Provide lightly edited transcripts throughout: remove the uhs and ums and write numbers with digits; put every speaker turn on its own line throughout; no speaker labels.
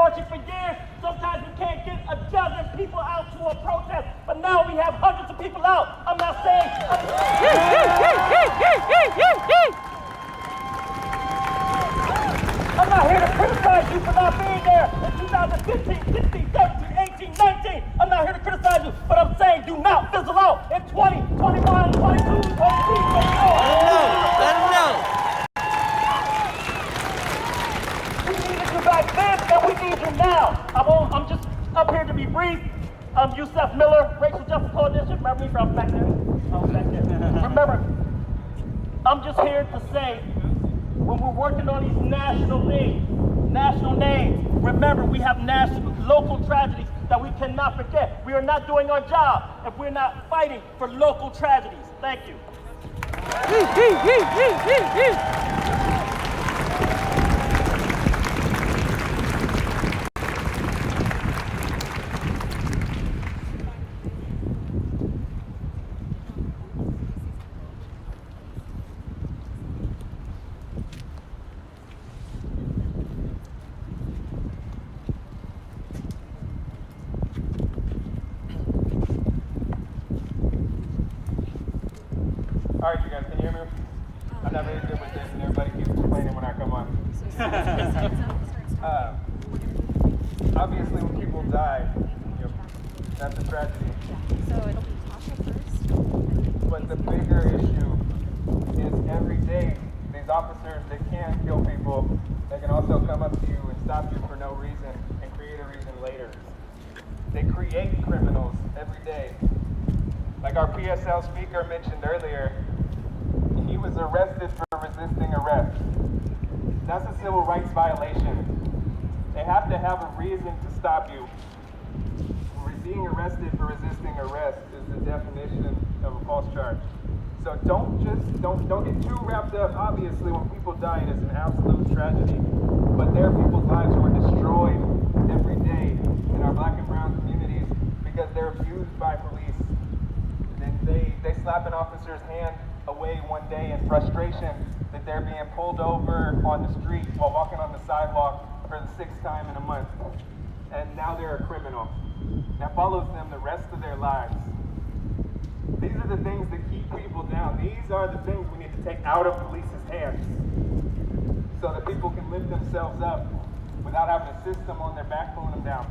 marching for years. Sometimes we can't get a dozen people out to a protest, but now we have hundreds of people out. I'm not saying... I'm not here to criticize you for not being there in 2015, 16, 17, 18, 19. I'm not here to criticize you, but I'm saying do not fizzle out in 20, 21, 22, 23, 24.
Let him know.
We needed you back then, and we need you now. I'm just up here to be brief. I'm Yusef Miller, Racial Justice Coalition. Remember me from back there? I was back there. Remember, I'm just here to say, when we're working on these national things, national names, remember we have local tragedies that we cannot forget. We are not doing our job if we're not fighting for local tragedies. Thank you.
All right, you guys, can you hear me? I'm not very good with this, and everybody keeps complaining when I come on. Obviously, when people die, that's a tragedy.
So it'll be Tasha first.
But the bigger issue is every day, these officers, they can't kill people. They can also come up to you and stop you for no reason and create a reason later. They create criminals every day. Like our PSL speaker mentioned earlier, he was arrested for resisting arrest. That's a civil rights violation. They have to have a reason to stop you. Being arrested for resisting arrest is the definition of a false charge. So don't get too wrapped up. Obviously, when people die, it is an absolute tragedy. But their people's lives were destroyed every day in our black and brown communities because they're abused by police. And they slap an officer's hand away one day in frustration that they're being pulled over on the street while walking on the sidewalk for the 6th time in a month. And now they're a criminal. That follows them the rest of their lives. These are the things that keep people down. These are the things we need to take out of police's hands so that people can lift themselves up without having a system on their back pulling them down.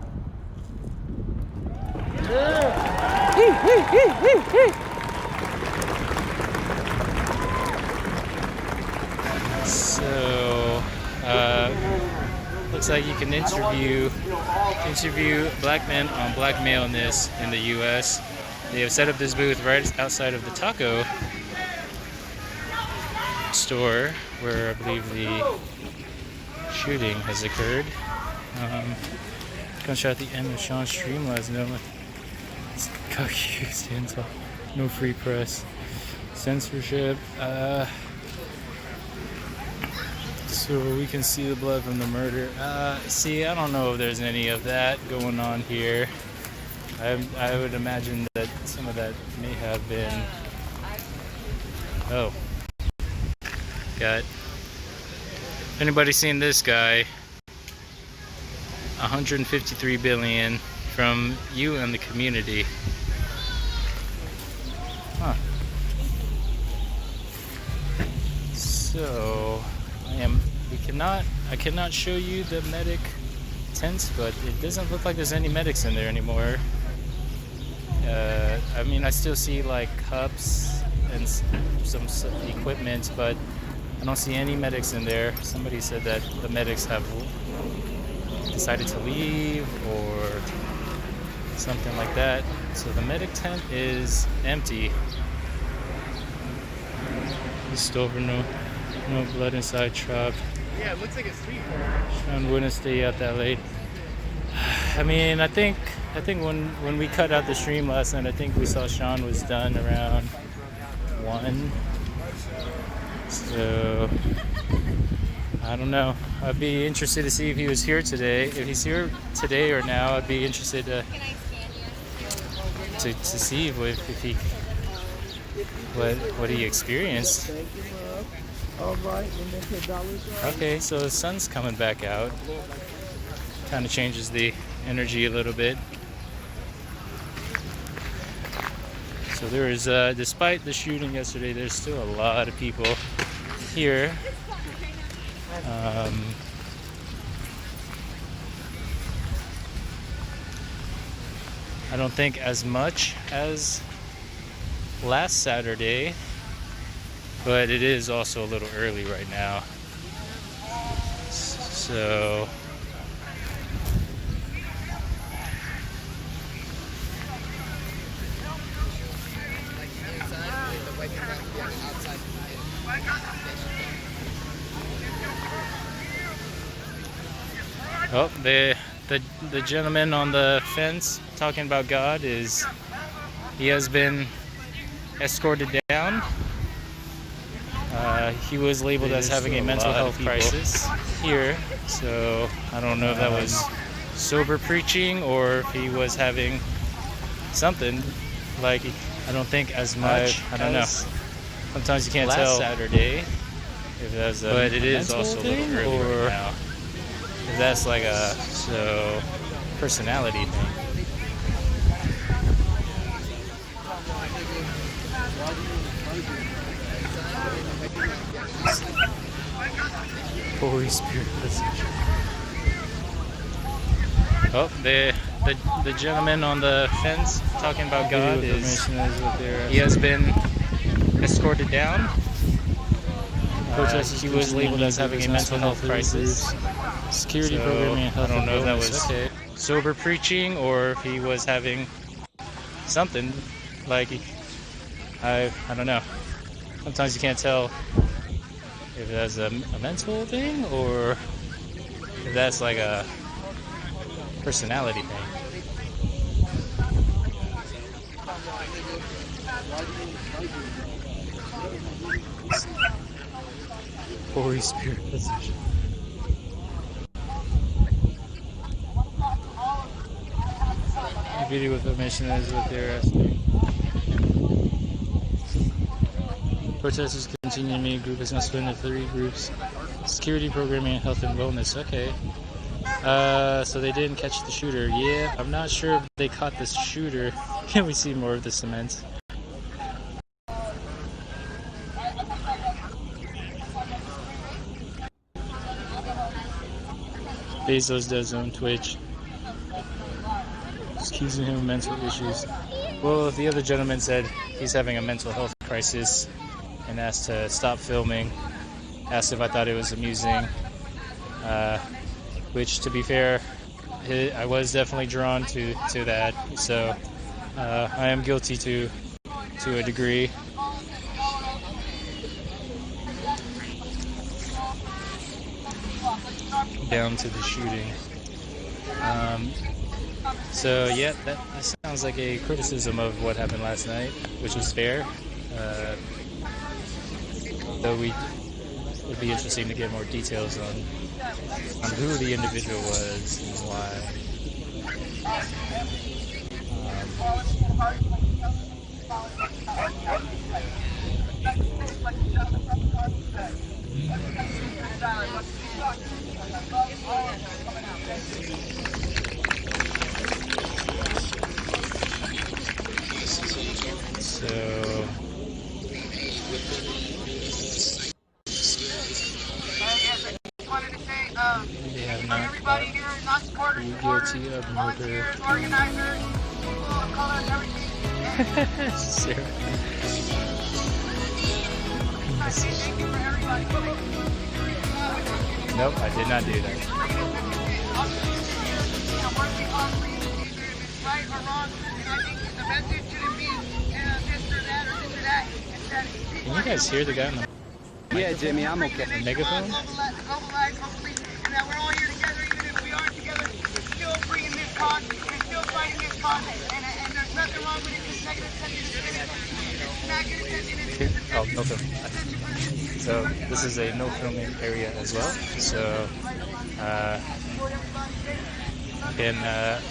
So, looks like you can interview black men on black maleness in the U.S. They have set up this booth right outside of the taco store where I believe the shooting has occurred. Gunshot at the end of Sean's stream last night. Got used into no free press, censorship. So we can see the blood from the murder. See, I don't know if there's any of that going on here. I would imagine that some of that may have been. Oh, got. If anybody's seen this guy, 153 billion from you and the community. Huh. So I cannot show you the medic tents, but it doesn't look like there's any medics in there anymore. I mean, I still see like cups and some equipment, but I don't see any medics in there. Somebody said that the medics have decided to leave or something like that. So the medic tent is empty. Just over, no blood inside trap.
Yeah, it looks like a street.
Sean wouldn't stay out that late. I mean, I think when we cut out the stream last night, I think we saw Sean was done around 1. So I don't know. I'd be interested to see if he was here today. If he's here today or now, I'd be interested to see if he what he experienced.
All right, and then $10.
Okay, so the sun's coming back out. Kind of changes the energy a little bit. So there is, despite the shooting yesterday, there's still a lot of people here. I don't think as much as last Saturday, but it is also a little early right now. So oh, the gentleman on the fence talking about God he has been escorted down. He was labeled as having a mental health crisis here, so I don't know if that was sober preaching or if he was having something. Like, I don't think as much. I don't know. Sometimes you can't tell. Saturday, if that's but it is also a little early right now. If that's like a personality thing. Holy Spirit. Oh, the gentleman on the fence talking about God he has been escorted down. He was labeled as having a mental health crisis. Security programming. I don't know if that was sober preaching or if he was having something. Like, I don't know. Sometimes you can't tell if that's a mental thing or if that's like a personality thing. Holy Spirit. Video with permission is what they're asking. Protesters continue to meet. Group is now split into 3 groups. Security programming and health and wellness. Okay. So they didn't catch the shooter. Yeah, I'm not sure if they caught the shooter. Can we see more of the cement? Bezos does own Twitch. Accusing him of mental issues. Well, the other gentleman said he's having a mental health crisis and asked to stop filming. Asked if I thought it was amusing. Which, to be fair, I was definitely drawn to that. So I am guilty to a degree. Down to the shooting. So yeah, that sounds like a criticism of what happened last night, which was fair. Though it would be interesting to get more details on who the individual was and why. So they have not
everybody here, not supporters,
guilty of murder.
organizers, people of color, and everything.
Sarah.
Thank you for everybody.
Nope, I did not do that.
Right or wrong, and I think the message shouldn't be this or that or this or that.
Can you guys hear the guy on the
Yeah, Jimmy, I'm okay.
megaphone?
Globalize, hopefully, and that we're all here together, even if we aren't together, we're still bringing this cause, we're still fighting this cause, and there's nothing wrong with it, it's negative attention, it's not good attention, it's
Oh, no film. So this is a no filming area as well. So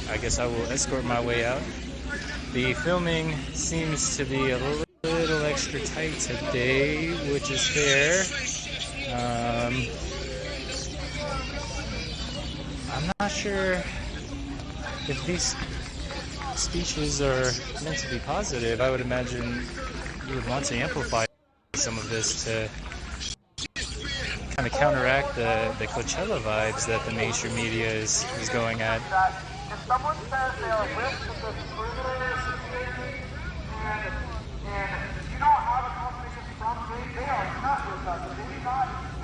I guess I will escort my way out. The filming seems to be a little extra tight today, which is fair. I'm not sure if these speeches are meant to be positive. I would imagine you would want to amplify some of this to kind of counteract the Coachella vibes that the mainstream media is going at.
That if someone says they are with the perimeter security and you don't have a confidence from them, they are not with us.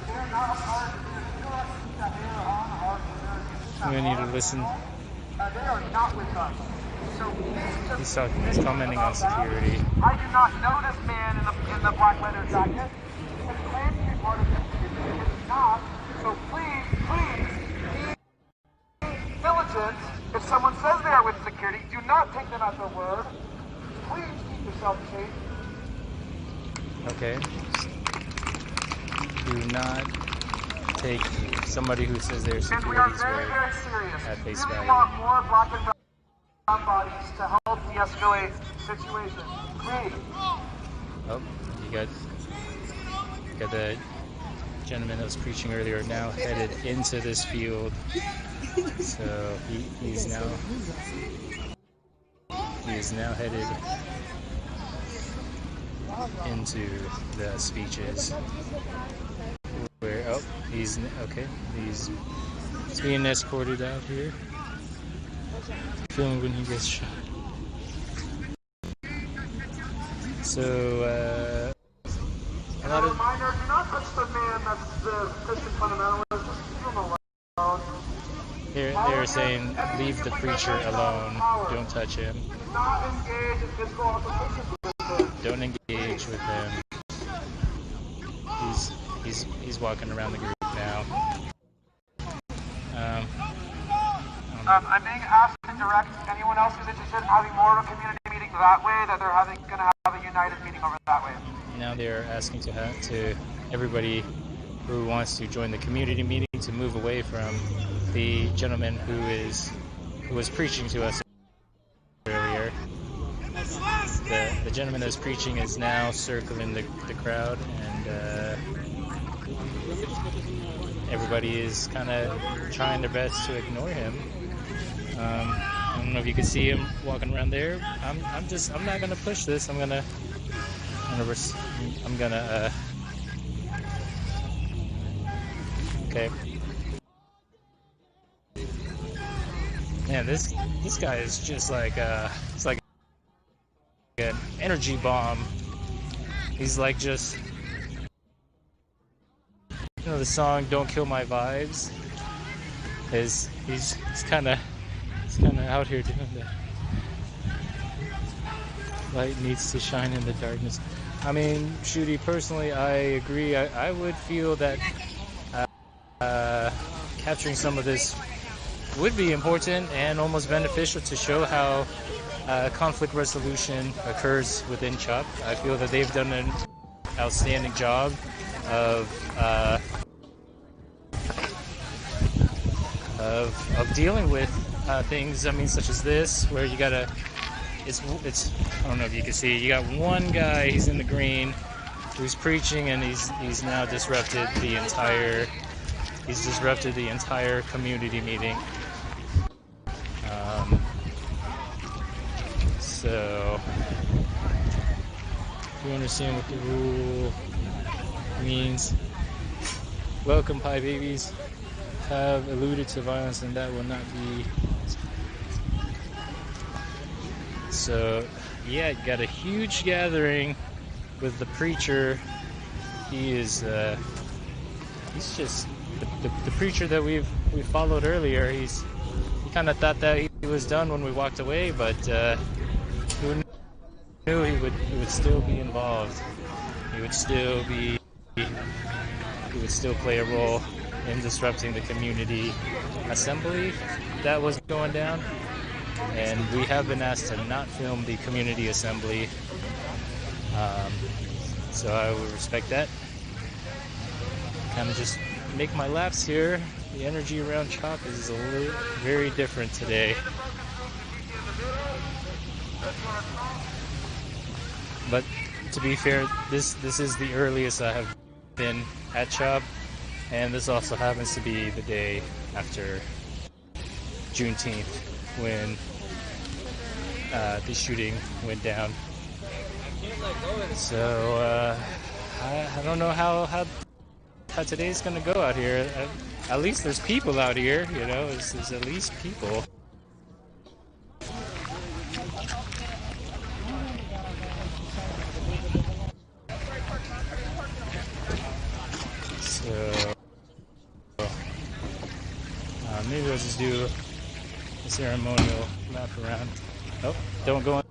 They are not a part of this. You don't have to keep that air on our
We need to listen.
they are not with us. So
He's commenting on security.
I do not know this man in the black leather jacket. He has claimed to be part of this community. He is not. So please be diligent. If someone says they are with security, do not take them at their word. Please keep yourself safe.
Okay. Do not take somebody who says they're
And we are
security's
very,
word
very serious.
at face
We
value.
want more black and brown bodies to help de-escalate situations. Please.
Oh, you got the gentleman that was preaching earlier now headed into this field. So he is now headed into the speeches. Where he's being escorted out here. Filming when he gets shot. So a lot of
Reminder, do not touch the man that's the Christian fundamentalist. Just leave him alone.
they're saying leave the preacher alone. Don't touch him.
Do not engage in physical altercations with him.
Don't engage with him. He's walking around the group now.
I'm being asked to direct anyone else who's interested in having more of a community meeting that way, that they're going to have a united meeting over that way.
Now they're asking to everybody who wants to join the community meeting to move away from the gentleman who was preaching to us earlier. The gentleman that's preaching is now circling the crowd, and everybody is kind of trying their best to ignore him. I don't know if you can see him walking around there. I'm not gonna push this. I'm gonna okay. Man, this guy is just like it's like an energy bomb. He's like just, you know, the song "Don't Kill My Vibes." He's kind of out here doing that. Light needs to shine in the darkness. I mean, Shooty, personally, I agree. I would feel that capturing some of this would be important and almost beneficial to show how conflict resolution occurs within CHOP. I feel that they've done an outstanding job of dealing with things. I mean, such as this, where you gotta. It's. I don't know if you can see. You got one guy. He's in the green, who's preaching, and he's now disrupted the entire. He's disrupted the entire community meeting. So, if you understand what the rule means, welcome, Pie Babies. Have alluded to violence, and that will not be. So, yeah, got a huge gathering with the preacher. He is, he's just the preacher that we followed earlier. He kind of thought that he was done when we walked away, but who knew he would still be involved. He would still play a role in disrupting the community assembly that was going down. And we have been asked to not film the community assembly, so I would respect that. Kind of just make my laps here. The energy around CHOP is very different today. But to be fair, this is the earliest I have been at CHOP, and this also happens to be the day after Juneteenth when the shooting went down. So I don't know how today's gonna go out here. At least there's people out here, you know. There's at least people. So maybe I'll just do a ceremonial lap around. Oh, don't go on.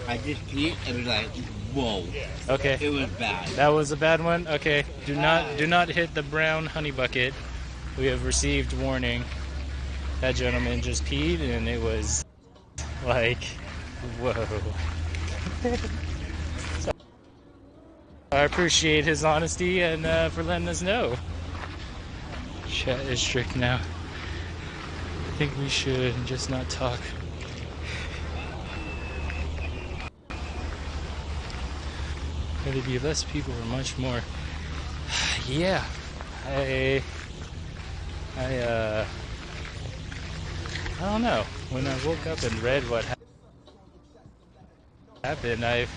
I just peed. It was like, whoa.
Okay.
It was bad.
That was a bad one. Okay. Do not hit the brown honey bucket. We have received warning. That gentleman just peed and it was like, whoa. So, I appreciate his honesty and for letting us know. Chat is strict now. I think we should just not talk. Whether it be less people or much more. Yeah, I don't know. When I woke up and read what happened, at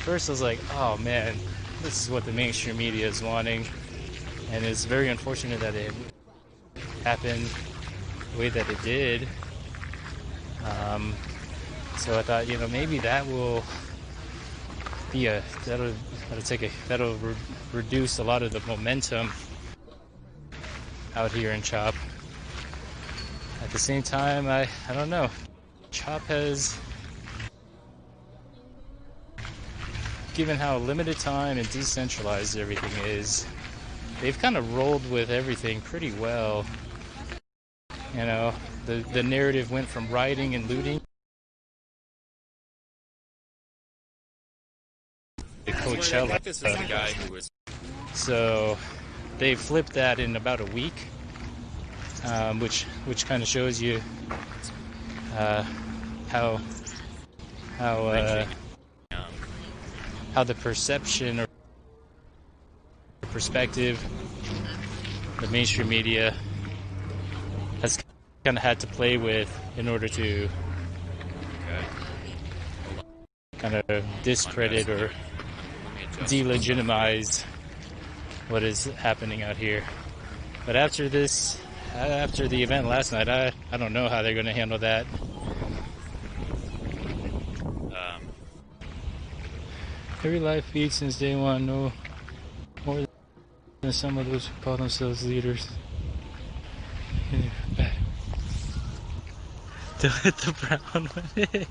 first I was like, oh man, this is what the mainstream media is wanting, and it's very unfortunate that it happened the way that it did. So I thought, you know, maybe that will be that'll reduce a lot of the momentum out here in CHOP. At the same time, I don't know. CHOP has, given how limited time and decentralized everything is, they've kind of rolled with everything pretty well. You know, the narrative went from rioting and looting to Coachella.
This is the guy who was.
So they flipped that in about a week, which kind of shows you how the perception or perspective the mainstream media has kind of had to play with in order to kind of discredit or delegitimize what is happening out here. But after the event last night, I don't know how they're going to handle that. Every live feed since day one, no more than some of those who call themselves leaders. Don't hit the brown one.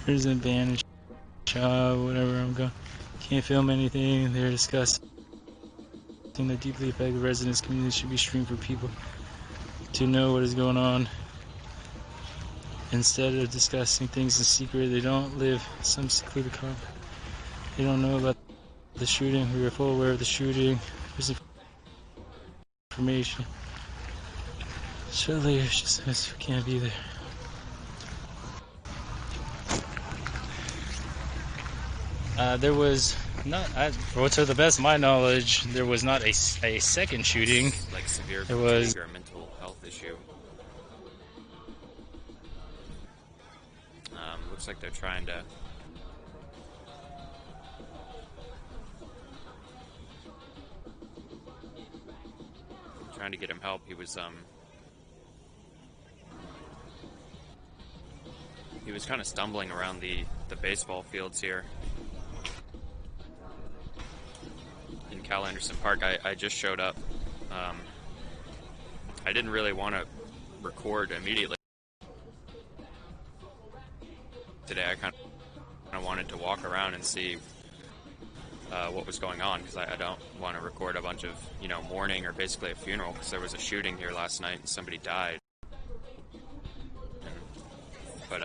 There's a ban, whatever I'm going. Can't film anything. They're discussing the deeply affected residents community should be streamed for people to know what is going on. Instead of discussing things in secret, they don't live some secluded car. They don't know about the shooting. We are full aware of the shooting. There's information. So later, just we can't be there. There was not, to the best of my knowledge, there was not a second shooting.
Like severe
There was
or a mental health issue. Looks like they're trying to get him help. He was kind of stumbling around the baseball fields here in Cal Anderson Park. I just showed up. I didn't really want to record immediately today. I kind of wanted to walk around and see what was going on, because I don't want to record a bunch of, you know, mourning or basically a funeral, because there was a shooting here last night and somebody died. But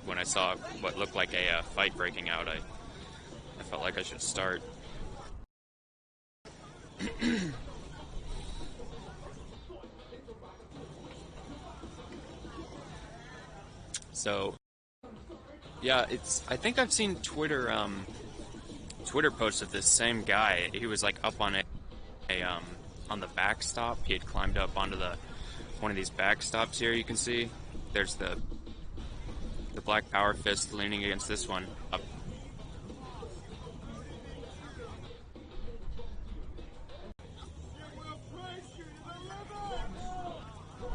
when I saw what looked like a fight breaking out, I felt like I should start. So, yeah, I think I've seen Twitter posts of this same guy. He was like up on on the backstop. He had climbed up onto one of these backstops here. You can see there's the Black Power fist leaning against this one up.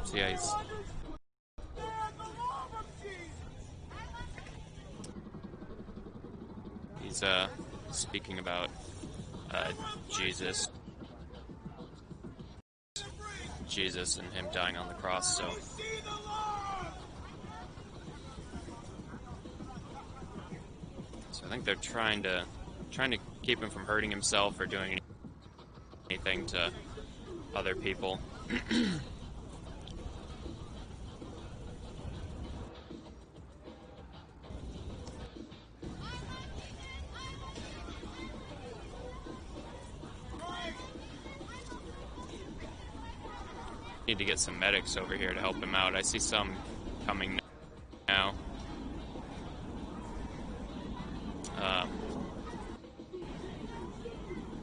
So yeah, he's speaking about Jesus and him dying on the cross. So I think they're trying to keep him from hurting himself or doing anything to other people. Need to get some medics over here to help him out. I see some coming now.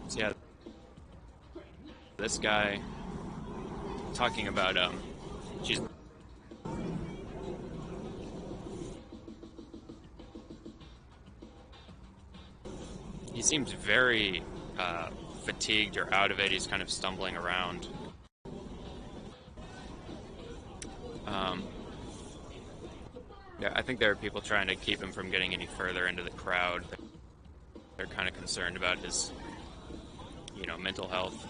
So yeah, this guy talking about Jesus. He seems very fatigued or out of it. He's kind of stumbling around. Yeah, I think there are people trying to keep him from getting any further into the crowd. They're kind of concerned about his, mental health.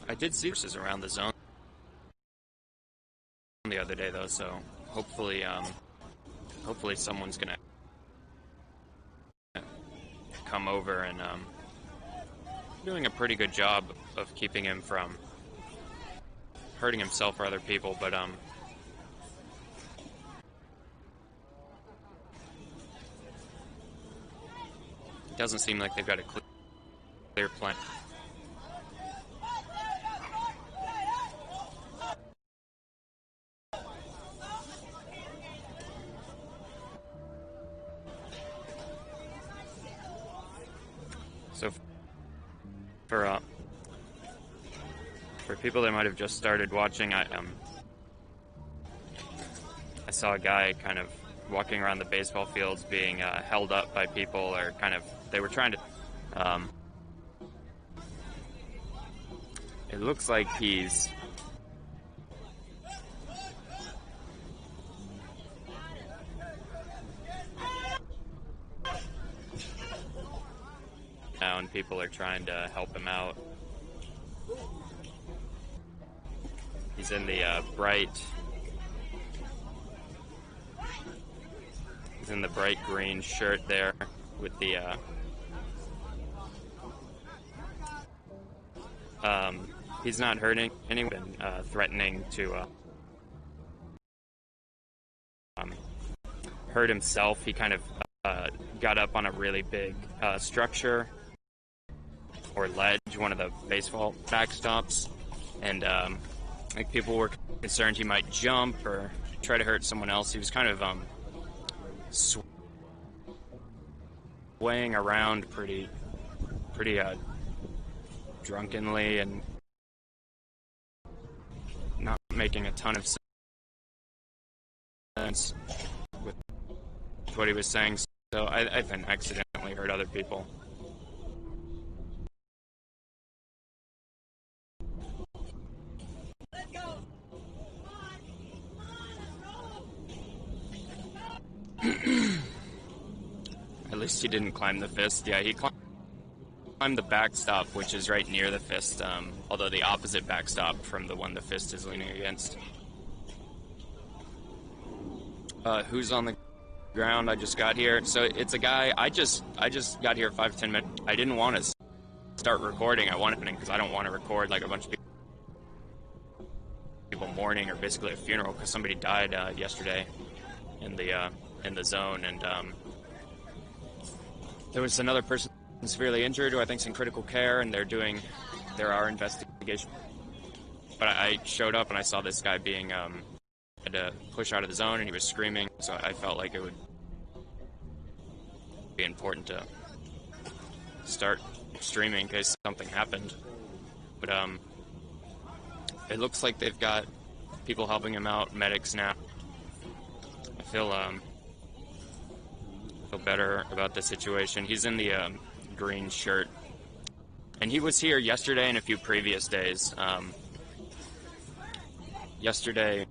I did see horses around the zone the other day, though, so hopefully someone's gonna come over and doing a pretty good job of keeping him from hurting himself or other people, but it doesn't seem like they've got a clear plan. So for people that might have just started watching, I saw a guy kind of walking around the baseball fields being held up by people, or they were trying to, it looks like he's now, and people are trying to help him out. He's in the bright green shirt there with the he's not hurting anyone, threatening to hurt himself. He kind of got up on a really big structure or ledge, one of the baseball backstops, and I think people were concerned he might jump or try to hurt someone else. He was kind of swaying around pretty drunkenly and not making a ton of sense with what he was saying. So I think accidentally hurt other people. At least he didn't climb the fist. Yeah, he climbed the backstop, which is right near the fist, although the opposite backstop from the one the fist is leaning against. Who's on the ground? I just got here. So it's a guy. I just got here 5-10 minutes. I didn't want to start recording. I wanted to, because I don't want to record like a bunch of people mourning, or basically a funeral, because somebody died yesterday in the zone, and there was another person severely injured who I think's in critical care, and there are investigations. But I showed up and I saw this guy being had to push out of the zone, and he was screaming, so I felt like it would be important to start streaming in case something happened. But it looks like they've got people helping him out, medics now. I feel better about the situation. He's in the green shirt, and he was here yesterday and a few previous days. Yesterday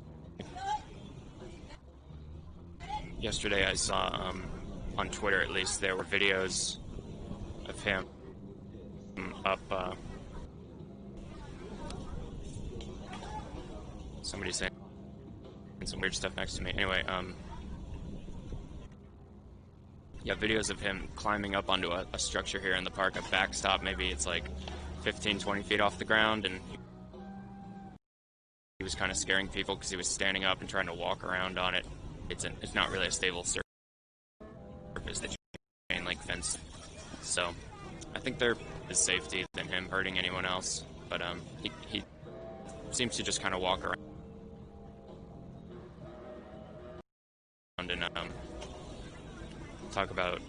I saw on Twitter, at least, there were videos of him up. Somebody saying some weird stuff next to me. Anyway, yeah, videos of him climbing up onto a structure here in the park, a backstop. Maybe it's like 15-20 feet off the ground, and he was kind of scaring people because he was standing up and trying to walk around on it. It's not really a stable surface, the chain link fence. So I think there is safety than him hurting anyone else. But he seems to just kind of walk around and talk about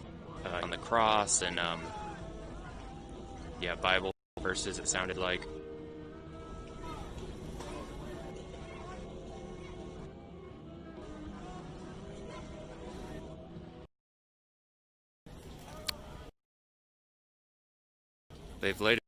on the cross and yeah, Bible verses, it sounded like. They've laid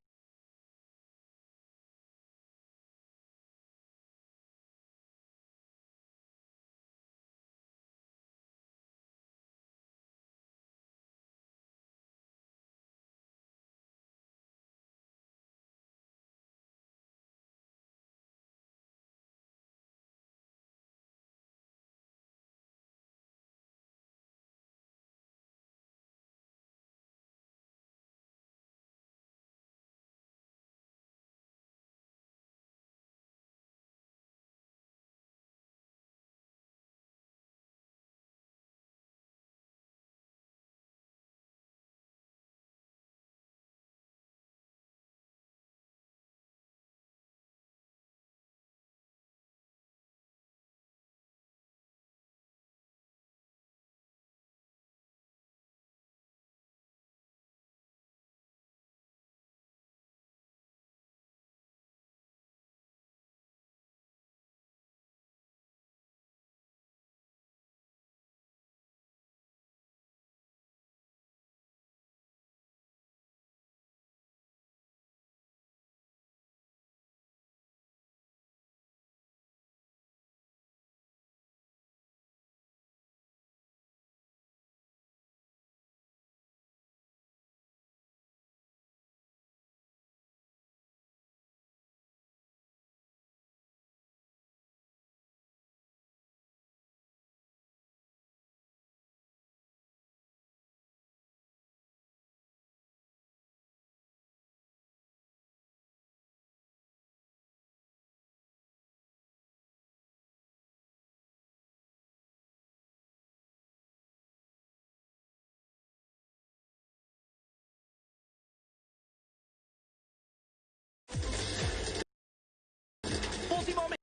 Multi-moment.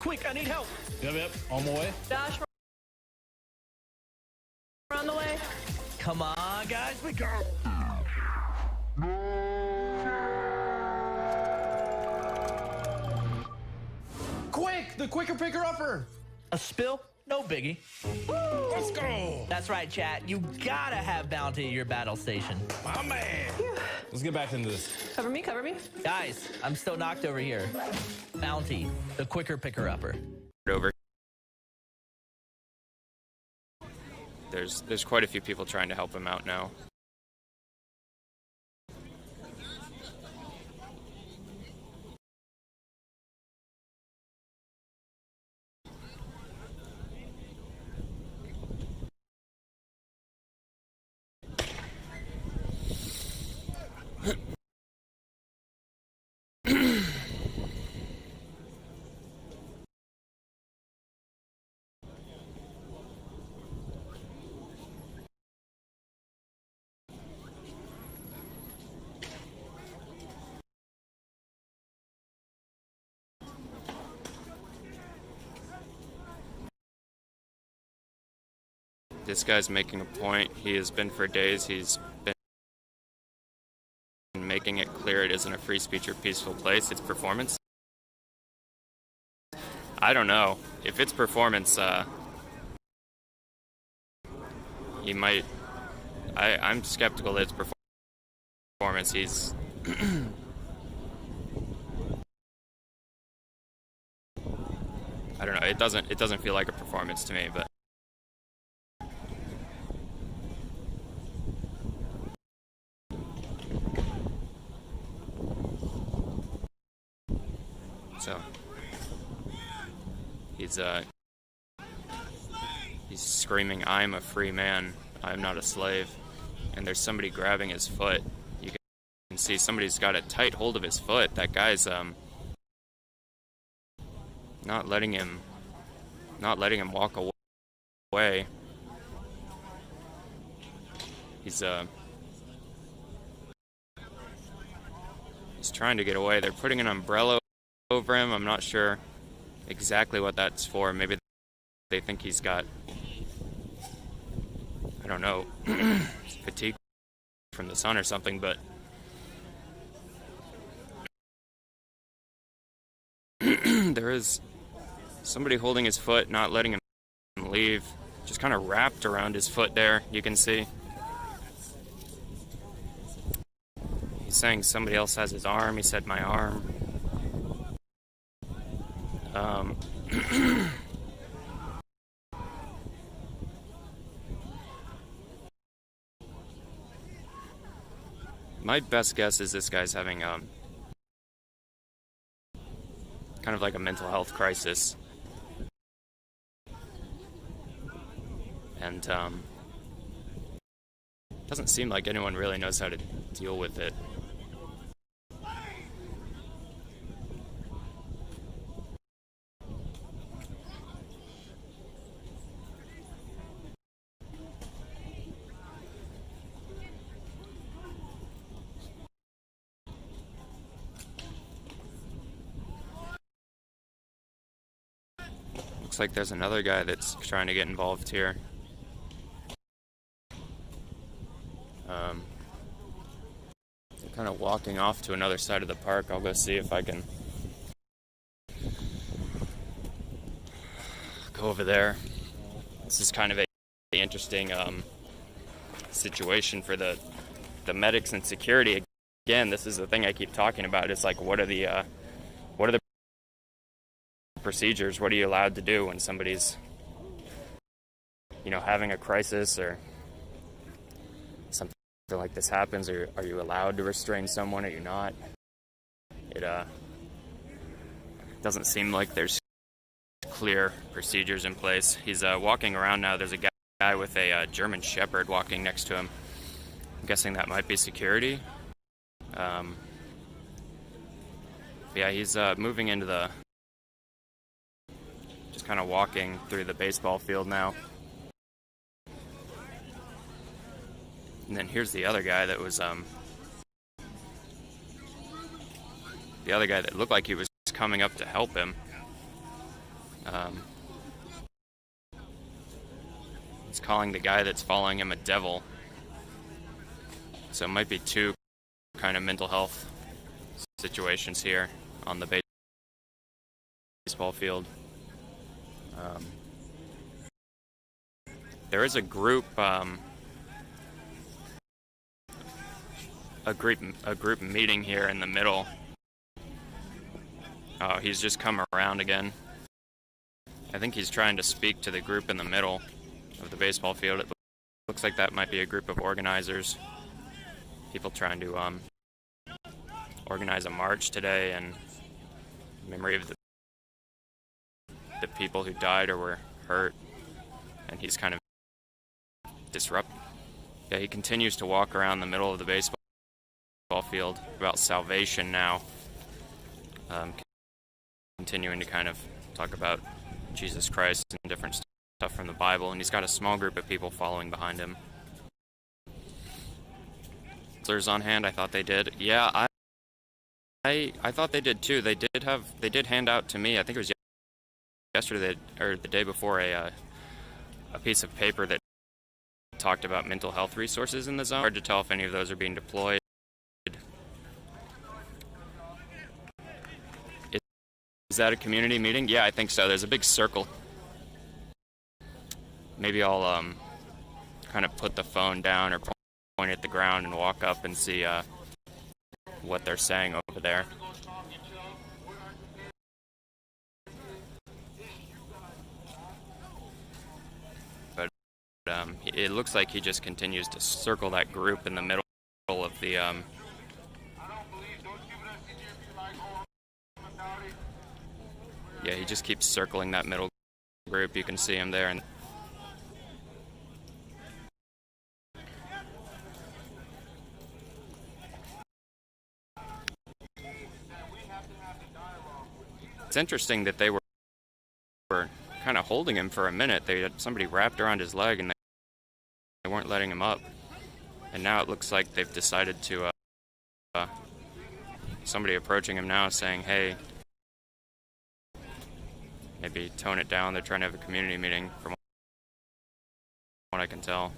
Quick, I need help.
Yep, on my way.
Josh, we're on the way.
Come on, guys, we go.
Quick, the quicker picker upper.
A spill? No biggie.
Let's go.
That's right, chat. You gotta have bounty at your battle station.
My man. Let's get back into this.
Cover me, cover me.
Guys, I'm still knocked over here. Bounty, the quicker picker upper.
Over. There's quite a few people trying to help him out now. This guy's making a point. He has been for days. He's been making it clear it isn't a free speech or peaceful place. It's performance. I don't know. If it's performance, he might... I'm skeptical that it's performance. He's... I don't know. It doesn't feel like a performance to me, but... So he's screaming, "I'm a free man. I'm not a slave." And there's somebody grabbing his foot. You can see somebody's got a tight hold of his foot. That guy's not letting him walk away. He's trying to get away. They're putting an umbrella over him. I'm not sure exactly what that's for. Maybe they think he's got, I don't know, fatigue from the sun or something, but there is somebody holding his foot, not letting him leave, just kind of wrapped around his foot there, you can see. He's saying somebody else has his arm. He said, "My arm." My best guess is this guy's having kind of like a mental health crisis. And doesn't seem like anyone really knows how to deal with it. Looks like there's another guy that's trying to get involved here. They're kind of walking off to another side of the park. I'll go see if I can go over there. This is kind of a interesting situation for the medics and security. Again, this is the thing I keep talking about. It's like, what are the procedures? What are you allowed to do when somebody's, having a crisis or something like this happens? Or are you allowed to restrain someone? Are you not? It doesn't seem like there's clear procedures in place. He's walking around now. There's a guy with a German Shepherd walking next to him. I'm guessing that might be security. Yeah, he's moving into the... just kind of walking through the baseball field now. And then here's the other guy that was, the other guy that looked like he was coming up to help him. He's calling the guy that's following him a devil. So it might be two kind of mental health situations here on the baseball field. There is a group meeting here in the middle. Oh, he's just come around again. I think he's trying to speak to the group in the middle of the baseball field. It looks like that might be a group of organizers. People trying to organize a march today in memory of the people who died or were hurt. And he's kind of disrupting. Yeah, he continues to walk around the middle of the baseball field about salvation now. Continuing to kind of talk about Jesus Christ and different stuff from the Bible, and he's got a small group of people following behind him. Counselors on hand, I thought they did. Yeah, I thought they did too. They did hand out to me, I think it was yesterday or the day before, a piece of paper that talked about mental health resources in the zone. Hard to tell if any of those are being deployed. Is that a community meeting? Yeah, I think so. There's a big circle. Maybe I'll kind of put the phone down or point at the ground and walk up and see what they're saying over there. But it looks like he just continues to circle that group in the middle of the yeah, he just keeps circling that middle group. You can see him there. And it's interesting that they were kind of holding him for a minute. They had somebody wrapped around his leg and they weren't letting him up. And now it looks like they've decided to somebody approaching him now saying, hey, maybe tone it down. They're trying to have a community meeting from what I can tell.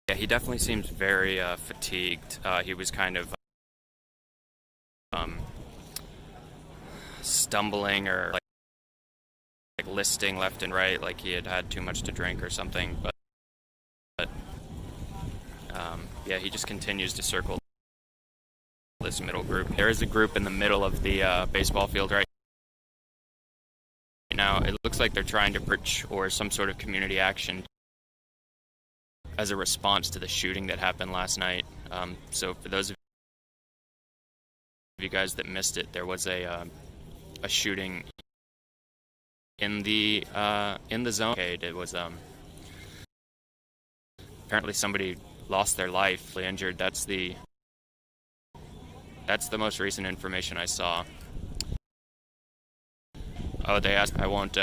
Yeah, he definitely seems very fatigued. He was kind of stumbling or like listing left and right, like he had had too much to drink or something. But yeah, he just continues to circle this middle group. There is a group in the middle of the baseball field right now. It looks like they're trying to bridge or some sort of community action as a response to the shooting that happened last night. So for those of you guys that missed it, there was a shooting in the zone. It was apparently somebody lost their life, injured. That's the most recent information I saw. Oh, they asked. I won't.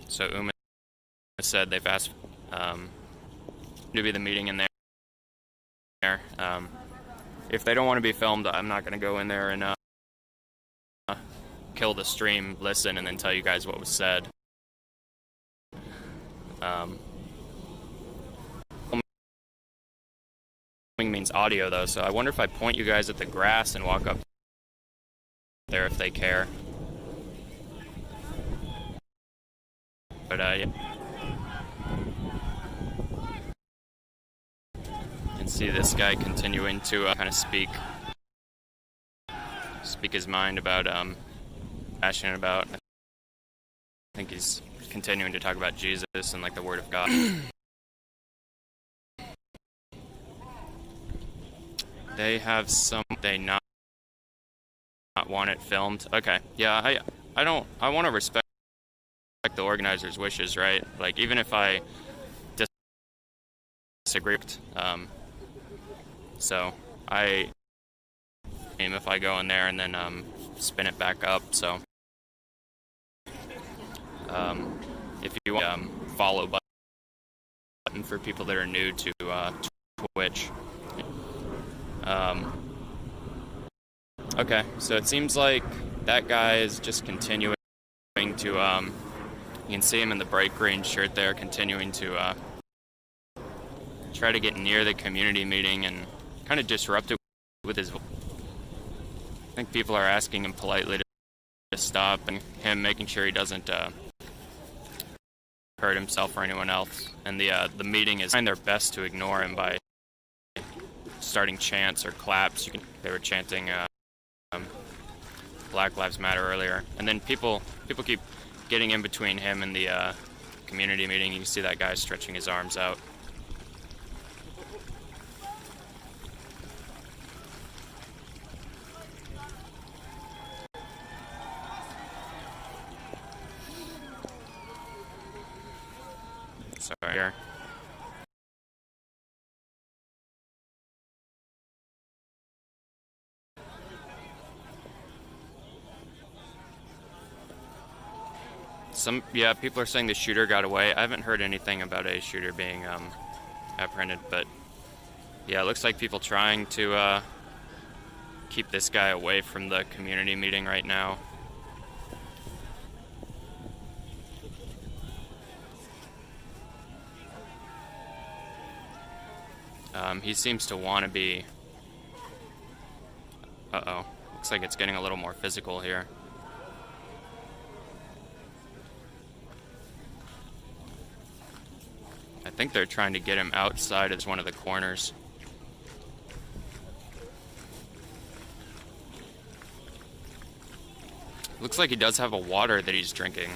So Uma said they've asked to be the meeting in there. If they don't want to be filmed, I'm not going to go in there and kill the stream, listen, and then tell you guys what was said. Filming means audio, though, so I wonder if I point you guys at the grass and walk up there if they care. But yeah. You can see this guy continuing to kind of speak his mind about passionate about. I think he's continuing to talk about Jesus and like the Word of God. They have they not want it filmed. Okay, yeah, I want to respect the organizers' wishes, right? Like even if I disagree, so if I go in there and then spin it back up. So if you want follow button for people that are new to Twitch. Okay, so it seems like that guy is just continuing to you can see him in the bright green shirt there, continuing to try to get near the community meeting and kind of disrupt it with his. I think people are asking him politely to stop, and him making sure he doesn't hurt himself or anyone else. And the meeting is trying their best to ignore him by starting chants or claps. They were chanting Black Lives Matter earlier, and then people keep getting in between him and the community meeting. You can see that guy stretching his arms out. Sorry. Here. Yeah, people are saying the shooter got away. I haven't heard anything about a shooter being apprehended, but yeah, it looks like people trying to keep this guy away from the community meeting right now. He seems to want to be... Uh-oh. Looks like it's getting a little more physical here. I think they're trying to get him outside as one of the corners. Looks like he does have a water that he's drinking.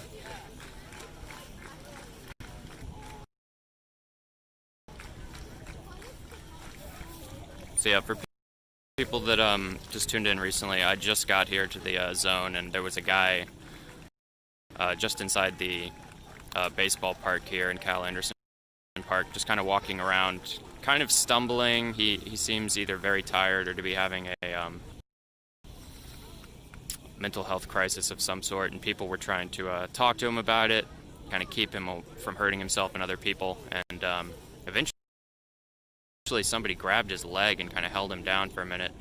So yeah, for people that just tuned in recently, I just got here to the zone, and there was a guy just inside the baseball park here in Cal Anderson Park, just kind of walking around, kind of stumbling. He seems either very tired or to be having a mental health crisis of some sort, and people were trying to talk to him about it, kind of keep him from hurting himself and other people, and eventually somebody grabbed his leg and kind of held him down for a minute.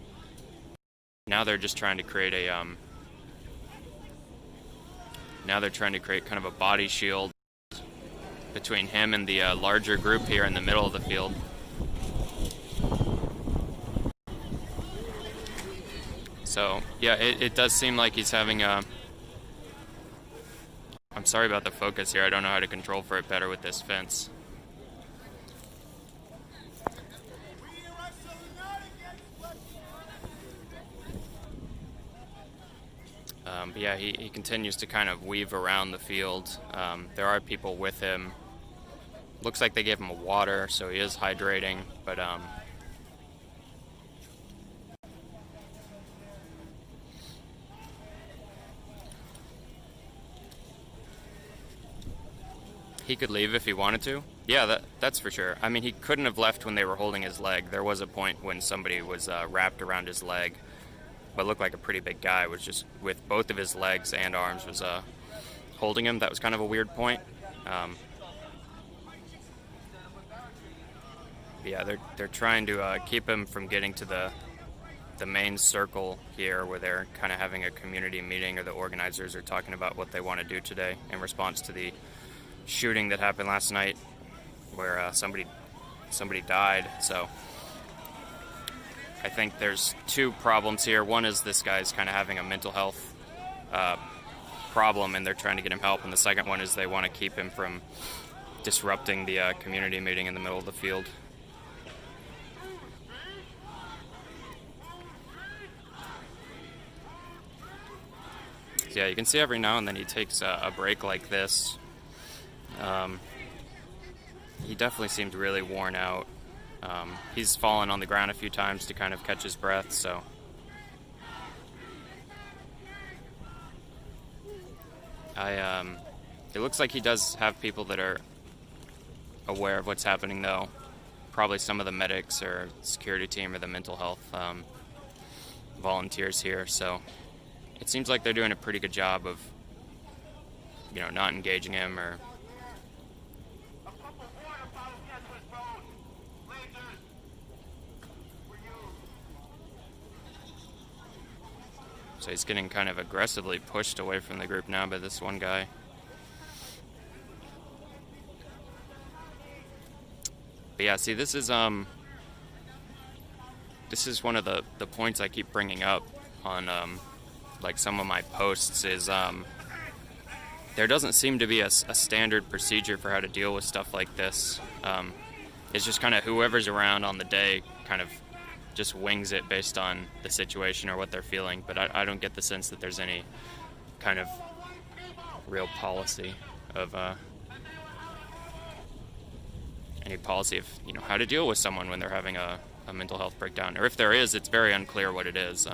Now they're just trying to create a kind of a body shield between him and the larger group here in the middle of the field. So yeah, it does seem like he's having a... I'm sorry about the focus here. I don't know how to control for it better with this fence. But yeah, he continues to kind of weave around the field. There are people with him. Looks like they gave him a water, so he is hydrating, but he could leave if he wanted to. Yeah, that's for sure. I mean, he couldn't have left when they were holding his leg. There was a point when somebody was wrapped around his leg, but looked like a pretty big guy, was just with both of his legs and arms was holding him. That was kind of a weird point. Yeah, they're trying to keep him from getting to the main circle here, where they're kind of having a community meeting, or the organizers are talking about what they want to do today in response to the shooting that happened last night, where somebody died. So I think there's two problems here. One is this guy's kind of having a mental health problem, and they're trying to get him help. And the second one is they want to keep him from disrupting the community meeting in the middle of the field. So yeah, you can see every now and then he takes a break like this. He definitely seemed really worn out. He's fallen on the ground a few times to kind of catch his breath, so. It looks like he does have people that are aware of what's happening, though. Probably some of the medics or security team or the mental health volunteers here, so it seems like they're doing a pretty good job of, not engaging him or... So he's getting kind of aggressively pushed away from the group now by this one guy. But yeah, see, this is one of the points I keep bringing up on like some of my posts is there doesn't seem to be a standard procedure for how to deal with stuff like this. It's just kind of whoever's around on the day kind of just wings it based on the situation or what they're feeling, but I don't get the sense that there's any kind of real policy of how to deal with someone when they're having a mental health breakdown, or if there is, it's very unclear what it is.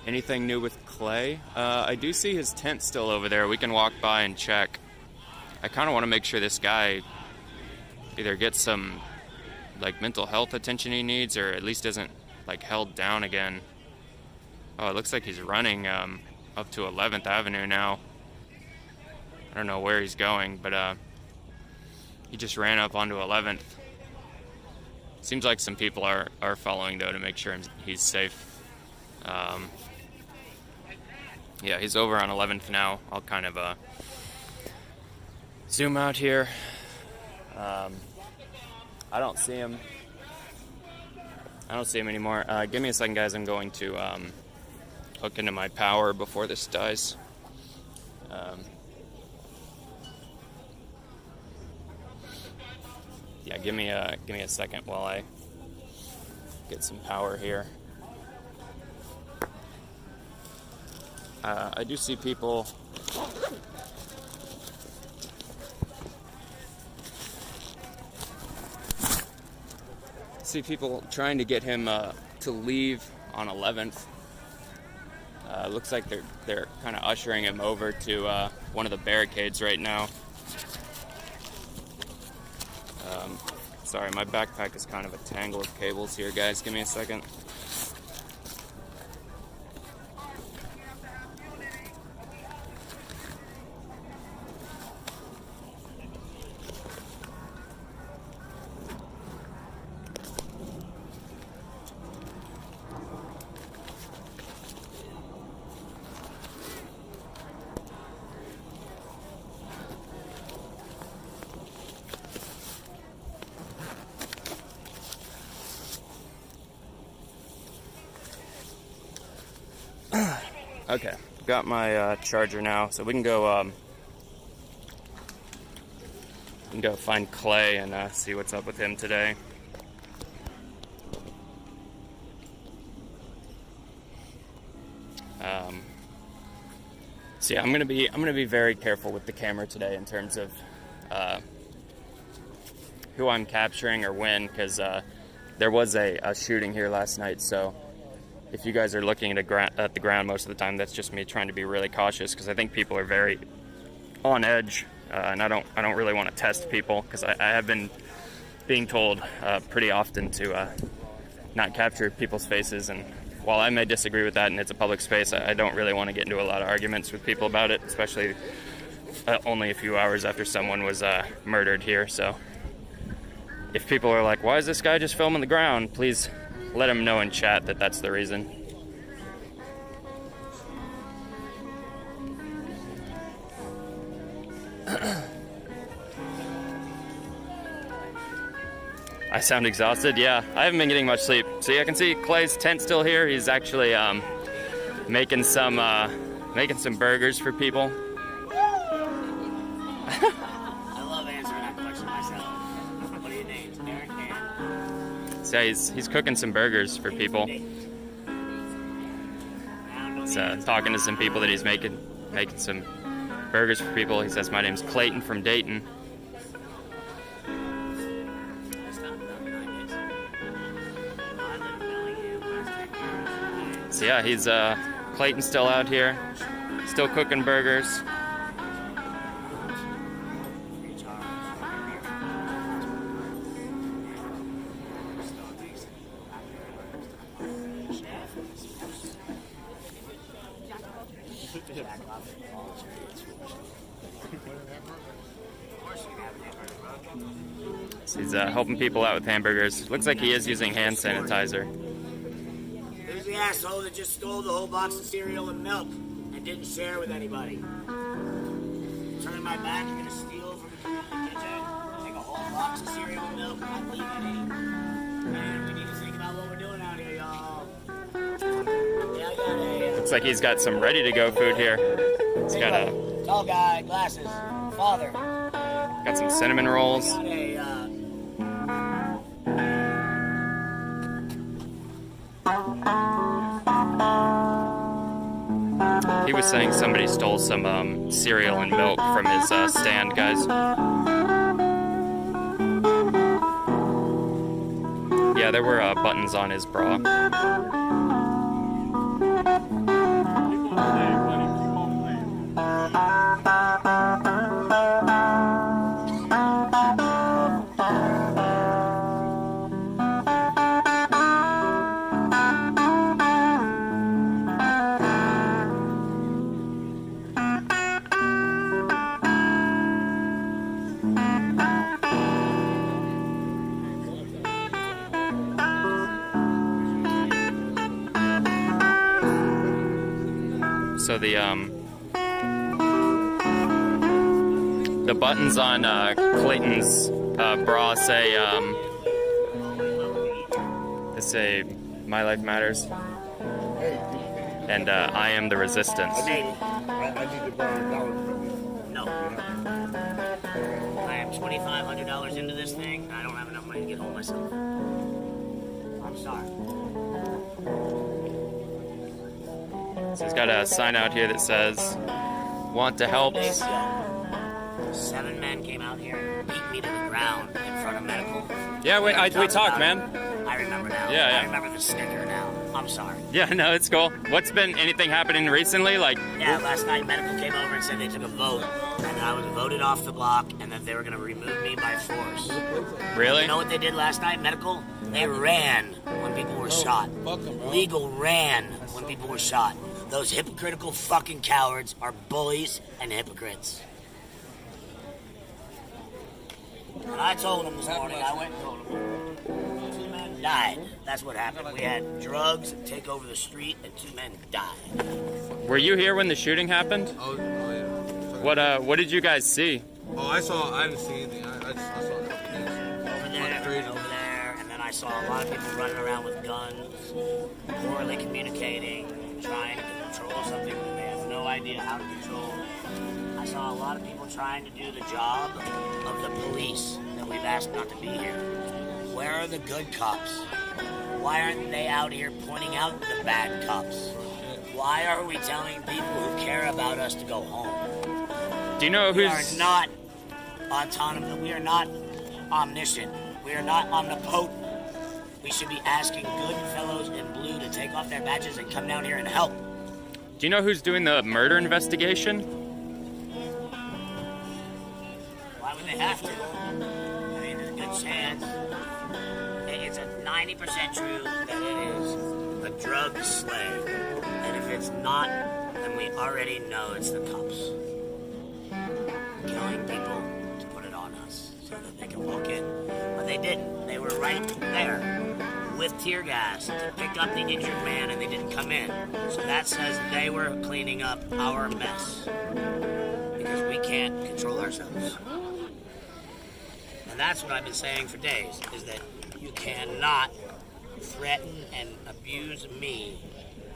Anything new with Clay? I do see his tent still over there. We can walk by and check. I kind of want to make sure this guy either gets some mental health attention he needs, or at least isn't held down again. Oh, it looks like he's running up to 11th Avenue now. I don't know where he's going, but he just ran up onto 11th. Seems like some people are following, though, to make sure he's safe. Yeah, he's over on 11th now. I'll kind of zoom out here. I don't see him. I don't see him anymore. Give me a second, guys. I'm going to hook into my power before this dies. Yeah, give me a second while I get some power here. I do see people. See people trying to get him to leave on 11th. Looks like they're kind of ushering him over to one of the barricades right now. Sorry, my backpack is kind of a tangle of cables here, guys. Give me a second. Okay, got my charger now, so we can go find Clay and see what's up with him today. So yeah, I'm gonna be very careful with the camera today in terms of who I'm capturing or when, because there was a shooting here last night, so. If you guys are looking at the ground most of the time, that's just me trying to be really cautious, because I think people are very on edge, and I don't really want to test people, because I have been being told pretty often to not capture people's faces, and while I may disagree with that and it's a public space, I don't really want to get into a lot of arguments with people about it, especially only a few hours after someone was murdered here. So if people are like, why is this guy just filming the ground, please let him know in chat that that's the reason. I sound exhausted. Yeah, I haven't been getting much sleep. See, I can see Clay's tent still here. He's actually making some burgers for people.
I love answering that question myself. What are your names? Eric and?
So yeah, he's cooking some burgers for people. He's talking to some people that he's making some burgers for people. He says, my name's Clayton from Dayton. So yeah, he's Clayton's still out here, still cooking burgers. So he's helping people out with hamburgers. Looks like he is using hand sanitizer.
Who's the asshole that just stole the whole box of cereal and milk and didn't share with anybody? Turning my back, you're gonna steal from the kitchen, take a whole box of cereal and milk, and not leave any. Man, we need to think about what we're doing out here, y'all. Yeah, I got a...
Looks like he's got some ready-to-go food here. He's got a...
Tall guy, glasses, father.
Got some cinnamon rolls.
Got a,
He was saying somebody stole some cereal and milk from his stand, guys. Yeah, there were buttons on his bra. So the buttons on Clayton's bra say "My Life Matters" and "I am the resistance."
I need to borrow $1 from you. No. I am $2,500 into this thing, and I don't have enough money to get home myself. I'm sorry.
So he's got a sign out here that says, "Want to help?"
2 days ago, 7 men came out here and beat me to the ground in front of medical.
Yeah, we talked, man.
I remember now.
Yeah.
I remember the sticker now. I'm sorry.
Yeah, no, it's cool. What's been anything happening recently? Like,
Yeah, last night medical came over and said they took a vote, and that I was voted off the block, and that they were going to remove me by force.
really?
You know what they did last night, medical? They ran when people were shot. Legal ran when people were shot. Those hypocritical fucking cowards are bullies and hypocrites. And I told them this morning, I went and told them, 2 men died. That's what happened. We had drugs take over the street, and 2 men died.
Were you here when the shooting happened?
Oh yeah.
What did you guys see?
Oh, I didn't see anything. I saw a couple things.
Over there, and then I saw a lot of people running around with guns, poorly communicating, trying to control something that they have no idea how to control. I saw a lot of people trying to do the job of the police that we've asked not to be here. Where are the good cops? Why aren't they out here pointing out the bad cops? Why are we telling people who care about us to go home?
Do you know
We
who's...
are not autonomous. We are not omniscient. We are not omnipotent. We should be asking good fellows in blue to take off their badges and come down here and help.
Do you know who's doing the murder investigation?
Why would they have to? I mean, there's a good chance. It's a 90% true that it is a drug slave. And if it's not, then we already know it's the cops. Killing people to put it on us so that they can walk in. But they didn't. They were right there with tear gas to pick up the injured man, and they didn't come in. So that says they were cleaning up our mess. Because we can't control ourselves. And that's what I've been saying for days, is that you cannot threaten and abuse me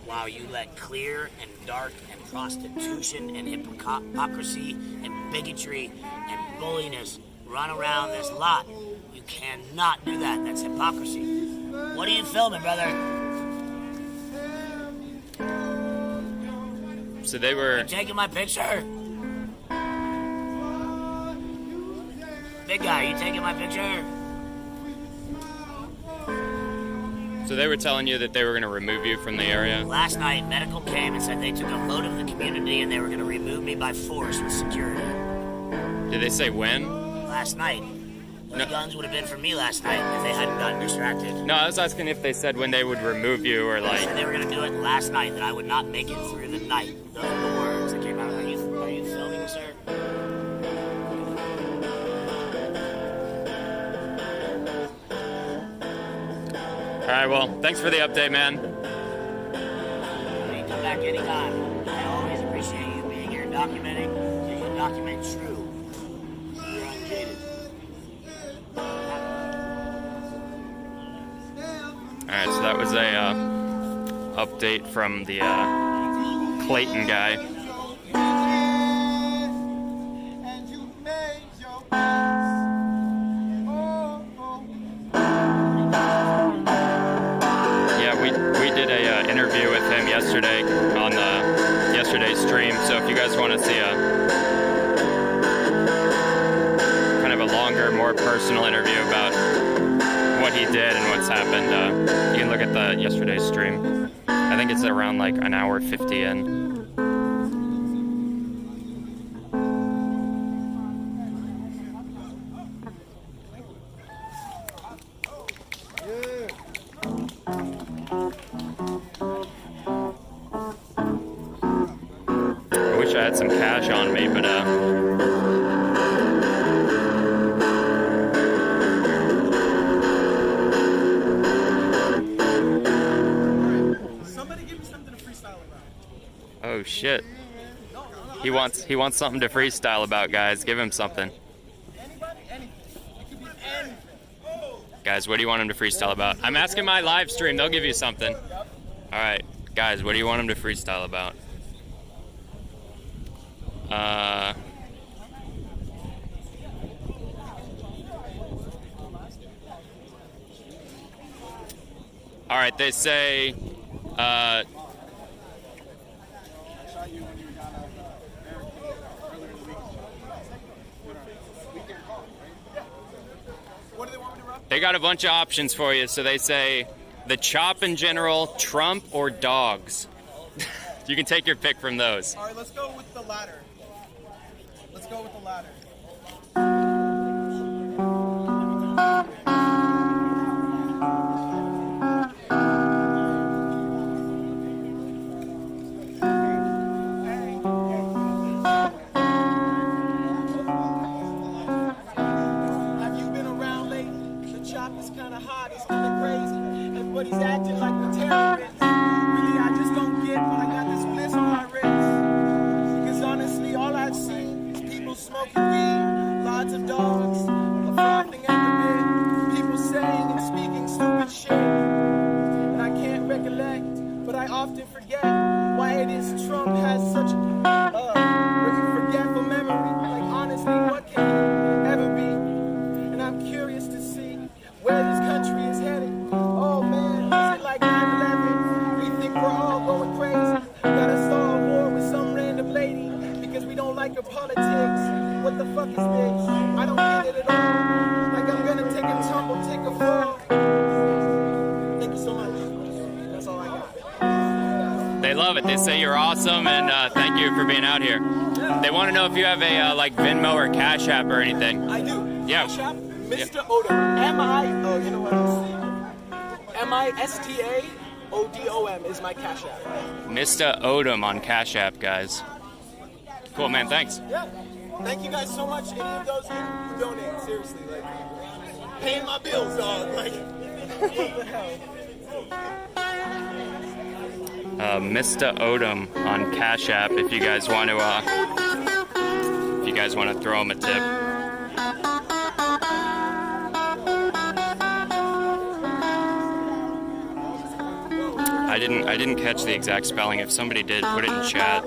while you let clear and dark and prostitution and hypocrisy and bigotry and bulliness run around this lot. You cannot do that. That's hypocrisy. What are you filming, brother?
So they were...
You taking my picture? Big guy, you taking my picture?
So they were telling you that they were going to remove you from the area?
Last night, medical came and said they took a vote of the community and they were going to remove me by force with security.
Did they say when?
Last night. Those guns would have been for me last night if they hadn't gotten distracted.
No, I was asking if they said when they would remove you or
They
like...
said they were going to do it last night, that I would not make it through the night. Those are the words that came out. Are you filming, sir?
All right, well, thanks for the update, man.
You can come back anytime. I always appreciate you being here documenting, because you document true. You're unjaded.
All right, so that was a update from the Clayton guy. Yeah, we did a interview with him yesterday on yesterday's stream. So if you guys want to see a kind of a longer, more personal interview about what he did and what's happened, you can look at the yesterday's stream. I think it's around like an hour 50 in. I wish I had some cash on me, but Oh shit. He wants something to freestyle about, guys. Give him something. Guys, what do you want him to freestyle about? I'm asking my live stream. They'll give you something. All right, guys, what do you want him to freestyle about? All right, they say, they got a bunch of options for you. So they say the chop in general, Trump, or dogs. You can take your pick from those.
All right, let's go with the latter. Let's go with the latter. Have you been around lately? The chop is kind of hot, it's kind of crazy. Everybody's acting like the terrorists. Really, I just don't get, but I got this bliss on my wrist. Because honestly, all I've seen is people smoking weed, lots of dogs, a frothing at the bit, people saying and speaking stupid shit. And I can't recollect, but I often forget why it is Trump has such forgetful memory. Like honestly, what can he ever be? And I'm curious to see where this country is headed. Oh man, is it like 9/11? We think we're all going crazy. Gotta start a war with some random lady because we don't like her politics. What the fuck is this? I don't get it at all. Like I'm gonna take a tumble, take a fall. Thank you so much. That's all I got.
They love it. They say you're awesome, and thank you for being out here. They want to know if you have a like Venmo or Cash App or anything.
I do.
Yeah.
Cash App, Mr. Odom. You know what? MISTAODOM is my Cash App.
Mr. Odom on Cash App, guys. Cool, man. Thanks.
Yeah. Thank you guys so much. Any of those who donate, seriously, like paying my bills, dog. Like, what the hell?
Mr. Odom on Cash App if you guys want to throw him a tip. I didn't catch the exact spelling. If somebody did, put it in chat.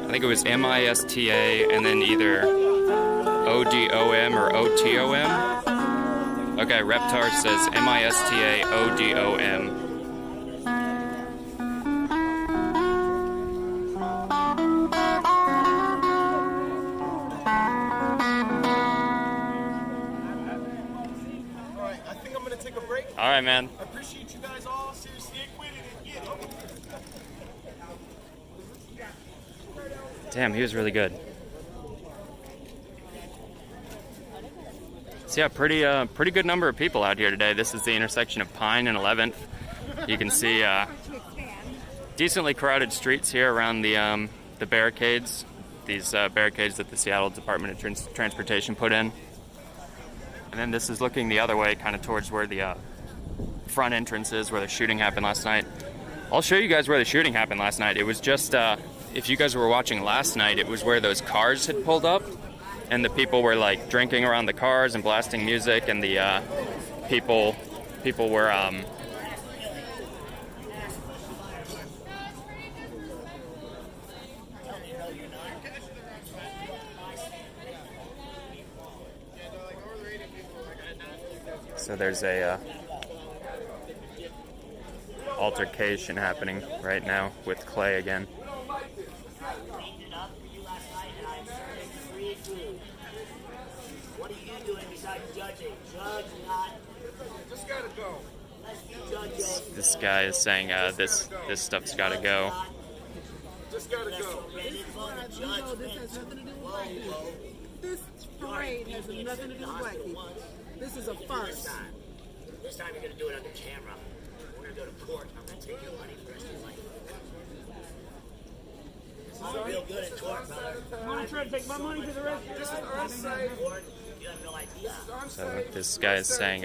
I think it was MISTA and then either ODOM or OTOM. Okay, Reptar says MISTA ODOM.
Alright, I think I'm gonna take a break.
Alright, man.
I appreciate you guys all. Seriously, quit it and get it.
Damn, he was really good. So yeah, pretty good number of people out here today. This is the intersection of Pine and 11th. You can see decently crowded streets here around the barricades. These barricades that the Seattle Department of Transportation put in. And then this is looking the other way, kind of towards where the front entrance is, where the shooting happened last night. I'll show you guys where the shooting happened last night. It was just, if you guys were watching last night, it was where those cars had pulled up. And the people were like drinking around the cars and blasting music, and the people were so there's a altercation happening right now with Clay again.
What are you doing besides judging? Judge not. Just gotta go.
This guy is saying this stuff's gotta go.
Just gotta go.
This parade has nothing to do with black people. This is a farce.
This time you're gonna do it under camera. We're gonna go to court. I'm gonna take your money for the rest of your life. I'm real good at court, brother.
I'm trying to take my money to the rest.
This is our side.
You have no idea.
So this guy is saying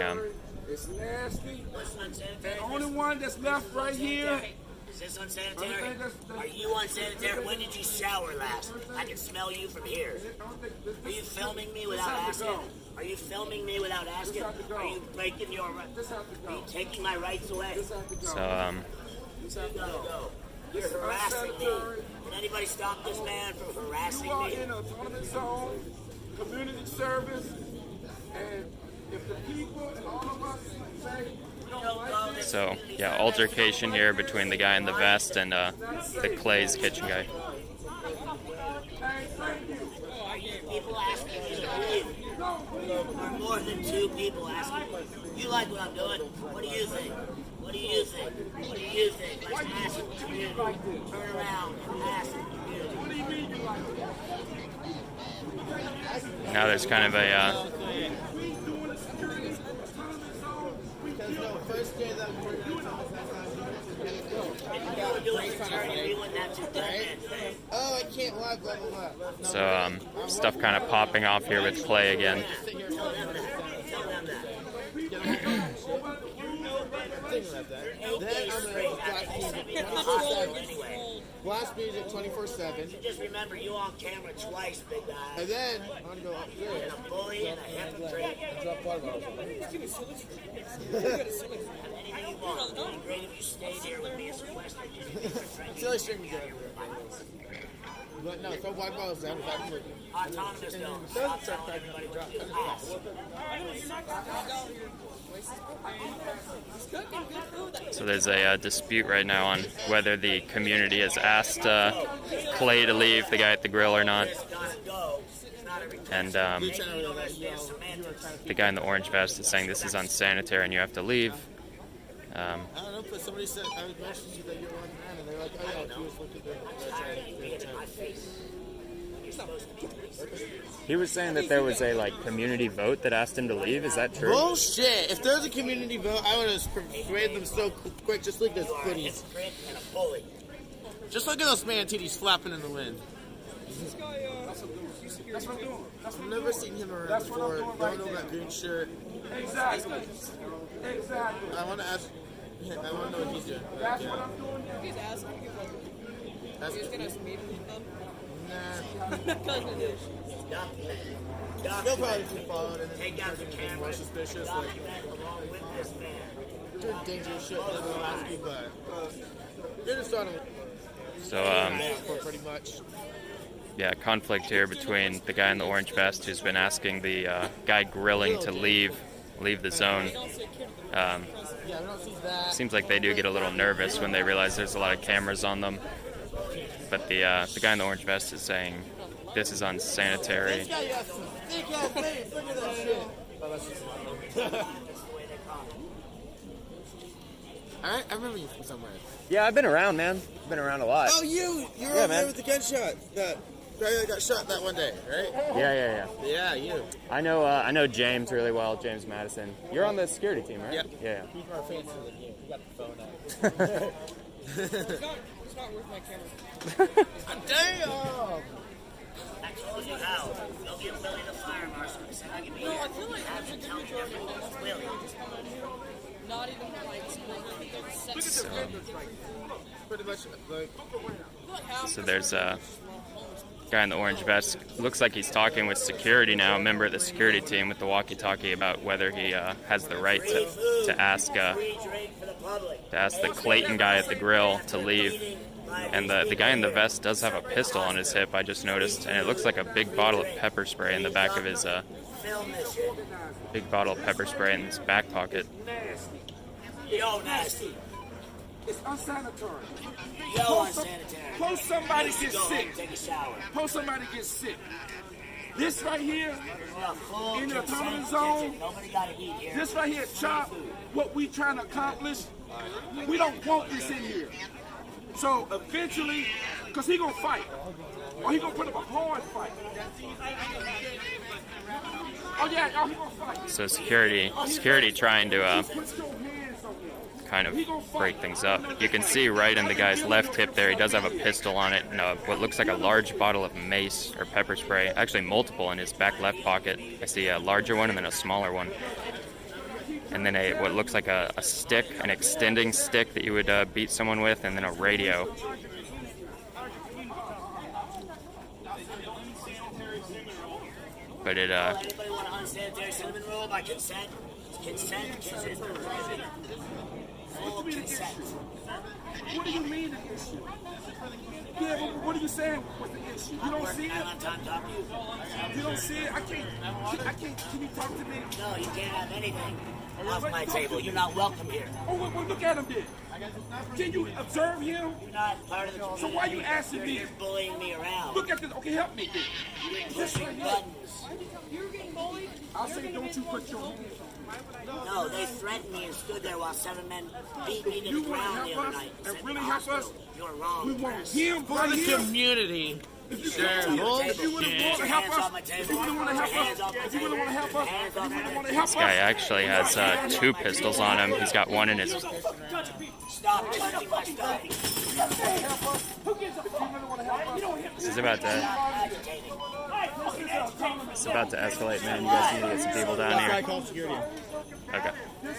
It's nasty.
What's unsanitary?
The only one that's left right here.
Is this unsanitary? Are you unsanitary? When did you shower last? I can smell you from here. Are you filming me without asking? Are you filming me without asking? Are you breaking your rights? Are you taking my rights away?
So,
You gotta go. You're harassing me. Can anybody stop this man from harassing
You are
me?
in a autonomous zone, community service, and if the people and all of us say we don't like this,
so yeah, altercation here between the guy in the vest and the Clay's kitchen guy.
People asking you to leave. More than 2 people asking. You like what I'm doing? What do you think? What do you think? What do you think? Let's ask the community. Turn around and ask the community. What do you mean you like it?
Now there's kind of a
Oh, I can't lie, blah, blah, blah.
so stuff kind of popping off here with Clay again.
Then I'm going to blast music 24/7.
Just remember, you on camera twice, big guy.
And then I'm going to go upstairs.
And a bully and a hypocrite.
Drop water bottles.
Anything you want. It'd be great if you stayed here with me as sequestered.
Silly string me there. But no, throw water bottles down.
Autonomous don't. Stop telling everybody what to do.
So there's a dispute right now on whether the community has asked Clay to leave, the guy at the grill, or not. And the guy in the orange vest is saying this is unsanitary and you have to leave.
I don't know, but somebody said, I mentioned you that you're one man, and they're like, oh yeah, he was looking good.
He was saying that there was a community vote that asked him to leave. Is that true?
Bullshit! If there's a community vote, I would have persuaded them so quick. Just look at those footies. Just look at those man titties flapping in the wind.
that's what I'm doing.
I've never seen him around before. Don't know that green shirt.
Exactly. Exactly.
I want to ask. I want to know what he's doing.
That's what I'm doing.
He's asking people.
That's
He's gonna meet with them.
Nah.
They'll
probably be followed and
take out the camera.
More suspicious. Like,
Along with this man.
doing dangerous shit. They're gonna ask you, but you're just on
So
pretty much.
yeah, conflict here between the guy in the orange vest who's been asking the guy grilling to leave the zone. Seems like they do get a little nervous when they realize there's a lot of cameras on them. But the guy in the orange vest is saying this is unsanitary.
This guy got some thick ass face. Look at that shit. I remember you from somewhere.
Yeah, I've been around, man. I've been around a lot.
Oh, you were over there with the gunshot. That guy that got shot that one day, right?
Yeah.
Yeah, you.
I know James really well, James Madison. You're on the security team, right?
Yep.
Yeah.
He's more fancy than you. He got the phone out.
It's not worth my camera.
Damn!
I told you how. They'll give Willie the fire marshal. He said I can be here.
I feel like
Have to tell me everything. Willie.
Not even like
So,
Pretty much like.
so there's a guy in the orange vest. Looks like he's talking with security now, a member of the security team, with the walkie-talkie about whether he has the right to ask the Clayton guy at the grill to leave. And the guy in the vest does have a pistol on his hip, I just noticed, and it looks like a big bottle of pepper spray in the back of his big bottle of pepper spray in his back pocket.
Yo, nasty.
It's unsanitary.
Yo, unsanitary.
Post somebody
Go
gets
ahead
sick.
and take a shower.
Post somebody gets sick. This right here,
Full
in the autonomous
consent
zone,
kitchen. Nobody got to eat here.
this right here, Chop, what we trying to accomplish, we don't want this in here. So eventually, because he going to fight, or he going to put up a hard fight. Oh yeah, oh, he going to fight.
So security trying to kind of break things up. You can see right in the guy's left hip there, he does have a pistol on it and what looks like a large bottle of mace or pepper spray. Actually multiple in his back left pocket. I see a larger one and then a smaller one.
and then what looks like a stick, an extending stick that you would beat someone with, and then a radio. But it
Anybody want an unsanitary cinnamon roll by consent? Consent. Full consent.
What do you mean the issue? Yeah, but what are you saying? What's the issue? You don't see it?
I don't have time to talk to you.
You don't see it? I can't. Can you talk to me?
No, you can't have anything off my table. You're not welcome here.
Oh, well, look at him then. Can you observe him?
You're not part of the community.
So why are you asking me?
You're bullying me around.
Look at this. Okay, help me then.
You're pushing buttons.
You're getting bullied? I'll say, don't you put your hands on me.
No, they threatened me and stood there while 7 men beat me to the ground the other night.
And really help us?
You're wrong.
We want him
For the community.
If you really want to help us, if you really want to help us, if you really want to help us, if you really want to help us.
This guy actually has 2 pistols on him. He's got one in his.
Stop touching my stuff.
This is about to. It's about to escalate, man. You guys need to get some people down here.
Call security.
Okay.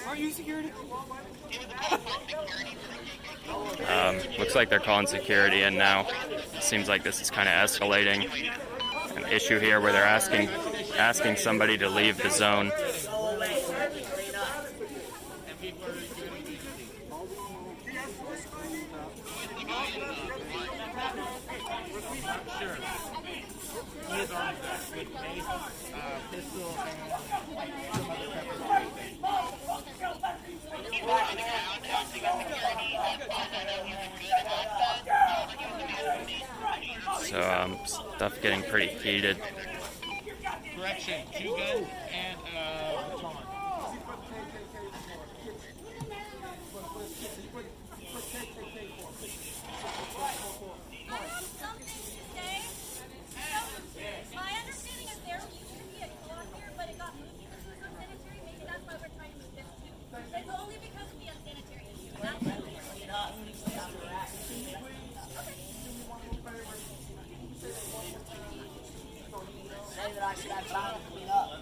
Are you security?
Looks like they're calling security in now. Seems like this is kind of escalating. An issue here where they're asking somebody to leave the zone. So stuff getting pretty heated.
Correction, 2 guns and baton.
My understanding is there used to be a co-op here, but it got moved because it was unsanitary. Maybe that's why we're trying to move this too. It's only because of the unsanitary issue. That's what we're
Say that I should have time to clean up.
I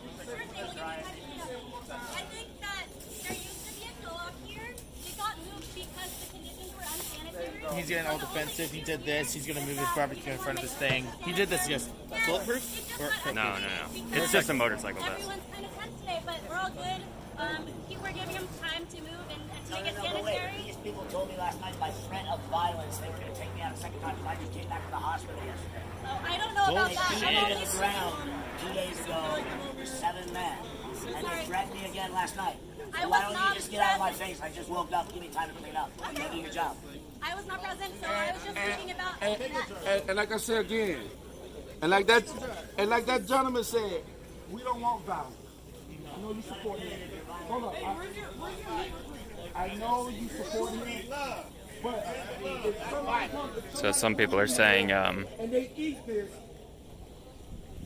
think that there used to be a co-op here. It got moved because the conditions were unsanitary.
He's getting all defensive. He did this. He's gonna move his barbecue in front of his thing. He did this. Yes. Bulletproof?
No. It's just a motorcycle vest.
Everyone's kind of tense today, but we're all good. We're giving him time to move and to make it
Wait.
sanitary.
These people told me last night by threat of violence they were going to take me out a second time because I just came back from the hospital yesterday.
I don't know about that.
They beat me to the ground 2 days ago, 7 men. And they threatened me again last night. So why don't you just get out of my face? I just woke up. Give me time to clean up. Go do your job.
I was not present, so I was just thinking about
And like I said again, and like that gentleman said, we don't want violence. I know you support him. Hold up. I know you support him, but if somebody comes
So some people are saying
and they eat this,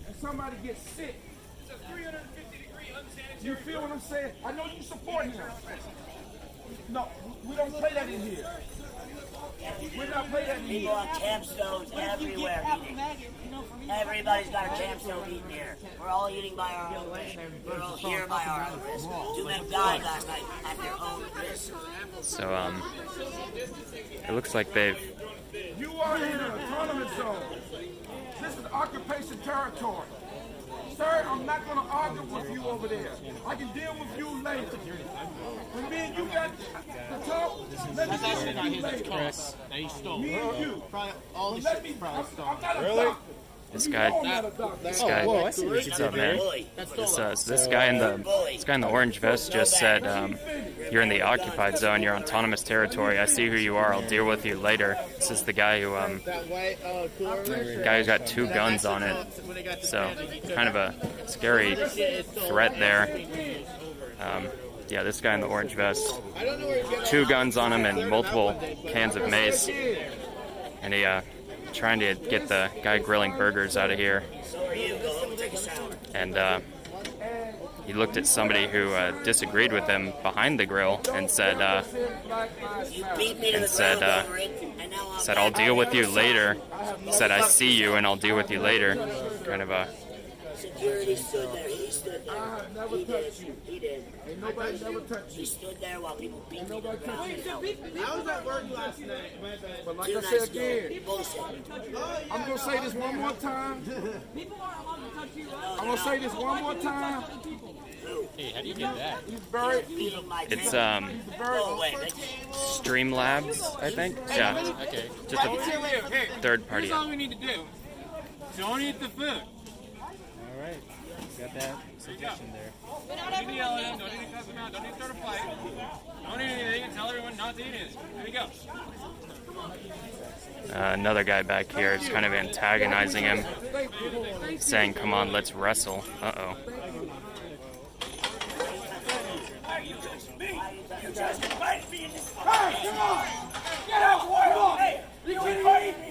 and somebody gets sick.
It's a 350-degree unsanitary.
You feel what I'm saying? I know you support him. No, we don't play that in here. We're not playing that in
People
here.
on camp stoves everywhere eating. Everybody's got a camp stove eating here. We're all eating by our own risk. We're all here by our own risk. 2 men died last night at their own risk.
so. It looks like they've.
You are in an autonomous zone. This is occupation territory. Sir, I'm not going to argue with you over there. I can deal with you later. When me and you got to talk, let me deal with you later.
That he stole.
Me and you.
All
But
this
let
shit
me,
is probably
I'm
stolen.
not a
Really?
doctor.
This guy. This guy.
whoa, I see what you
What's
did
up, man?
there.
This guy in the orange vest just said, "You're in the occupied zone. You're autonomous territory. I see who you are. I'll deal with you later." This is the guy who
That white cooler.
the guy who's got 2 guns on it. So kind of a scary threat there. Yeah, this guy in the orange vest, 2 guns on him and multiple cans of mace, and he trying to get the guy grilling burgers out of here. And he looked at somebody who disagreed with him behind the grill and said, "I'll deal with you later." Said, "I see you and I'll deal with you later." Kind of a
Security stood there. He stood there.
I have never
He
touched
did.
you.
He did.
Ain't nobody never touched
He
you.
stood there while people beat me.
Nobody touched you.
I was at work last night.
But like
Two
I
nights
said
ago.
again,
Bullshit.
I'm gonna say this one more time.
People aren't allowed to touch you, right?
I'm gonna say this one more time.
Hey, how do you get that?
He's very,
It's
very.
Streamlabs, I think. Yeah,
Okay.
just a third-party
Here's all
app.
we need to do. Don't eat the food.
All right. Got that suggestion there.
Don't need to yell at him. Don't need to cuss him out. Don't need to start a fight. Don't eat anything and tell everyone not to eat it. There you go.
Another guy back here is kind of antagonizing him, saying, "Come on, let's wrestle." Uh-oh.
You just invited me in this fight. Hey, come on! Get out the way! Hey, you invited me!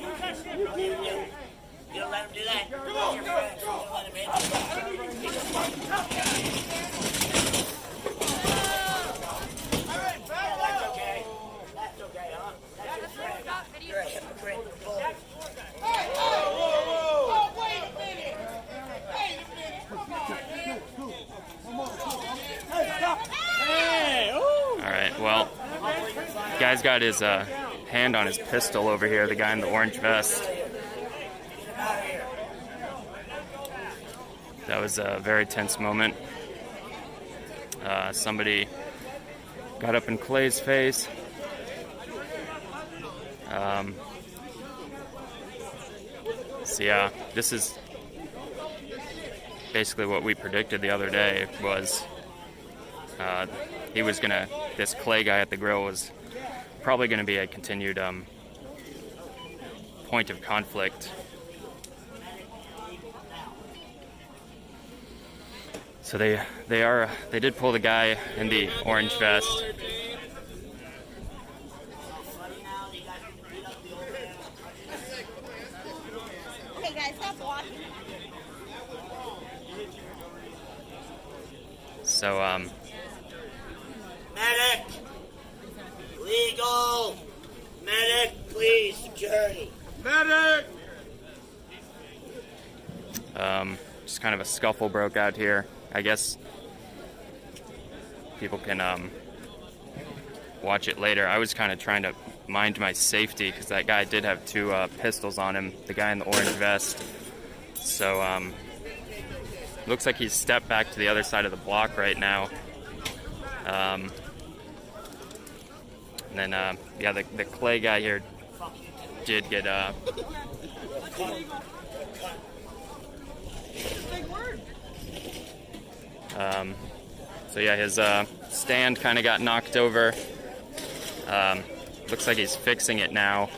You don't let him do that. Come on, come on, come on. Let him in. That's okay. That's okay, huh? That's your friend. You're a hypocrite.
Hey, oh, wait a minute. Wait a minute. Come on, man. Hey, stop. Hey,
All right, well, guy's got his hand on his pistol over here, the guy in the orange vest. That was a very tense moment. Somebody got up in Clay's face. So yeah, this is basically what we predicted the other day was this Clay guy at the grill was probably going to be a continued point of conflict. So they did pull the guy in the orange vest.
Okay, guys, stop walking.
So
Medic! Legal! Medic, please, security.
Medic!
just kind of a scuffle broke out here. I guess people can watch it later. I was kind of trying to mind my safety because that guy did have two pistols on him, the guy in the orange vest. So looks like he's stepped back to the other side of the block right now. And then, yeah, the Clay guy here did get so yeah, his stand kind of got knocked over. Looks like he's fixing it now.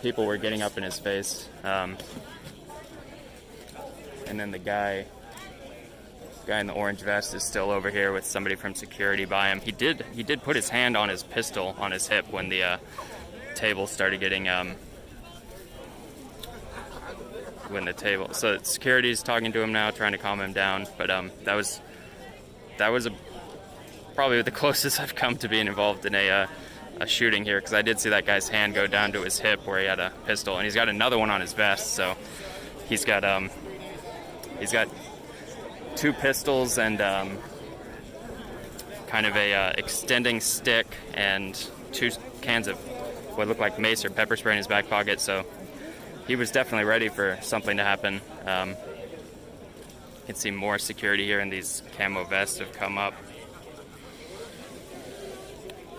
People were getting up in his face. And then the guy in the orange vest is still over here with somebody from security by him. He did put his hand on his pistol on his hip when the table started getting so security's talking to him now, trying to calm him down. But that was probably the closest I've come to being involved in a shooting here, because I did see that guy's hand go down to his hip where he had a pistol, and he's got another one on his vest. So he's got two pistols and kind of a extending stick and two cans of what looked like mace or pepper spray in his back pocket. So he was definitely ready for something to happen. You can see more security here, and these camo vests have come up.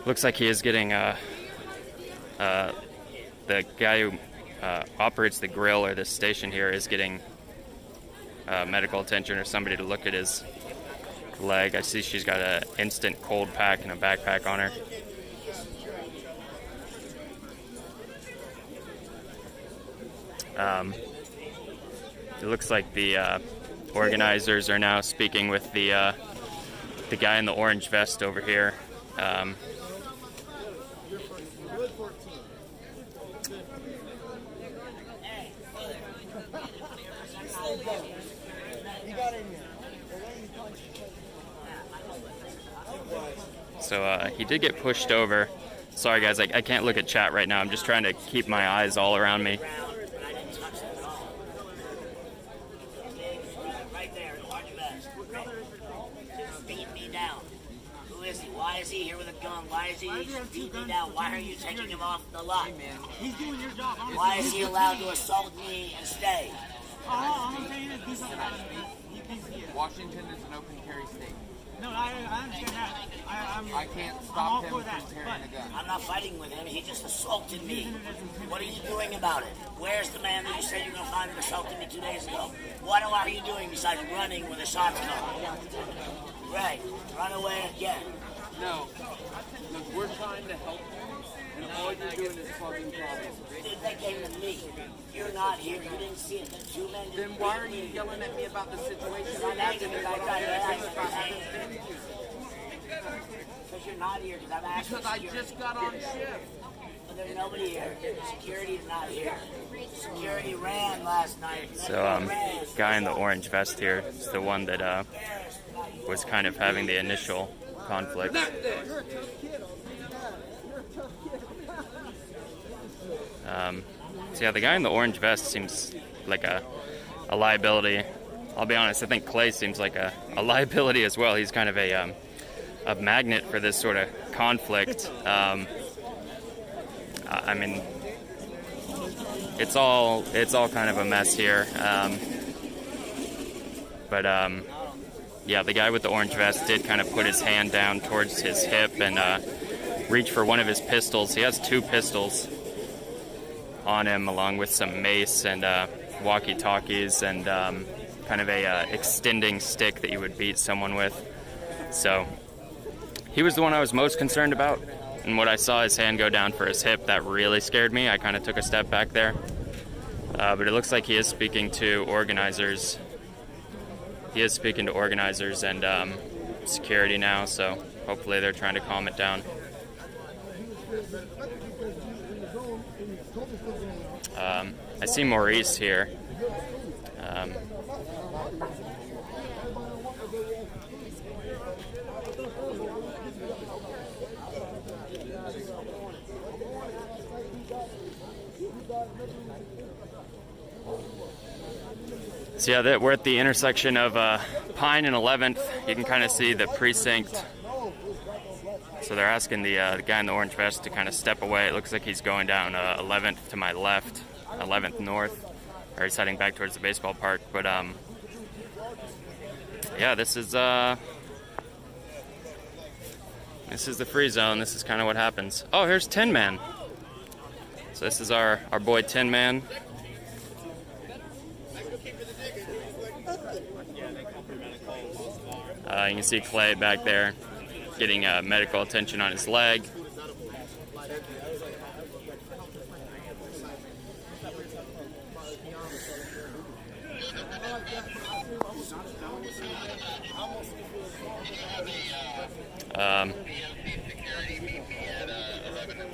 Looks like he is getting the guy who operates the grill or the station here is getting medical attention or somebody to look at his leg. I see she's got an instant cold pack and a backpack on her. It looks like the organizers are now speaking with the guy in the orange vest over here. So he did get pushed over. Sorry guys, I can't look at chat right now. I'm just trying to keep my eyes all around me.
Right right there in orange vest. Just beating me down. Who is he? Why is he here with a gun? Why is he beating me down? Why are you taking him off the lot?
He's doing your job.
Why is he allowed to assault me and stay?
I'm saying this. Do something about it.
Washington is an open carry state.
No, I understand that.
I can't
I'm
stop
all
him
for
from
that,
carrying a gun.
I'm not fighting with him. He just assaulted me. What are you doing about it? Where's the man that you said you're going to find that assaulted me 2 days ago? What are you doing besides running with a shotgun? Right. Run away again.
No. Look, we're trying to help you, and all you're doing is causing problems.
Dude, they came to me. You're not here. You didn't see it. The two men didn't.
Then why are you yelling at me about the situation?
I'm asking you like that. Because you're not here. Because I'm asking.
Because I just got on shift.
But there's nobody here. Security's not here. Security ran last night.
So, guy in the orange vest here is the one that was kind of having the initial conflict. So yeah, the guy in the orange vest seems like a liability. I'll be honest, I think Clay seems like a liability as well. He's kind of a magnet for this sort of conflict. I mean, it's all kind of a mess here. But yeah, the guy with the orange vest did kind of put his hand down towards his hip and reach for one of his pistols. He has 2 pistols on him, along with some mace and walkie-talkies and kind of a extending stick that you would beat someone with. So he was the one I was most concerned about, and when I saw his hand go down for his hip, that really scared me. I kind of took a step back there. But it looks like he is speaking to organizers. He is speaking to organizers and security now, so hopefully they're trying to calm it down. I see Maurice here. So yeah, we're at the intersection of Pine and 11th. You can kind of see the precinct. So they're asking the guy in the orange vest to kind of step away. It looks like he's going down 11th to my left, 11th north, or he's heading back towards the baseball park. But yeah, this is the free zone. This is kind of what happens. Oh, here's Tin Man. So this is our boy Tin Man. You can see Clay back there getting medical attention on his leg.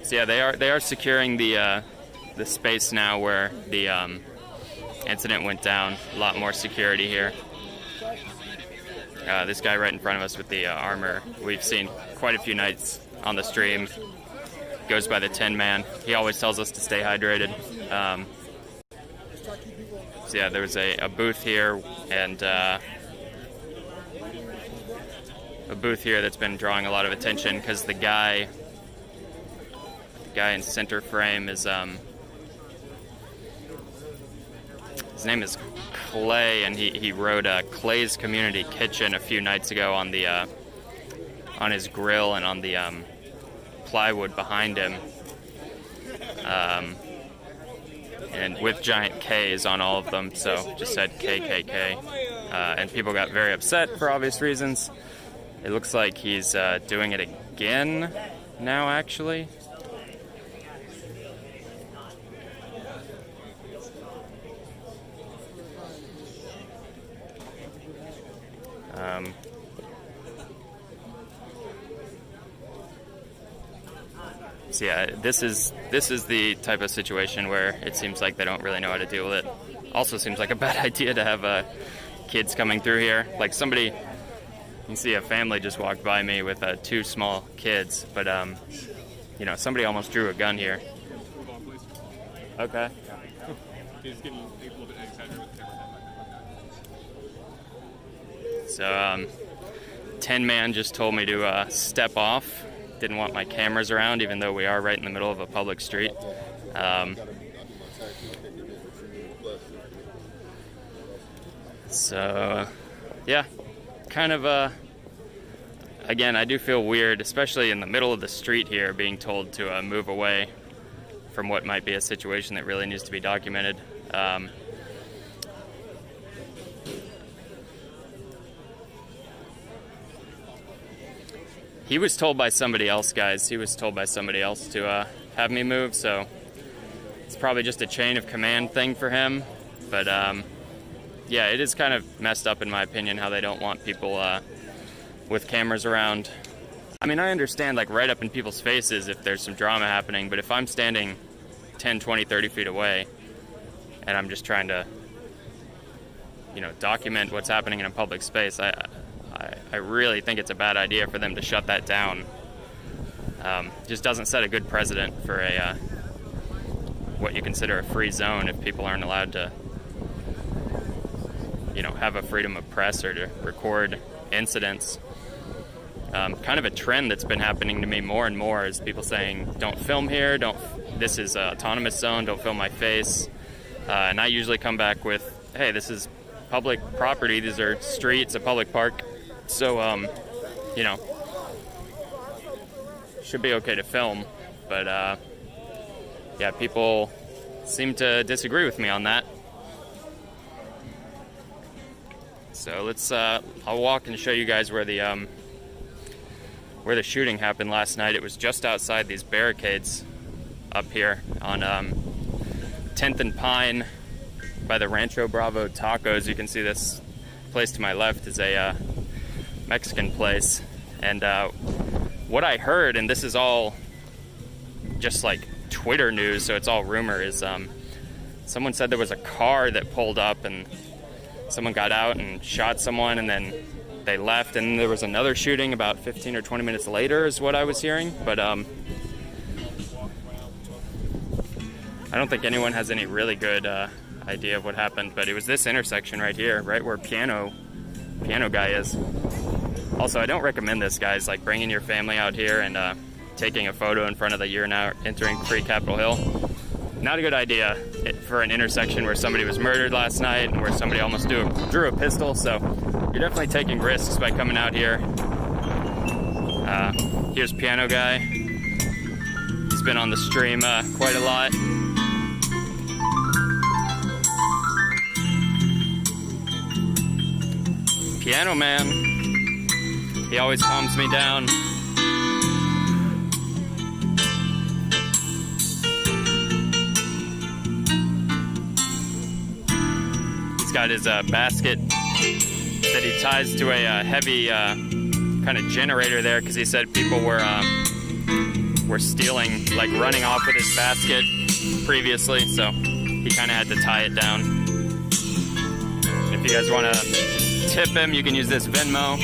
So yeah, they are securing the space now where the incident went down. A lot more security here. This guy right in front of us with the armor, we've seen quite a few nights on the stream. Goes by the Tin Man. He always tells us to stay hydrated. So yeah, there's a booth here and a booth here that's been drawing a lot of attention because the guy in center frame is his name is Clay, and he wrote Clay's Community Kitchen a few nights ago on the on his grill and on the plywood behind him, and with giant K's on all of them, so just said KKK, and people got very upset for obvious reasons. It looks like he's doing it again now, actually. So yeah, this is the type of situation where it seems like they don't really know how to deal with it. Also seems like a bad idea to have kids coming through here. Like somebody, you can see a family just walked by me with 2 small kids, but you know, somebody almost drew a gun here. Okay.
He's getting a little bit exaggerated with the camera.
So, Tin Man just told me to step off. Didn't want my cameras around, even though we are right in the middle of a public street. So, yeah, kind of, again, I do feel weird, especially in the middle of the street here, being told to move away from what might be a situation that really needs to be documented. He was told by somebody else, guys. He was told by somebody else to have me move, so it's probably just a chain of command thing for him. But, yeah, it is kind of messed up, in my opinion, how they don't want people with cameras around. I mean, I understand, like, right up in people's faces if there's some drama happening, but if I'm standing 10, 20, 30 feet away and I'm just trying to, you know, document what's happening in a public space, I really think it's a bad idea for them to shut that down. Just doesn't set a good precedent for a what you consider a free zone if people aren't allowed to, you know, have a freedom of press or to record incidents. Kind of a trend that's been happening to me more and more is people saying, don't film here, this is an autonomous zone, don't film my face. And I usually come back with, hey, this is public property, these are streets, a public park. So, you know, should be okay to film, but, yeah, people seem to disagree with me on that. So let's, I'll walk and show you guys where the shooting happened last night. It was just outside these barricades up here on 10th and Pine by the Rancho Bravo Tacos. You can see this place to my left is a Mexican place, and what I heard, and this is all just like Twitter news, so it's all rumor, is someone said there was a car that pulled up and someone got out and shot someone, and then they left, and there was another shooting about 15 or 20 minutes later is what I was hearing. But I don't think anyone has any really good idea of what happened, but it was this intersection right here, right where Piano Guy is. Also, I don't recommend this, guys, like bringing your family out here and taking a photo in front of the You're Now Entering Free Capitol Hill. Not a good idea for an intersection where somebody was murdered last night and where somebody almost drew a pistol, so you're definitely taking risks by coming out here. Here's Piano Guy. He's been on the stream quite a lot. Piano Man. He always calms me down. He's got his basket that he ties to a heavy kind of generator there, because he said people were stealing, like running off with his basket previously, so he kind of had to tie it down. If you guys want to tip him, you can use this Venmo.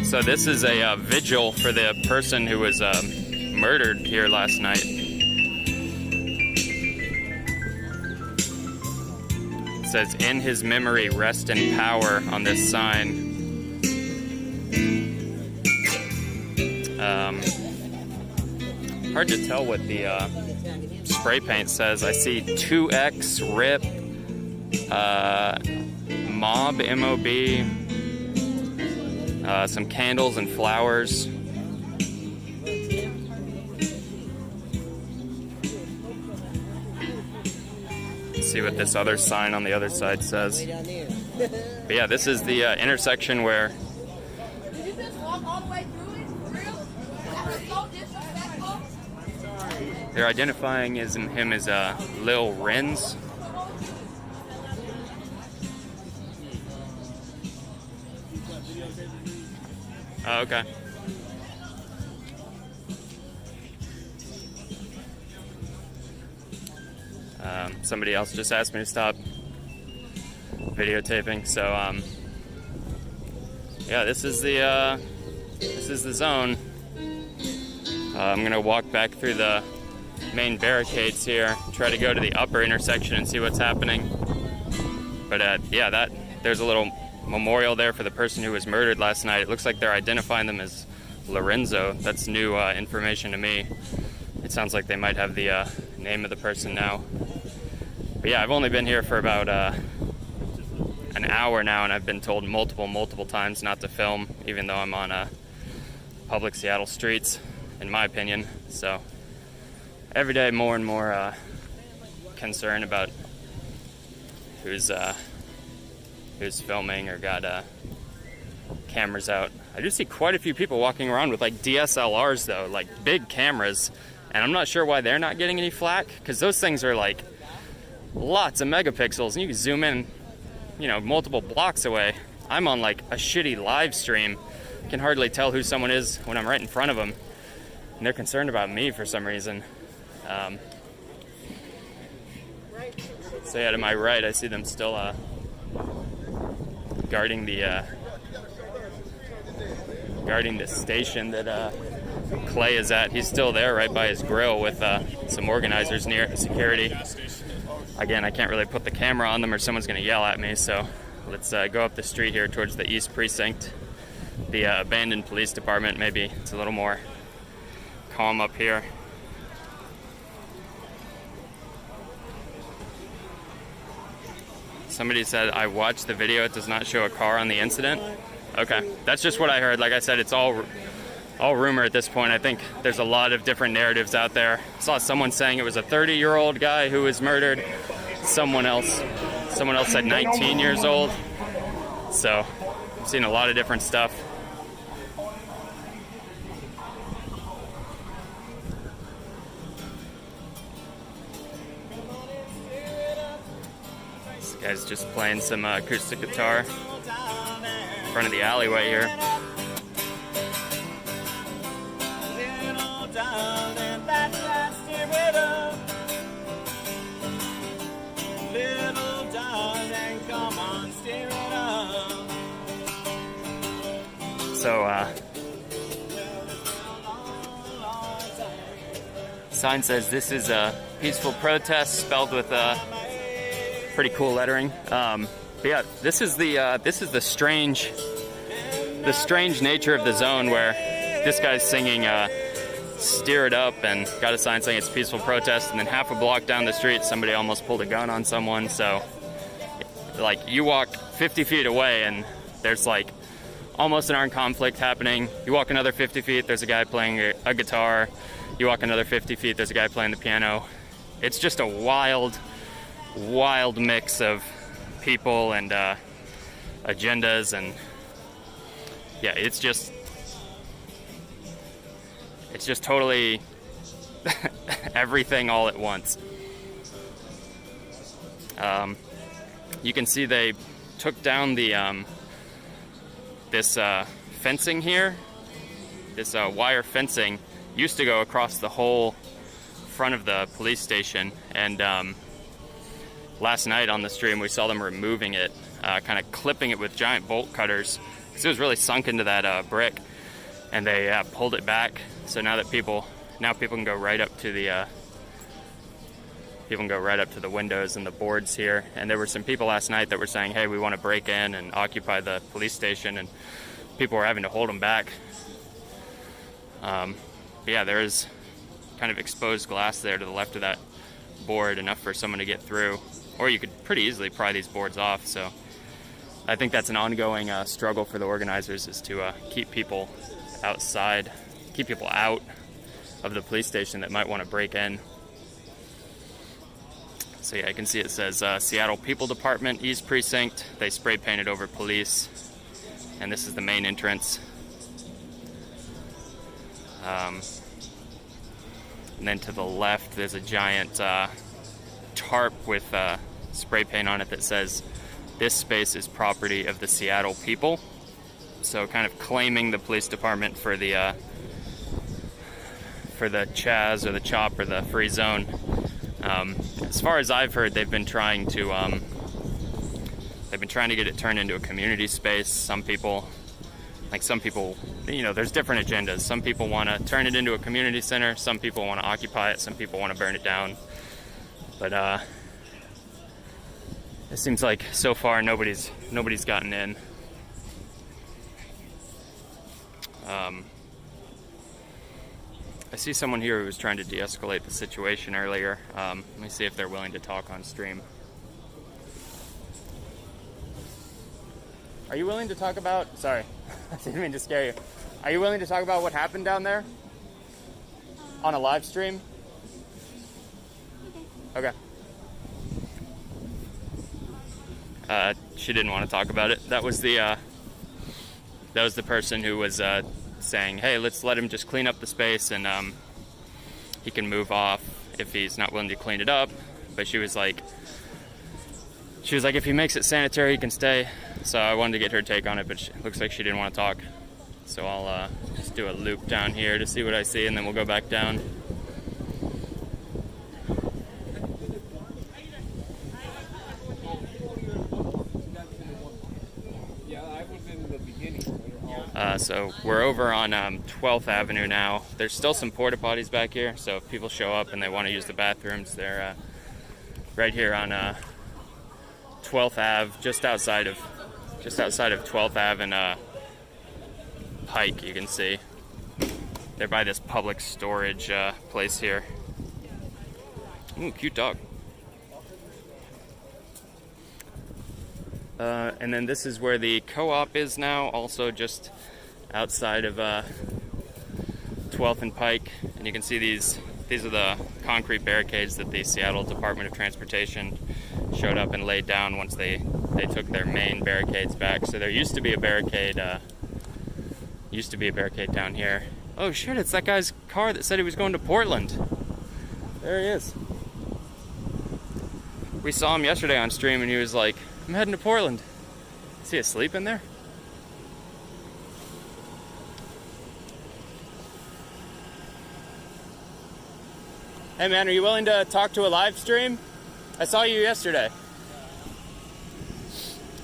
So this is a vigil for the person who was murdered here last night. It says, "In his memory, rest in power," on this sign. Hard to tell what the spray paint says. I see 2X, RIP, Mob, MOB, some candles and flowers. Let's see what this other sign on the other side says. But yeah, this is the intersection where
Did you just walk all the way through it? For real? That was so disrespectful.
they're identifying him as Lil Renz. Oh, okay. Somebody else just asked me to stop. videotaping. So yeah, this is the zone. I'm gonna walk back through the main barricades here, try to go to the upper intersection and see what's happening. But yeah, there's a little memorial there for the person who was murdered last night. It looks like they're identifying them as Lorenzo. That's new information to me. It sounds like they might have the name of the person now. But yeah, I've only been here for about an hour now, and I've been told multiple times not to film, even though I'm on public Seattle streets, in my opinion. So every day more and more concerned about who's filming or got cameras out. I do see quite a few people walking around with like DSLRs though, like big cameras, and I'm not sure why they're not getting any flack, because those things are like lots of megapixels and you can zoom in, you know, multiple blocks away. I'm on like a shitty live stream, can hardly tell who someone is when I'm right in front of them, and they're concerned about me for some reason. So yeah, to my right I see them still guarding the station that Clay is at. He's still there right by his grill with some organizers near security. Again, I can't really put the camera on them or someone's gonna yell at me, so let's go up the street here towards the East Precinct, the abandoned police department. Maybe it's a little more calm up here. Somebody said, I watched the video, it does not show a car on the incident. Okay, that's just what I heard. Like I said, it's all rumor at this point. I think there's a lot of different narratives out there. I saw someone saying it was a 30-year-old guy who was murdered. Someone else said 19 years old. So I've seen a lot of different stuff. This guy's just playing some acoustic guitar in front of the alleyway here. So, sign says this is a peaceful protest, spelled with pretty cool lettering. But yeah, this is the strange nature of the zone where this guy's singing "Steer It Up" and got a sign saying it's peaceful protest, and then half a block down the street, somebody almost pulled a gun on someone. So, like, you walk 50 feet away and there's like almost an armed conflict happening. You walk another 50 feet, there's a guy playing a guitar. You walk another 50 feet, there's a guy playing the piano. It's just a wild mix of people and agendas, and yeah, it's just totally everything all at once. You can see they took down the this fencing here. This wire fencing used to go across the whole front of the police station, and last night on the stream we saw them removing it, kind of clipping it with giant bolt cutters because it was really sunk into that brick, and they pulled it back. So now people can go right up to the windows and the boards here. And there were some people last night that were saying, hey, we want to break in and occupy the police station, and people were having to hold them back. But yeah, there is kind of exposed glass there to the left of that board, enough for someone to get through, or you could pretty easily pry these boards off. So I think that's an ongoing struggle for the organizers, is to keep people outside, keep people out of the police station that might want to break in. So yeah, I can see it says Seattle People Department, East Precinct. They spray painted over police, and this is the main entrance. And then to the left, there's a giant tarp with spray paint on it that says, "This space is property of the Seattle people." So kind of claiming the police department for the Chaz or the CHOP or the free zone. As far as I've heard, they've been trying to they've been trying to get it turned into a community space. Some people, you know, there's different agendas. Some people want to turn it into a community center. Some people want to occupy it. Some people want to burn it down. But it seems like so far nobody's gotten in. I see someone here who was trying to de-escalate the situation earlier. Let me see if they're willing to talk on stream. Are you willing to talk about, sorry, I didn't mean to scare you. Are you willing to talk about what happened down there? On a live stream? Okay. She didn't want to talk about it. That was the person who was saying, hey, let's let him just clean up the space and he can move off if he's not willing to clean it up. But she was like, if he makes it sanitary, he can stay. So I wanted to get her take on it, but it looks like she didn't want to talk. So I'll just do a loop down here to see what I see, and then we'll go back down. So we're over on 12th Avenue now. There's still some porta potties back here, so if people show up and they want to use the bathrooms, they're right here on 12th Ave, just outside of 12th Ave and Pike. You can see they're by this public storage place here. Ooh, cute dog. And then this is where the co-op is now, also just outside of 12th and Pike. And you can see these are the concrete barricades that the Seattle Department of Transportation showed up and laid down once they took their main barricades back. So there used to be a barricade down here. Oh shit, it's that guy's car that said he was going to Portland. There he is. We saw him yesterday on stream and he was like, I'm heading to Portland. Is he asleep in there? Hey man, are you willing to talk to a live stream? I saw you yesterday.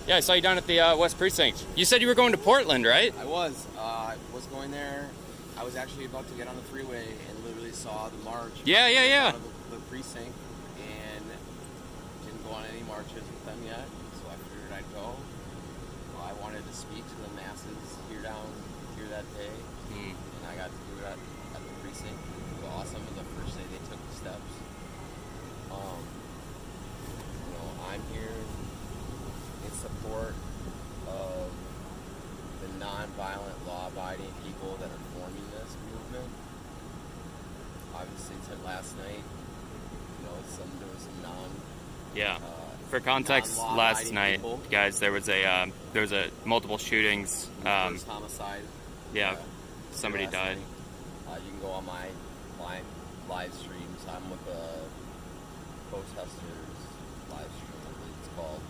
Yeah, I saw you down at the West Precinct. You said you were going to Portland, right?
I was going there. I was actually about to get on the freeway and literally saw the march.
Yeah.
Out of the precinct, and didn't go on any marches with them yet, so I figured I'd go. Well, I wanted to speak to the masses here that day, and I got to do it at the precinct. It was awesome. It was the first day they took the steps. I'm here in support of the non-violent, law-abiding people that are forming this movement. Obviously, last night, there was some
Yeah. For context, last night,
people.
guys, there was a multiple shootings.
First homicide.
Yeah, somebody
last
died.
night. You can go on my live streams. I'm with the protesters live stream, I believe it's called.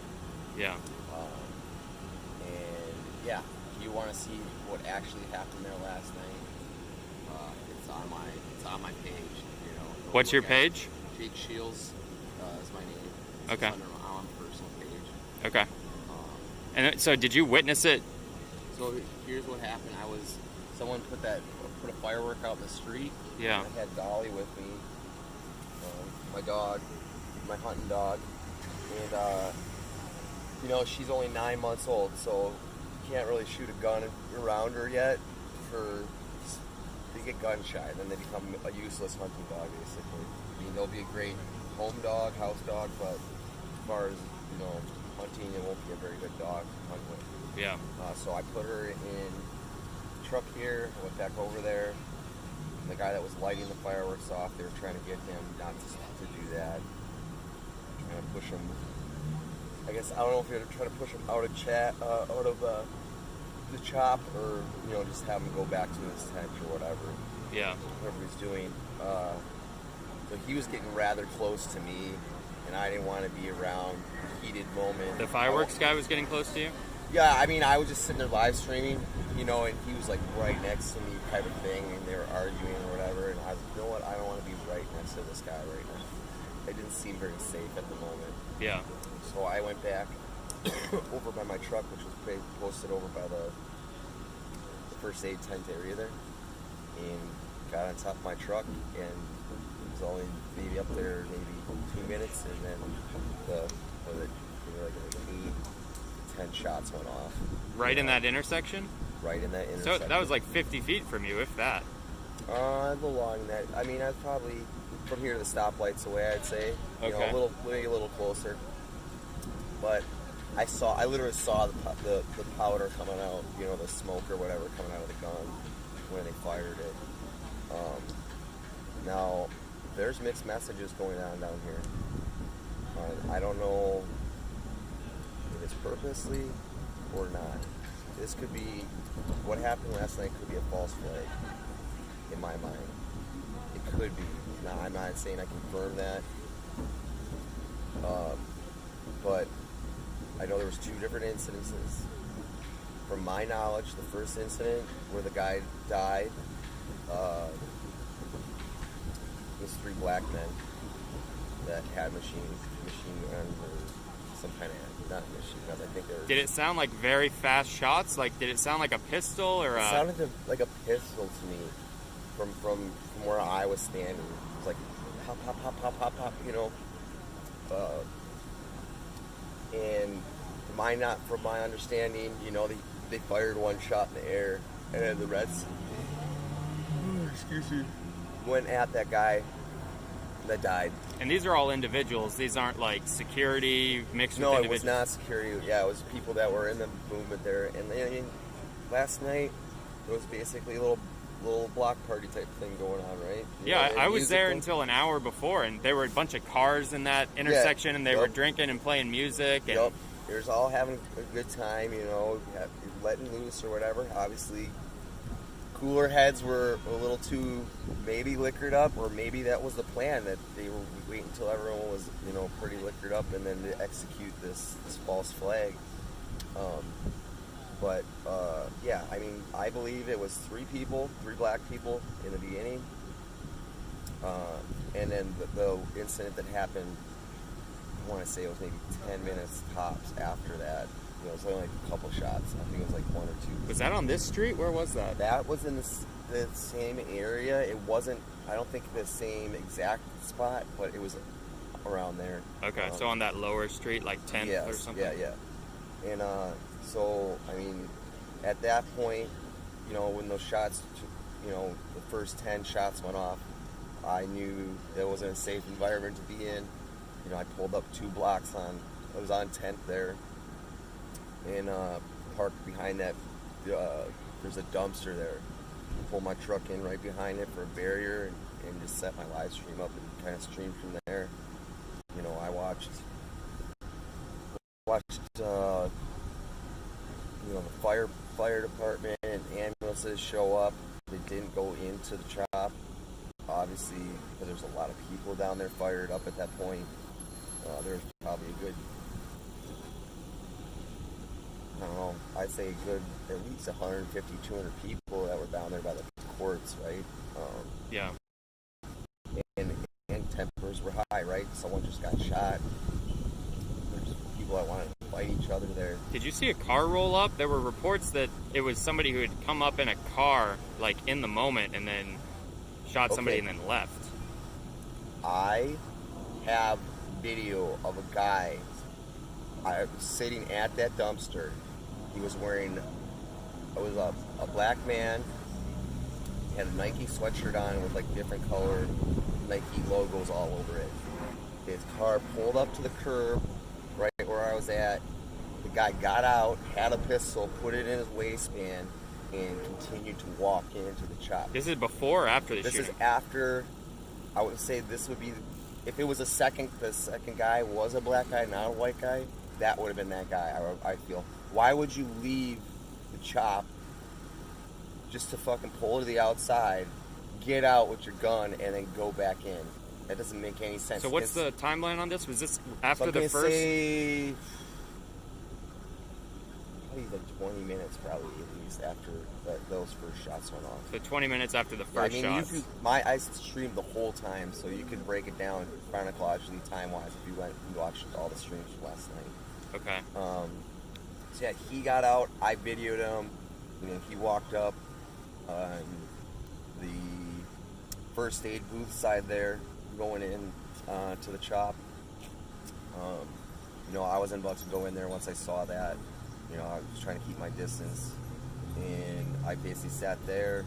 Yeah.
And yeah, if you want to see what actually happened there last night, it's on my page.
What's your page?
Jake Shields is my name. It's
Okay.
on my personal page.
Okay. And so, did you witness it?
So here's what happened. Someone put a firework out in the street.
Yeah.
And I had Dolly with me, my dog, my hunting dog, and she's only 9 months old, so you can't really shoot a gun around her yet. They get gun shy, then they become a useless hunting dog, basically. I mean, they'll be a great home dog, house dog, but as far as hunting, it won't be a very good dog to hunt with.
Yeah.
So I put her in the truck here. I went back over there. The guy that was lighting the fireworks off, they were trying to get him not to do that. Trying to push him. I guess I don't know if you're trying to push him out of the chop, or just have him go back to his tent or whatever.
Yeah.
Whatever he's doing. So he was getting rather close to me, and I didn't want to be around the heated moment.
The fireworks guy was getting close to you?
Yeah, I mean, I was just sitting there live streaming, and he was like right next to me type of thing, and they were arguing or whatever, and I was like, you know what, I don't want to be right next to this guy right now. It didn't seem very safe at the moment.
Yeah.
So I went back
over by my truck, which was posted over by the first aid tent area there, and got on top of my truck, and it was only maybe up there maybe 2 minutes, and then like 8 to 10 shots went off.
Right in that intersection?
Right in that intersection.
So that was like 50 feet from you, if that.
Along that, I mean, I was probably from here to the stoplights away, I'd say. You know, maybe a little closer. But I literally saw the powder coming out, you know, the smoke or whatever coming out of the gun when they fired it. Now, there's mixed messages going on down here. I don't know if it's purposely or not. This could be, what happened last night could be a false flag, in my mind. It could be. Now, I'm not saying I confirm that, but I know there was 2 different incidences. From my knowledge, the first incident where the guy died was 3 black men that had machine guns or some kind of, not machine guns, I think they were...
Did it sound like very fast shots? Like, did it sound like a pistol or
It sounded like a pistol to me from where I was standing. It was like pop, pop, pop, pop, pop, pop, you know. And from my understanding, you know, they fired 1 shot in the air, and then the Reds, excuse me, went at that guy that died.
And these are all individuals. These aren't like security mixed with
No,
individuals.
it was not security. Yeah, it was people that were in the movement there. And last night, it was basically a little block party type thing going on, right?
Yeah, I was there until an hour before, and there were a bunch of cars in that intersection, and they were drinking and playing music. And
They were all having a good time, you know, letting loose or whatever. Obviously, cooler heads were a little too maybe liquored up, or maybe that was the plan, that they were waiting until everyone was, you know, pretty liquored up and then to execute this false flag. Yeah, I mean, I believe it was 3 black people in the beginning. And then the incident that happened, I want to say it was maybe 10 minutes tops after that. You know, it was only like a couple shots. I think it was like 1 or 2.
Was that on this street? Where was that?
That was in the same area. It wasn't, I don't think the same exact spot, but it was around there.
Okay, so on that lower street, like 10th or something?
Yeah. And so, I mean, at that point, you know, when those shots, you know, the first 10 shots went off, I knew it wasn't a safe environment to be in. You know, I pulled up 2 blocks I was on 10th there, and parked behind that, there's a dumpster there. Pulled my truck in right behind it for a barrier, and just set my live stream up and kind of streamed from there. You know, I watched you know, the fire department and ambulances show up. They didn't go into the shop, obviously, because there's a lot of people down there fired up at that point. There's probably a good, I don't know, I'd say a good at least 150, 200 people that were down there by the courts, right?
Yeah.
And tempers were high, right? Someone just got shot. There's people that wanted to fight each other there.
Did you see a car roll up? There were reports that it was somebody who had come up in a car, like, in the moment, and then shot somebody and then left.
I have video of a guy sitting at that dumpster. He was wearing, it was a black man. He had a Nike sweatshirt on with like different colored Nike logos all over it. His car pulled up to the curb right where I was at. The guy got out, had a pistol, put it in his waistband, and continued to walk into the shop.
This is before or after the shooting?
This is after. I would say this would be, if it was the second guy was a black guy, not a white guy, that would have been that guy, I feel. Why would you leave the shop just to fucking pull to the outside, get out with your gun, and then go back in? That doesn't make any sense.
So what's the timeline on this? Was this after the first?
Say, probably like 20 minutes, probably at least after those first shots went off.
So 20 minutes after the first shots.
I streamed the whole time, so you could break it down chronologically, time-wise, if you went and watched all the streams from last night.
Okay.
So yeah, he got out. I videoed him. He walked up on the first aid booth side there, going in to the chop. I wasn't about to go in there once I saw that. I was trying to keep my distance, and I basically sat there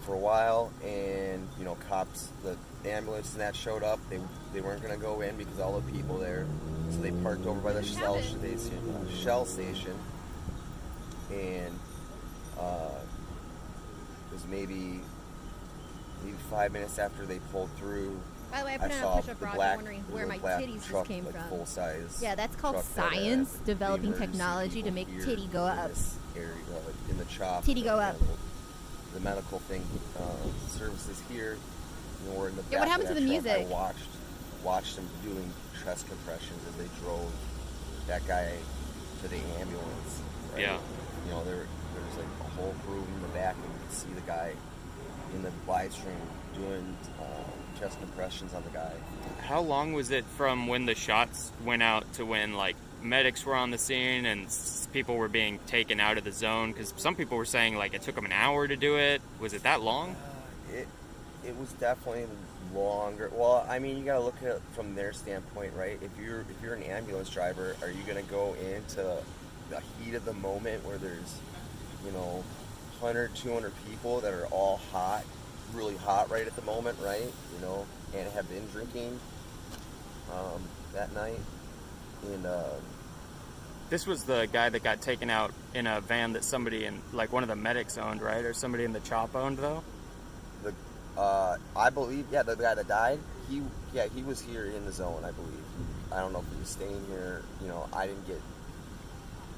for a while. And cops, the ambulance and that showed up. They weren't gonna go in because all the people there, so they parked over by the Shell station, and it was maybe 5 minutes after they pulled through.
By the way, I put on a push-up bra. I'm wondering where my titties just came from.
Full size.
Yeah, that's called science, developing technology to make titty go up.
In the chop.
Titty go up.
The medical thing, services here. We're in the back.
Yeah, what happened to the music?
I watched them doing chest compressions as they drove that guy to the ambulance. Right?
Yeah.
There's like a whole crew in the back, and you can see the guy in the live stream doing chest compressions on the guy.
How long was it from when the shots went out to when like medics were on the scene and people were being taken out of the zone? Because some people were saying like it took them an hour to do it. Was it that long?
It was definitely longer. Well, I mean, you gotta look at it from their standpoint, right? If you're an ambulance driver, are you gonna go into the heat of the moment where there's 100, 200 people that are all hot, really hot right at the moment, right? And have been drinking that night. And
this was the guy that got taken out in a van that somebody in, like one of the medics owned, right? Or somebody in the chop owned, though?
I believe, yeah, the guy that died, he was here in the zone, I believe. I don't know if he was staying here. I didn't get...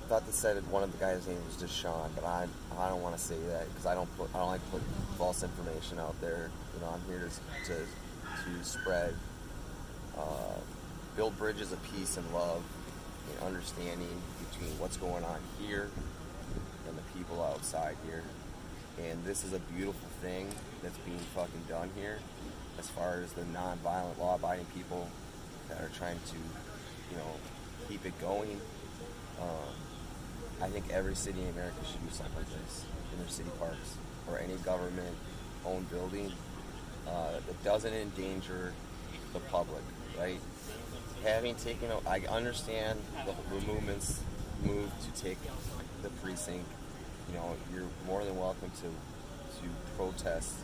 I thought they said one of the guys' name was Deshaun, but I don't want to say that because I don't like to put false information out there. I'm here to spread, build bridges of peace and love and understanding between what's going on here and the people outside here. And this is a beautiful thing that's being fucking done here as far as the non-violent, law-abiding people that are trying to, keep it going. I think every city in America should do something like this in their city parks or any government-owned building that doesn't endanger the public, right? Having taken, I understand the movement's move to take the precinct. You're more than welcome to protest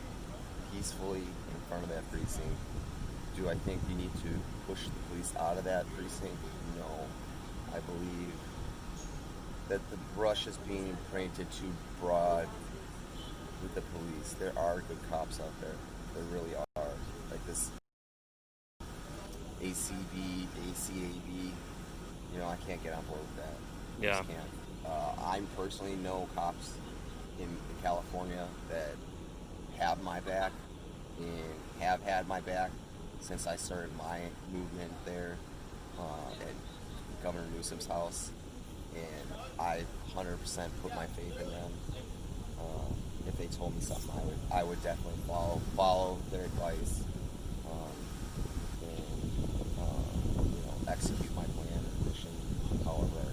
peacefully in front of that precinct. Do I think you need to push the police out of that precinct? No. I believe that the brush is being painted too broad with the police. There are good cops out there. There really are. Like this ACB, ACAB. I can't get on board with that. I just can't. I personally know cops in California that have my back and have had my back since I started my movement there at Governor Newsom's house. And I 100% put my faith in them. If they told me something, I would definitely follow their advice and execute my plan and mission. However,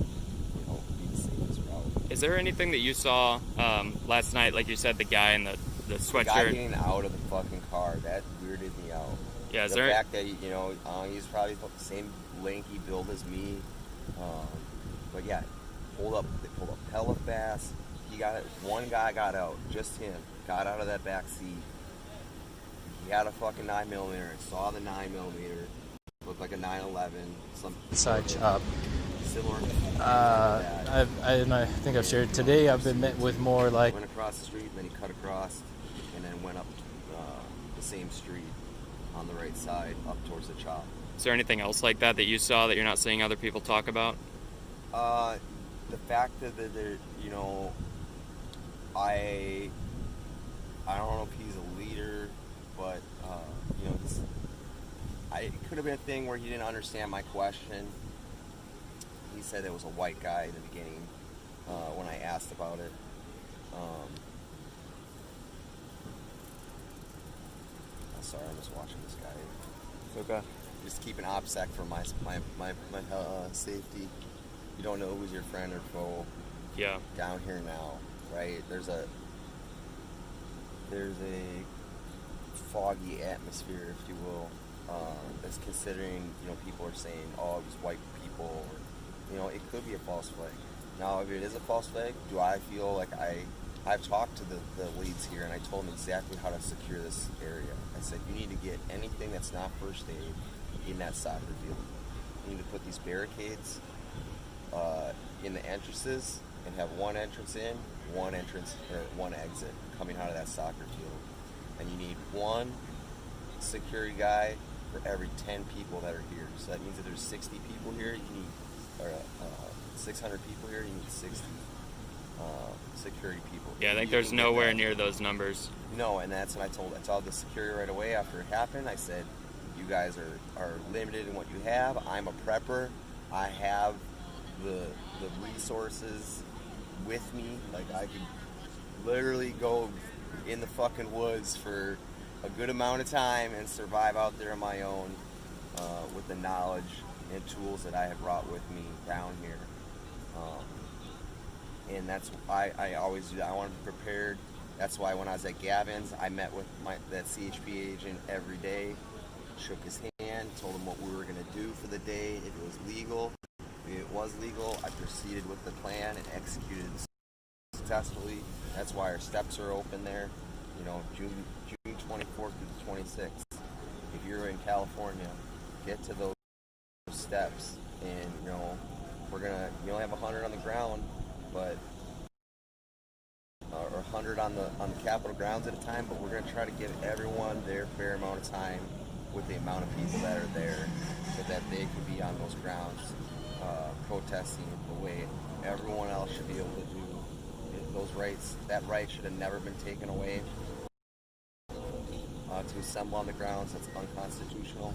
be the safest route.
Is there anything that you saw last night? Like you said, the guy in the sweatshirt.
The guy getting out of the fucking car, that weirded me out.
Yeah,
the fact that he's probably the same lanky build as me. But yeah, they pulled up hella-fast. One guy got out, just him, got out of that back seat. He had a fucking 9mm, saw the 9mm, looked like a 911, some
side chop.
Similar.
I think I've shared today. I've been met with more like
went across the street, then he cut across, and then went up the same street on the right side up towards the chop.
Is there anything else like that you saw that you're not seeing other people talk about?
The fact that they're, I don't know if he's a leader, but it could have been a thing where he didn't understand my question. He said it was a white guy in the beginning when I asked about it. Sorry, I'm just watching this guy.
Okay.
Just keeping OPSEC for my safety. you don't know who's your friend or foe.
Yeah.
Down here now, right? There's a foggy atmosphere, if you will, that's considering, you know, people are saying, oh, it was white people, or, you know, it could be a false flag. Now, if it is a false flag, do I feel like I've talked to the leads here, and I told them exactly how to secure this area. I said, you need to get anything that's not first aid in that soccer field. You need to put these barricades in the entrances and have one entrance in, one exit coming out of that soccer field. And you need one security guy for every 10 people that are here. So that means that there's 60 people here, you need, or 600 people here, you need 60 security people.
Yeah, I think there's nowhere near those numbers.
No, and that's when I told the security right away after it happened. I said, you guys are limited in what you have. I'm a prepper. I have the resources with me. Like, I could literally go in the fucking woods for a good amount of time and survive out there on my own with the knowledge and tools that I have brought with me down here. And that's why I always do that. I want to be prepared. That's why when I was at Gavin's, I met with that CHP agent every day, shook his hand, told him what we were going to do for the day. If it was legal, I proceeded with the plan and executed it successfully. That's why our steps are open there. You know, June 24th through the 26th. If you're in California, get to those steps, and you know, you only have 100 on the ground, but or 100 on the Capitol grounds at a time, but we're going to try to give everyone their fair amount of time with the amount of people that are there, so that they can be on those grounds protesting the way everyone else should be able to do. Those rights, that right should have never been taken away. To assemble on the grounds, that's unconstitutional.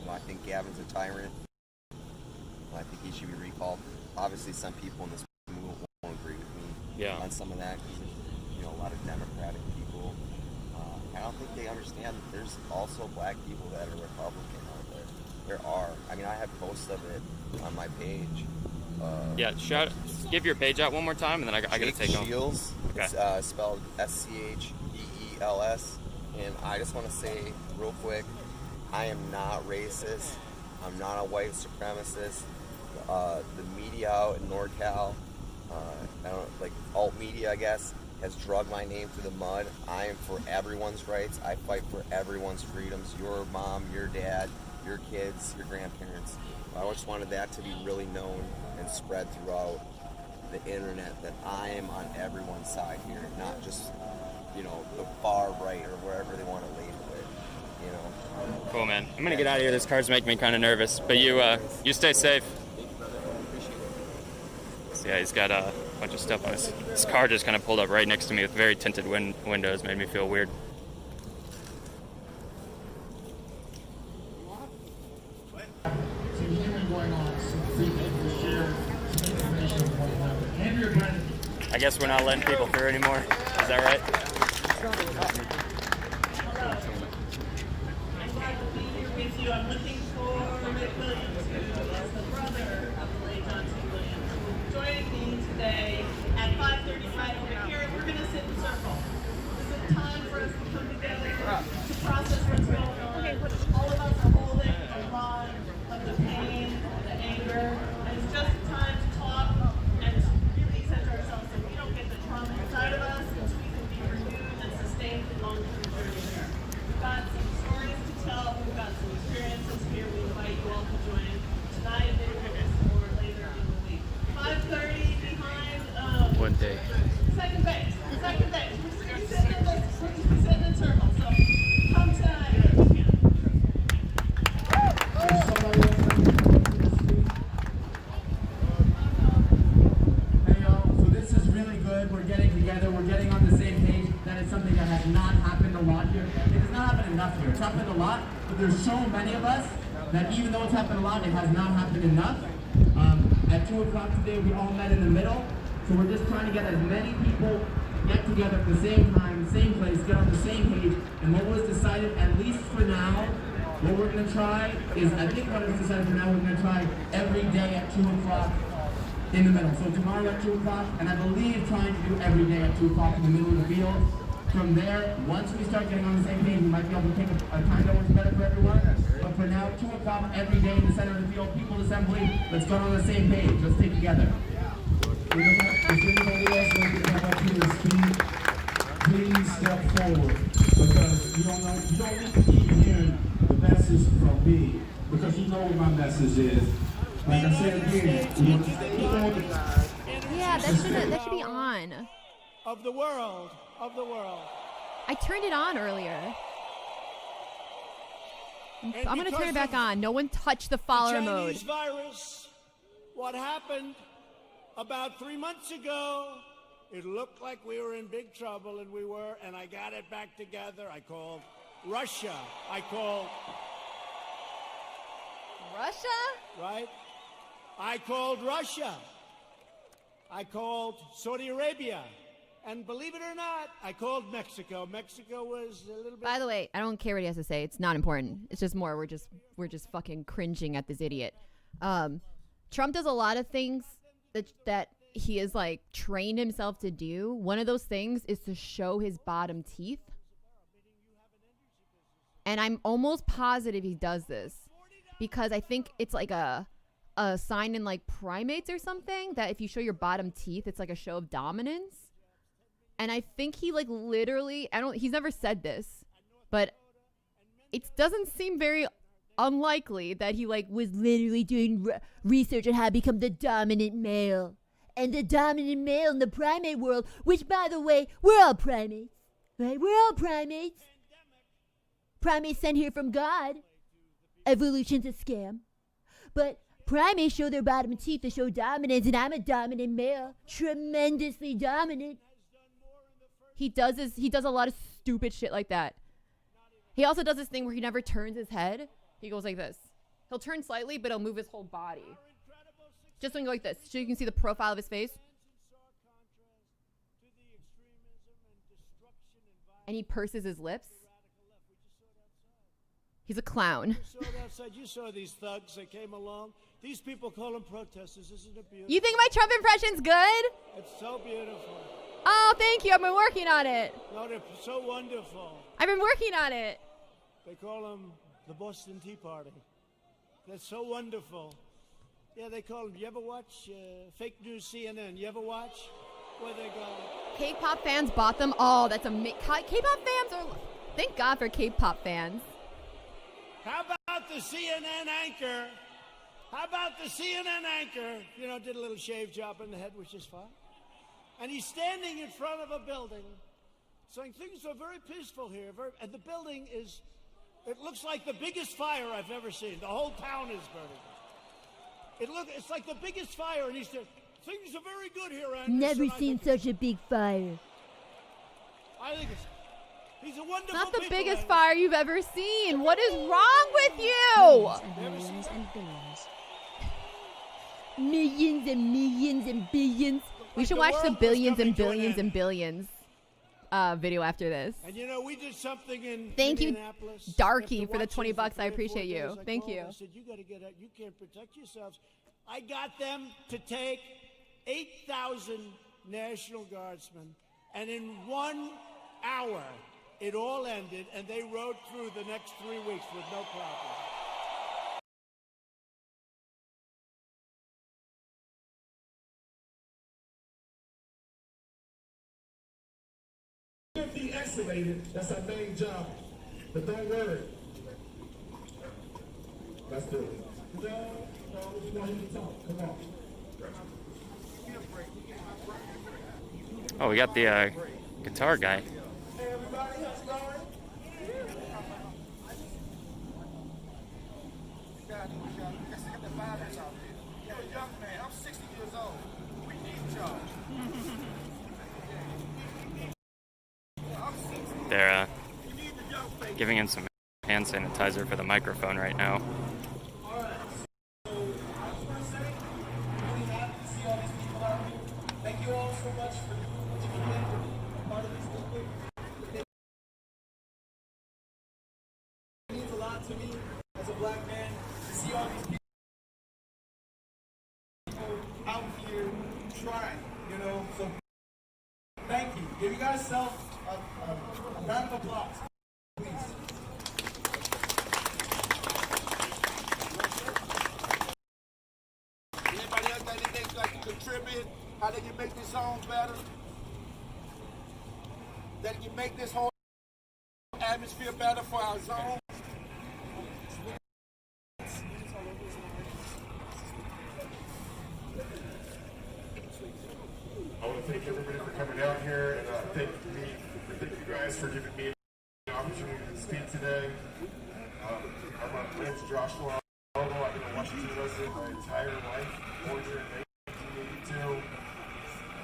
You know, I think Gavin's a tyrant. I think he should be recalled. Obviously, some people in this movement won't agree with me on some of that, because there's, you know, a lot of Democratic people. I don't think they understand that there's also black people that are Republican out there. There are. I mean, I have posts of it on my page.
Give your page out one more time, and then I got to take
Shields.
Okay.
It's spelled SCHEELS. And I just want to say real quick, I am not racist. I'm not a white supremacist. The media out in NorCal, alt media, I guess, has dragged my name through the mud. I am for everyone's rights. I fight for everyone's freedoms. Your mom, your dad, your kids, your grandparents. I just wanted that to be really known and spread throughout the internet, that I am on everyone's side here, not just, you know, the far right or wherever they want to label it, you know.
Cool, man. I'm gonna get out of here. This car's making me kind of nervous, but you stay safe. So yeah, he's got a bunch of stuff on his car. Just kind of pulled up right next to me with very tinted windows. Made me feel weird. I guess we're not letting people through anymore. Is that right?
I'm looking for Rick Williams, who is the brother of the late John T. Williams, joining me today at 5:35 over here. We're going to sit in a circle. This is a time for us to come together to process what's going on. All of us are holding a lot of the pain, the anger, and it's just time to talk and really center ourselves so we don't get the trauma inside of us, and so we can be renewed and sustained for long-term journey here. We've got some stories to tell. We've got some experiences here. We invite you all to join tonight or later in the week. 5:30 behind
one day.
Second base. We're going to be sitting in circles. So come tonight if you can.
Hey y'all, so this is really good. We're getting together. We're getting on the same page. That is something that has not happened a lot here. It has not happened enough here. It's happened a lot, but there's so many of us that even though it's happened a lot, it has not happened enough. At 2 o'clock today, we all met in the middle. So we're just trying to get as many people get together at the same time, same place, get on the same page. And what was decided, at least for now, what we're going to try is, I think what is decided for now, we're going to try every day at 2 o'clock in the middle. So tomorrow at 2 o'clock, and I believe trying to do every day at 2 o'clock in the middle of the field. From there, once we start getting on the same page, we might be able to pick a time that works better for everyone. But for now, 2 o'clock every day in the center of the field, People's Assembly, let's get on the same page. Let's stick together.
If anybody else wants to come up here and speak, please step forward, because you don't need to keep hearing the message from me, because you know what my message is. Like I said again,
Yeah, that should be on.
Of the world.
I turned it on earlier. I'm gonna turn it back on. No one touched the follower mode.
Chinese virus, what happened about 3 months ago, it looked like we were in big trouble, and we were, and I got it back together. I called Russia.
Russia?
Right? I called Russia. I called Saudi Arabia. And believe it or not, I called Mexico. Mexico was a little bit...
By the way, I don't care what he has to say. It's not important. It's just more we're just fucking cringing at this idiot. Trump does a lot of things that he is like trained himself to do. One of those things is to show his bottom teeth. And I'm almost positive he does this because I think it's like a sign in like primates or something that if you show your bottom teeth, it's like a show of dominance. And I think he like literally, he's never said this, but it doesn't seem very unlikely that he like was literally doing research on how to become the dominant male. And the dominant male in the primate world, which by the way, we're all primates, right? We're all primates. Primates sent here from God. Evolution's a scam. But primates show their bottom teeth to show dominance, and I'm a dominant male. Tremendously dominant. He does a lot of stupid shit like that. He also does this thing where he never turns his head. He goes like this. He'll turn slightly, but he'll move his whole body. Just going like this, so you can see the profile of his face. And he purses his lips. He's a clown.
You saw these thugs that came along. These people call them protesters. Isn't it beautiful?
You think my Trump impression's good?
It's so beautiful.
Oh, thank you. I've been working on it.
No, they're so wonderful.
I've been working on it.
They call them the Boston Tea Party. They're so wonderful. Yeah, they call them. You ever watch fake news CNN? You ever watch where they go?
K-pop fans bought them. Oh, that's amazing. K-pop fans are. Thank God for K-pop fans.
How about the CNN anchor? You know, did a little shave job in the head, which is fine. And he's standing in front of a building saying things are very peaceful here. And the building it looks like the biggest fire I've ever seen. The whole town is burning. It's like the biggest fire, and he said, things are very good here, Anderson.
Never seen such a big fire.
I think he's a wonderful
Not the
people,
biggest fire you've ever seen. What is wrong with you?
Millions and billions.
Millions and millions and billions. We should watch the billions and billions and billions video after this.
And you know, we did something in
Thank you,
Indianapolis.
Darky, for the $20. I appreciate you. Thank you.
I said, you got to get out. You can't protect yourselves. I got them to take 8,000 National Guardsmen, and in 1 hour, it all ended, and they rode through the next 3 weeks with no problem.
Be isolated, that's our main job. But don't worry. Let's do it. No, we want you to talk. Come on.
Oh, we got the guitar guy.
Hey, everybody, how's it going? You're a young man. I'm 60 years old. We need y'all.
They're giving him some hand sanitizer for the microphone right now.
Thank you all so much for being part of this movement. It means a lot to me as a black man to see all these people out here trying, you know. So thank you. Give you guys self a round of applause, please. Anybody else got anything like to contribute? How they can make this song better? That can make this whole atmosphere better for our zone?
I want to thank everybody for coming out here, and thank you guys for giving me the opportunity to speak today. My name's Joshua. I've been a Washington resident my entire life, born here in 1982.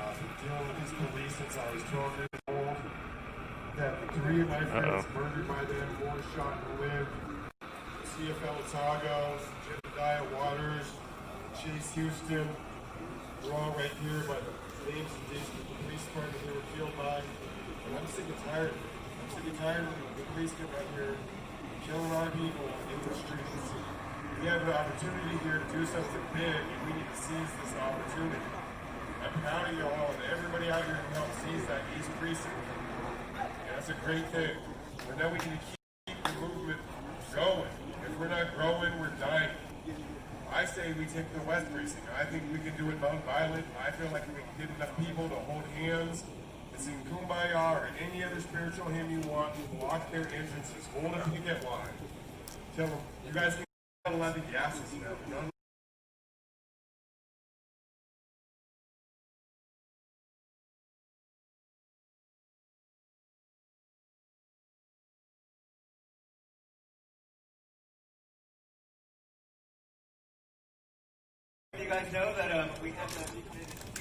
I've been dealing with these police since I was 12 years old. That 3 of my friends murdered by them, 4 shot and lived. CFL Otago, Jedediah Waters, Chase Houston. We're all right here by the names and dates of the police department they were killed by. And I'm sick and tired of it. I'm sick and tired of the police come out here killing our people in the streets. We have an opportunity here to do something big, and we need to seize this opportunity. I'm proud of y'all and everybody out here who helped seize that East Precinct. And that's a great thing. But now we can keep the movement going. If we're not growing, we're dying. I say we take the West Precinct. I think we can do it nonviolent. I feel like we can get enough people to hold hands and sing Kumbaya or any other spiritual hymn you want. Block their entrances. Hold a picket line. Tell them, you guys can allowed to gas us now.
You guys know that we have the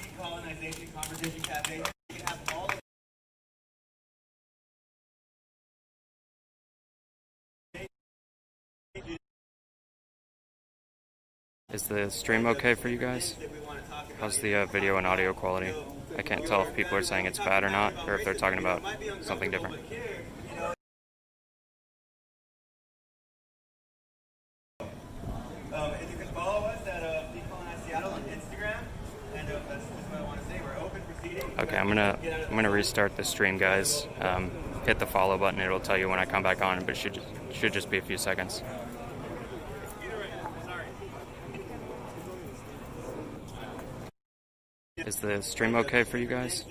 decolonization conversation cafe. We can have all of
Is the stream okay for you guys? How's the video and audio quality? I can't tell if people are saying it's bad or not, or if they're talking about something different.
if you can follow us at Decolonize Seattle on Instagram, and that's what I want to say. We're open proceedings.
Okay, I'm gonna restart the stream, guys. Hit the follow button; it'll tell you when I come back on, but it should just be a few seconds. Is the stream okay for you guys?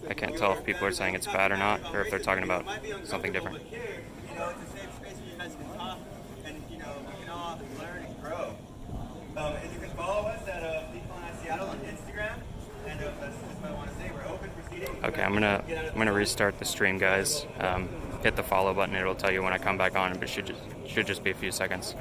I can't tell if people are saying it's bad or not, or if they're talking about something different.
You know, it's a safe space where you guys can talk, and we can all learn and grow. If you can follow us at Decolonize Seattle on Instagram, and that's what I want to say. We're open proceedings.
Okay, I'm gonna restart the stream, guys. Hit the follow button; it'll tell you when I come back on, but it should just be a few seconds.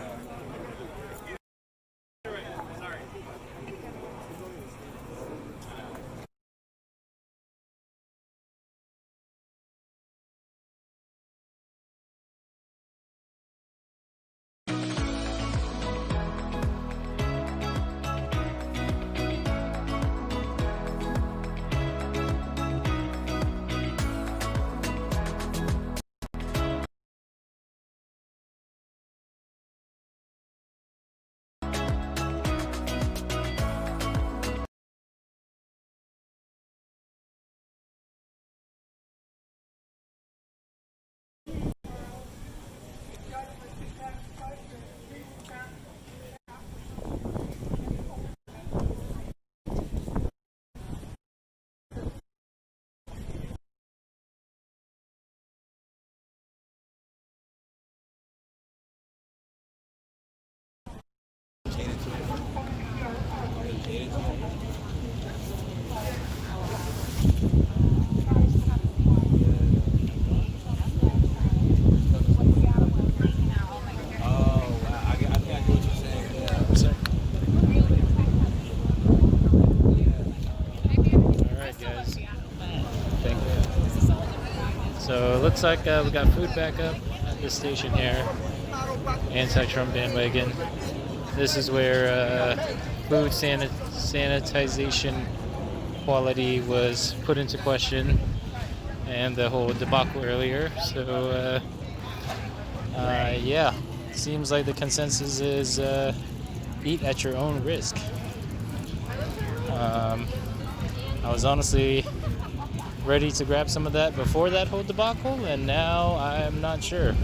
So it looks like we got food back up at this station here. Anti-Trump bandwagon. This is where food sanitization quality was put into question, and the whole debacle earlier. So yeah, seems like the consensus is eat at your own risk. was honestly ready to grab some of that before that whole debacle, and now I'm not sure.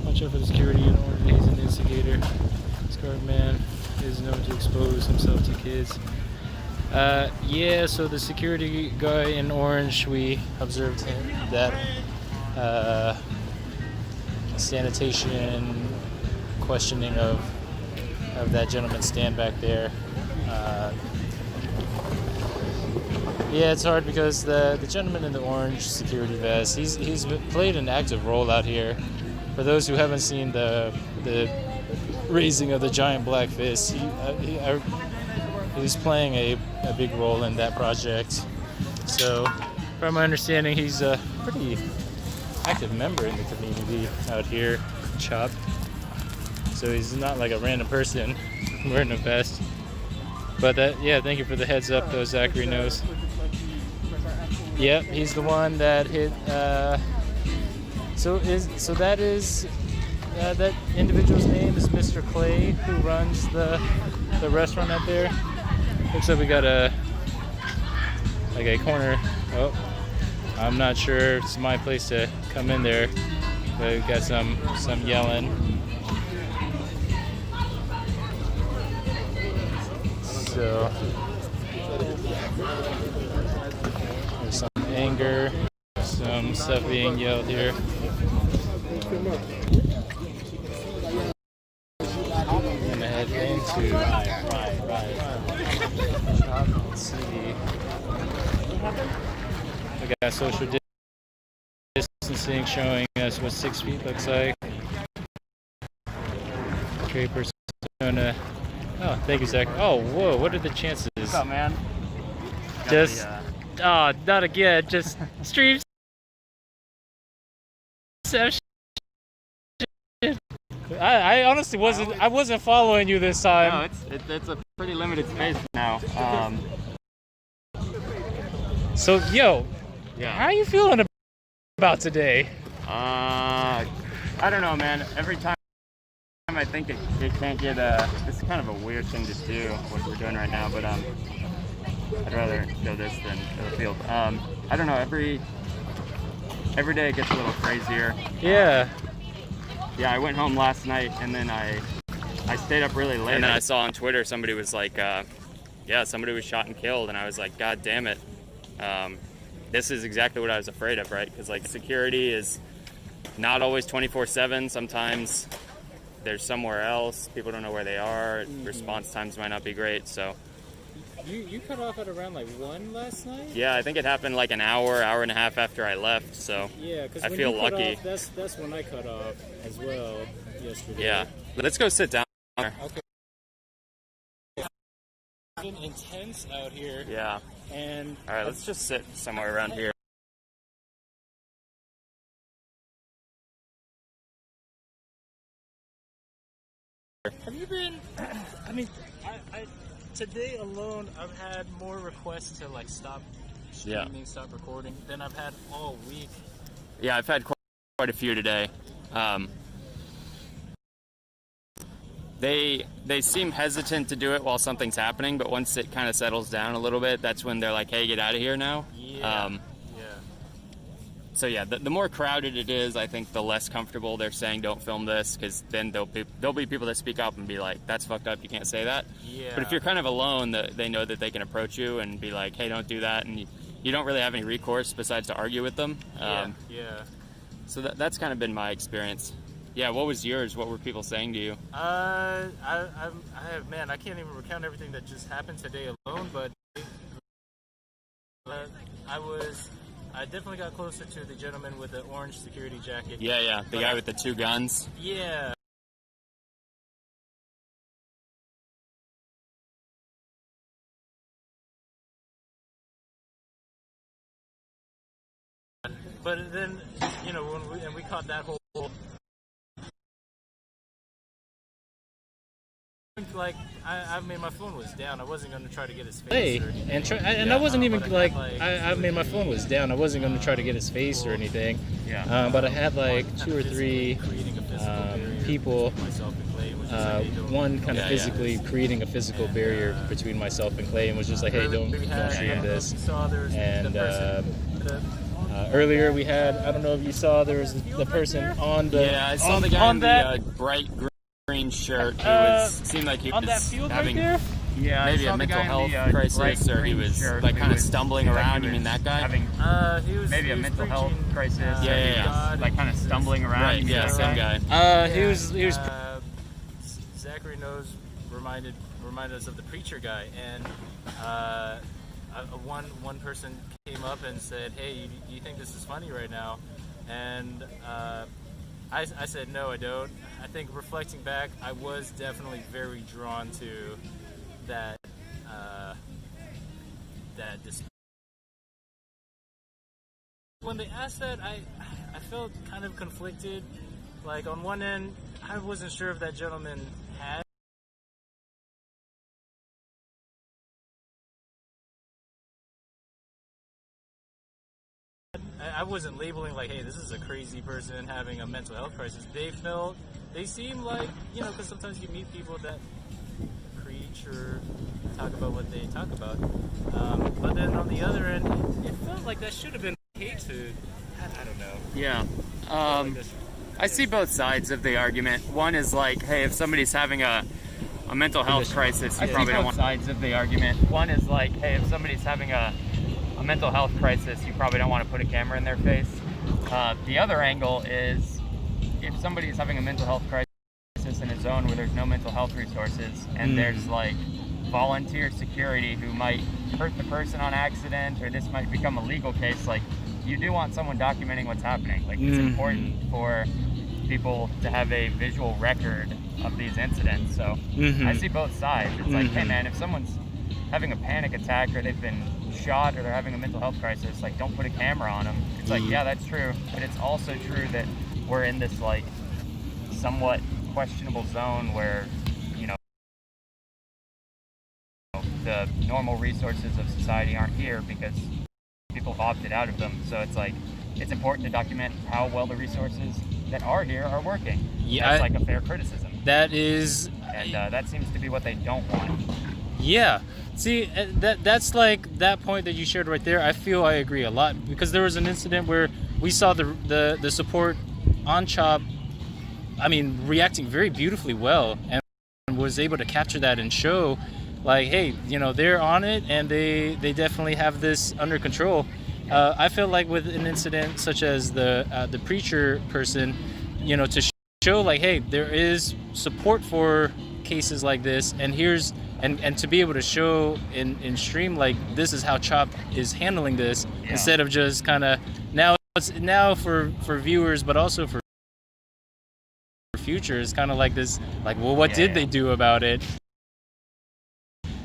Watch out for the security in Orange. He's an instigator. Scarred man is known to expose himself to kids. Yeah, so the security guy in Orange, we observed him, that sanitation questioning of that gentleman's stand back there. Yeah, it's hard because the gentleman in the orange security vest, he's played an active role out here. For those who haven't seen the raising of the giant black fist, he's playing a big role in that project. So, from my understanding, he's a pretty active member in the community out here, Chop. So he's not like a random person wearing a vest. But yeah, thank you for the heads up, though. Zachary knows. Yep, he's the one that hit. So that is that individual's name is Mr. Clay, who runs the restaurant out there. Looks like we got a corner. Oh, I'm not sure if it's my place to come in there, but we got some yelling. So there's some anger, some stuff being yelled here. I'm gonna head into let's see. We got social distancing showing us what 6 feet looks like. Trade persona. Oh, thank you, Zach. Oh, whoa, what are the chances?
What's up, man?
Just, not again, just streams. I honestly wasn't following you this time.
No, it's a pretty limited space now.
So, yo,
yeah.
How are you feeling about today?
I don't know, man. Every time I think it can't get this is kind of a weird thing to do, what we're doing right now, but I'd rather go this than go the field. I don't know, every day it gets a little crazier.
Yeah.
Yeah, I went home last night and then I stayed up really late. And then I saw on Twitter somebody was like, yeah, somebody was shot and killed, and I was like, God damn it. This is exactly what I was afraid of, right? Because like security is not always 24/7. Sometimes they're somewhere else. People don't know where they are. Response times might not be great. So
you cut off at around like 1 last night?
yeah, I think it happened like an hour and a half after I left. So
yeah, because
I feel lucky.
That's when I cut off as well yesterday.
Yeah, let's go sit down.
Okay. It's been intense out here.
Yeah.
And
all right, let's just sit somewhere around here.
Have you been? I mean, I today alone, I've had more requests to like stop streaming, stop recording than I've had all week.
Yeah, I've had quite a few today. They seem hesitant to do it while something's happening, but once it kind of settles down a little bit, that's when they're like, "Hey, get out of here now."
Yeah.
So yeah, the more crowded it is, I think the less comfortable they're saying don't film this, because then there'll be people that speak up and be like, "That's fucked up. You can't say that."
Yeah.
But if you're kind of alone, they know that they can approach you and be like, "Hey, don't do that," and you don't really have any recourse besides to argue with them.
Yeah.
So that's kind of been my experience. Yeah, what was yours? What were people saying to you?
I can't even recount everything that just happened today alone, but I definitely got closer to the gentleman with the orange security jacket.
Yeah, the guy with the 2 guns.
Yeah. But then, when we caught that whole, like, I mean, my phone was down. I wasn't going to try to get his face. I wasn't even like, I mean, my phone was down. I wasn't going to try to get his face or anything.
Yeah.
But I had like 2 or 3 people one kind of
Yeah,
physically creating a physical barrier between myself and Clay, and was just like, hey, don't stream this. And earlier we had, I don't know if you saw, there was the person on the
I saw the guy in the bright green shirt who seemed like he was having maybe a mental health crisis, or he was like kind of stumbling around. You mean that guy?
He was
maybe a mental health crisis.
Yeah.
Like kind of stumbling around.
Right,
yeah, same guy.
He was. Zachary knows reminded us of the preacher guy, and one person came up and said, "Hey, you think this is funny right now?" And I said, "No, I don't." I think reflecting back, I was definitely very drawn to that display. When they asked that, I felt kind of conflicted. Like, on one end, I wasn't sure if that gentleman had I wasn't labeling like, hey, this is a crazy person having a mental health crisis. They seem like, because sometimes you meet people that preach or talk about what they talk about. But then on the other end, it felt like that should have been okay to, I don't know.
Yeah. I see both sides of the argument. One is like, hey, if somebody's having a mental health crisis, you probably don't want sides of the argument. One is like, hey, if somebody's having a mental health crisis, you probably don't want to put a camera in their face. The other angle is, if somebody's having a mental health crisis in a zone where there's no mental health resources, and there's like volunteer security who might hurt the person on accident, or this might become a legal case, like, you do want someone documenting what's happening. Like, it's important for people to have a visual record of these incidents. So I see both sides. It's like, hey man, if someone's having a panic attack, or they've been shot, or they're having a mental health crisis, like, don't put a camera on them. It's like, yeah, that's true, but it's also true that we're in this like somewhat questionable zone where, the normal resources of society aren't here because people have opted out of them. So it's like, it's important to document how well the resources that are here are working.
Yeah,
that's like a fair criticism.
That is,
and that seems to be what they don't want.
Yeah. See, that's like that point that you shared right there. I feel I agree a lot, because there was an incident where we saw the support on Chop, reacting very beautifully well, and was able to capture that and show, like, hey, they're on it, and they definitely have this under control. I feel like with an incident such as the preacher person, to show like, hey, there is support for cases like this, and here's and to be able to show in stream, like, this is how Chop is handling this, instead of just kind of now for viewers, but also for future, is kind of like this, like, well, what did they do about it?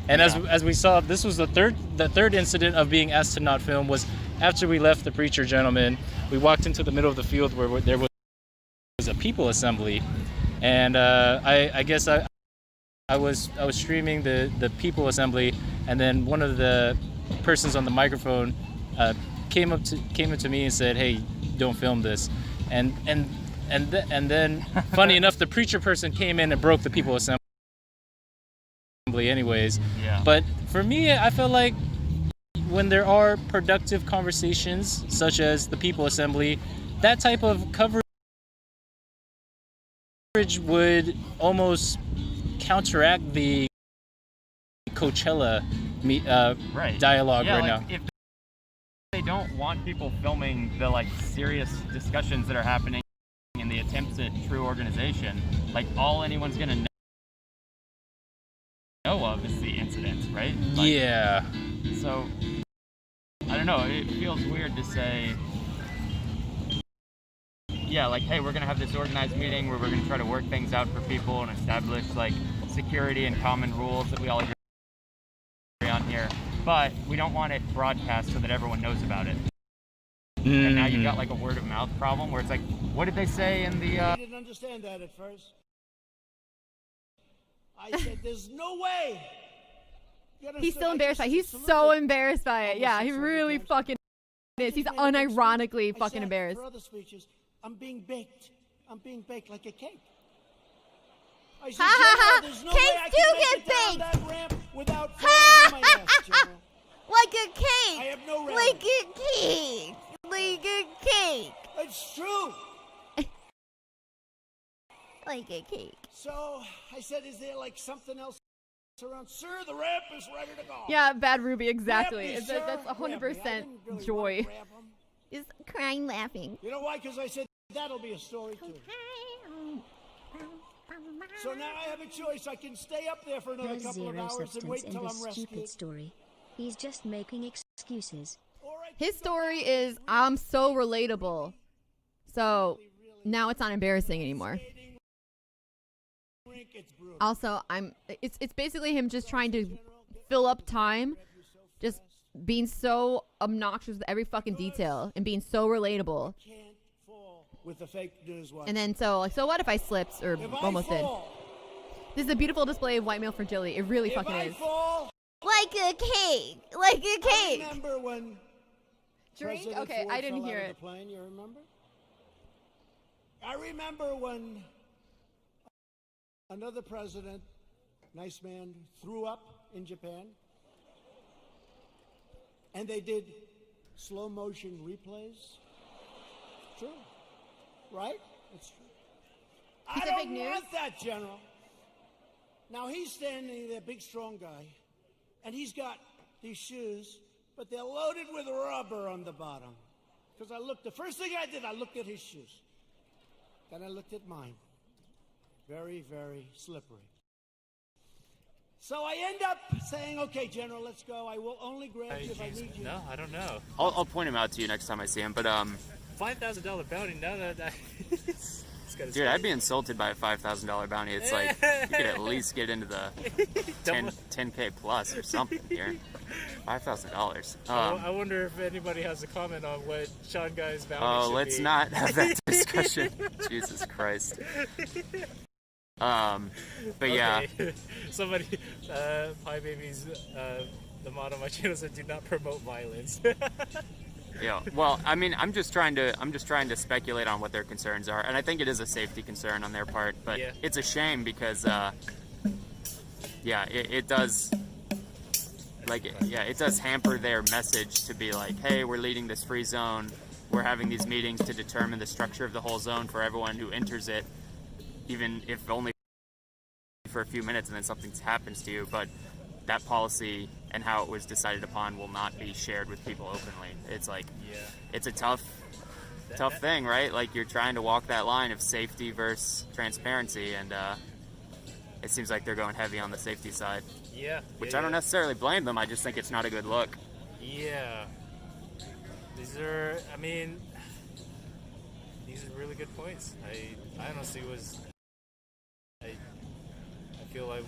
And as we saw, this was the third incident of being asked to not film. Was after we left the preacher gentleman, we walked into the middle of the field where there was a people assembly, and I guess I was streaming the people assembly, and then one of the persons on the microphone came up to me and said, "Hey, don't film this," and then funny enough, the preacher person came in and broke the people assembly anyways. But for me, I feel like when there are productive conversations such as the people assembly, that type of coverage would almost counteract the Coachella dialogue right now.
If they don't want people filming the like serious discussions that are happening in the attempts at true organization, like, all anyone's gonna know of is the incidents, right? Like,
yeah.
So I don't know, it feels weird to say, yeah, like, hey, we're gonna have this organized meeting where we're gonna try to work things out for people and establish like security and common rules that we all agree on here, but we don't want it broadcast so that everyone knows about it. And now you've got like a word of mouth problem where it's like, what did they say in the
I didn't understand that at first. I said, there's no way.
He's still embarrassed by it. He's so embarrassed by it. Yeah, he really fucking is. He's unironically fucking embarrassed.
For other speeches, I'm being baked. I'm being baked like a cake. I said, General, there's no way I can make it down that ramp without falling on my ass, General.
Like a cake.
I have no ramp.
Like a cake. Like a cake.
It's true.
Like a cake.
So I said, is there like something else around? Sir, the ramp is ready to go.
Yeah, Bad Ruby, exactly.
Grab me,
That's
sir.
100% joy. Is crying, laughing.
You know why? Because I said that'll be a story too. So now I have a choice. I can stay up there for another
There's
couple of
zero
hours and
substance
wait
in
till
this
I'm rescued.
stupid story. He's just making excuses.
His story is I'm so relatable. So now it's not embarrassing anymore. Also, it's basically him just trying to fill up time, just being so obnoxious with every fucking detail and being so relatable.
With the fake news one.
And then so what if I slipped or
If I
almost did?
fall,
This is a beautiful display of white male fragility. It really fucking
I
is.
fall,
Like a cake. Like a
I
cake.
remember when
Drink?
President
Okay,
Ford
I didn't
fell
hear
out of
it.
the plane, you remember? I remember when another president, nice man, threw up in Japan, and they did slow motion replays. True, right? It's true. I
Is it
don't
fake news?
want that, General. Now he's standing there, big strong guy, and he's got these shoes, but they're loaded with rubber on the bottom. Because the first thing I did, I looked at his shoes. Then I looked at mine. Very, very slippery. So I end up saying, okay, General, let's go. I will only grab you if I need you.
No, I don't know.
I'll point him out to you next time I see him. But
$5,000 bounty. Now that
dude, I'd be insulted by a $5,000 bounty. It's like you could at least get into the 10K plus or something here. $5,000.
I wonder if anybody has a comment on what Sean Guy's bounty should
let's
be.
not have that discussion. Jesus Christ. But yeah.
Okay. Somebody, Pie Babies, the motto on my channel said, "Do not promote violence."
Yeah. Well, I mean, I'm just trying to speculate on what their concerns are, and I think it is a safety concern on their part. But
Yeah.
it's a shame because, it does. It does hamper their message to be like, hey, we're leading this free zone. We're having these meetings to determine the structure of the whole zone for everyone who enters it, even if only for a few minutes and then something happens to you. But that policy and how it was decided upon will not be shared with people openly. It's like, it's a tough thing, right? Like you're trying to walk that line of safety versus transparency, and it seems like they're going heavy on the safety side.
Yeah.
Which
yeah,
I don't necessarily blame them. I just think it's not a good look.
Yeah. These are really good points. I honestly I feel like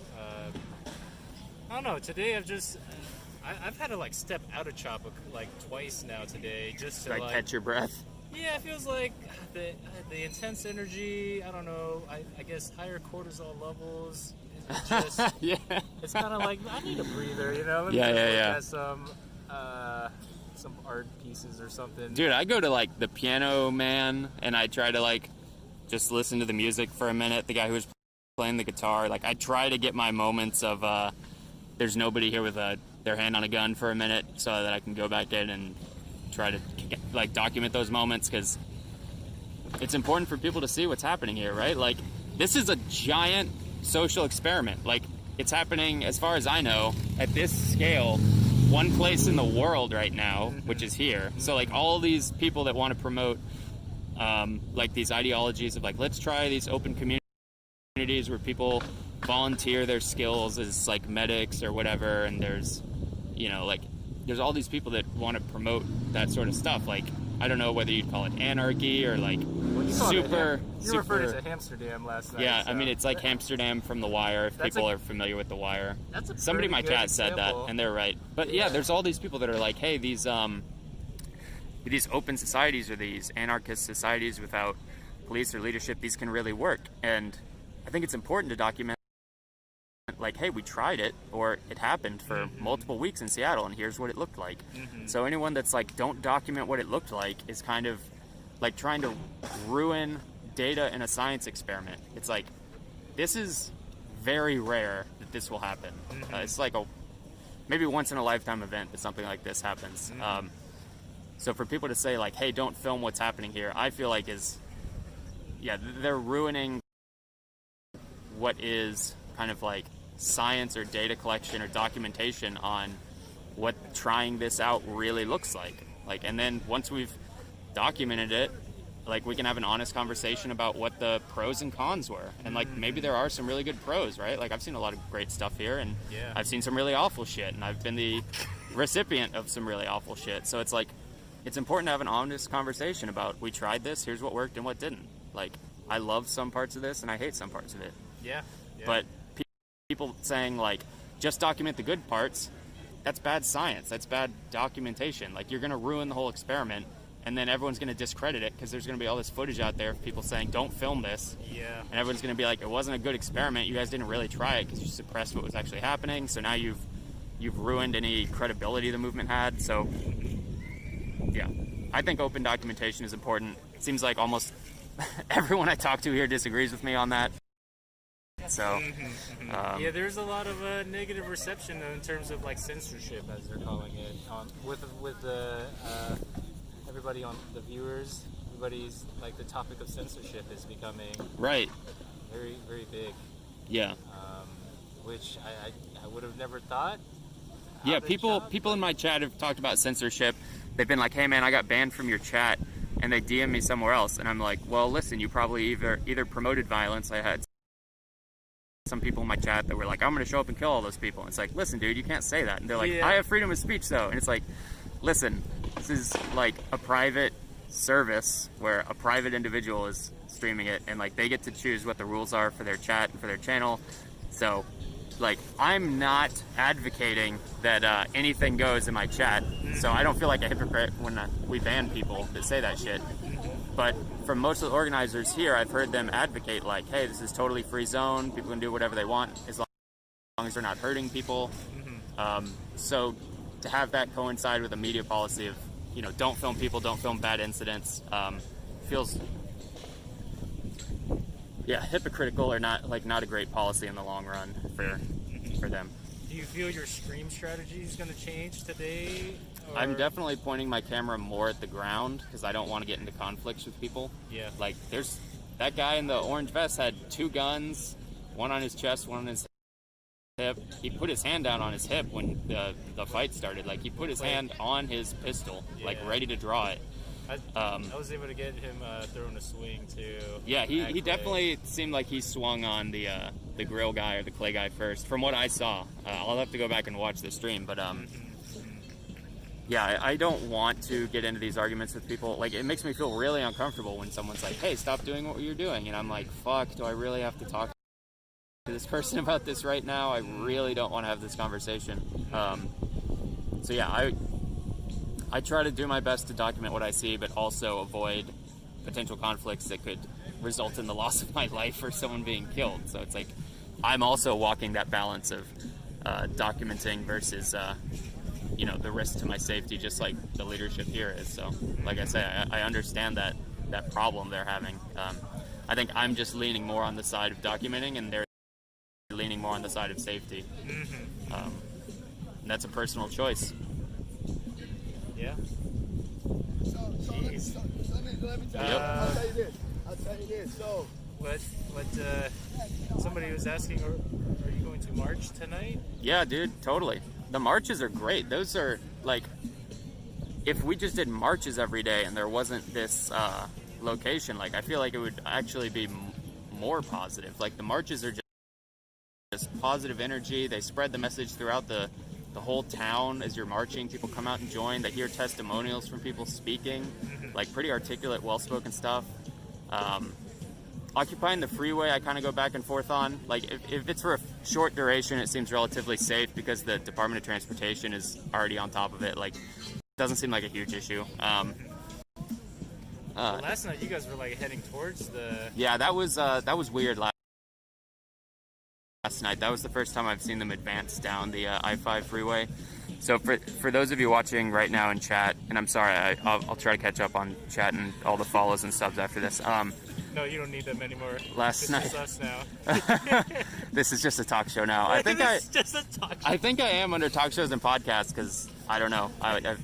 I don't know. Today I've had to like step out of Choppa like twice now today just to
Like catch your breath.
Yeah, it feels like the intense energy. I don't know. I guess higher cortisol levels. It's just It's kind of like I need a breather, you know. Let me just look at some art pieces or something.
Dude, I go to like the Piano Man and I try to like just listen to the music for a minute. The guy who was playing the guitar, like I try to get my moments of there's nobody here with their hand on a gun for a minute, so that I can go back in and try to like document those moments, because it's important for people to see what's happening here, right? Like this is a giant social experiment. Like it's happening, as far as I know, at this scale, one place in the world right now, which is here. So like all these people that want to promote like these ideologies of like, let's try these open communities where people volunteer their skills as like medics or whatever, and there's there's all these people that want to promote that sort of stuff. Like I don't know whether you'd call it anarchy or like
You referred it to Amsterdam last night.
Yeah,
so.
I mean it's like Amsterdam from The Wire. If people are familiar with The Wire, somebody in my chat said that, and they're right. But yeah, there's all these people that are like, hey, these open societies or these anarchist societies without police or leadership, these can really work. And I think it's important to document, like, hey, we tried it, or it happened for multiple weeks in Seattle, and here's what it looked like. So anyone that's like, don't document what it looked like, is kind of like trying to ruin data in a science experiment. It's like, this is very rare that this will happen. It's like maybe once in a lifetime event that something like this happens. So for people to say like, hey, don't film what's happening here, I feel like they're ruining what is kind of like science or data collection or documentation on what trying this out really looks like. Like, and then once we've documented it, like, we can have an honest conversation about what the pros and cons were. And like, maybe there are some really good pros, right? Like, I've seen a lot of great stuff here, and I've seen some really awful shit, and I've been the recipient of some really awful shit. So it's like, it's important to have an honest conversation about, we tried this, here's what worked and what didn't. Like, I love some parts of this and I hate some parts of it. But people saying like, just document the good parts, that's bad science, that's bad documentation. Like, you're going to ruin the whole experiment, and then everyone's going to discredit it because there's going to be all this footage out there of people saying, don't film this. And everyone's going to be like, it wasn't a good experiment, you guys didn't really try it because you suppressed what was actually happening, so now you've ruined any credibility the movement had. So yeah, I think open documentation is important. It seems like almost everyone I talk to here disagrees with me on that. So
yeah, there's a lot of negative reception in terms of like censorship, as they're calling it, with everybody on the viewers. Everybody's like, the topic of censorship is becoming very, very big. Which I would have never thought.
Yeah, people in my chat have talked about censorship. They've been like, hey man, I got banned from your chat, and they DM me somewhere else, and I'm like, well, listen, you probably either promoted violence. I had some people in my chat that were like, I'm going to show up and kill all those people. And it's like, listen, dude, you can't say that. And they're like, I have freedom of speech, though. And it's like, listen, this is like a private service where a private individual is streaming it, and like, they get to choose what the rules are for their chat and for their channel. So like, I'm not advocating that anything goes in my chat. So I don't feel like a hypocrite when we ban people that say that shit. But from most of the organizers here, I've heard them advocate like, hey, this is totally free zone. People can do whatever they want as long as they're not hurting people. So to have that coincide with a media policy of, you know, don't film people, don't film bad incidents, feels, hypocritical, or not a great policy in the long run for them.
Do you feel your stream strategy is going to change today?
I'm definitely pointing my camera more at the ground because I don't want to get into conflicts with people. Like, there's that guy in the orange vest had 2 guns, one on his chest, one on his hip. He put his hand down on his hip when the fight started. Like, he put his hand on his pistol, like ready to draw it.
I was able to get him throwing a swing too.
Yeah, he definitely seemed like he swung on the grill guy or the clay guy first, from what I saw. I'll have to go back and watch the stream, but yeah, I don't want to get into these arguments with people. Like, it makes me feel really uncomfortable when someone's like, hey, stop doing what you're doing. And I'm like, fuck, do I really have to talk to this person about this right now? I really don't want to have this conversation. So yeah, I try to do my best to document what I see, but also avoid potential conflicts that could result in the loss of my life or someone being killed. So it's like, I'm also walking that balance of documenting versus the risk to my safety, just like the leadership here is. So like I say, I understand that problem they're having. I think I'm just leaning more on the side of documenting, and they're leaning more on the side of safety. And that's a personal choice.
Yeah. Jeez. I'll tell you this. So,
what? Somebody was asking, are you going to march tonight?
Yeah, dude, totally. The marches are great. Those are like, if we just did marches every day and there wasn't this location, like, I feel like it would actually be more positive. Like, the marches are just positive energy. They spread the message throughout the whole town. As you're marching, people come out and join. They hear testimonials from people speaking, like pretty articulate, well-spoken stuff. Occupying the freeway, I kind of go back and forth on. Like, if it's for a short duration, it seems relatively safe because the Department of Transportation is already on top of it. Like, it doesn't seem like a huge issue.
Last night you guys were like heading towards the...
Yeah, that was weird last night. That was the first time I've seen them advance down the I-5 freeway. So for those of you watching right now in chat, and I'm sorry, I'll try to catch up on chat and all the follows and subs after this.
No, you don't need them anymore.
Last
It's
night.
just us now.
This is just a talk show now. I think
It's just a talk show.
I think I am under talk shows and podcasts because I don't know. I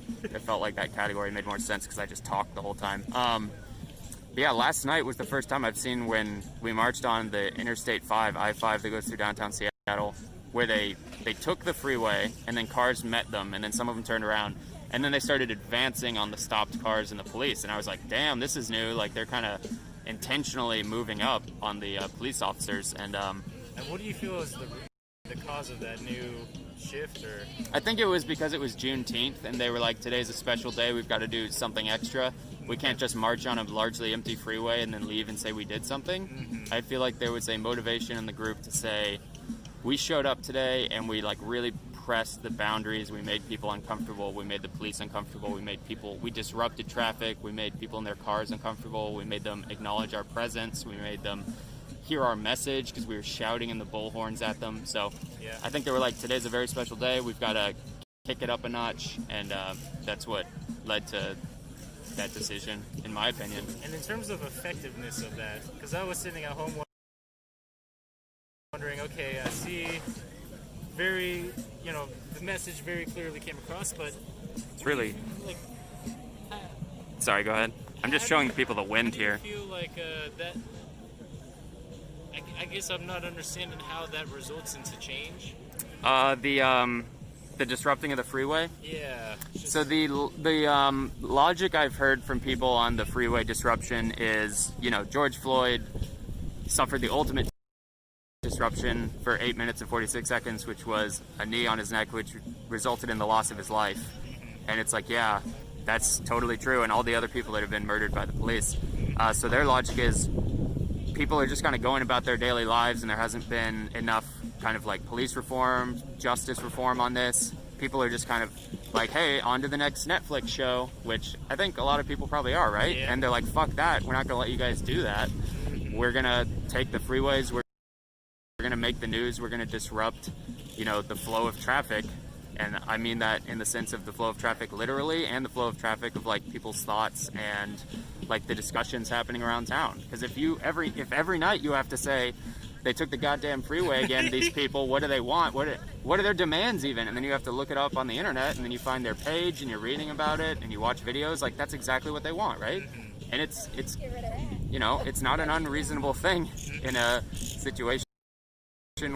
felt like that category made more sense because I just talked the whole time. But yeah, last night was the first time I've seen when we marched on the Interstate 5, I-5 that goes through downtown Seattle, where they took the freeway and then cars met them and then some of them turned around and then they started advancing on the stopped cars and the police. And I was like, damn, this is new. Like they're kind of intentionally moving up on the police officers. And
what do you feel is the cause of that new shift? Or
I think it was because it was Juneteenth and they were like, today's a special day. We've got to do something extra. We can't just march on a largely empty freeway and then leave and say we did something.
Mm-hmm.
I feel like there was a motivation in the group to say, we showed up today and we like really pressed the boundaries. We made people uncomfortable. We made the police uncomfortable. We disrupted traffic. We made people in their cars uncomfortable. We made them acknowledge our presence. We made them hear our message because we were shouting in the bullhorns at them. So
Yeah.
I think they were like, today's a very special day. We've got to kick it up a notch. And that's what led to that decision, in my opinion.
And in terms of effectiveness of that, because I was sitting at home wondering, okay, I see the message very clearly came across, but
It's really...
like,
Sorry, go ahead. I'm just showing people the wind here.
I feel like that. I guess I'm not understanding how that results into change.
The disrupting of the freeway?
Yeah.
So the logic I've heard from people on the freeway disruption is, George Floyd suffered the ultimate disruption for 8 minutes and 46 seconds, which was a knee on his neck, which resulted in the loss of his life. And it's like, yeah, that's totally true. And all the other people that have been murdered by the police. So their logic is people are just kind of going about their daily lives and there hasn't been enough kind of like police reform, justice reform on this. People are just kind of like, hey, on to the next Netflix show, which I think a lot of people probably are, right?
Yeah.
And they're like, fuck that. We're not going to let you guys do that. We're going to take the freeways. We're going to make the news. We're going to disrupt, the flow of traffic. And I mean that in the sense of the flow of traffic literally and the flow of traffic of like people's thoughts and like the discussions happening around town. Because if every night you have to say, they took the goddamn freeway again, these people, what do they want? What are their demands even? And then you have to look it up on the internet and then you find their page and you're reading about it and you watch videos. Like that's exactly what they want, right? And it's it's not an unreasonable thing in a situation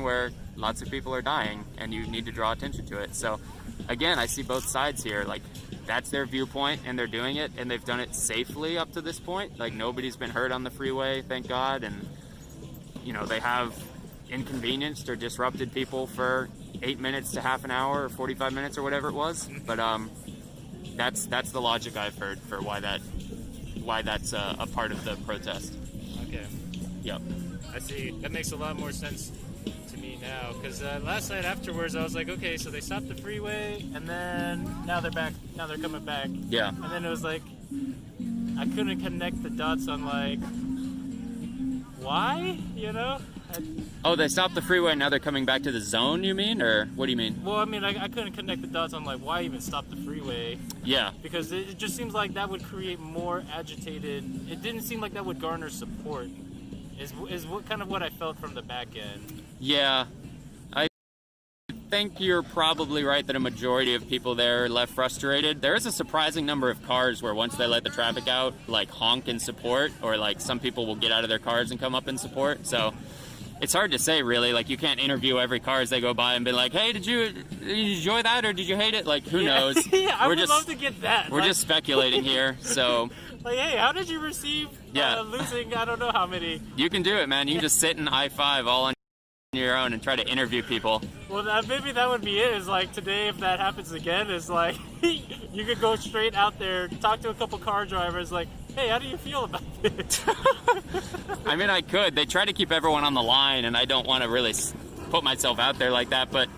where lots of people are dying and you need to draw attention to it. So again, I see both sides here. Like that's their viewpoint and they're doing it and they've done it safely up to this point. Like nobody's been hurt on the freeway, thank God. And they have inconvenienced or disrupted people for 8 minutes to half an hour or 45 minutes or whatever it was. But that's the logic I've heard for why that's a part of the protest.
Okay.
Yep.
I see. That makes a lot more sense to me now. Because last night afterwards, I was like, okay, so they stopped the freeway, and then now they're back. Now they're coming back.
Yeah.
And then it was like, I couldn't connect the dots on like, why?
Oh, they stopped the freeway and now they're coming back to the zone, you mean? Or what do you mean?
Well, I mean, I couldn't connect the dots on like why even stop the freeway.
Yeah.
Because it just seems like that would create more agitated. It didn't seem like that would garner support. Is what kind of what I felt from the back end.
Yeah. I think you're probably right that a majority of people there left frustrated. There is a surprising number of cars where once they let the traffic out, like honk in support, or like some people will get out of their cars and come up in support. So it's hard to say really. Like you can't interview every car as they go by and be like, hey, did you enjoy that or did you hate it? Like who knows?
Yeah, I would love to get that.
We're just speculating here. So
like, hey, how did you receive losing I don't know how many?
You can do it, man. You can just sit in I-5 all on your own and try to interview people.
Well, maybe that would be it. Is like today, if that happens again, is like you could go straight out there, talk to a couple car drivers, like, hey, how do you feel about this?
I mean, I could. They try to keep everyone on the line, and I don't want to really put myself out there like that, but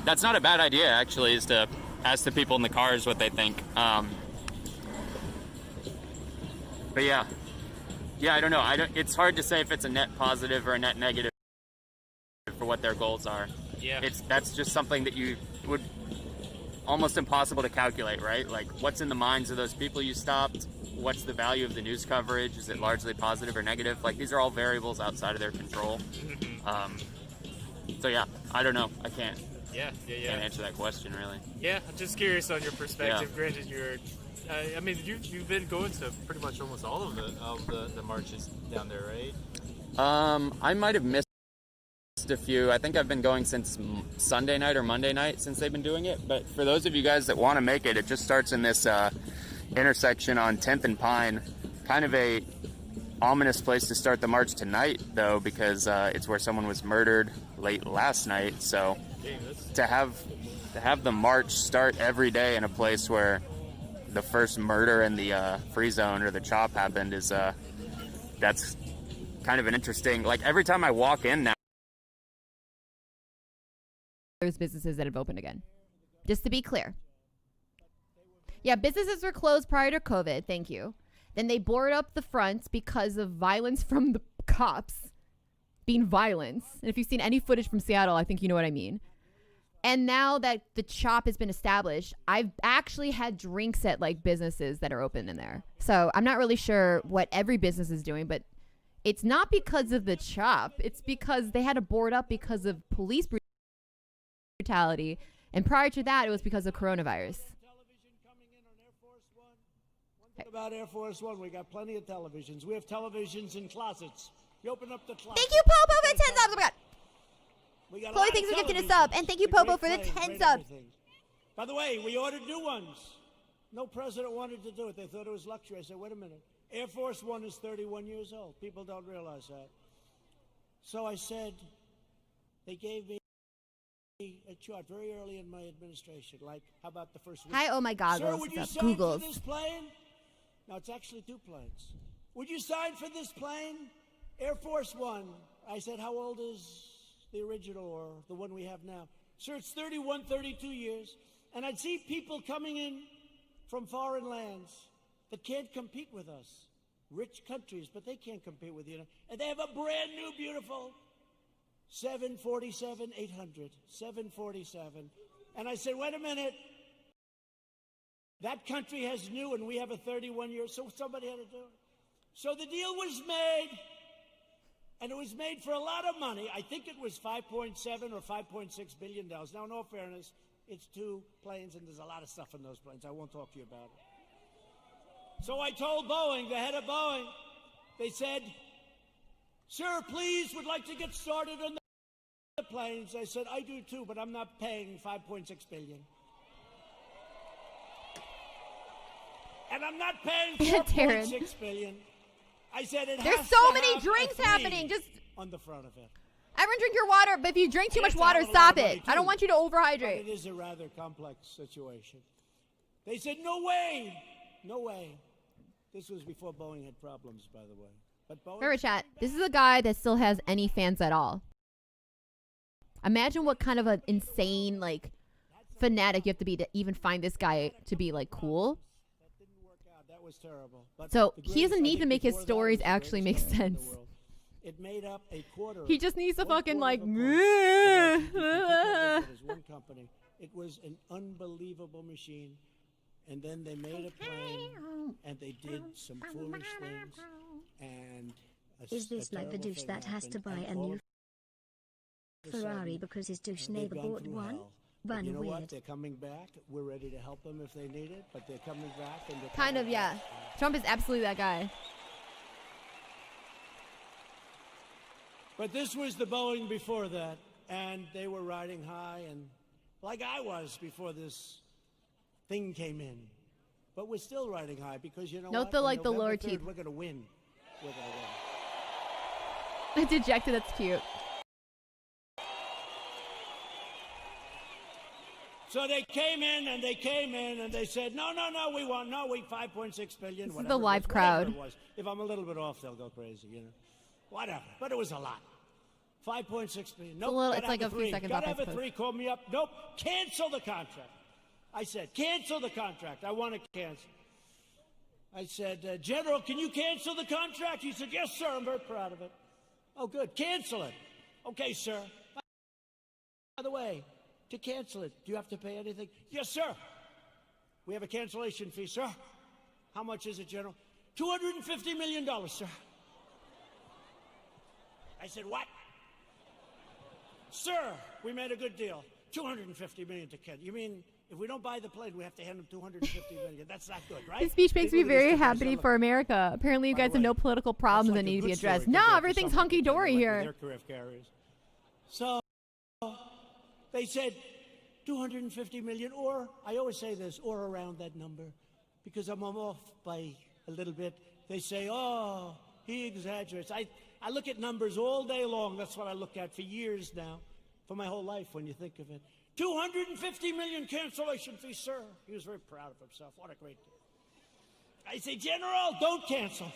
that's not a bad idea, actually, is to ask the people in the cars what they think. But yeah, I don't know. It's hard to say if it's a net positive or a net negative for what their goals are.
Yeah.
That's just something that you would almost impossible to calculate, right? Like what's in the minds of those people you stopped? what's the value of the news coverage? Is it largely positive or negative? Like, these are all variables outside of their control. So yeah, I don't know. I can't.
Yeah.
Can't answer that question really.
Yeah, I'm just curious on your perspective.
Yeah.
Granted, you're. I mean, you've been going to pretty much almost all of the marches down there, right?
I might have missed a few. I think I've been going since Sunday night or Monday night since they've been doing it. But for those of you guys that want to make it, it just starts in this intersection on 10th and Pine. Kind of a ominous place to start the march tonight, though, because it's where someone was murdered late last night. So to have the march start every day in a place where the first murder in the free zone or the CHOP happened is that's kind of an interesting. Like, every time I walk in now,
there's businesses that have opened again. Just to be clear. Yeah, businesses were closed prior to COVID. Thank you. Then they boarded up the fronts because of violence from the cops being violence. And if you've seen any footage from Seattle, I think you know what I mean. And now that the CHOP has been established, I've actually had drinks at like businesses that are open in there. So I'm not really sure what every business is doing, but it's not because of the CHOP. It's because they had to board up because of police brutality. And prior to that, it was because of coronavirus.
About Air Force One, we got plenty of televisions. We have televisions in closets. You open up the closet.
Thank you, Popo, for 10 subs. Oh my God.
We got a
Chloe,
lot
thanks
of
for gifting a
televisions.
sub. And thank you, Popo, for the
Great
10
planes,
subs.
great everything. By the way, we ordered new ones. No president wanted to do it. They thought it was luxury. I said, wait a minute. Air Force One is 31 years old. People don't realize that. So I said, they gave me a chart very early in my administration. Like, how about the first week?
Hi, oh my God,
Sir,
girls,
would you
what's up?
sign
Googles.
for this plane? Now, it's actually 2 planes. Would you sign for this plane? Air Force One. I said, how old is the original or the one we have now? Sir, it's 31, 32 years. And I'd see people coming in from foreign lands that can't compete with us. Rich countries, but they can't compete with you. And they have a brand new, beautiful 747-800. 747. And I said, wait a minute. That country has new, and we have a 31 year, so somebody had to do it. So the deal was made, and it was made for a lot of money. I think it was $5.7 or $5.6 billion. Now, in all fairness, it's 2 planes, and there's a lot of stuff in those planes. I won't talk to you about it. So I told Boeing, the head of Boeing, they said, sir, please, would like to get started on the planes. I said, I do too, but I'm not paying $5.6 billion. And I'm not paying $4.6 billion. I said it
There's
has
so
to
many
have
drinks
a 3
happening. Just
on the front of it.
everyone drink your water, but if you drink too much
Yes, I
water,
have a lot
stop
of money,
it. I don't
too.
want you to
But
overhydrate.
it is a rather complex situation. They said, no way. No way. This was before Boeing had problems, by the way. But Boeing.
Remember, chat, this is a guy that still has any fans at all. Imagine what kind of an insane, like, fanatic you have to be to even find this guy to be, like, cool.
That was terrible. But
So
the
he doesn't
greatest- I
need to
think
make his
before that
stories
was the
actually make
greatest airline in the
sense.
world. It made up a quarter.
He just needs to
one
fucking,
quarter
like,
of a point. It was one company. It was an unbelievable machine. And then they made a plane, and they did some foolish things. And
Is this like the douche that has to buy a new Ferrari because his douche neighbor bought one?
But you know
Weird.
what? They're coming back. We're ready to help them if they need it. But they're coming back, and they're
Kind of,
coming
yeah.
back.
Trump is absolutely that guy.
But this was the Boeing before that, and they were riding high, and like I was before this thing came in. But we're still riding high because you know
Note
what?
the,
On
like, the
November
lower
3rd,
teeth.
We're gonna win. We're gonna win.
Dejected, that's cute.
So they came in and they came in and they said, no, we want, we 5.6 billion.
This is
whatever
the
it
live
was,
crowd.
whatever it was. If I'm a little bit off, they'll go crazy, you know. Whatever. But it was a lot. 5.6 billion. Nope.
little-
gotta
it's like
have
a few
three.
seconds
Gotta
off, I
have a
suppose.
3. Call me up. Nope. Cancel the contract. I said, cancel the contract. I want to cancel. I said, General, can you cancel the contract? He said, yes, sir. I'm very proud of it. Oh, good. Cancel it. Okay, sir. By the way, to cancel it, do you have to pay anything? Yes, sir. We have a cancellation fee, sir. How much is it, General? $250 million, sir. I said, what? Sir, we made a good deal. $250 million to Ken. You mean if we don't buy the plane, we have to hand him $250 million? That's not good, right?
His speech makes me
Look at this
very
thing. I
happy
said,
for America. Apparently, you guys have no political problems that need to be addressed. No, everything's hunky dory here.
Their career carriers. So they said $250 million, or I always say this, or around that number, because I'm off by a little bit. They say, oh, he exaggerates. I look at numbers all day long. That's what I look at for years now, for my whole life when you think of it. $250 million cancellation fee, sir. He was very proud of himself. What a great deal. I say, General, don't cancel.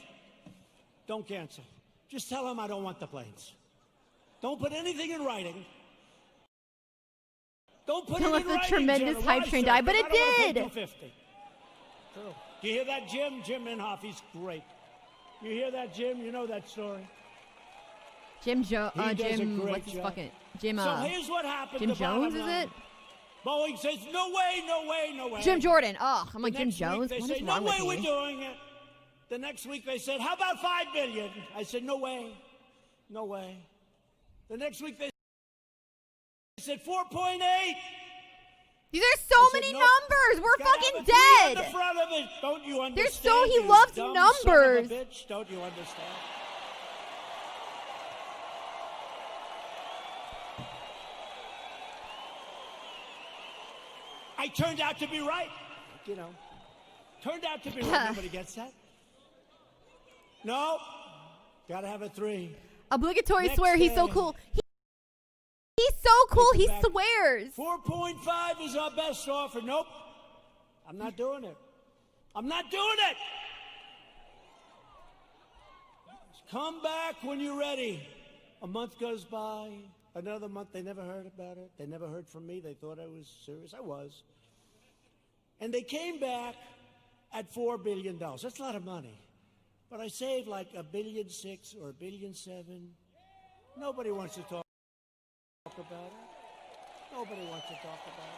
Don't cancel. Just tell him I don't want the planes. Don't put anything in writing. Don't put it in
Let
writing,
the tremendous
General.
hype
Why,
train
sir?
die, but
Because
it
I don't wanna
did.
pay $250. True. Do you hear that, Jim? Jim Inhofe, he's great. You hear that, Jim? You know that story.
Jim
He does a
Jim,
great
what's his
job.
fucking Jim?
So here's what happened.
Jim
the bottom
Jones, is
line.
it?
Boeing says, no way, no way, no way.
Jim Jordan. Oh, I'm like
The
Jim
next week
Jones.
They
What
say,
is
no
wrong
way
with
we're
me?
doing it. The next week they said, how about $5 billion? I said, no way, no way. The next week they said 4.8.
These are so many numbers. We're fucking dead.
On the front of it. Don't you understand?
They're so he
you
loves
dumb
numbers.
Son of a bitch? Don't you understand? I turned out to be right. You know, turned out to be right. Nobody gets that. No, gotta have a 3.
Obligatory
Next
swear. He's so
day.
cool. He's so cool. He
Back.
swears.
4.5 is our best offer. Nope, I'm not doing it. I'm not doing it. Come back when you're ready. A month goes by, another month, they never heard about it. They never heard from me. They thought I was serious. I was. And they came back at $4 billion. That's a lot of money. But I saved like $1.6 billion or $1.7 billion. Nobody wants to talk about it. Nobody wants to talk about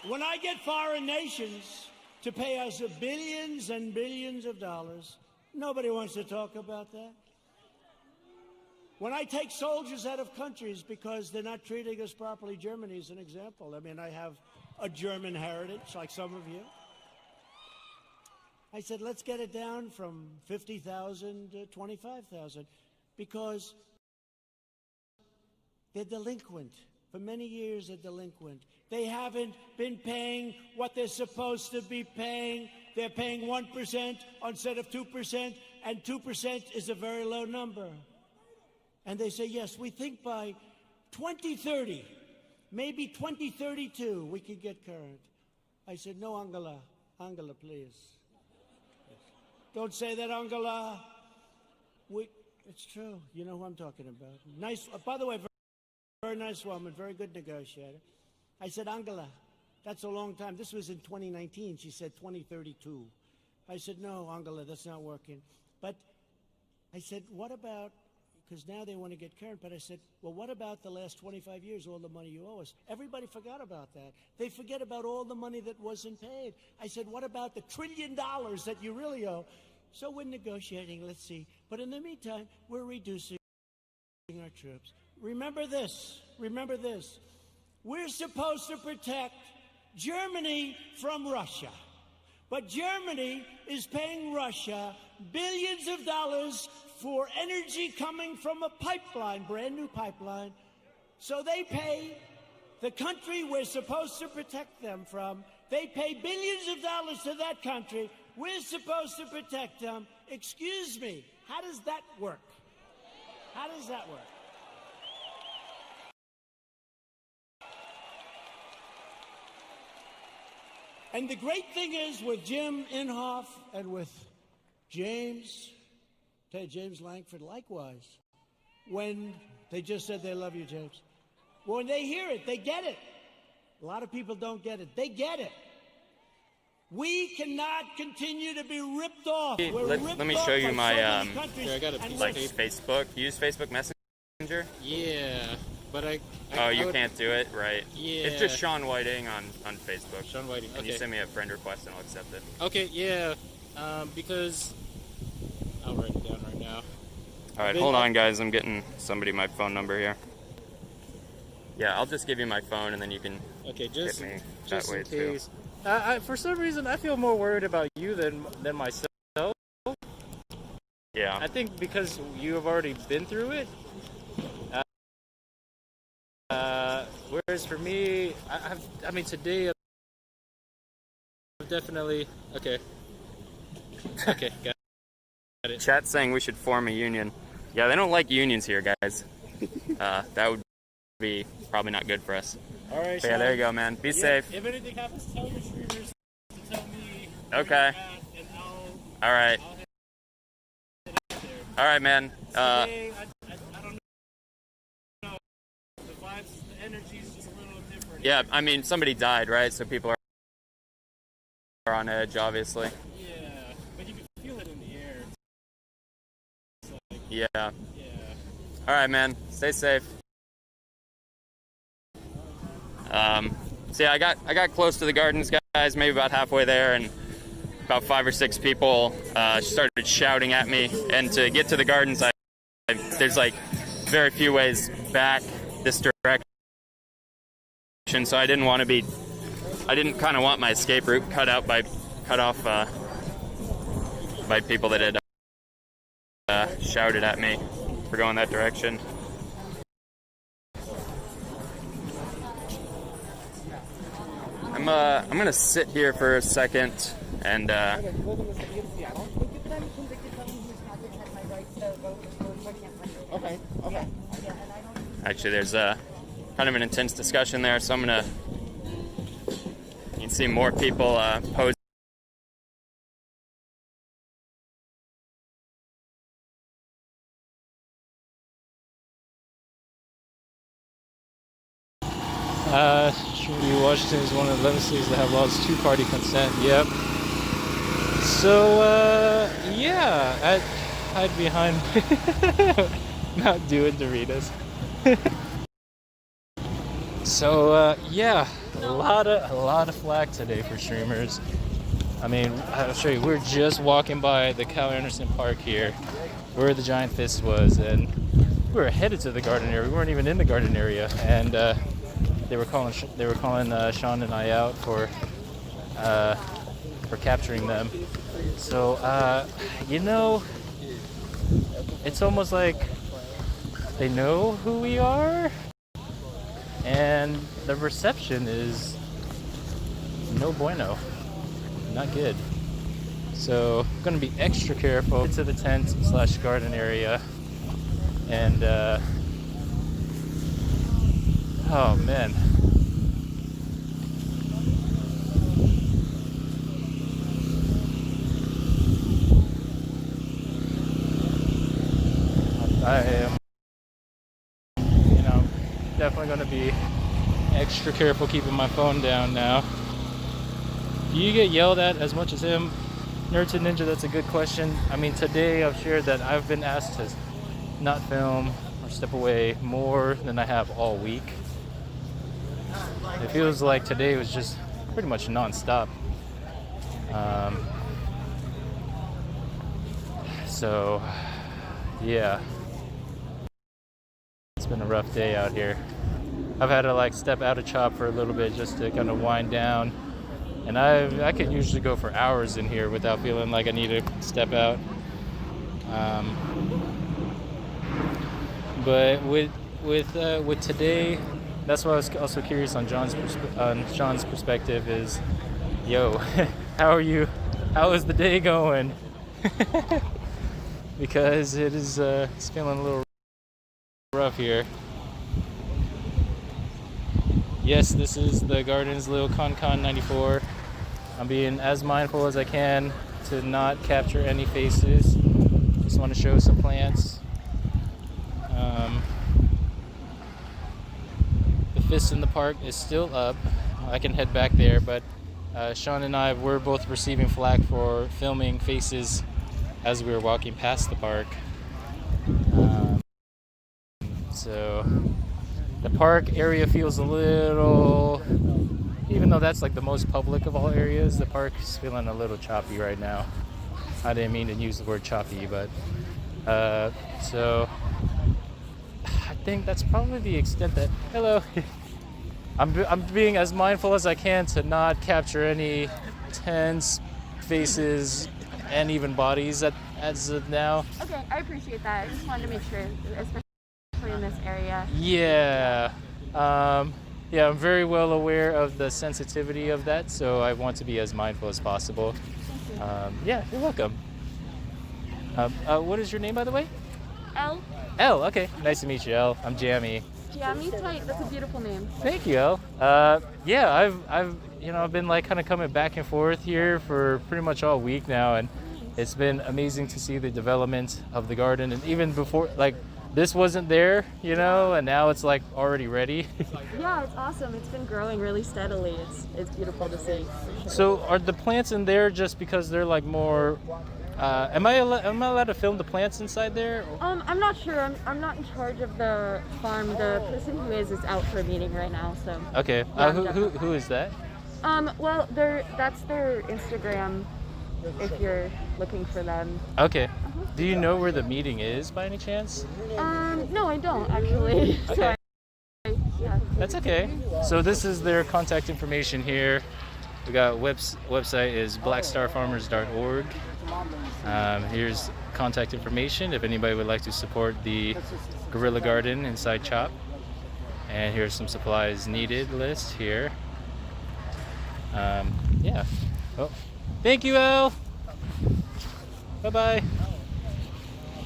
it. When I get foreign nations to pay us billions and billions of dollars, nobody wants to talk about that. When I take soldiers out of countries because they're not treating us properly, Germany is an example. I mean, I have a German heritage, like some of you. I said, let's get it down from 50,000 to 25,000 because they're delinquent. For many years, they're delinquent. They haven't been paying what they're supposed to be paying. They're paying 1% instead of 2%, and 2% is a very low number. And they say, yes, we think by 2030, maybe 2032, we could get current. I said, no, Angela. Angela, please. Don't say that, Angela. It's true. You know who I'm talking about. Nice. By the way, very nice woman, very good negotiator. I said, Angela, that's a long time. This was in 2019. She said 2032. I said, no, Angela, that's not working. But I said, what about, because now they want to get current, but I said, well, what about the last 25 years, all the money you owe us? Everybody forgot about that. They forget about all the money that wasn't paid. I said, what about the $1 trillion that you really owe? So we're negotiating, let's see. But in the meantime, we're reducing our troops. Remember this. Remember this. We're supposed to protect Germany from Russia. But Germany is paying Russia billions of dollars for energy coming from a pipeline, brand new pipeline. So they pay the country we're supposed to protect them from. They pay billions of dollars to that country. We're supposed to protect them. Excuse me, how does that work? How does that work? And the great thing is with Jim Inhofe and with James Lankford, likewise, when they just said they love you, James. When they hear it, they get it. A lot of people don't get it. They get it. We cannot continue to be ripped off.
Let me show you my
countries.
like Facebook. You use Facebook Messenger?
Yeah.
but I
Oh, you
would-
can't do it, right?
Yeah.
It's just Sean Whiting on Facebook.
Sean Whiting,
And you
okay.
send me a friend request and I'll accept it.
Okay, yeah, because I'll write it down right now.
All right, hold on, guys. I'm getting somebody my phone number here. Yeah, I'll just give you my phone and then you can
Okay, just
hit me
just
that way
in
too.
case. For some reason, I feel more worried about you than myself.
Yeah.
I think because you have already been through it. Whereas for me, I mean, today I've definitely okay. Okay, got it.
Chat saying we should form a union. Yeah, they don't like unions here, guys. That would be probably not good for us.
All right.
But yeah, there you go, man. Be
Yeah,
safe.
If anything happens, tell your streamers to tell me.
Okay.
And
All right. All right, man.
today, I don't know. The vibes, the energy is just a little different.
Yeah, I mean, somebody died, right? So people are on edge, obviously.
Yeah, but you can feel it in the air. It's like,
Yeah.
yeah.
All right, man. Stay safe. So yeah, I got close to the gardens, guys, maybe about halfway there, and about 5 or 6 people started shouting at me. And to get to the gardens, there's like very few ways back this direction, so I didn't kind of want my escape route cut off by people that had shouted at me for going that direction. I'm gonna sit here for a second and
Okay.
actually there's kind of an intense discussion there, so you can see more people posing.
Washington is one of the 11 states that have laws two-party consent. Yep. So, yeah, I'd hide behind not doing Doritos. So, yeah, a lot of flack today for streamers. I mean, I'll show you. We're just walking by the Cal Anderson Park here, where the Giant Fist was, and we were headed to the garden area. We weren't even in the garden area, and they were calling Sean and I out for capturing them. So you know, it's almost like they know who we are, and the reception is no bueno, not good. So I'm gonna be extra careful to the tent/garden area, and oh man. I am, definitely going to be extra careful keeping my phone down now. Do you get yelled at as much as him? Nerd to Ninja, that's a good question. I mean, today I've shared that I've been asked to not film or step away more than I have all week. It feels like today was just pretty much non-stop. So, yeah. It's been a rough day out here. I've had to step out of chop for a little bit just to kind of wind down. And I can usually go for hours in here without feeling like I need to step out. But with today, that's why I was also curious on Sean's perspective is, yo, how are you? How is the day going? Because it's feeling a little rough here. Yes, this is the Gardens Lil Con 94. I'm being as mindful as I can to not capture any faces. Just want to show some plants. The Fist in the Park is still up. I can head back there, but Sean and I were both receiving flack for filming faces as we were walking past the park. So The park area feels a little, even though that's like the most public of all areas, the park is feeling a little choppy right now. I didn't mean to use the word choppy, but so I think that's probably the extent that, hello, I'm being as mindful as I can to not capture any tense faces and even bodies as of now.
Okay, I appreciate that. I just wanted to make sure, especially in this area.
Yeah. Yeah, I'm very well aware of the sensitivity of that, so I want to be as mindful as possible. Yeah, you're welcome. What is your name, by the way?
Elle.
Elle, okay. Nice to meet you, Elle. I'm Jamie.
Jamie, tight. That's a beautiful name.
Thank you, Elle. Yeah, I've been like kind of coming back and forth here for pretty much all week now, and it's been amazing to see the development of the garden. And even before, like, this wasn't there, and now it's like already ready.
Yeah, it's awesome. It's been growing really steadily. It's beautiful to see. Sure.
So are the plants in there just because they're like more? Am I allowed to film the plants inside there?
I'm not sure. I'm not in charge of the farm. The person who is out for a meeting right now. So.
Okay.
Yeah,
who is that?
Well, that's their Instagram. If you're looking for them.
Okay. Do you know where the meeting is by any chance?
No, I don't actually.
Okay.
Yeah.
That's okay. So this is their contact information here. We got website is blackstarfarmers.org. Here's contact information if anybody would like to support the Guerrilla Garden inside CHOP. And here's some supplies needed list here. Yeah. Oh, thank you, Elle. Bye-bye.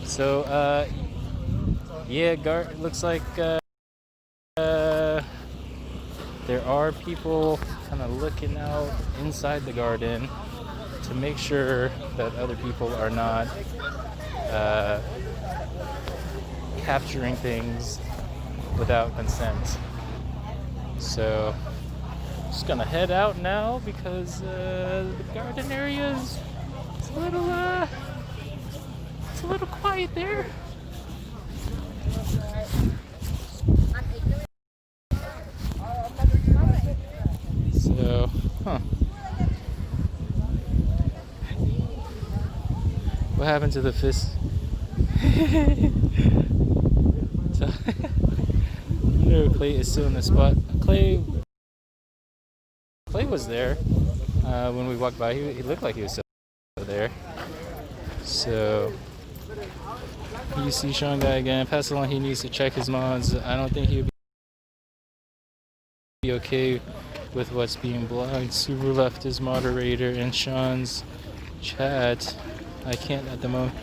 So, yeah, looks like there are people kind of looking out inside the garden to make sure that other people are not capturing things without consent. So, just gonna head out now because the garden area is a little quiet there. So, what happened to the fist? So, no, Clay is still in the spot. Clay was there when we walked by. He looked like he was still there. So, you see Sean Guy again. Pass along, he needs to check his mods. I don't think he would be okay with what's being blocked. Subaru left his moderator in Sean's chat. I can't at the moment.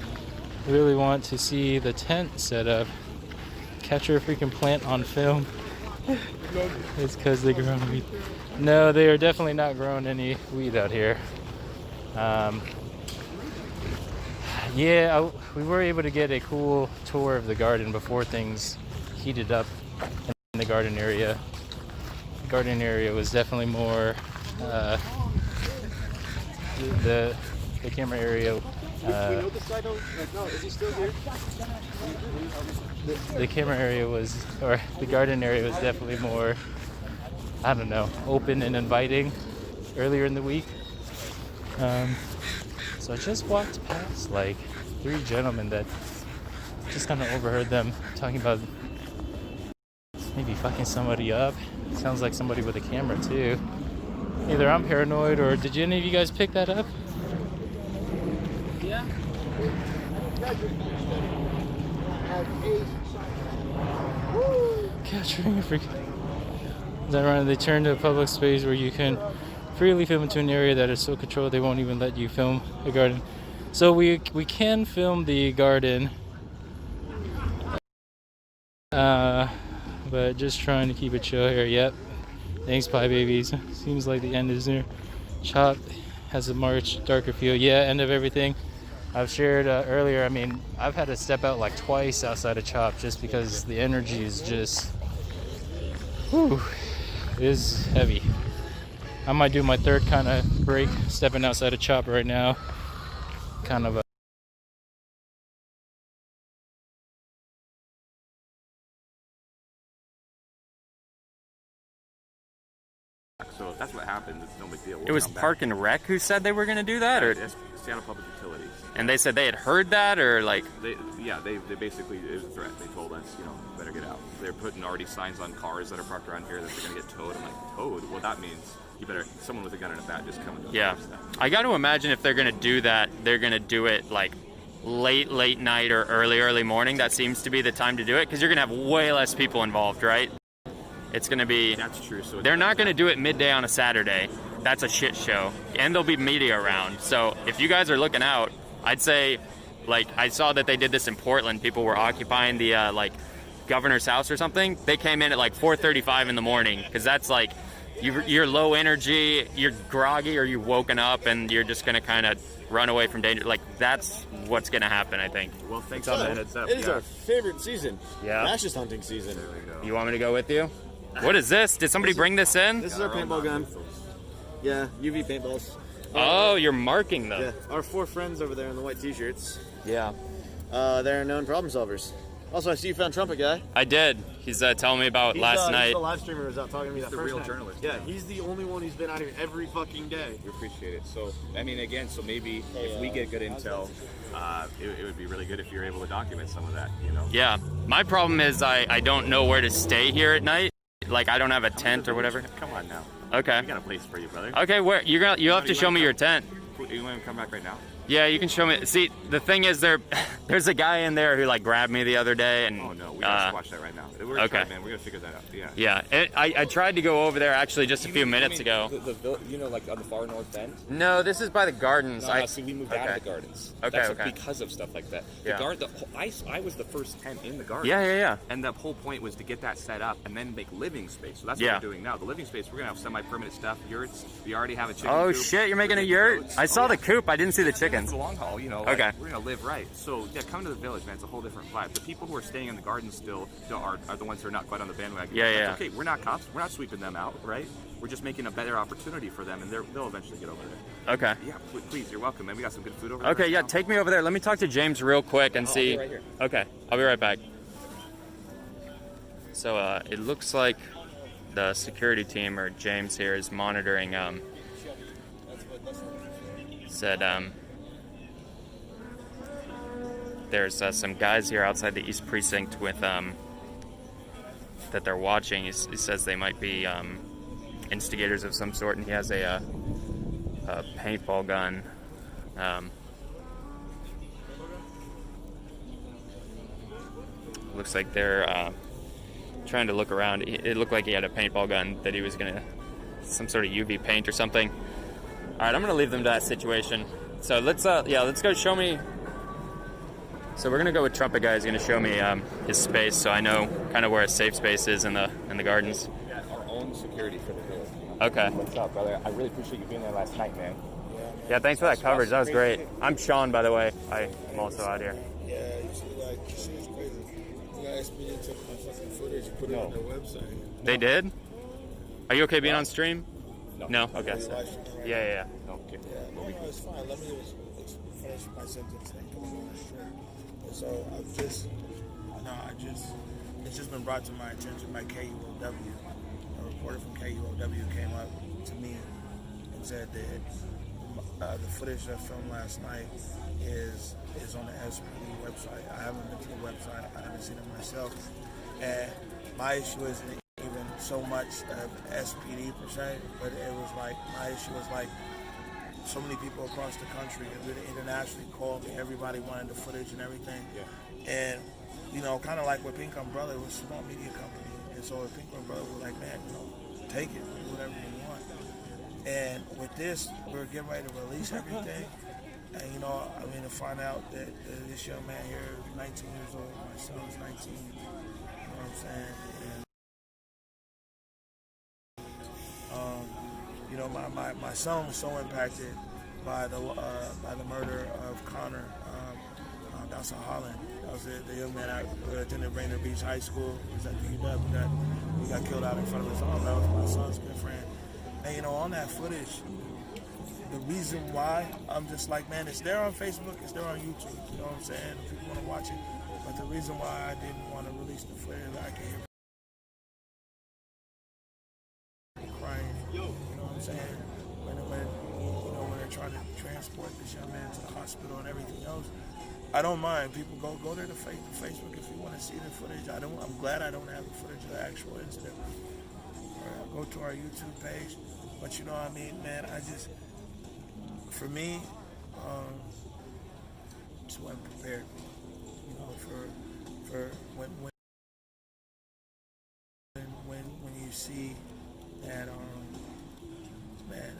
I really want to see the tent set up. Capture a freaking plant on film. It's because they grow weed. No, they are definitely not growing any weed out here. Yeah, we were able to get a cool tour of the garden before things heated up in the garden area. The garden area was definitely more the camera area. The camera area was, or the garden area was definitely more, I don't know, open and inviting earlier in the week. So I just walked past like 3 gentlemen that just kind of overheard them talking about maybe fucking somebody up. Sounds like somebody with a camera too. Either I'm paranoid or did any of you guys pick that up?
Yeah.
Capturing a freak. Is that right? They turn to a public space where you can freely film into an area that is so controlled they won't even let you film the garden. So we can film the garden, but just trying to keep it chill here. Yep. Thanks, Pie Babies. Seems like the end is near. CHOP has a much darker feel. Yeah, end of everything. I've shared earlier, I mean, I've had to step out like twice outside of CHOP just because the energy is just, whew, it is heavy. I might do my third kind of break stepping outside of CHOP right now. Kind of a
So if that's what happened, it's no big deal. We'll
It was
come back.
Park and Rec who said they were going to do that, or
It's Seattle Public Utilities.
and they said they had heard that, or like
They basically, it was a threat. They told us, better get out. They're putting already signs on cars that are parked around here that they're going to get towed. I'm like, towed? Well, that means you better, someone with a gun and a bat just come and
yeah. I got to imagine if they're going to do that, they're going to do it like late night or early morning. That seems to be the time to do it because you're going to have way less people involved, right? It's going to be.
That's true. So
they're not going to do it midday on a Saturday. That's a shit show, and there'll be media around. So if you guys are looking out, I'd say, like, I saw that they did this in Portland. People were occupying the like governor's house or something. They came in at like 4:35 in the morning because that's like you're low energy, you're groggy, or you've woken up and you're just going to kind of run away from danger. Like that's what's going to happen, I think.
Well, thanks
So,
for the heads up.
it is our favorite season.
Yeah.
Ashes hunting season.
You want me to go with you? What is this? Did somebody bring this in?
This is our paintball gun. Yeah, UV paintballs.
Oh, you're marking them.
Yeah, our 4 friends over there in the white t-shirts.
Yeah.
They're known problem solvers. Also, I see you found Trumpet Guy.
I did. He's telling me about last
He's
night.
the live streamer who was out talking to me
He's
that
the
first
real
night.
journalist.
Yeah, he's the only one who's been out here every fucking day.
We appreciate it. So, I mean, again, so maybe if we get good intel, it would be really good if you're able to document some of that,
Yeah. My problem is I don't know where to stay here at night. Like I don't have a tent or whatever.
Come on now.
Okay.
We got a place for you, brother.
Okay, where you'll have to show me your tent.
You want to come back right now?
Yeah, you can show me. See, the thing is, there's a guy in there who like grabbed me the other day, and
Oh no, we gotta squash that right now. We're gonna try, man. We're gonna figure that out. Yeah.
Yeah, I tried to go over there actually just a few minutes ago.
Like on the far north end?
No, this is by the gardens.
No, see, we moved out of the gardens.
Okay,
That's
okay.
because of stuff like that.
Yeah.
I was the first tent in the garden.
Yeah.
And the whole point was to get that set up and then make living space. So that's
Yeah.
what we're doing now. The living space, we're gonna have semi-permanent stuff, yurts. We already have a chicken
Oh
coop.
shit, you're making a
We're
yurt?
goats.
I saw
Oh,
the
yeah.
coop. I didn't see the chickens.
For the long haul,
Okay.
We're gonna live right. So yeah, come to the village, man. It's a whole different vibe. The people who are staying in the garden still are the ones who are not quite on the bandwagon.
Yeah,
That's
yeah.
okay. We're not cops. We're not sweeping them out, right? We're just making a better opportunity for them, and they'll eventually get over there.
Okay.
Yeah, please, you're welcome, man. We got some good food over there.
Okay,
right
yeah,
now.
take me over there. Let me talk to James real quick and
I'll
see.
be right here.
Okay, I'll be right back. So it looks like the security team, or James here, is monitoring. Said there's some guys here outside the East Precinct with that they're watching. He says they might be instigators of some sort, and he has a paintball gun. Looks like they're trying to look around. It looked like he had a paintball gun that he was gonna, some sort of UV paint or something. All right, I'm gonna leave them to that situation. So let's go show me. So we're gonna go with Trumpet Guy. He's gonna show me his space, so I know kind of where a safe space is in the gardens.
We got our own security for the village.
Okay.
What's up, brother? I really appreciate you being there last night, man.
Yeah, thanks for that coverage. That was great. I'm Sean, by the way. I'm also out here.
Yeah, you see, it's crazy. You guys SPD took my fucking footage and put it on their website.
They did? Are you okay being on stream?
No.
Okay.
Okay.
Yeah.
Okay. Yeah, no, it's fine. Let me just finish my sentence and come on straight. So it's just been brought to my attention by KUOW. A reporter from KUOW came up to me and said that the footage that I filmed last night is on the SPD website. I haven't been to the website. I haven't seen it myself. And my issue isn't even so much of SPD per se, but it was like, my issue was like, so many people across the country and really internationally called me. Everybody wanted the footage and everything. Yeah. And, kind of like with Pink Umbrella, it was a small media company. And so with Pink Umbrella, we're like, man, take it, do whatever you want. And with this, we're getting ready to release everything. And, to find out that this young man here is 19 years old, my son's 19, you know what I'm saying? And, my son was so impacted by the murder of Connor Dawson Holland. That was the young man who attended Rainier Beach High School. He was at the UW. He got killed out in front of his home. That was my son's good friend. And on that footage, the reason why I'm just like, man, it's there on Facebook, it's there on YouTube. You know what I'm saying? If people want to watch it. But the reason why I didn't want to release the footage, I can hear crying I'm saying? When they're trying to transport this young man to the hospital and everything else. I don't mind. People go there to Facebook if you want to see the footage. I'm glad I don't have the footage of the actual incident. Or go to our YouTube page. But you know what I mean, man, for me, it's what prepared me, you know, for when you see that, man,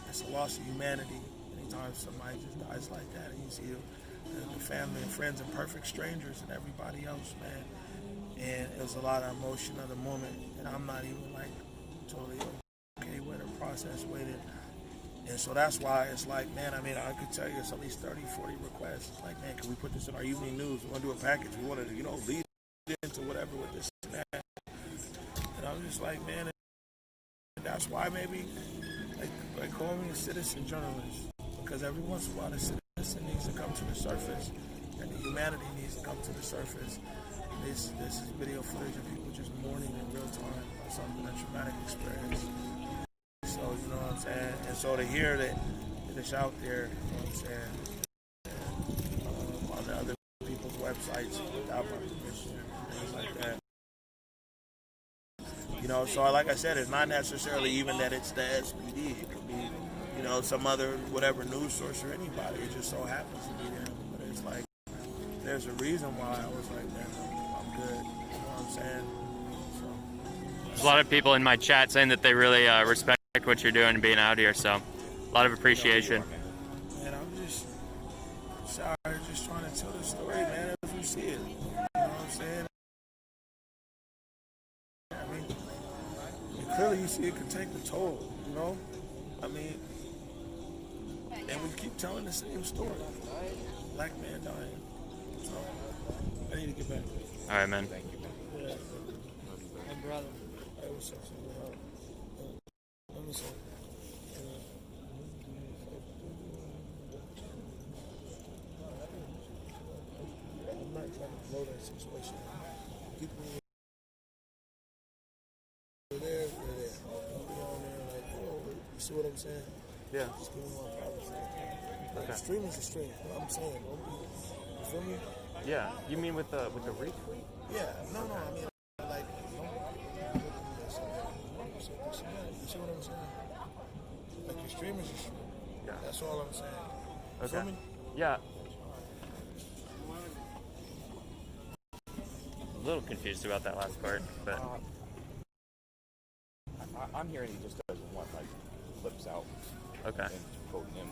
it's a loss of humanity. Anytime somebody just dies like that, and you see the family and friends and perfect strangers and everybody else, man, and it was a lot of emotion of the moment, and I'm not even like totally okay with the process with it. And so that's why it's like, man, I mean, I could tell you it's at least 30, 40 requests. It's like, man, can we put this in our evening news? We want to do a package. We want to, lead into whatever with this and that. And I'm just like, man, and that's why maybe, like call me a citizen journalist. Because every once in a while, the citizen needs to come to the surface. And the humanity needs to come to the surface. This is video footage of people just mourning in real time about something, a traumatic experience. So, you know what I'm saying? And so to hear that it's out there, you know what I'm saying, on the other people's websites without my permission and things like that. You know, so like I said, it's not necessarily even that it's the SPD. It could be, some other whatever news source or anybody. It just so happens to be them. But it's like, there's a reason why I was like, man, I'm good. You know what I'm saying? So,
there's a lot of people in my chat saying that they really respect what you're doing and being out here, so a lot of appreciation.
And I'm just sorry, just trying to tell the story, man, as we see it. You know what I'm saying? I mean, clearly you see it can take a toll, you know? I mean, and we keep telling the same story. Black man dying. So, I need to get back.
All right, man.
Thank you, man. Yeah. My brother. Hey, what's up? Let me see. I'm not trying to blow that situation. Keep me there. Don't be on there like, you see what I'm saying?
Yeah.
Just give me my privacy.
Okay.
Stream is a stream. What I'm saying, you feel me?
Yeah. You mean with the retweet?
Yeah. No. I mean, like, you see what I'm saying? Like, your stream is a stream.
Yeah.
That's all I'm saying. You
Okay.
feel me?
Yeah. A little confused about that last part, but
I'm hearing he just doesn't want flips out.
Okay.
And quoting him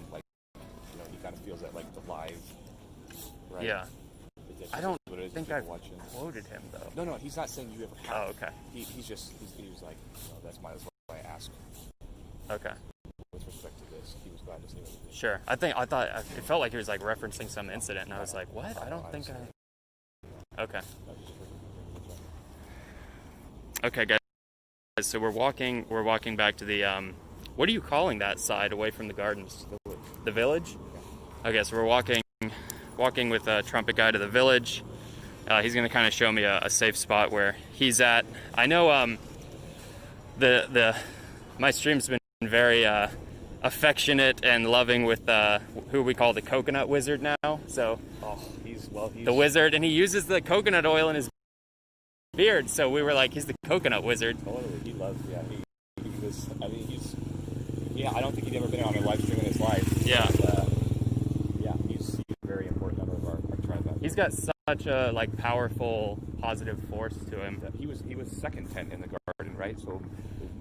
he kind of feels that the live. Right?
Yeah. I don't think I
watching.
quoted him though.
No, he's not saying you ever have.
Oh, okay.
He was like, that's why I asked.
Okay.
With respect to this, he was glad to see what he did.
Sure. I thought it felt like he was referencing some incident, and I was like, what? I don't think I. Okay. Okay, guys. So we're walking back to the what are you calling that side away from the gardens? The village. Okay, so we're walking with a trumpet guy to the village. He's gonna kind of show me a safe spot where he's at. I know my stream's been very affectionate and loving with who we call the Coconut Wizard now. So
he's
the wizard, and he uses the coconut oil in his beard. So we were like, he's the Coconut Wizard.
Totally, he loves. Yeah, he was. I mean, I don't think he'd ever been on a live stream in his life.
Yeah.
But, he's a very important member of our tribe.
He's got such a powerful, positive force to him.
He was second tent in the garden, right? So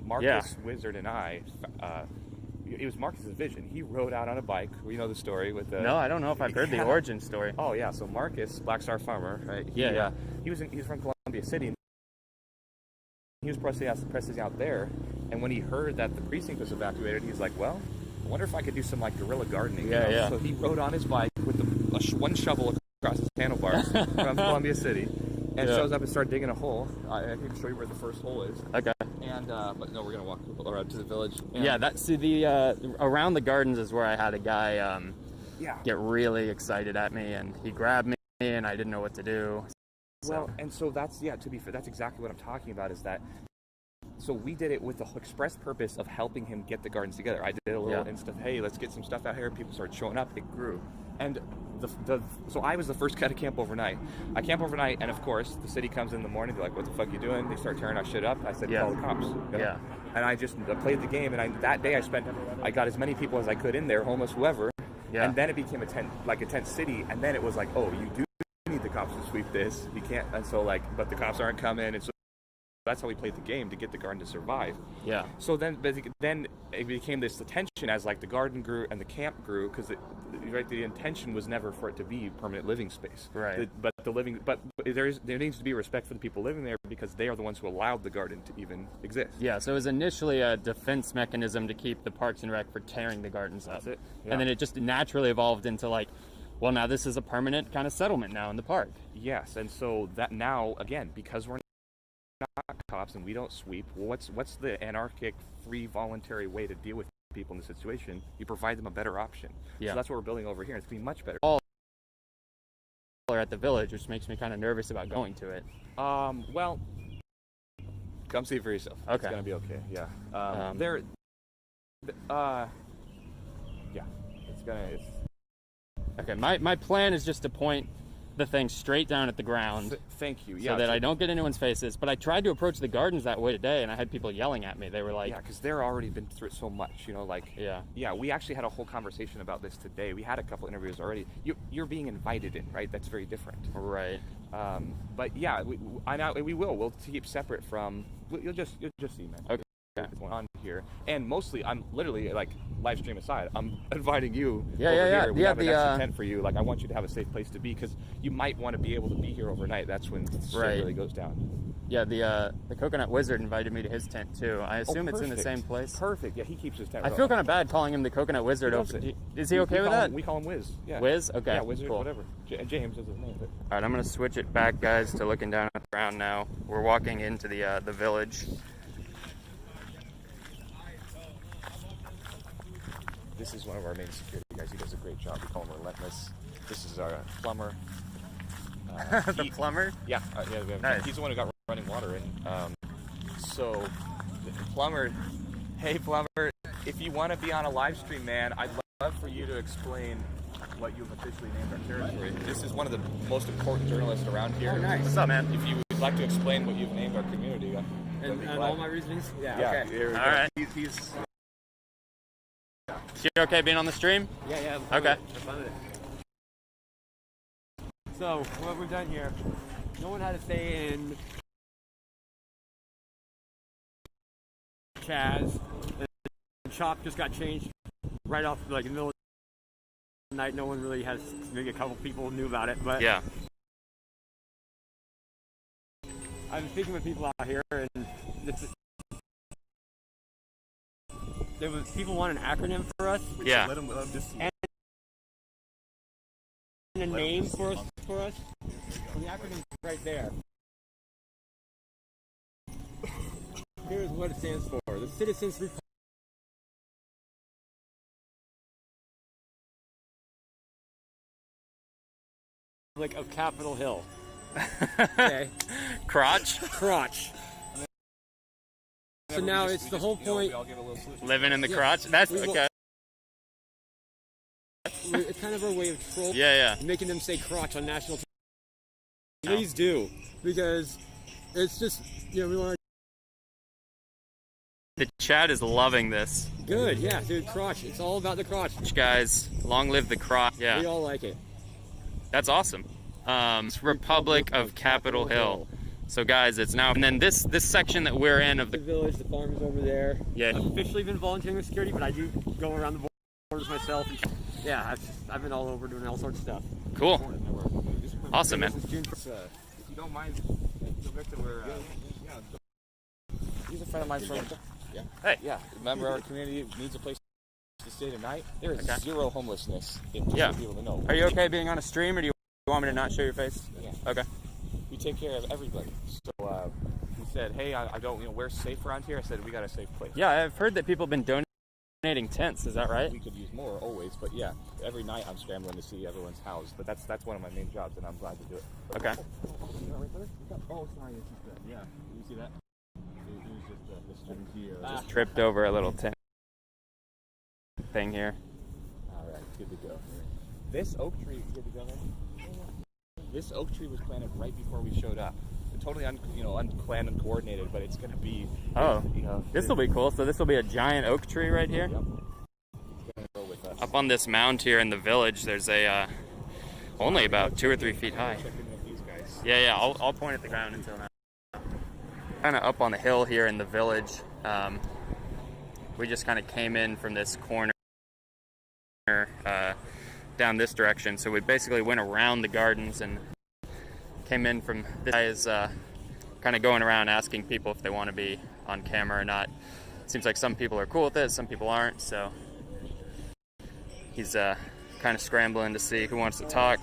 Marcus Wizard and I, it was Marcus's vision. He rode out on a bike. We know the story with the.
No, I don't know if I've heard the origin story.
Oh yeah, so Marcus, Black Star Farmer, right? He was from Columbia City. He was pressing out there, and when he heard that the precinct was evacuated, he was like, "Well, I wonder if I could do some guerrilla gardening."
Yeah.
So he rode on his bike with one shovel across his handlebars from Columbia City, and shows up and started digging a hole. I can show you where the first hole is.
Okay.
And but no, we're gonna walk around to the village. And
yeah, that's around the gardens is where I had a guy get really excited at me, and he grabbed me, and I didn't know what to do.
Well, and so that's to be fair, that's exactly what I'm talking about. Is that So we did it with the express purpose of helping him get the gardens together. I did a little Insta, hey, let's get some stuff out here. People started showing up. It grew. And so I was the first guy to camp overnight. I camp overnight, and of course, the city comes in the morning. They're like, what the fuck you doing? They start tearing our shit up. I said, call the cops.
Yeah.
And I just played the game, and that day I got as many people as I could in there, homeless, whoever. Yeah. And then it became a tent city, and then it was like, oh, you do need the cops to sweep this. You can't, and so but the cops aren't coming, and so that's how we played the game to get the garden to survive.
Yeah.
So then it became this tension as the garden grew and the camp grew, because the intention was never for it to be permanent living space.
Right.
But there needs to be respect for the people living there, because they are the ones who allowed the garden to even exist.
Yeah. So it was initially a defense mechanism to keep the Parks and Rec from tearing the gardens up.
That's it. Yeah.
And then it just naturally evolved into well, now this is a permanent kind of settlement now in the park.
Yes. And so that now, again, because we're not cops and we don't sweep, well, what's the anarchic, free, voluntary way to deal with people in the situation? You provide them a better option.
Yeah.
So that's what we're building over here. It's going to be much better.
All are at the village, which makes me kind of nervous about going to it.
Well, come see it for yourself.
Okay.
It's going to be okay. Yeah.
Okay. My plan is just to point the thing straight down at the ground.
Thank you.
So that I don't get anyone's faces. But I tried to approach the gardens that way today, and I had people yelling at me. They were like,
yeah, because they're already been through it so much, Yeah, we actually had a whole conversation about this today. We had a couple interviews already. You're being invited in, right? That's very different.
Right.
But yeah, we'll keep separate from. You'll just see, man.
Okay.
What's going on here, and mostly I'm literally live stream aside, I'm inviting you over here. We have an extra tent for you. I want you to have a safe place to be, because you might want to be able to be here overnight. That's when shit really goes down.
Yeah, the Coconut Wizard invited me to his tent too. I assume it's in the same place.
Perfect. Yeah, he keeps his tent.
I feel kind of bad calling him the Coconut Wizard. Is he okay with that?
We call him Wiz. Yeah.
Wiz? Okay.
Yeah, Wizard,
cool.
whatever. James is his name. But...
All right, I'm gonna switch it back, guys, to looking down at the ground now. We're walking into the village.
This is one of our main security guys. He does a great job. We call him Relentless. This is our plumber.
The plumber?
Yeah.
Nice.
He's the one who got running water in. So, the plumber, hey plumber, if you want to be on a live stream, man, I'd love for you to explain what you've officially named our territory. This is one of the most important journalists around here.
Oh, nice. What's up, man?
If you would like to explain what you've named our community.
And all my reasons?
Yeah.
Okay.
All
right.
He's
You okay being on the stream?
Yeah.
Okay.
So, what we've done here, no one had to stay in Chaz. The shop just got changed right off, in the middle of the night. No one really has, maybe a couple people knew about it, but
yeah.
I've been speaking with people out here, and people want an acronym for us.
Yeah.
Let them just
And a name for us. And the acronym's right there. Here's what it stands for: the Citizens Republic of Capitol Hill. Okay.
Crotch.
So now it's the whole point.
Living in the crotch. That's okay.
It's kind of our way of trolling.
Yeah.
Making them say crotch on national TV. Please do, because it's just, we want.
The chat is loving this.
Good, yeah, dude, crotch. It's all about the crotch.
Guys, long live the crotch. Yeah.
We all like it.
That's awesome. It's Republic of Capitol Hill. So guys, it's now, and then this section that we're in of
the village, the farm is over there.
Yeah.
I've officially been volunteering with security, but I do go around the borders myself. And yeah, I've been all over doing all sorts of stuff.
Cool. Awesome, man.
If you don't mind, Victor, he's a friend of mine from. Yeah.
Hey.
Yeah. Remember, our community needs a place to stay tonight. There is
Okay.
zero homelessness.
Yeah.
People to know.
Are you okay being on a stream, or do you want me to not show your face?
Yeah.
Okay.
We take care of everybody. So he said, "Hey, I don't, where's safe around here?" I said, "We got a safe place."
Yeah, I've heard that people have been donating tents. Is that right?
We could use more always, but yeah, every night I'm scrambling to see everyone's housed. But that's one of my main jobs, and I'm glad to do it.
Okay.
Oh, sorry, it's just yeah. You see that? It was just the
Just tripped over a little tent thing here.
All right, good to go. This oak tree, good to go, man. This oak tree was planted right before we showed up. Totally, unplanned and coordinated, but it's gonna be.
Oh, this will be cool. So this will be a giant oak tree right here.
Yep. It's gonna go with us.
Up on this mound here in the village, there's a only about 2 or 3 feet high.
Check in with these guys.
Yeah. I'll point at the ground until now. Kind of up on the hill here in the village. We just kind of came in from this corner down this direction. So we basically went around the gardens and came in from this guy is kind of going around asking people if they want to be on camera or not. It seems like some people are cool with it, some people aren't. So he's kind of scrambling to see who wants to talk.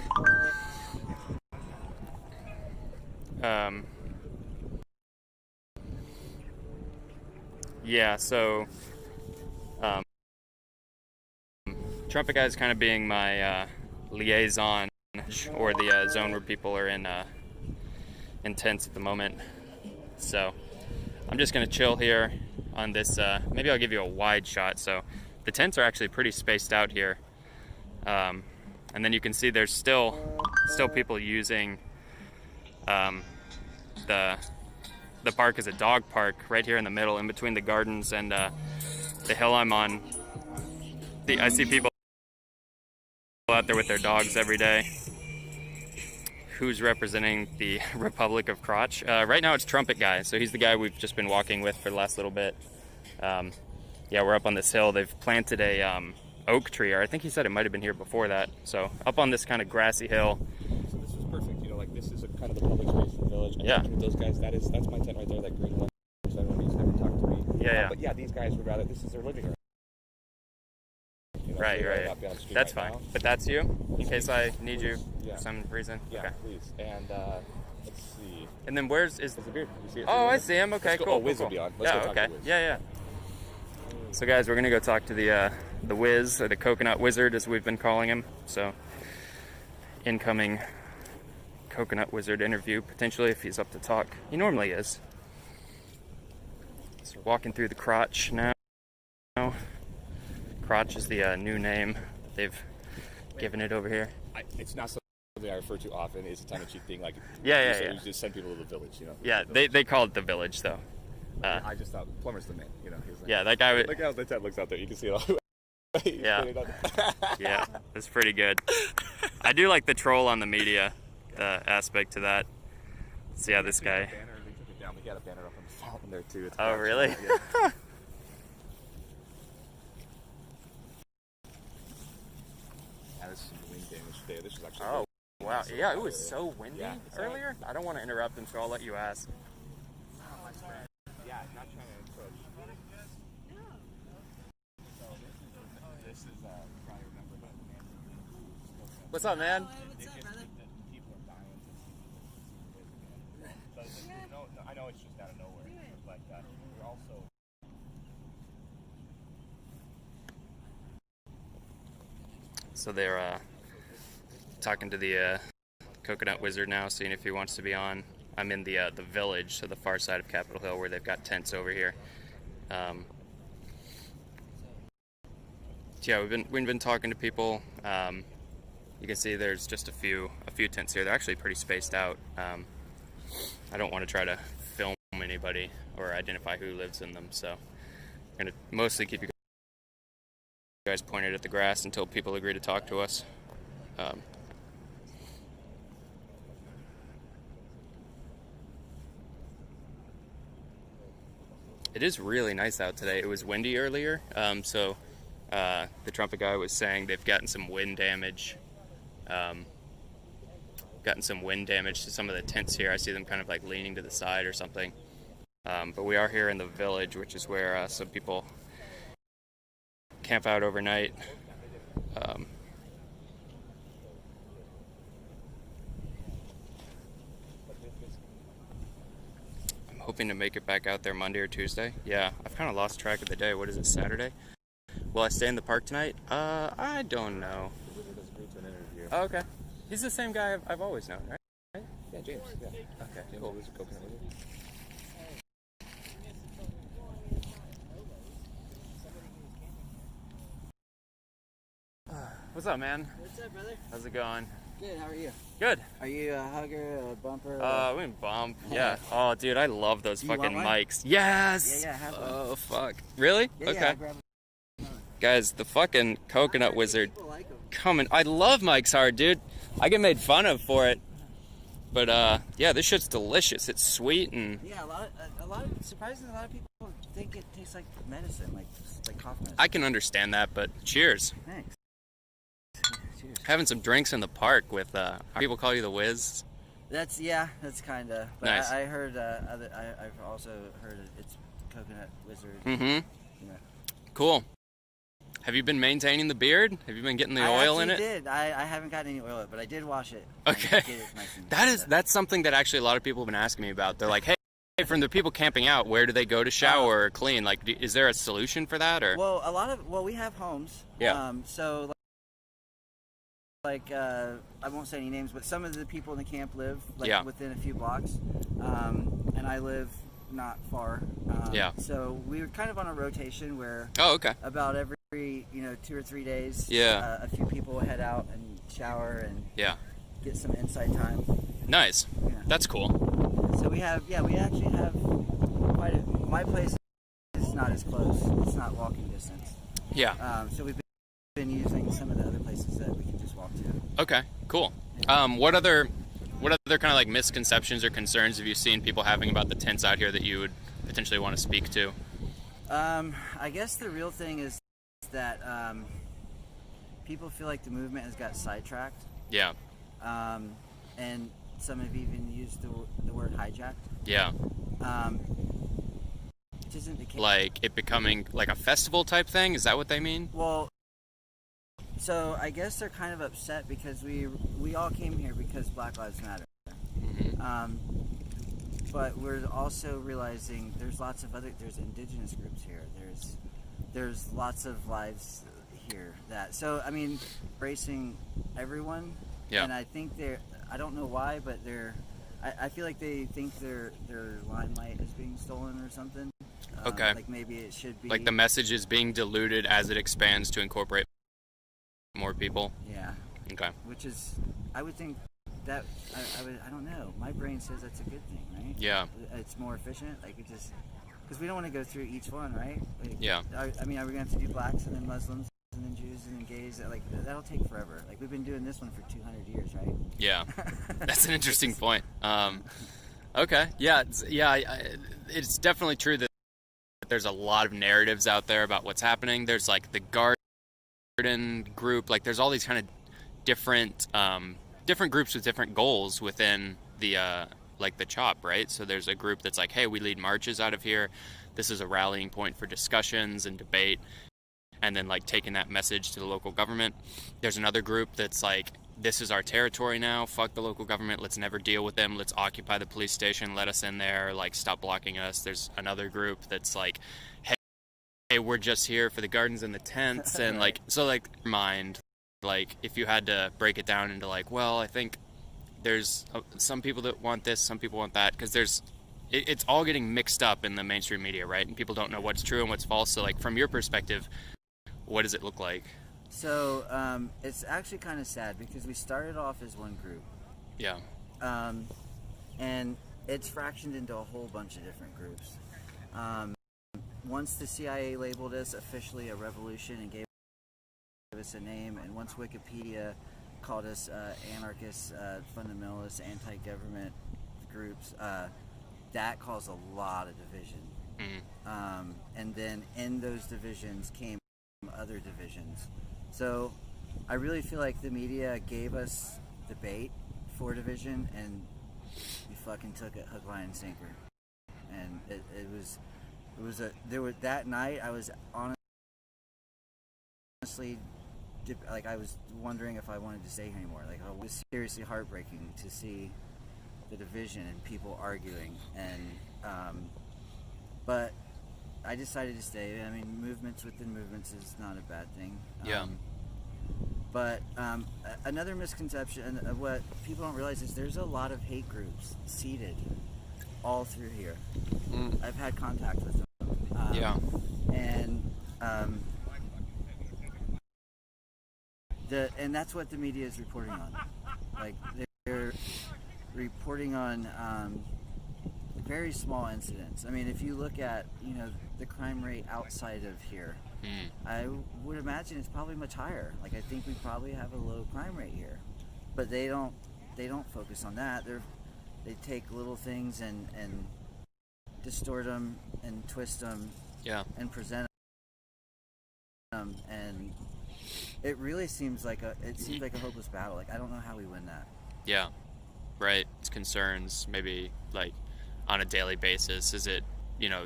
Yeah, so Trumpet Guy is kind of being my liaison, or the zone where people are in tents at the moment. So I'm just gonna chill here on this. Maybe I'll give you a wide shot. So the tents are actually pretty spaced out here, and then you can see there's still people using the park as a dog park right here in the middle, in between the gardens and the hill I'm on. I see people out there with their dogs every day. Who's representing the Republic of Crotch? Right now it's Trumpet Guy, so he's the guy we've just been walking with for the last little bit. Yeah, we're up on this hill. They've planted a oak tree, or I think he said it might have been here before that. So up on this kind of grassy hill.
So this is perfect. Like this is kind of the public space of the village.
Yeah.
With those guys, that's my tent right there. That green one. So everyone needs to never talk to me.
Yeah.
But yeah, these guys would rather. This is their living room.
Right. That's fine. But that's you, in case I need you
Yeah.
for some reason.
Yeah,
Okay.
please. And let's see.
And then where's
the beard? You see it?
Oh, I see him. Okay,
Let's go.
cool.
Oh, Wiz
cool.
will be on. Let's go talk
okay.
to Wiz.
Yeah. So guys, we're gonna go talk to the Wiz, or the Coconut Wizard, as we've been calling him. So incoming Coconut Wizard interview, potentially, if he's up to talk. He normally is. So walking through the Crotch now. Crotch is the new name they've given it over here.
It's not something I refer to often. It's a tongue-in-cheek thing. Like
Yeah.
You just send people to the village,
Yeah, they call it the village, though.
I just thought Plumber's the man, He's like,
Yeah, that guy would.
Look how the tent looks out there. You can see it all.
Yeah. Yeah, it's pretty good. I do like the troll on the media, the aspect to that. So yeah, this guy.
They took it down. We got a banner up on the fountain there too. It's
Oh, really?
Yeah. This is some wind damage today. This is actually.
Oh, wow. Yeah, it was so windy earlier. I don't want to interrupt him, so I'll let you ask.
Yeah, not trying to encroach. So this is probably remember that.
What's up, man?
People are dying. But no, I know it's just out of nowhere, but we're also.
So they're talking to the Coconut Wizard now, seeing if he wants to be on. I'm in the village, so the far side of Capitol Hill, where they've got tents over here. Yeah, we've been talking to people. You can see there's just a few tents here. They're actually pretty spaced out. I don't want to try to film anybody or identify who lives in them, so I'm gonna mostly keep you guys pointed at the grass until people agree to talk to us. It is really nice out today. It was windy earlier, so the Trumpet Guy was saying they've gotten some wind damage. Gotten some wind damage to some of the tents here. I see them kind of like leaning to the side or something. But we are here in the village, which is where some people camp out overnight. I'm hoping to make it back out there Monday or Tuesday. Yeah, I've kind of lost track of the day. What is it, Saturday? Will I stay in the park tonight? I don't know. Oh, okay. He's the same guy I've always known, right?
Yeah, James. Yeah.
Okay,
James
cool.
was a Coconut Wizard.
What's up, man?
What's up, brother?
How's it going?
Good, how are you?
Good.
Are you a hugger, a bumper?
We can bump. Yeah. Oh, dude, I love those
Do you
fucking
want one?
mics. Yes.
Yeah, have one.
Oh, fuck. Really?
Yeah,
okay.
yeah, I'll grab
Guys, the fucking Coconut Wizard
like 'em.
coming. I love Mike's Hard, dude. I get made fun of for it. But, yeah, this shit's delicious. It's sweet and...
Yeah, surprisingly, a lot of people think it tastes like medicine, like cough medicine.
I can understand that, but cheers.
Thanks. Cheers.
Having some drinks in the park with, people call you the Wiz.
That's kind of. But
Nice.
I heard, I've also heard it's Coconut Wizard.
Mm-hmm.
Yeah.
Cool. Have you been maintaining the beard? Have you been getting the oil in it?
I did. I haven't gotten any oil, but I did wash it.
Okay.
Get it nice and
That's something that actually a lot of people have been asking me about. They're like, hey, from the people camping out, where do they go to shower or clean? Like, is there a solution for that? Or
Well, we have homes.
Yeah.
So, I won't say any names, but some of the people in the camp live within a few blocks, and I live not far.
Yeah.
So we were kind of on a rotation where.
Oh, okay.
About every 2 or 3 days.
Yeah.
A few people head out and shower and.
Yeah.
Get some inside time.
Nice.
Yeah.
That's cool.
So we actually have quite a. My place is not as close. It's not walking distance.
Yeah.
So we've been using some of the other places that we can just walk to.
Okay. Cool. What other kind of like misconceptions or concerns have you seen people having about the tents out here that you would potentially want to speak to?
I guess the real thing is that people feel like the movement has got sidetracked.
Yeah.
And some have even used the word hijacked.
Yeah.
Which isn't the case.
Like it becoming like a festival type thing? Is that what they mean?
Well, so I guess they're kind of upset because we all came here because Black Lives Matter.
Mm-hmm.
But we're also realizing there's there's indigenous groups here. There's lots of lives here so I mean, embracing everyone.
Yeah.
And I think I don't know why, but I feel like they think their limelight is being stolen or something.
Okay.
Like maybe it should be.
Like the message is being diluted as it expands to incorporate more people.
Yeah.
Okay.
Which is, I would think that I don't know. My brain says that's a good thing, right?
Yeah.
It's more efficient. Like it just because we don't want to go through each one, right? Like,
yeah.
I mean, are we going to have to do blacks and then Muslims and then Jews and then gays? Like that'll take forever. Like we've been doing this one for 200 years, right?
Yeah. That's an interesting point. Okay. Yeah. It's definitely true that there's a lot of narratives out there about what's happening. There's like the garden group. Like there's all these kind of different groups with different goals within the like the CHOP, right? So there's a group that's like, hey, we lead marches out of here. This is a rallying point for discussions and debate, and then like taking that message to the local government. There's another group that's like, this is our territory now, fuck the local government, let's never deal with them, let's occupy the police station, let us in there, like stop blocking us. There's another group that's like, hey, we're just here for the gardens and the tents. And like, so like mind, like if you had to break it down into like, well, I think there's some people that want this, some people want that, because it's all getting mixed up in the mainstream media, right? And people don't know what's true and what's false. So like from your perspective, what does it look like?
So it's actually kind of sad because we started off as one group.
Yeah.
And it's fractioned into a whole bunch of different groups. Once the CIA labeled us officially a revolution and gave us a name, and once Wikipedia called us anarchists, fundamentalists, anti-government groups, that caused a lot of division.
Mm-hmm.
And then in those divisions came other divisions. So I really feel like the media gave us the bait for division, and we fucking took it hook, line, and sinker. And that night I was honestly like I was wondering if I wanted to stay here anymore. Like it was seriously heartbreaking to see the division and people arguing, and but I decided to stay. I mean, movements within movements is not a bad thing.
Yeah.
But another misconception of what people don't realize is there's a lot of hate groups seated all through here. I've had contact with them. And And that's what the media is reporting on. Like, they're reporting on very small incidents. I mean, if you look at, the crime rate outside of here, I would imagine it's probably much higher. Like, I think we probably have a low crime rate here, but they don't focus on that. They take little things and distort them and twist them, and present them, and it really seems like a hopeless battle. Like, I don't know how we win that.
Yeah, right. It's concerns maybe like on a daily basis. Is it,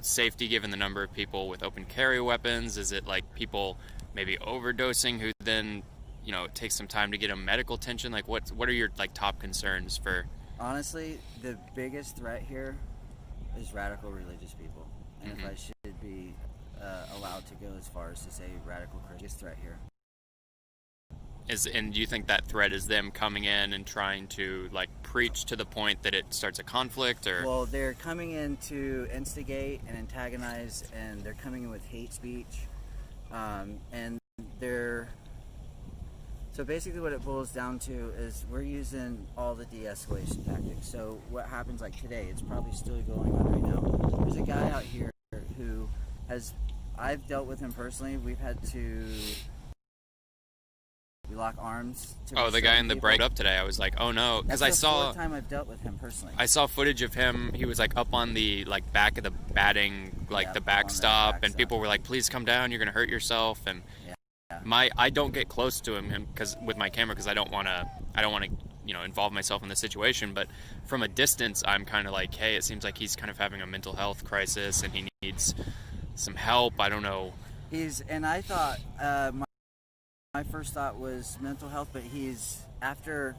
safety given the number of people with open carry weapons? Is it like people maybe overdosing who then, it takes some time to get them medical attention? Like, what are your like top concerns for?
Honestly, the biggest threat here is radical religious people. And if I should be allowed to go as far as to say radical Christian threat here.
And do you think that threat is them coming in and trying to like preach to the point that it starts a conflict, or?
Well, they're coming in to instigate and antagonize, and they're coming in with hate speech, and so basically what it boils down to is we're using all the de-escalation tactics. So what happens like today, it's probably still going on right now. There's a guy out here who I've dealt with him personally. We've had to lock arms.
The guy in the break up today. I was like, oh no, because I saw.
That's the fourth time I've dealt with him personally.
I saw footage of him. He was like up on the like back of the batting, like the backstop, and people were like, "Please come down. You're gonna hurt yourself." And I don't get close to him because with my camera because I don't want to involve myself in the situation. But from a distance, I'm kind of like, hey, it seems like he's kind of having a mental health crisis and he needs some help. I don't know.
I thought my first thought was mental health, but after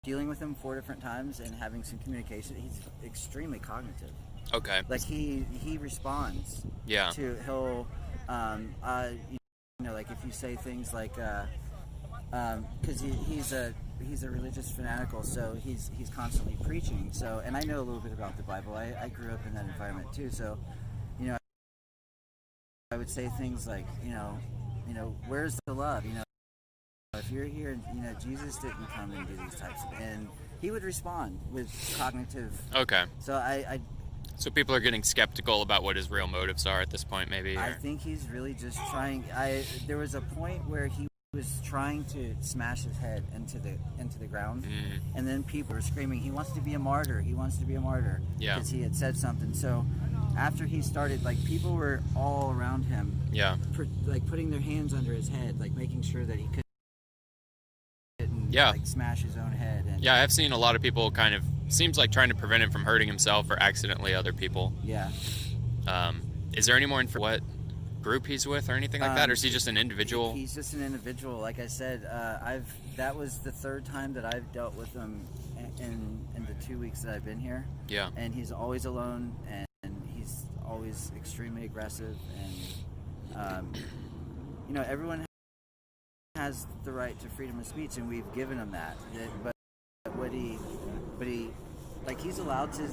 dealing with him 4 different times and having some communication, he's extremely cognitive.
Okay.
Like he responds.
Yeah.
He'll like if you say things like because he's a religious fanatical, so he's constantly preaching. So, and I know a little bit about the Bible. I grew up in that environment too. So, I would say things like, where's the love? If you're here, Jesus didn't come and do these types of, and he would respond with cognitive.
Okay.
So
So people are getting skeptical about what his real motives are at this point, maybe.
I think he's really just trying. There was a point where he was trying to smash his head into the ground, and then people were screaming, "He wants to be a martyr! He wants to be a martyr!"
Yeah.
Because he had said something. So after he started, like people were all around him.
Yeah.
Like putting their hands under his head, like making sure that he couldn't.
Yeah.
Like smash his own head. And,
yeah, I've seen a lot of people kind of seems like trying to prevent him from hurting himself or accidentally other people.
Yeah.
Is there any more info what group he's with or anything like that, or is he just an individual?
He's just an individual. Like I said, that was the 3rd time that I've dealt with him in the 2 weeks that I've been here.
Yeah.
And he's always alone, and he's always extremely aggressive, and everyone has the right to freedom of speech, and we've given him that. But he's allowed to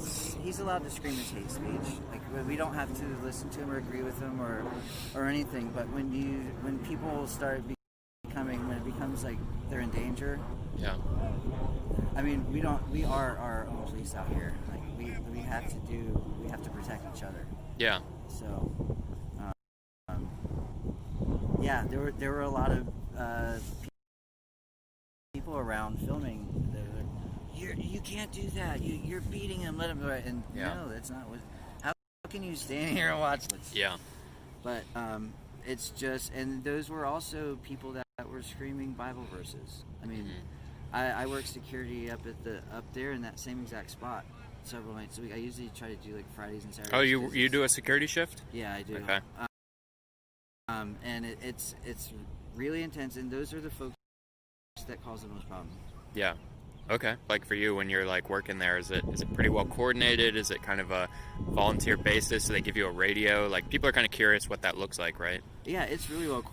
scream his hate speech. Like, we don't have to listen to him or agree with him or anything. But when people start when it becomes like they're in danger.
Yeah.
I mean, we are our own police out here. Like we have to protect each other.
Yeah.
So, yeah, there were a lot of people around filming. You can't do that. You're beating him. Let him go. And no, that's not what. How can you stand here and watch this?
Yeah.
But it's just, and those were also people that were screaming Bible verses. I mean, I work security up there in that same exact spot several nights a week. I usually try to do like Fridays and Saturdays.
Oh, you do a security shift?
Yeah, I do.
Okay.
And it's really intense, and those are the folks that cause the most problems.
Yeah. Okay. Like for you, when you're like working there, is it pretty well coordinated? Is it kind of a volunteer basis? Do they give you a radio? Like people are kind of curious what that looks like, right?
Yeah, it's really well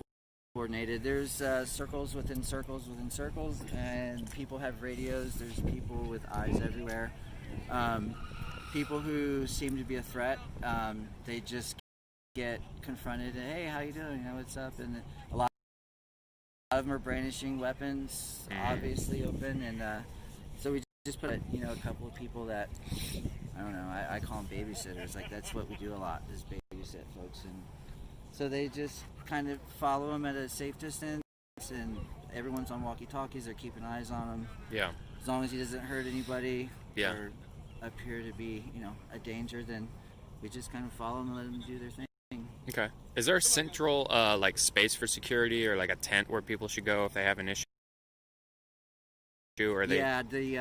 coordinated. There's circles within circles within circles, and people have radios. There's people with eyes everywhere. People who seem to be a threat, they just get confronted and, hey, how you doing? What's up? And a lot of them are brandishing weapons, obviously open, and so we just put a couple of people that I don't know. I call them babysitters. Like that's what we do a lot is babysit folks, and so they just kind of follow them at a safe distance, and everyone's on walkie-talkies. They're keeping eyes on him.
Yeah.
As long as he doesn't hurt anybody
Yeah.
or appear to be, a danger, then we just kind of follow them and let them do their thing.
Okay. Is there a central like space for security or like a tent where people should go if they have an issue? Or they?
Yeah, the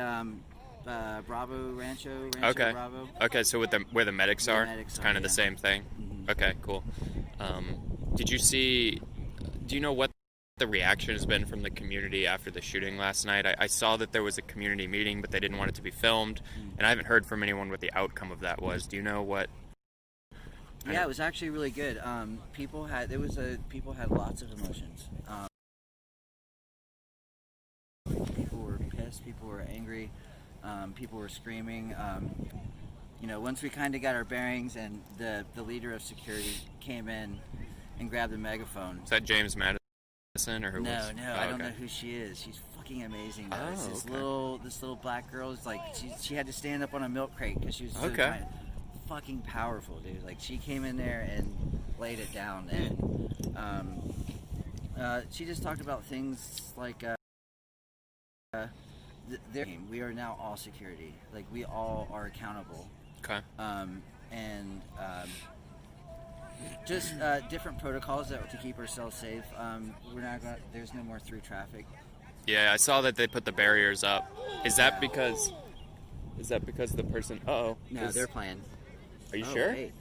Bravo Rancho
Okay.
Bravo.
Okay, so with where the medics
The
are,
medics
it's
are,
kind of the
yeah.
same thing. Okay, cool. Do you know what the reaction has been from the community after the shooting last night? I saw that there was a community meeting, but they didn't want it to be filmed, and I haven't heard from anyone what the outcome of that was. Do you know what?
Yeah, it was actually really good. People had lots of emotions. People were pissed. People were angry. People were screaming. Once we kind of got our bearings, and the leader of security came in and grabbed the megaphone.
Is that James Madison or who?
No,
was?
I don't know who she is. She's fucking amazing. Though. It's this little black girl. It's like she had to stand up on a milk crate because she was so giant. Fucking powerful, dude. Like she came in there and laid it down, and she just talked about things like we are now all security. Like we all are accountable.
Okay.
Just different protocols to keep ourselves safe. There's no more through traffic.
Yeah, I saw that they put the barriers up. Is that because the person? Uh-oh.
No, they're playing.
Are you sure?
Hey.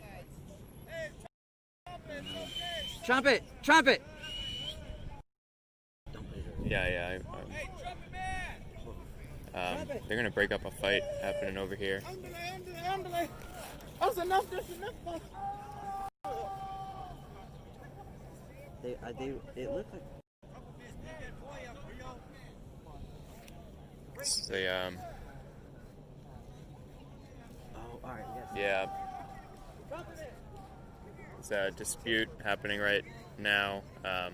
Trumpet! Trumpet!
Yeah. They're gonna break up a fight happening over here.
That's enough. That's enough.
It looked like.
They
Oh, all right. Yes.
Yeah. There's a dispute happening right now. I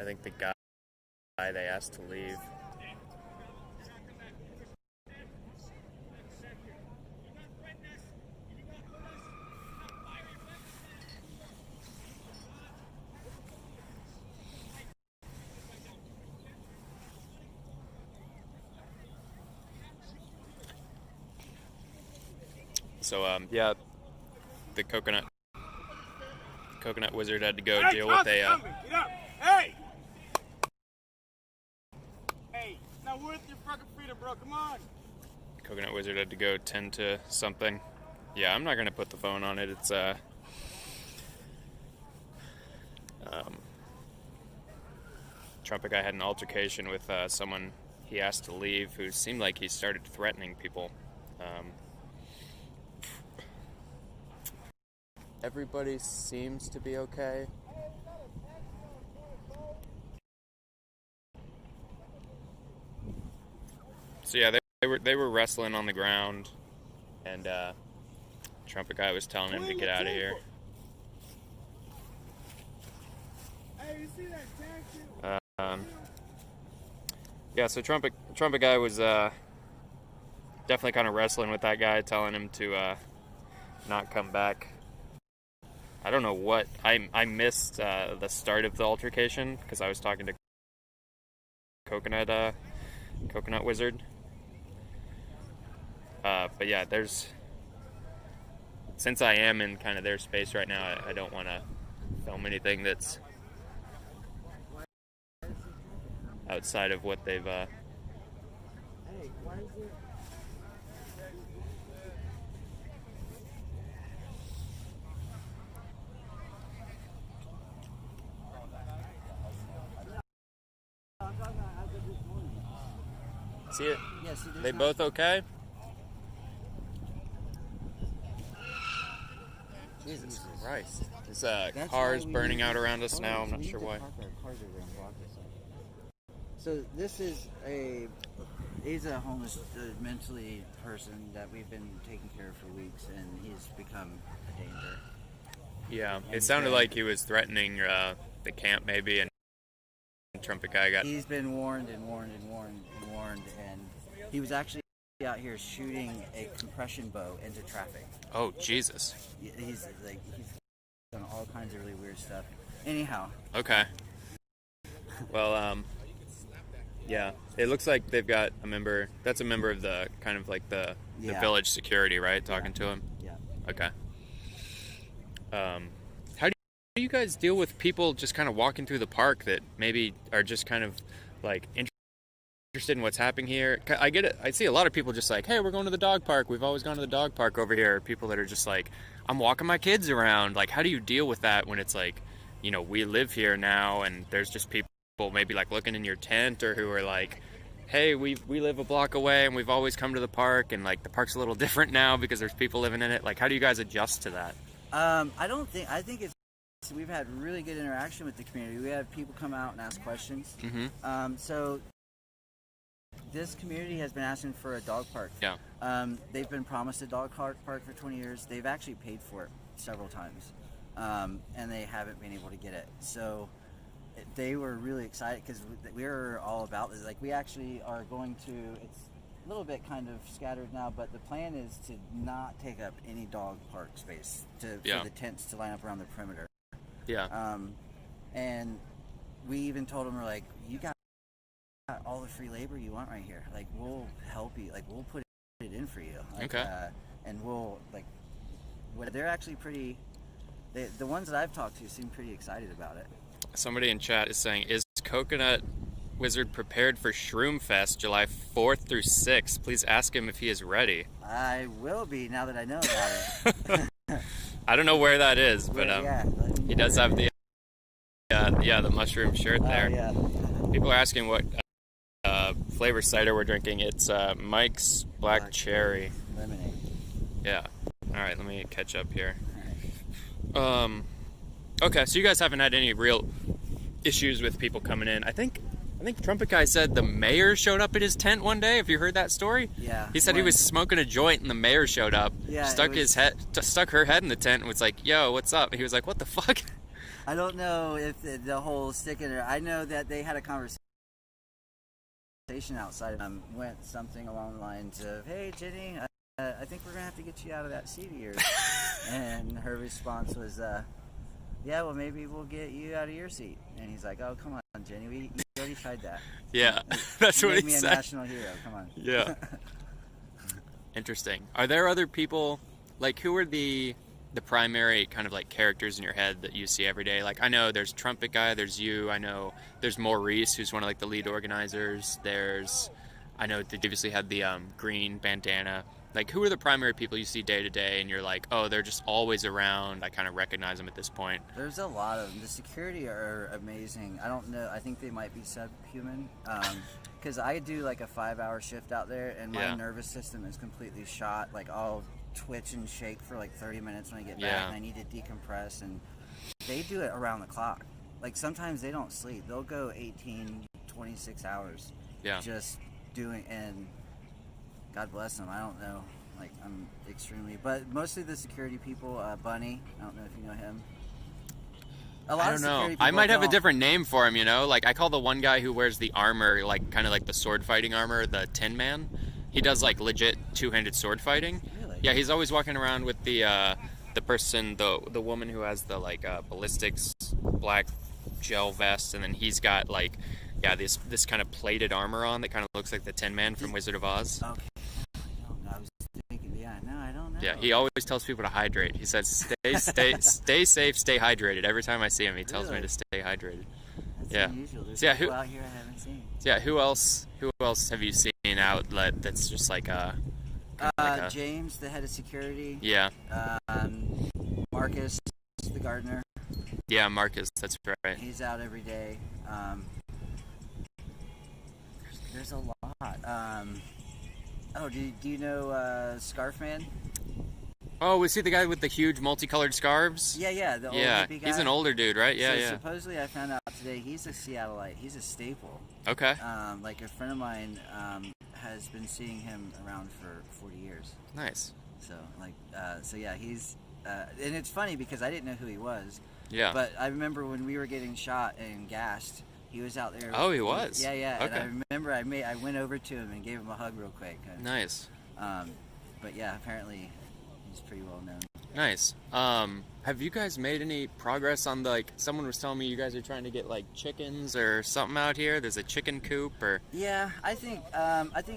think the guy they asked to leave. So yeah, the coconut wizard had to go deal with a.
Get up! Hey! Hey, not worth your fucking freedom, bro. Come on.
Coconut wizard had to go tend to something. Yeah, I'm not gonna put the phone on it. It's Trumpet guy had an altercation with someone he asked to leave, who seemed like he started threatening people. Everybody seems to be okay. So yeah, they were wrestling on the ground, and Trumpet guy was telling him to get out of here.
Hey, you see that tag?
Yeah, so Trumpet guy was definitely kind of wrestling with that guy, telling him to not come back. I don't know what I missed the start of the altercation because I was talking to Coconut Wizard. But yeah, since I am in kind of their space right now, I don't want to film anything that's outside of what they've.
Hey, why is it?
See it?
Yes, it is.
They both okay? Jesus Christ. There's cars burning out around us now. I'm not sure why.
So this is he's a homeless, mentally person that we've been taking care of for weeks, and he's become a danger.
Yeah, it sounded like he was threatening the camp maybe and trumpet guy got.
He's been warned and warned and warned and warned, and he was actually out here shooting a compression bow into traffic.
Oh Jesus!
He's done all kinds of really weird stuff. Anyhow.
Okay. Well, yeah, it looks like they've got a member. That's a member of the kind of like the village security, right? Talking to him.
Yeah.
Okay. How do you guys deal with people just kind of walking through the park that maybe are just kind of like interested in what's happening here? I get it. I see a lot of people just like, hey, we're going to the dog park. We've always gone to the dog park over here. People that are just like, I'm walking my kids around. Like, how do you deal with that when it's like, you know, we live here now and there's just people maybe like looking in your tent or who are like, hey, we live a block away and we've always come to the park and like the park's a little different now because there's people living in it. Like, how do you guys adjust to that?
I think we've had really good interaction with the community. We have people come out and ask questions.
Mm-hmm.
So this community has been asking for a dog park.
Yeah.
They've been promised a dog park for 20 years. They've actually paid for it several times, and they haven't been able to get it. So they were really excited because we were all about this. Like, we actually are going to, it's a little bit kind of scattered now, but the plan is to not take up any dog park space for the tents to line up around the perimeter.
Yeah.
And we even told them, we're like, you got all the free labor you want right here. Like, we'll help you. Like, we'll put it in for you. Like,
okay.
And we'll, like, they're actually pretty, the ones that I've talked to seem pretty excited about it.
Somebody in chat is saying, is Coconut Wizard prepared for Shroom Fest July 4th through 6th? Please ask him if he is ready.
I will be now that I know about it.
I don't know where that is, but he does have the the mushroom shirt there.
Yeah.
People are asking what flavor cider we're drinking. It's Mike's Black Cherry.
Lemonade.
Yeah. All right, let me catch up here. Okay, so you guys haven't had any real issues with people coming in. I think Trumpet Guy said the mayor showed up at his tent one day. Have you heard that story?
Yeah.
He said he was smoking a joint and the mayor showed up.
Yeah.
Stuck her head in the tent and was like, "Yo, what's up?" And he was like, "What the fuck?"
I don't know if the whole stick in there. I know that they had a conversation outside. Went something along the lines of, "Hey, Jenny, I think we're gonna have to get you out of that seat of yours." And her response was, "Yeah, well, maybe we'll get you out of your seat." And he's like, "Oh, come on, Jenny, we already tried that."
Yeah, that's what he said.
Make me a national hero. Come on.
Yeah. Interesting. Are there other people, like, who are the primary kind of like characters in your head that you see every day? Like, I know there's Trumpet Guy, there's you, I know there's Maurice, who's one of like the lead organizers. I know they obviously had the green bandana. Like, who are the primary people you see day to day and you're like, oh, they're just always around, I kind of recognize them at this point?
There's a lot of them. The security are amazing. I don't know, I think they might be subhuman, because I do like a 5-hour shift out there and my nervous system is completely shot. Like, I'll twitch and shake for like 30 minutes when I get back and I need to decompress, and they do it around the clock. Like, sometimes they don't sleep. They'll go 18, 26 hours just doing, and God bless them. I don't know. Like, I'm extremely, but mostly the security people. Bunny, I don't know if you know him.
I don't know. I might have a different name for him, you know? Like, I call the one guy who wears the armor, like, kind of like the sword fighting armor, the Tin Man. He does, like, legit two-handed sword fighting.
Really?
Yeah, he's always walking around with the person, the woman who has the, like, ballistics black gel vest, and then he's got, like, this kind of plated armor on that kind of looks like the Tin Man from Wizard of Oz.
Okay. I was thinking, I don't know.
Yeah, he always tells people to hydrate. He says, stay safe, stay hydrated. Every time I see him, he tells me to stay hydrated.
That's unusual. There's people out here I haven't seen.
Yeah, who else have you seen outlet that's just like a...
James, the head of security.
Yeah.
Marcus, the gardener.
Yeah, Marcus, that's right.
He's out every day. There's a lot. Do you know Scarf Man?
Oh, was he the guy with the huge multicolored scarves?
Yeah, the old hippie guy.
He's an older dude, right? Yeah.
Supposedly I found out today he's a Seattleite. He's a staple.
Okay.
Like, a friend of mine has been seeing him around for 40 years.
Nice.
So, he's... and it's funny because I didn't know who he was.
Yeah.
But I remember when we were getting shot and gassed, He was out there.
Oh, he was?
Yeah, yeah.
Okay.
And I remember I went over to him and gave him a hug real quick.
Nice.
But yeah, apparently he's pretty well known.
Nice. Have you guys made any progress on someone was telling me you guys are trying to get like chickens or something out here? There's a chicken coop or...
Yeah, I think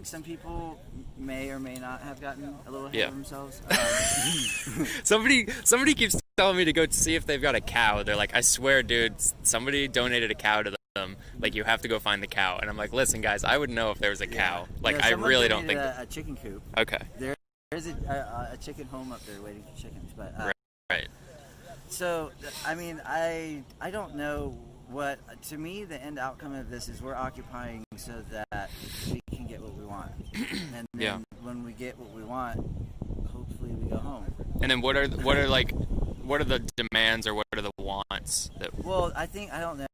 some people may or may not have gotten a little ahead of themselves.
Somebody keeps telling me to go see if they've got a cow. They're like, I swear, dude, somebody donated a cow to them. Like, you have to go find the cow. And I'm like, listen, guys, I would know if there was a cow. Like,
Yeah,
I
someone
really don't
donated
think...
a chicken coop.
Okay.
There's a chicken home up there waiting for chickens, but
right.
So I mean, I don't know what. To me, the end outcome of this is we're occupying so that we can get what we want, and then when we get what we want, hopefully we go home.
And then what are the demands or what are the wants that?
Well, I don't know.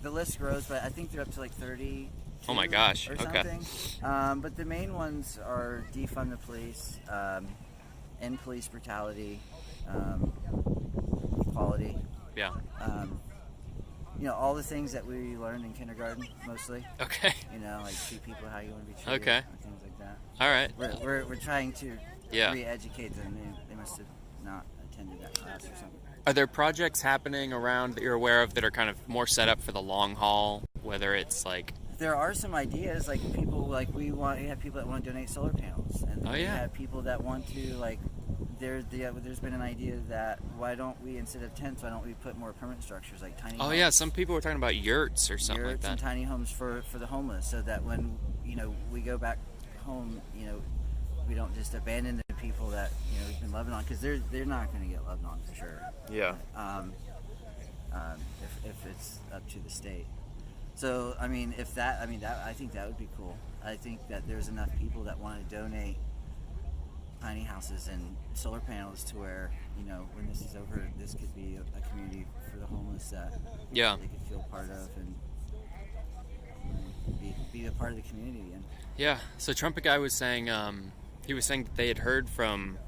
The list grows, but I think they're up to like 30.
Oh my gosh.
Or
Okay.
something. But the main ones are defund the police, end police brutality, equality.
Yeah.
All the things that we learned in kindergarten, mostly.
Okay.
Like treat people how you want to be treated.
Okay.
And things like that.
All right.
We're trying to
Yeah.
re-educate them. They must have not attended that class or something.
Are there projects happening around that you're aware of that are kind of more set up for the long haul? Whether it's like...
There are some ideas, like people, like we have people that want to donate solar panels, and we have people that want to, like, there's been an idea that why don't we, instead of tents, why don't we put more permanent structures like tiny homes?
Oh yeah, some people were talking about yurts or something like that.
And tiny homes for the homeless, so that when we go back home, we don't just abandon the people that we've been loving on, because they're not going to get loved on for sure.
Yeah.
If it's up to the state. So I mean, I think that would be cool. I think that there's enough people that want to donate tiny houses and solar panels to where when this is over, this could be a community for the homeless that they could feel part of and be a part of the community again.
Yeah. So Trumpet guy was saying he was saying that they had heard from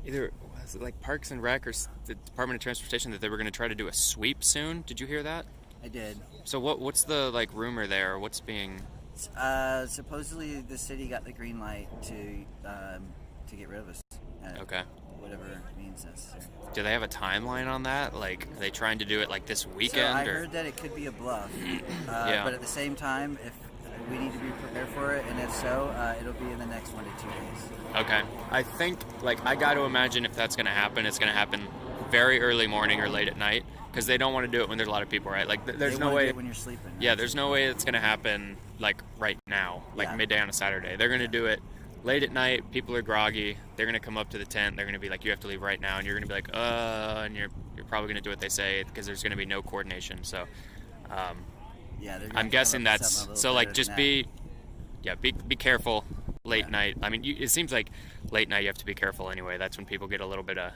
either was it like Parks and Rec or the Department of Transportation that they were going to try to do a sweep soon. Did you hear that?
I did.
So what's the rumor there? What's being...
Supposedly the city got the green light to get rid of us.
Okay.
Whatever means necessary.
Do they have a timeline on that? Like, are they trying to do it like this weekend?
So I heard that it could be a bluff. But at the same time, if we need to be prepared for it, and if so, it'll be in the next 1 to 2 days.
Okay. I think, I got to imagine if that's going to happen, it's going to happen very early morning or late at night, because they don't want to do it when there's a lot of people, right? Like, there's no way...
do it when you're sleeping.
Yeah, there's no way it's going to happen, right now, midday on a Saturday. They're going to do it late at night. People are groggy. They're going to come up to the tent. They're going to be like, you have to leave right now. And you're going to be like, and you're probably going to do what they say, because there's going to be no coordination. So, I'm guessing that's... So, just be careful late night. I mean, it seems like late night you have to be careful anyway. That's when people get a little bit of,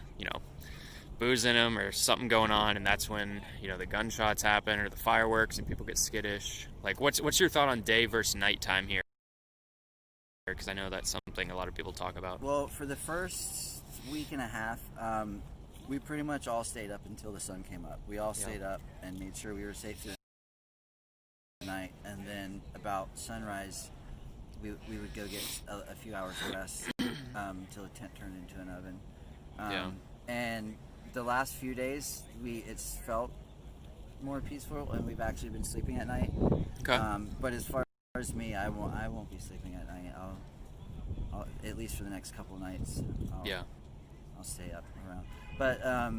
booze in them or something going on, and that's when the gunshots happen or the fireworks and people get skittish. Like, what's your thought on day versus nighttime here? Because I know that's something a lot of people talk about.
Well, for the first week and a half, we pretty much all stayed up until the sun came up. We all stayed up and made sure we were safe through the night, and then about sunrise we would go get a few hours of rest until the tent turned into an oven. And the last few days, it's felt more peaceful, and we've actually been sleeping at night.
Okay.
But as far as me, I won't be sleeping at night. I'll at least for the next couple of nights. I'll stay up around. But I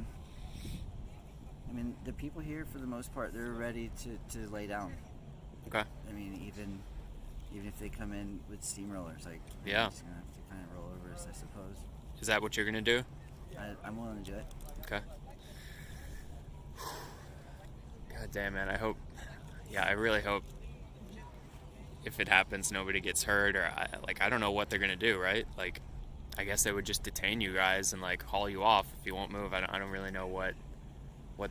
mean, the people here, for the most part, they're ready to lay down.
Okay.
I mean, even if they come in with steamrollers, they're just gonna have to kind of roll over us, I suppose.
Is that what you're gonna do?
I'm willing to do it.
Okay. God damn, man. I really hope if it happens, nobody gets hurt, or I don't know what they're gonna do, right? Like, I guess they would just detain you guys and haul you off if you won't move. I don't really know what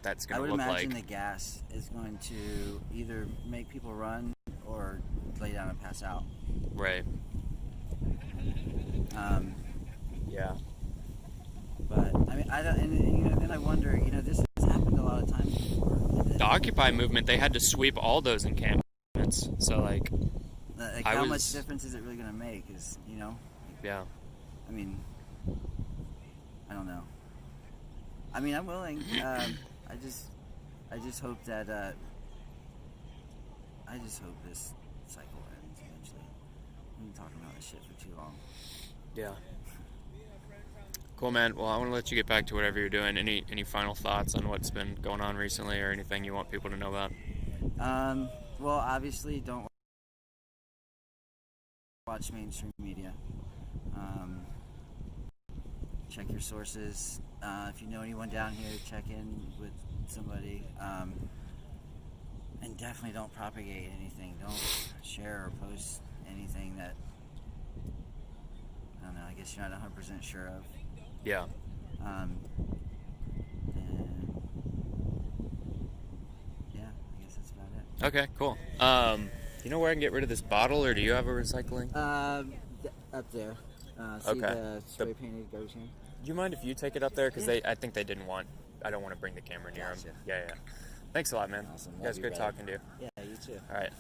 that's gonna look like.
I would imagine the gas is going to either make people run or lay down and pass out.
Right. Yeah.
But I mean, I don't, and then I wonder, this has happened a lot of times before.
the Occupy movement, they had to sweep all those encampments. So like,
how much difference is it really gonna make? Is
Yeah.
I mean, I don't know. I mean, I'm willing. I just hope that. I just hope this cycle ends eventually. We've been talking about this shit for too long.
Yeah. Cool, man. Well, I want to let you get back to whatever you're doing. Any final thoughts on what's been going on recently, or anything you want people to know about?
Well, obviously, don't watch mainstream media. Check your sources. If you know anyone down here, check in with somebody. And definitely don't propagate anything. Don't share or post anything that, I don't know, I guess you're not 100% sure of.
Yeah.
And yeah, I guess that's about it.
Okay, cool. You know where I can get rid of this bottle, or do you have a recycling?
Up there. See the spray painted garbage can?
Do you mind if you take it up there? Because I think they didn't want. I don't want to bring the camera near them. Yeah. Thanks a lot, man.
Awesome.
You guys, good talking to you.
Yeah, you too.
All right.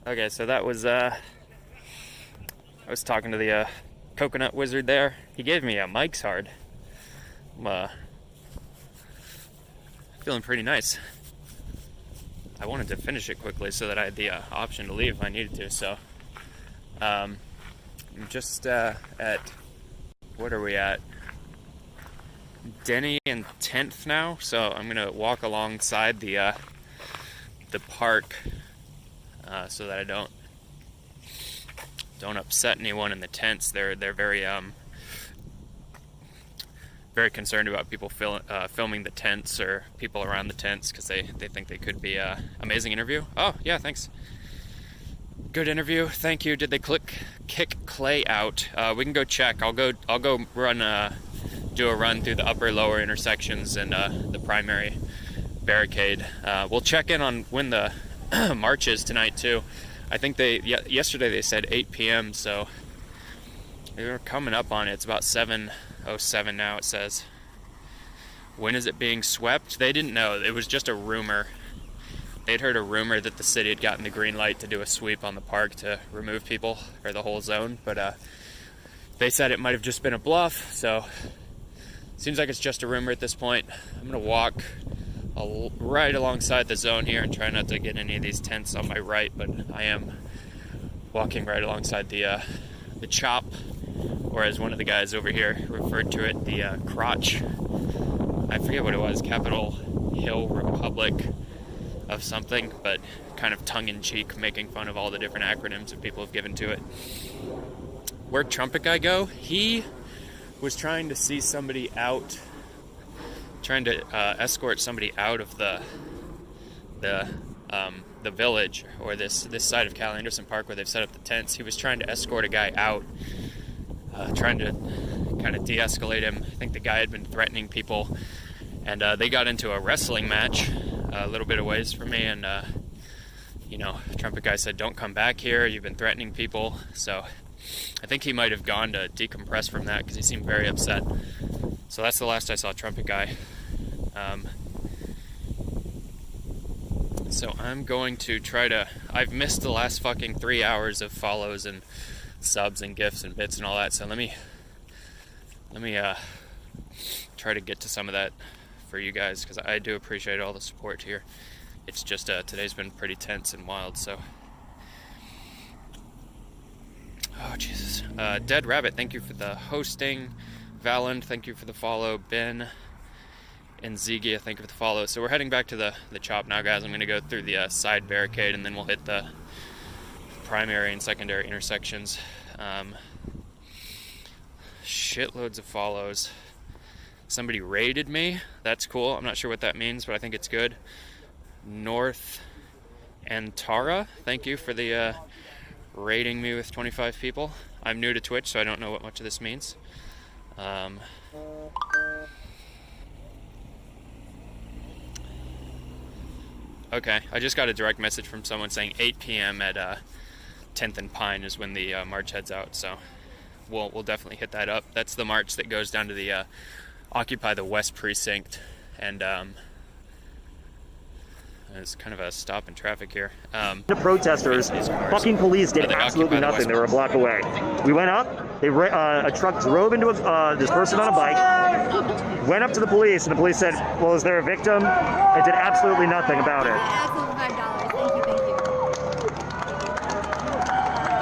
Okay, so that was. I was talking to the coconut wizard there. He gave me a Mike's Hard. I'm feeling pretty nice. I wanted to finish it quickly so that I had the option to leave if I needed to. So, I'm just at, what are we at? Denny and 10th now. So I'm gonna walk alongside the park so that I don't upset anyone in the tents. They're very very concerned about people filming the tents or people around the tents because they think they could be amazing interview. Oh yeah, thanks. Good interview, thank you. Did they kick Clay out? We can go check. I'll go run do a run through the upper lower intersections and the primary barricade. We'll check in on when the march is tonight too. I think yesterday they said 8 p.m. so they're coming up on it. It's about 7:07 now, it says. When is it being swept? They didn't know. It was just a rumor. They'd heard a rumor that the city had gotten the green light to do a sweep on the park to remove people, or the whole zone, but they said it might have just been a bluff, so seems like it's just a rumor at this point. I'm gonna walk right alongside the zone here and try not to get any of these tents on my right, but I am walking right alongside the chop, or as one of the guys over here referred to it, the crotch. I forget what it was, Capitol Hill Republic of something, but kind of tongue-in-cheek, making fun of all the different acronyms that people have given to it. Where'd Trumpet Guy go? He was trying to see somebody out, trying to escort somebody out of the village, or this side of Cal Anderson Park where they've set up the tents. He was trying to escort a guy out, trying to kind of de-escalate him. I think the guy had been threatening people, and they got into a wrestling match a little bit of ways from me, and Trumpet Guy said, "Don't come back here, you've been threatening people." So I think he might have gone to decompress from that because he seemed very upset. So that's the last I saw Trumpet Guy. So I'm going to try to... I've missed the last fucking 3 hours of follows and subs and gifts and bits and all that, so let me try to get to some of that for you guys, because I do appreciate all the support here. It's just today's been pretty tense and wild, so... Oh, Jesus. Dead Rabbit, thank you for the hosting. Valand, thank you for the follow. Ben and Zigia, thank you for the follow. So we're heading back to the chop now, guys. I'm going to go through the side barricade, and then we'll hit the primary and secondary intersections. Shitloads of follows. Somebody raided me. That's cool. I'm not sure what that means, but I think it's good. North Antara, thank you for the raiding me with 25 people. I'm new to Twitch, so I don't know what much of this means. Okay, I just got a direct message from someone saying 8 p.m. at 10th and Pine is when the march heads out, so we'll definitely hit that up. That's the march that goes down to the Occupy the West Precinct
and it's kind of a stop in traffic here.
The protesters, fucking police did absolutely nothing. They were a block away. We went up. A truck drove into this person on a bike, went up to the police, and the police said, well, is there a victim? It did absolutely nothing about it.
Absolutely $5. Thank you, thank you.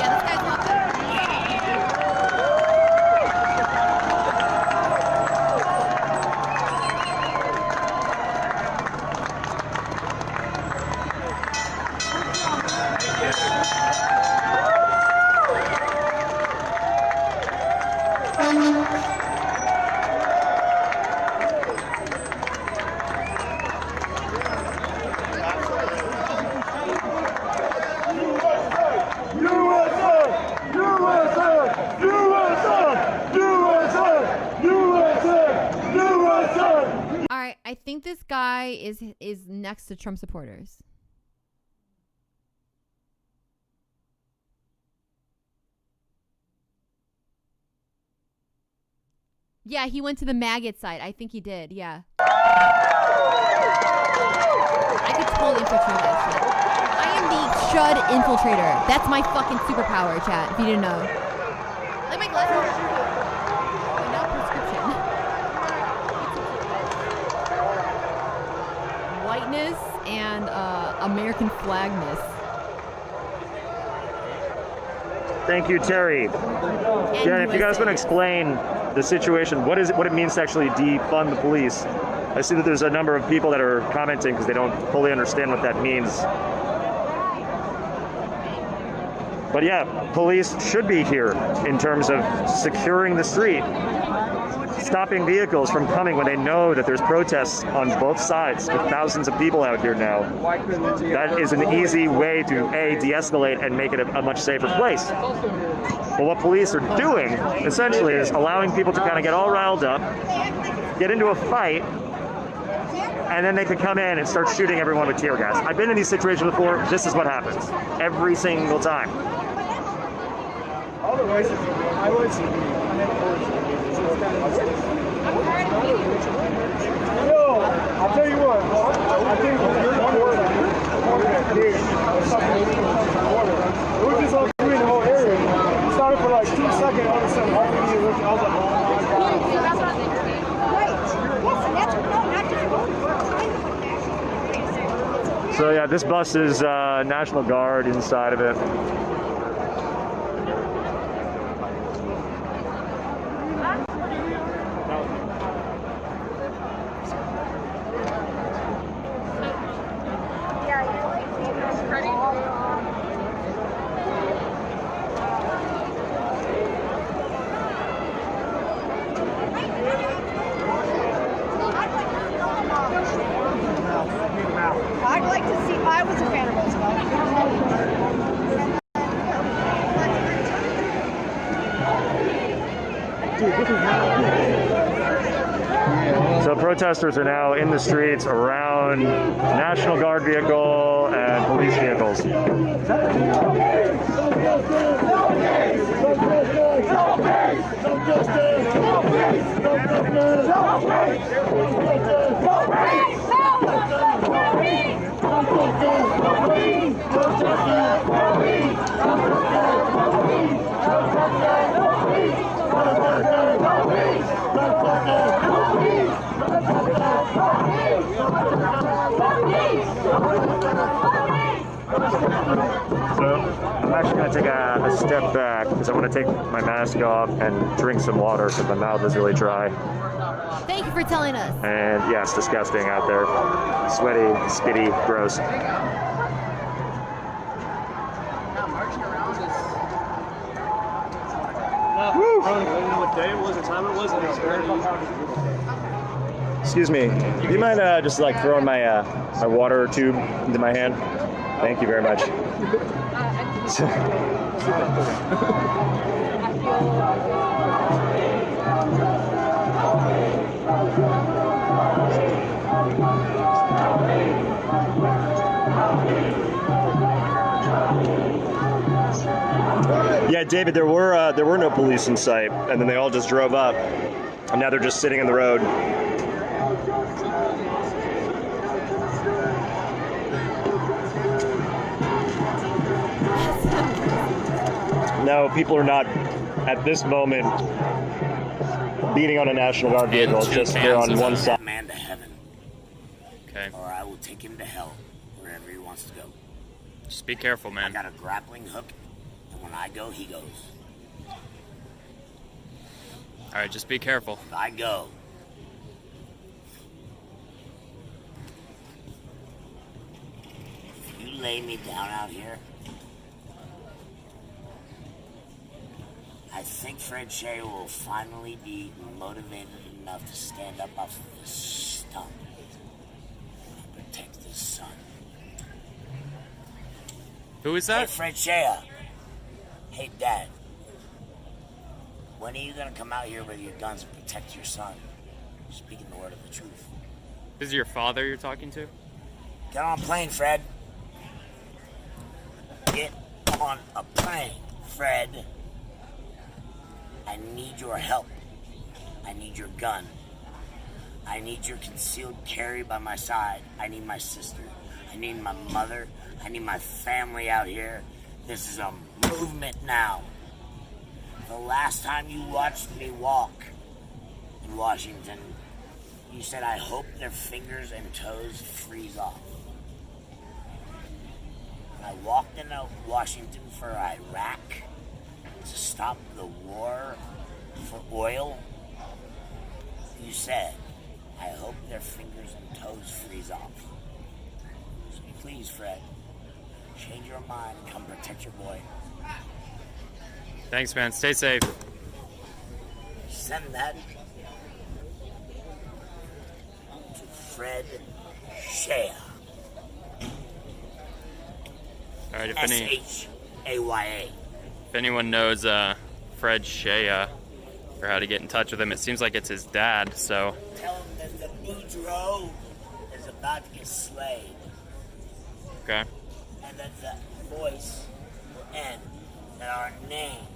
Yeah, this guy's not good. All right, I think this guy is next to Trump supporters. Yeah, he went to the maggot side. I think he did. Yeah. I could totally infiltrate that shit. I am the Chud infiltrator. That's my fucking superpower, chat. If you didn't know. Look at my glasses. No prescription. Whiteness and American flagness.
Thank you, Terry. Yeah, if you guys want to explain the situation, what it means to actually defund the police. I see that there's a number of people that are commenting because they don't fully understand what that means. But yeah, police should be here in terms of securing the street, stopping vehicles from coming when they know that there's protests on both sides with thousands of people out here now. That is an easy way to, A, de-escalate and make it a much safer place. But what police are doing, essentially, is allowing people to kind of get all riled up, get into a fight, and then they can come in and start shooting everyone with tear gas. I've been in these situations before. This is what happens every single time.
All the races, I would see. Yo, I'll tell you what. I think one word. It was just all through the whole area. It started for like 2 seconds, all of a sudden, all of a sudden, I was like, oh my God.
So yeah, this bus is National Guard inside of it.
I'd like to see, I was a fan of Roosevelt.
So protesters are now in the streets around National Guard vehicle and police vehicles. So I'm actually going to take a step back because I want to take my mask off and drink some water because my mouth is really dry.
Thank you for telling us.
And yeah, it's disgusting out there. Sweaty, spitty, gross.
What day it was, what time it was, and
Excuse me, do you mind just like throwing my my water tube into my hand? Thank you very much. Yeah, David, there were no police in sight, and then they all just drove up, and now they're just sitting in the road. No, people are not at this moment beating on a National Guard vehicle. It's just they're on one side.
Man to heaven.
Okay.
Or I will take him to hell, wherever he wants to go.
Just be careful, man.
I got a grappling hook, and when I go, he goes.
All right, just be careful.
If I go, if you lay me down out here, I think Fred Shea will finally be motivated enough to stand up off of this stump and protect his son.
Who is that?
Hey, Fred Shea. Hey, Dad. When are you gonna come out here with your guns and protect your son? Speaking the word of the truth.
This is your father you're talking to?
Get on a plane, Fred. Get on a plane, Fred. I need your help. I need your gun. I need your concealed carry by my side. I need my sister. I need my mother. I need my family out here. This is a movement now. The last time you watched me walk in Washington, you said, I hope their fingers and toes freeze off. I walked into Washington for Iraq to stop the war for oil. You said, I hope their fingers and toes freeze off. So please, Fred, change your mind and come protect your boy.
Thanks, man. Stay safe.
Send that to Fred Shea.
All right,
S-H-A-Y-A.
if anyone knows Fred Shea or how to get in touch with him, it seems like it's his dad, so.
Tell him that the Boudreaux is about to get slayed.
Okay.
And that the voice and that our name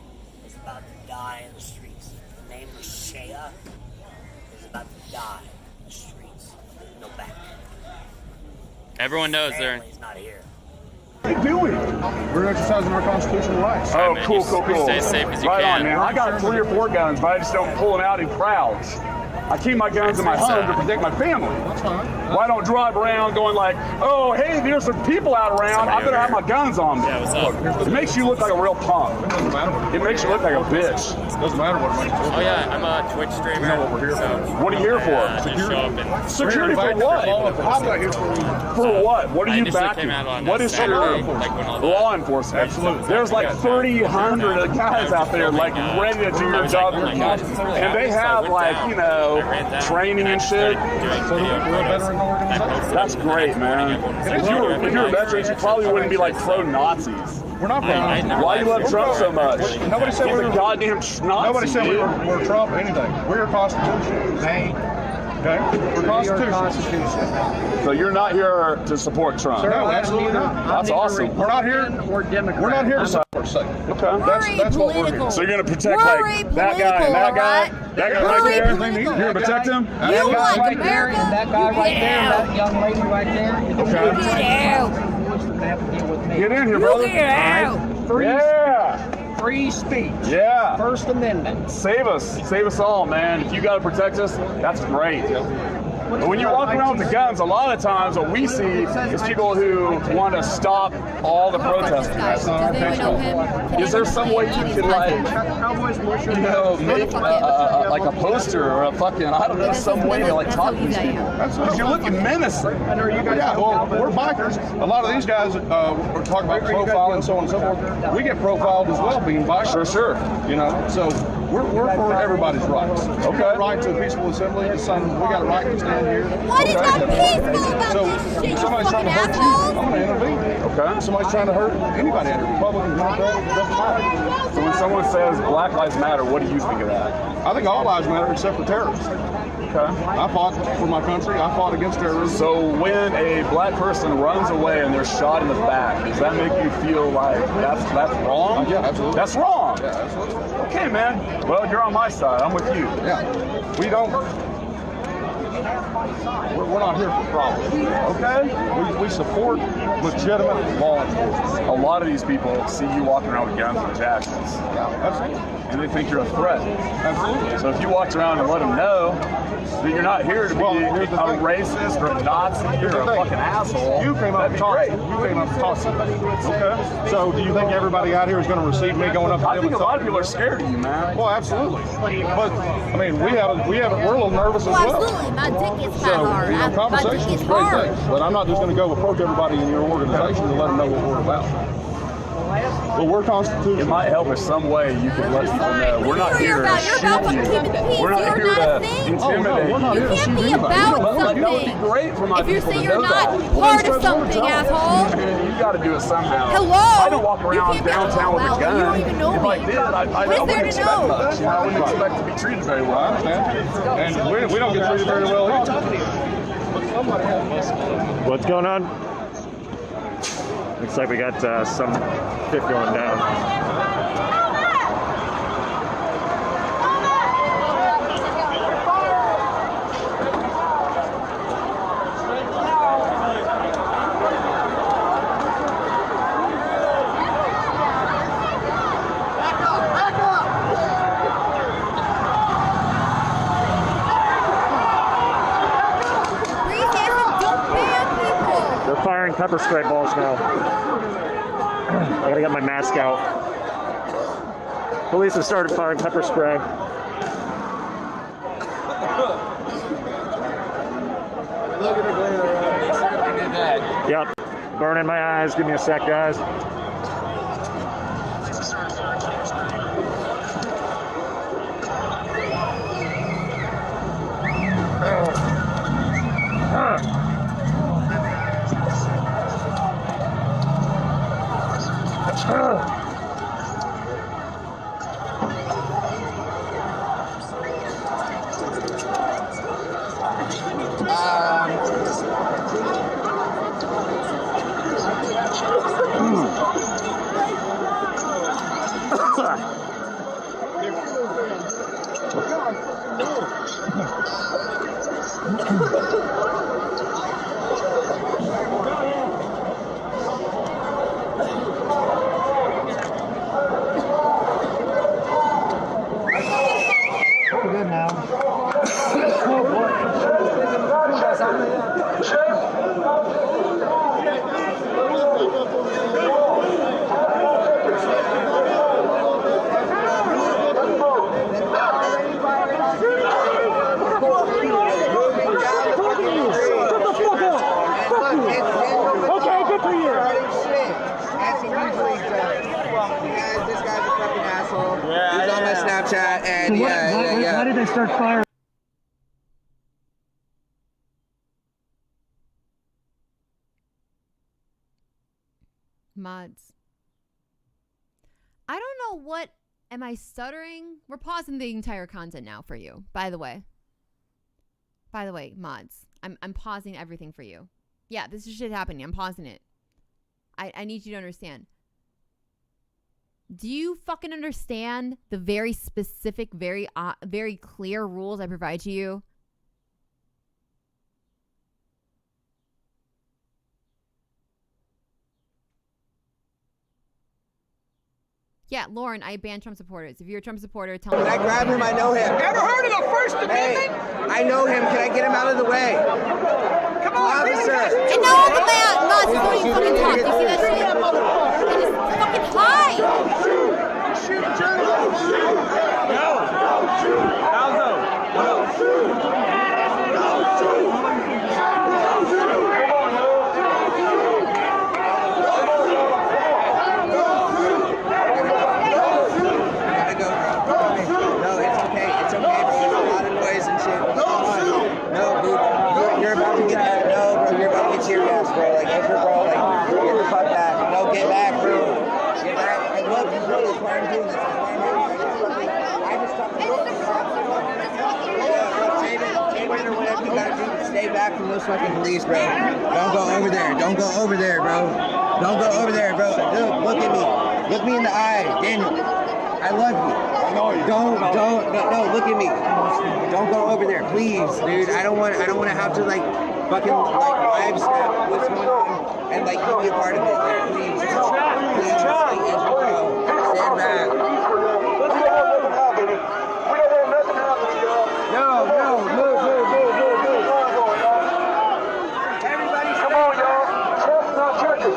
is about to die in the streets. The name of Shea is about to die in the streets. No back.
Everyone knows they're.
Family's not here.
What are you doing? We're exercising our constitutional rights.
Oh,
man,
cool.
Stay safe as you
right
can.
on, man. I got 3 or 4 guns, but I just don't pull them out in crowds. I keep my guns in my home to protect my family. That's fine. Well, I don't drive around going like, oh, hey, there's some people out around. I better have my guns on me.
Yeah, what's up?
It makes you look like a real punk. It makes you look like a bitch.
Doesn't matter what it makes you.
Oh yeah, I'm a Twitch streamer.
You know what we're here
so
for. What are you here for?
Just show up and
Security for what? For what? What are
I
you
initially
backing?
came out on
What is
Saturday,
security?
like when all the-
Law enforcement.
Absolutely.
There's like 300 guys out there like ready to do your job. And they have like, you know, training and shit. That's great, man. If you were veterans, you probably wouldn't be like pro-Nazis.
We're not pro-Nazis.
Why do you love Trump so much?
Nobody said we were
goddamn Nazi.
Nobody said we were Trump or anything. We're Constitution. Okay? We're Constitution.
So you're not here to support Trump?
No, absolutely not.
That's awesome.
We're not here. We're Democrat. We're not here to support sake.
Okay.
That's what we're here.
So you're gonna protect like that guy and that guy? That guy right there? You're gonna protect him?
You like right there and that guy right there, that young lady right there.
Okay. Get in here, brother. Yeah.
Free speech.
Yeah.
First Amendment.
Save us all, man. If you gotta protect us, that's great. But when you walk around with the guns, a lot of times what we see is people who want to stop all the protesting. That's not our intention. Is there some way you can like, you know, make like a poster or a fucking, I don't know, some way to like talk to these people? Because you're looking menacing.
Yeah, well, we're bikers. A lot of these guys we're talking about profiling and so on and so forth. We get profiled as well being bikers.
Sure.
You know, so we're for everybody's rights. Okay. We got a right to a peaceful assembly. We got a right to stand here.
What is not peaceful about
So
this shit,
if somebody's trying to hurt you, I'm going to intervene.
Okay.
If somebody's trying to hurt anybody, Republican, Democrat, it doesn't matter.
So when someone says Black Lives Matter, what do you think of that?
I think all lives matter except for terrorists.
Okay.
I fought for my country. I fought against terrorism.
So when a black person runs away and they're shot in the back, does that make you feel like that's wrong?
Yeah, absolutely.
That's wrong.
Yeah, absolutely.
Okay, man. Well, you're on my side. I'm with you.
Yeah. We don't.
We're not here for problems, okay? We support legitimate law enforcement. A lot of these people see you walking around with guns and jackets. Yeah, absolutely. And they think you're a threat. Absolutely. So if you walk around and let them know that you're not here to be a racist or a Nazi or a fucking asshole,
you came up talking. You came up talking. Okay. So do you think everybody out here is going to receive me going up to them?
I think a lot of people are scared of you, man.
Well, absolutely. But I mean, we're a little nervous as well.
Absolutely, my dick is
So,
hard.
you know, conversation is a great thing, but I'm not just going to go approach everybody in your organization to let them know what we're about. But we're constitutional.
It might help in some way. You can let people know we're not here to shoot you. We're not here to intimidate you.
We're not here to shoot anybody.
That would be great for my
If you're
people
saying
to
you're
know
not
that.
part of something, asshole.
You got to do it somehow.
Hello?
I don't walk
You
around
can't be
downtown with a
out loud.
gun.
You don't even know
if
me.
I did, I
What is
wouldn't
there to
expect
know?
much. I wouldn't expect to be treated very well.
I understand. And we don't get treated very well either.
What's going on? Looks like we got some shit going down. They're firing pepper spray balls now. I gotta get my mask out. Police have started firing pepper spray.
Look at the glare. They certainly did that.
Yep, burning my eyes. Give me a sec, guys.
Good now.
Okay, good for you.
This guy's a fucking asshole.
Yeah,
He's on my Snapchat and
why did they start firing?
Mods. I don't know what. Am I stuttering? We're pausing the entire content now for you, by the way. By the way, mods. I'm pausing everything for you. Yeah, this is shit happening. I'm pausing it. I need you to understand. Do you fucking understand the very specific, very clear rules I provide to you? Yeah, Lauren, I ban Trump supporters. If you're a Trump supporter, tell me.
Can I grab him? I know him.
Ever heard of the First Amendment?
Hey, I know him. Can I get him out of the way?
Come on,
officer.
And now all the mods don't even fucking talk. You see that shit? They just fucking hide.
Shoot journalists. No. Alzo.
Tear gas, bro. Like, bro, like, get the fuck back. No, get back, bro. Get back. Like, look, bro, that's why I'm doing this. That's why I'm doing this. I just talked to David or whatever you gotta do to stay back from those fucking police, bro. Don't go over there. Don't go over there, bro. Don't go over there, bro. Look at me. Look me in the eye, Daniel. I love you. Don't, no, look at me. Don't go over there, please, dude. I don't want to have to like fucking like live snap what's going on and like you be a part of it. Like, please, please, like, stand back. No, move. Everybody, come on, y'all. Chestnut churches.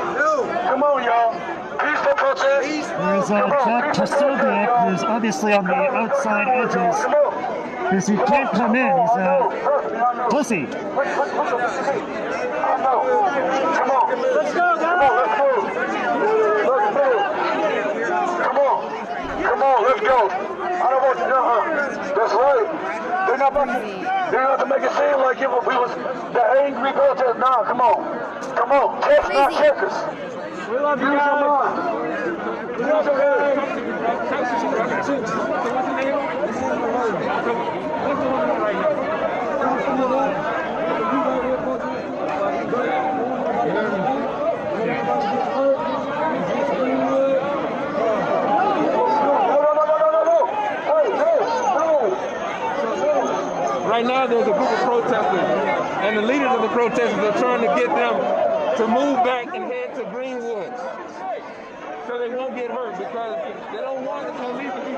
Come on, y'all. Peaceful protest.
There's Jack Tostovic, who's obviously on the outside edges, because he can't come in. He's a pussy.
Come on. Let's go, guys. Come on, let's go. I don't want you to That's right. They're not about to make it seem like we was the angry protest. Nah, come on. Chestnut checkers. We love you guys. We love you guys. Right now, there's a group of protesters, and the leaders of the protesters are trying to get them to move back and head to Greenwood so they won't get hurt because they don't want the police to be.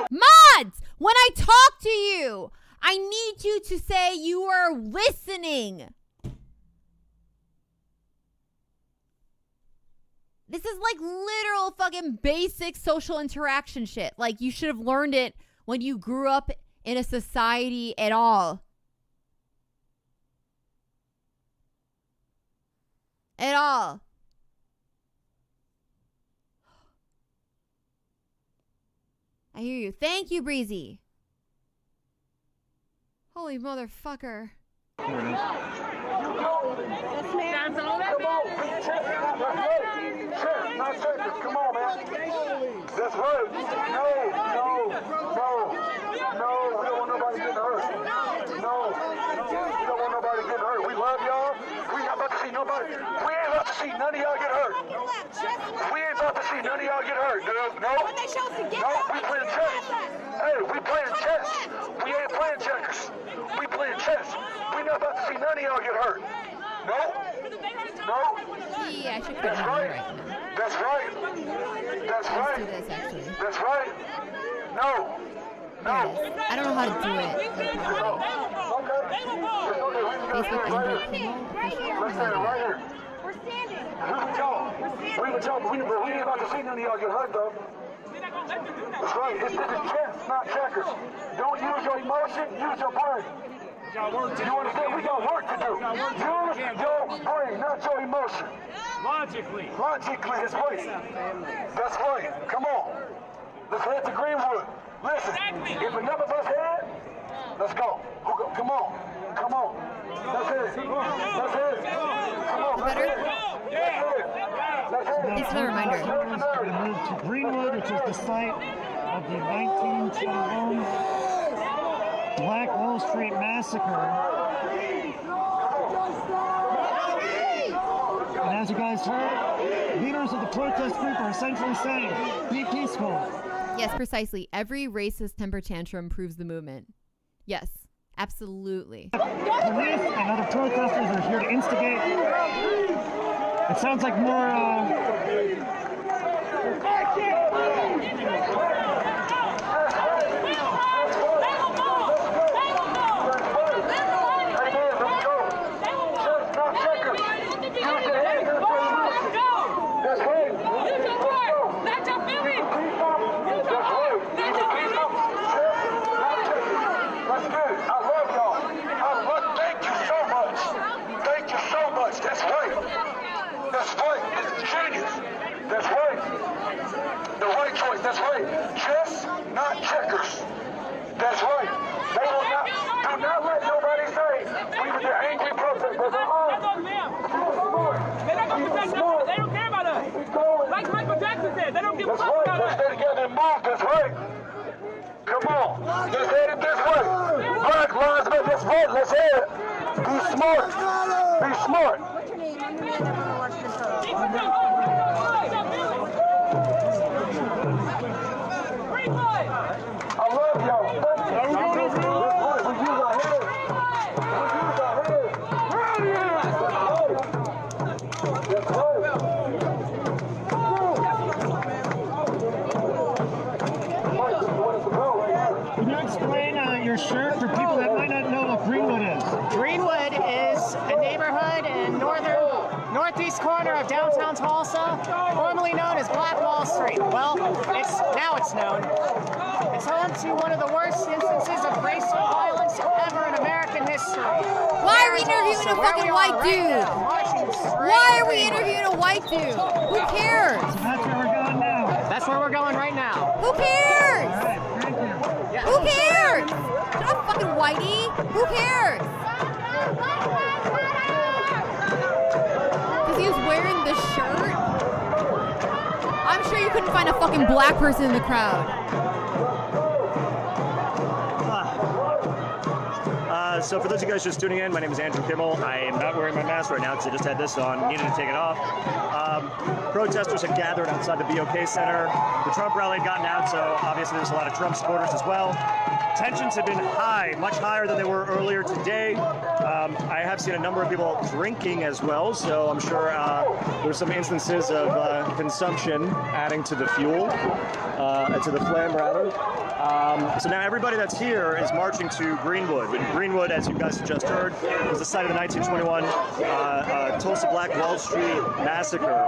Mods, when I talk to you, I need you to say you are listening. This is like literal fucking basic social interaction shit. Like you should have learned it when you grew up in a society at all. At all. I hear you. Thank you, Breezy. Holy motherfucker.
That's all that matters. Come on, man. That's right. No. We don't want nobody getting hurt. No. We don't want nobody getting hurt. We love y'all. We ain't about to see nobody. We ain't about to see none of y'all get hurt. We ain't about to see none of y'all get hurt, dude. No. No, we playing chess. Hey, we playing chess. We ain't playing checkers. We playing chess. We not about to see none of y'all get hurt. No.
Yeah, I should put it right now.
That's right. Let's do
this, actually.
That's right. No.
I don't know how to do it. Facebook Android Primo official?
We're standing. We ain't about to see none of y'all get hurt, though. That's right. This is chess, not checkers. Don't use your emotion, use your brain. You understand? We got work to do. Use your brain, not your emotion. Logically, that's right. That's right. Come on. Let's head to Greenwood. Listen, if enough of us head, let's go. Come on. Let's head. Come on, let's head.
Thanks for the reminder.
We're going to move to Greenwood, which is the site of the 1921 Black Wall Street Massacre. And as you guys heard, leaders of the protest group are essentially saying, be peaceful.
Yes, precisely. Every racist temper tantrum proves the movement. Yes, absolutely.
Police and other protesters are here to instigate. It sounds like more,
That's right. Chess, not checkers. That's right. They will not
That's right. Let's stay together and move. That's right. Come on. Let's head it this way. Black lives matter. Let's vote. Let's head it. Be smart. Be smart.
What's your name? I'm the man that will watch the show.
I love y'all. Thank you. Are we going over here? We use our heads. We use our heads. That's right.
Can you explain your shirt for people that might not know what Greenwood is?
Greenwood is a neighborhood in northeast corner of downtown Tulsa, formerly known as Black Wall Street. Well, it's known. It's home to one of the worst instances of racial violence ever in American history.
Why are we interviewing a fucking white dude? Why are we interviewing a white dude? Who cares?
So that's where we're going now.
That's where we're going right now.
Who cares?
All right, thank you.
Who cares? Shut up, fucking whitey. Who cares? Because he was wearing this shirt. I'm sure you couldn't find a fucking black person in the crowd.
So for those of you guys just tuning in, my name is Andrew Kimmel. I am not wearing my mask right now because I just had this on, needed to take it off. Protesters had gathered outside the BOK Center. The Trump rally had gotten out, so obviously there's a lot of Trump supporters as well. Tensions have been high, much higher than they were earlier today. I have seen a number of people drinking as well, so I'm sure there's some instances of consumption adding to the fuel, to the flame rather. So now everybody that's here is marching to Greenwood. And Greenwood, as you guys have just heard, was the site of the 1921 Tulsa Black Wall Street massacre.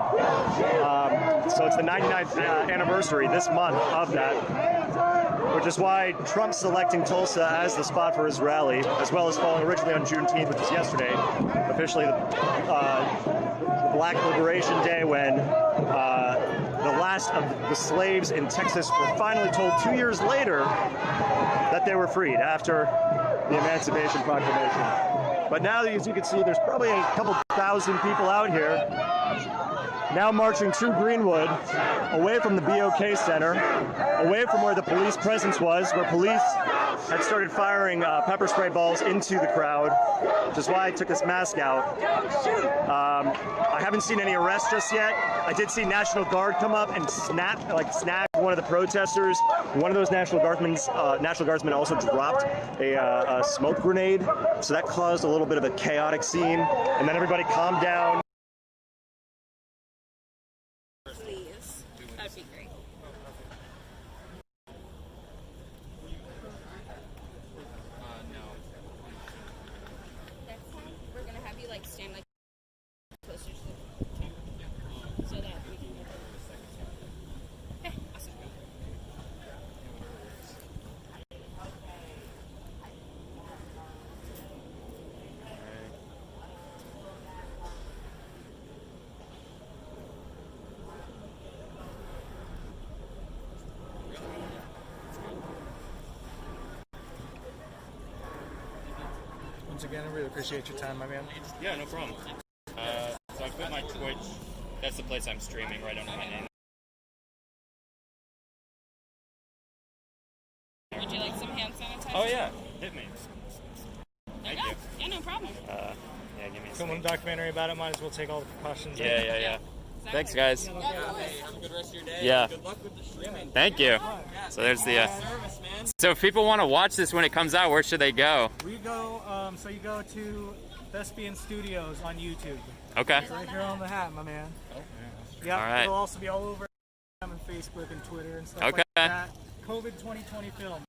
So it's the 99th anniversary this month of that, which is why Trump's selecting Tulsa as the spot for his rally, as well as falling originally on Juneteenth, which was yesterday, officially the Black Liberation Day, when the last of the slaves in Texas were finally told 2 years later that they were freed after the Emancipation Proclamation. But now, as you can see, there's probably a couple thousand people out here now marching to Greenwood, away from the BOK Center, away from where the police presence was, where police had started firing pepper spray balls into the crowd, which is why I took this mask out. I haven't seen any arrests just yet. I did see National Guard come up and snag one of the protesters. One of those National Guardsmen also dropped a smoke grenade, so that caused a little bit of a chaotic scene, and then everybody calmed down.
Please. That'd be great.
No.
Next time, we're gonna have you like stand like closer to the camera so that we can get it. Okay, awesome.
Once again, I really appreciate your time, my man.
Yeah, no problem. So I put my Twitch. That's the place I'm streaming right under my name.
Would you like some hand sanitizer?
Oh yeah, hit me. Thank you.
Yeah, no problem.
Yeah, give me a
Film a
second.
documentary about it. Might as well take all the precautions.
Yeah. Thanks, guys.
Have
a good rest of your day. Yeah. Good luck with the streaming. Thank you. So there's the. So if people want to watch this when it comes out, where should they go?
We go. So you go to Thespian Studios on YouTube.
Okay.
It's right here on the hat, my man.
Oh,
yeah.
All right.
It'll also be all over on Facebook and Twitter and stuff
Okay.
like that. COVID 2020 film.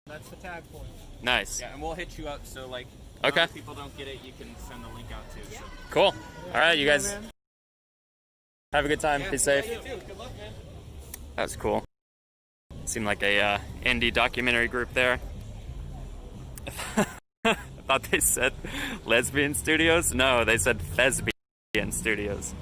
That's the tag for it.
Nice.
Yeah, and we'll hit you up so like.
Okay.
If people don't get it, you can send the link out too. So.
Cool. All right, you guys.
man.
Have a good time.
Yeah.
Be safe.
Yeah, you too. Good luck, man.
That was cool. Seemed like a indie documentary group there. I thought they said lesbian studios. No, they said thespian studios.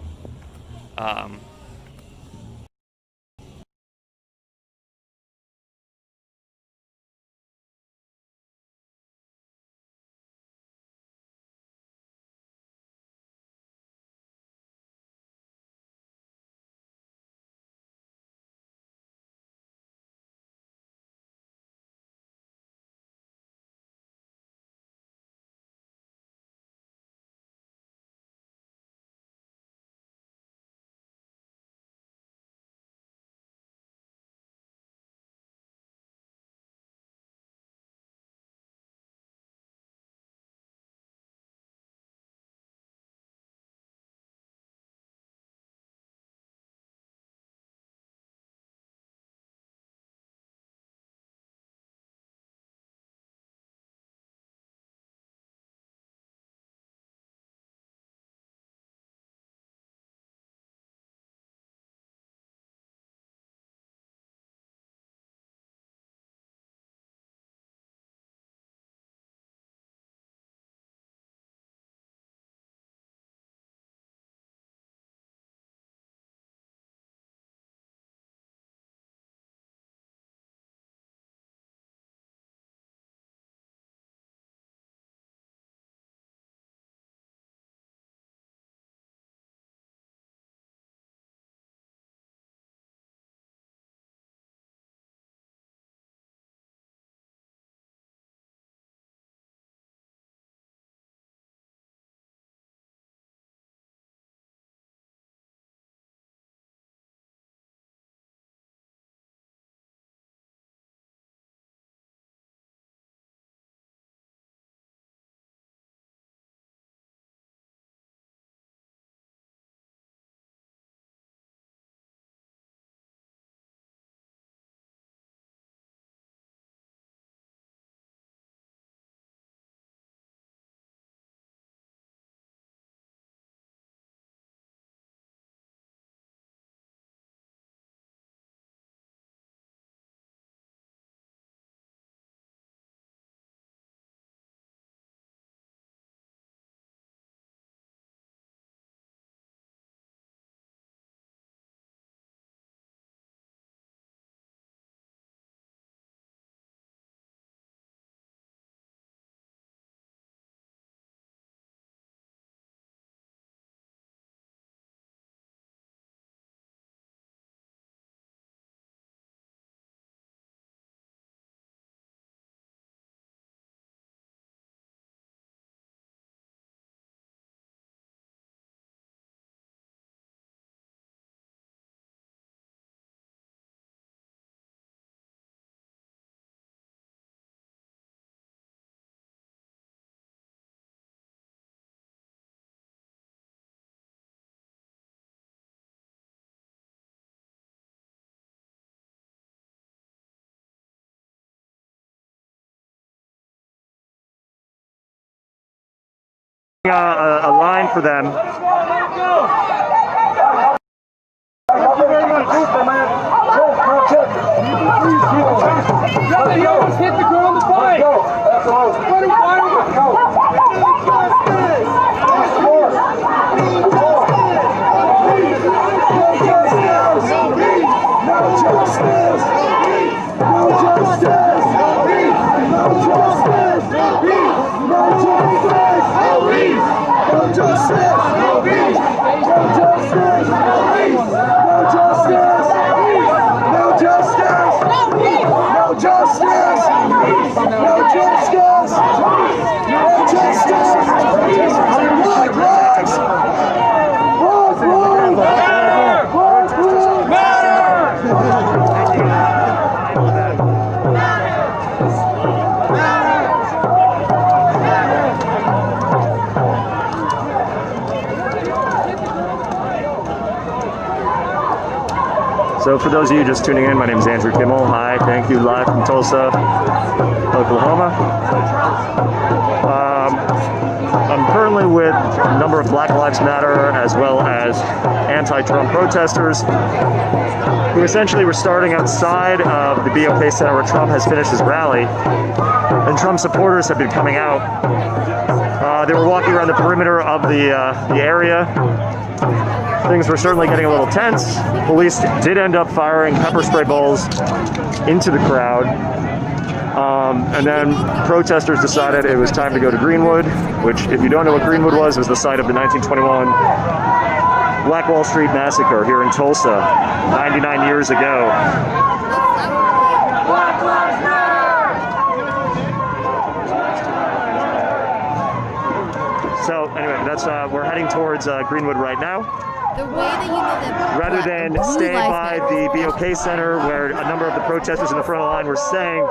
a line for them.
Thank you very much. He almost hit the girl on the bike.
So for those of you just tuning in, my name is Andrew Kimmel. Hi, thank you, live from Tulsa, Oklahoma. I'm currently with a number of Black Lives Matter as well as anti-Trump protesters who essentially were starting outside of the BOK Center where Trump has finished his rally. And Trump supporters have been coming out. They were walking around the perimeter of the area. Things were certainly getting a little tense. Police did end up firing pepper spray balls into the crowd. And then protesters decided it was time to go to Greenwood, which, if you don't know what Greenwood was the site of the 1921 Black Wall Street Massacre here in Tulsa, 99 years ago. So anyway, that's we're heading towards Greenwood right now.
The way that you know that
rather than stay by the BOK Center where a number of the protesters in the front of the line were saying,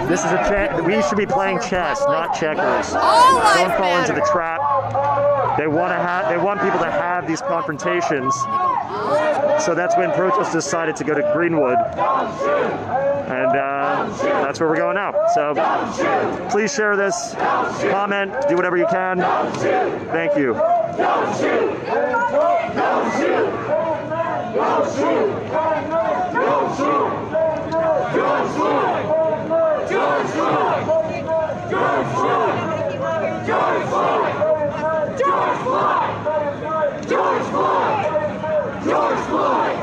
this is we should be playing chess, not checkers. Don't fall into the trap. They want people to have these confrontations. So that's when protesters decided to go to Greenwood. And that's where we're going now. So please share this, comment, do whatever you can. Thank you. Don't shoot! Don't shoot! Don't shoot! Don't shoot! Don't shoot! George Floyd! George Floyd! George Floyd! George Floyd! George Floyd! George Floyd!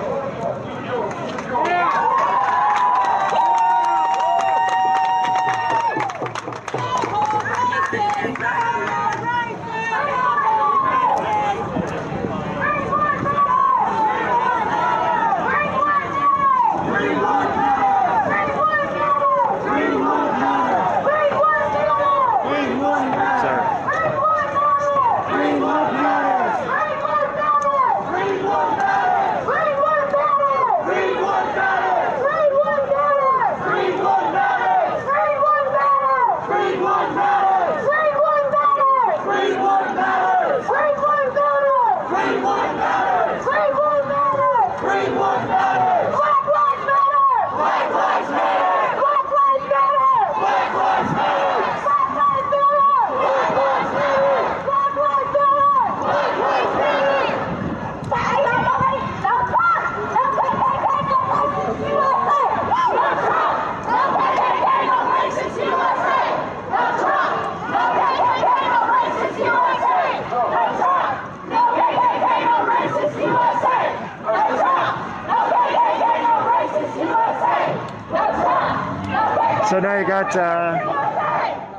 So now you got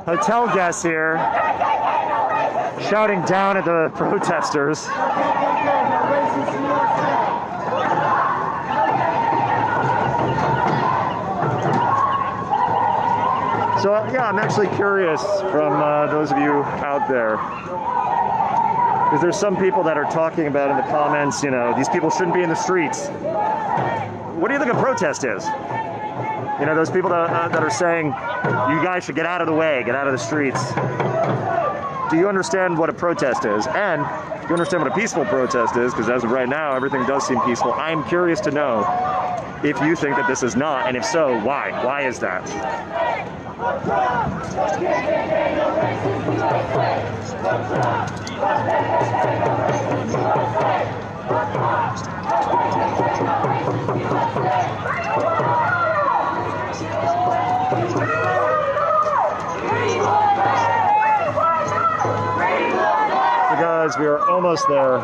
hotel guests here shouting down at the protesters. So yeah, I'm actually curious from those of you out there, because there's some people that are talking about in the comments, you know, these people shouldn't be in the streets. What do you think a protest is? You know, those people that are saying, you guys should get out of the way, get out of the streets. Do you understand what a protest is? And do you understand what a peaceful protest is? Because as of right now, everything does seem peaceful. I'm curious to know if you think that this is not, and if so, why? Why is that? So guys, we are almost there.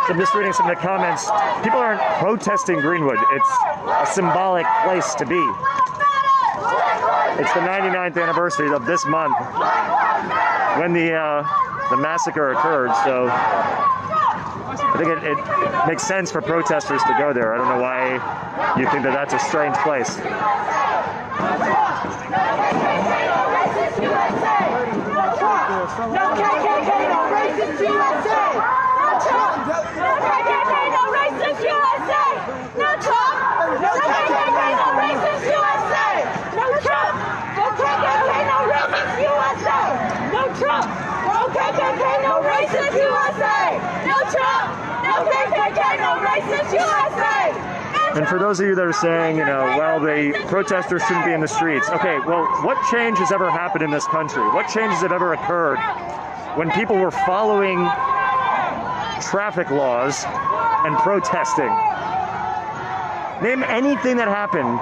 I'm just reading some of the comments. People aren't protesting Greenwood. It's a symbolic place to be. It's the 99th anniversary of this month when the massacre occurred. So I think it makes sense for protesters to go there. I don't know why you think that that's a strange place.
No KKK, no racist USA! No Trump! No KKK, no racist USA! No Trump! No KKK, no racist USA! No Trump! No KKK, no racist USA! No Trump! No KKK, no racist USA! No Trump! No KKK, no racist USA!
And for those of you that are saying, you know, well, the protesters shouldn't be in the streets. Okay, well, what change has ever happened in this country? What changes have ever occurred when people were following traffic laws and protesting? Name anything that happened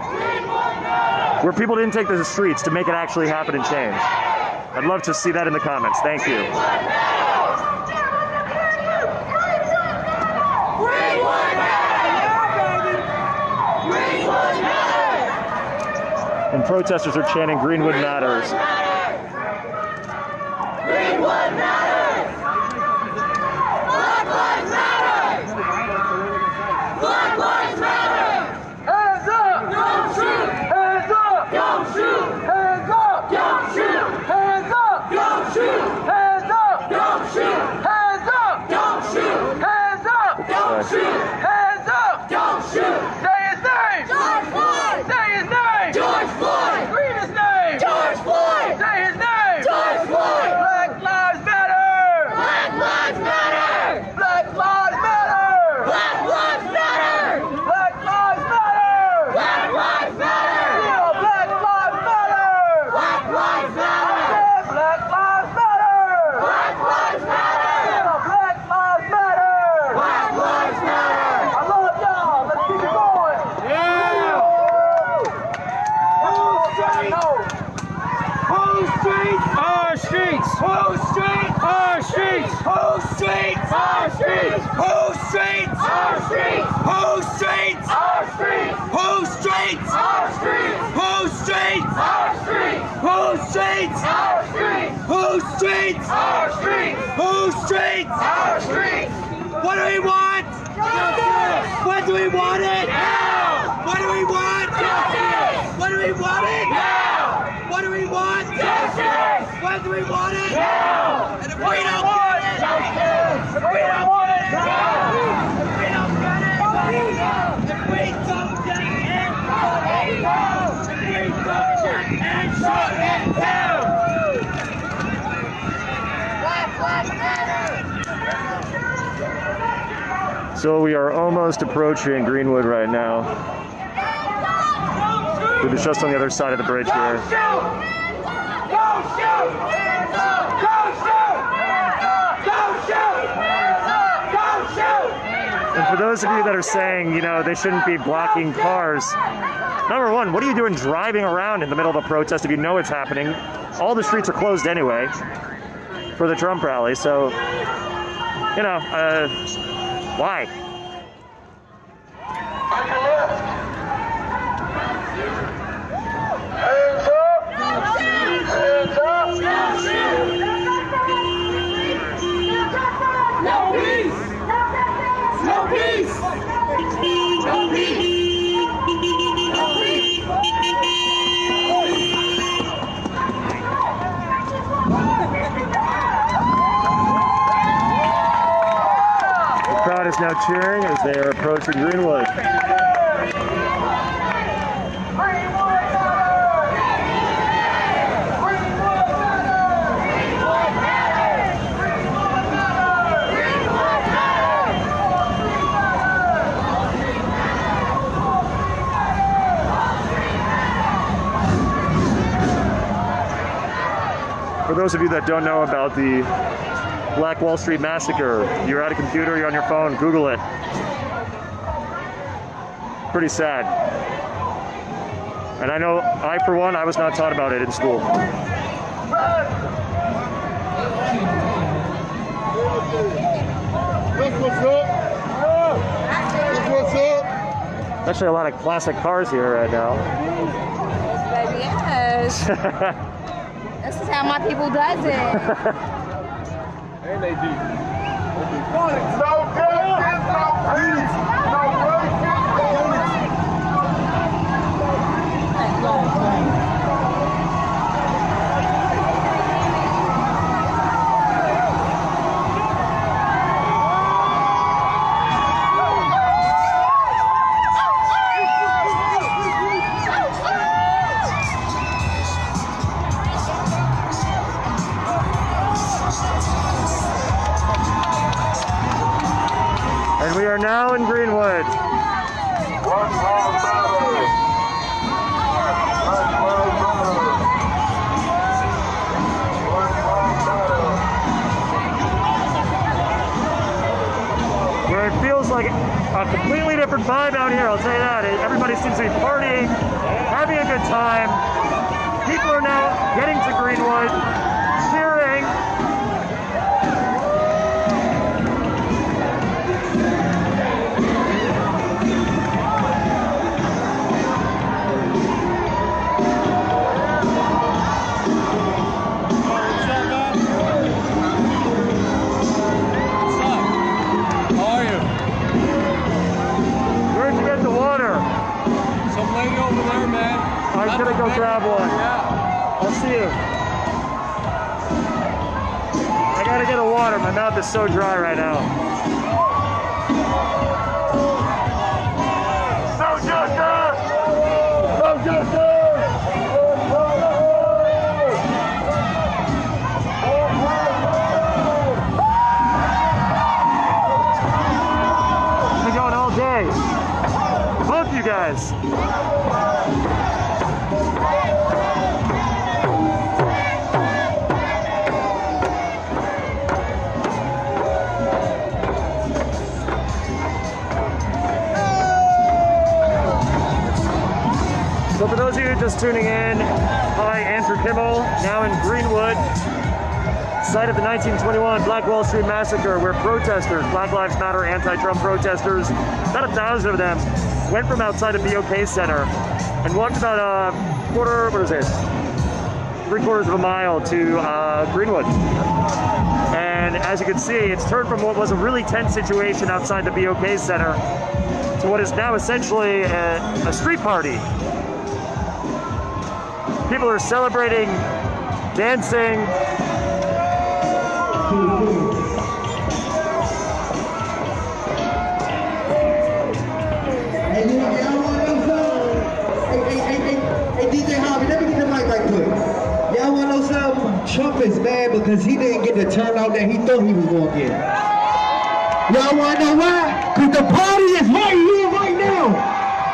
where people didn't take to the streets to make it actually happen and change. I'd love to see that in the comments. Thank you. And protesters are chanting Greenwood Matters.
Greenwood matters! Black lives matter! Black lives matter! Hands up! Don't shoot! Hands up! Don't shoot! Hands up! Don't shoot! Hands up! Don't shoot! Hands up! Don't shoot! Hands up! Don't shoot! Hands up! Don't shoot! Hands up! Don't shoot! Say his name! George Floyd! Say his name! George Floyd! Read his name! George Floyd! Say his name! George Floyd! Black lives matter! Black lives matter! Black lives matter! Black lives matter! Black lives matter! Black lives matter! Yeah, Black lives matter! Black lives matter! Black lives matter! Black lives matter! Yeah, Black lives matter! Black lives matter! I love y'all. Let's keep it going. Yeah. Whose streets? Our streets. Whose streets? Our streets. Whose streets? Our streets. Whose streets? Our streets. Whose streets? Our streets. Whose streets? Our streets. Whose streets? Our streets. Whose streets? Our streets. Whose streets? Our streets. Whose streets? Our streets. What do we want? Justice. When do we want it? Now. What do we want? Justice. When do we want it? Now. What do we want? Justice. When do we want it? Now. And if we don't get it, justice. If we don't want it, now. If we don't get it, if we don't get it, if we don't get it, shut it down. Black lives matter.
So we are almost approaching Greenwood right now. We're just on the other side of the bridge here.
Go shoot! Go shoot! Go shoot! Go shoot! Go shoot!
And for those of you that are saying, you know, they shouldn't be blocking cars, number one, what are you doing driving around in the middle of a protest if you know it's happening? All the streets are closed anyway. for the Trump rally. So, you know, why?
On your left. Hands up. Hands up. No peace. No peace. No peace. No peace.
The crowd is now cheering as they are approaching Greenwood. For those of you that don't know about the Black Wall Street Massacre, you're at a computer, you're on your phone, Google it. Pretty sad. And I know, for one, I was not taught about it in school. Actually, a lot of classic cars here right now.
Baby, yes. This is how my people does it.
And they do. No justice, no peace, no
And we are now in Greenwood. Where it feels like a completely different vibe out here, I'll tell you that. Everybody seems to be partying, having a good time. People are now getting to Greenwood, cheering.
Some lady over there, man.
I'm gonna go grab one.
Yeah.
I'll see you. I gotta get a water. My mouth is so dry right now.
No justice! No justice!
I've been going all day. Both you guys. So for those of you just tuning in, hi, Andrew Kimmel, now in Greenwood, site of the 1921 Black Wall Street Massacre, where protesters, Black Lives Matter, anti-Trump protesters, about 1,000 of them, went from outside the BOK Center and walked about a quarter, what is it, 3/4 of a mile to Greenwood. And as you can see, it's turned from what was a really tense situation outside the BOK Center to what is now essentially a street party. People are celebrating, dancing.
Hey, DJ Hobby, let me get the mic right quick. Y'all wanna know something? Trump is mad because he didn't get the turnout that he thought he was gonna get. Y'all wanna know why? Because the party is right here, right now.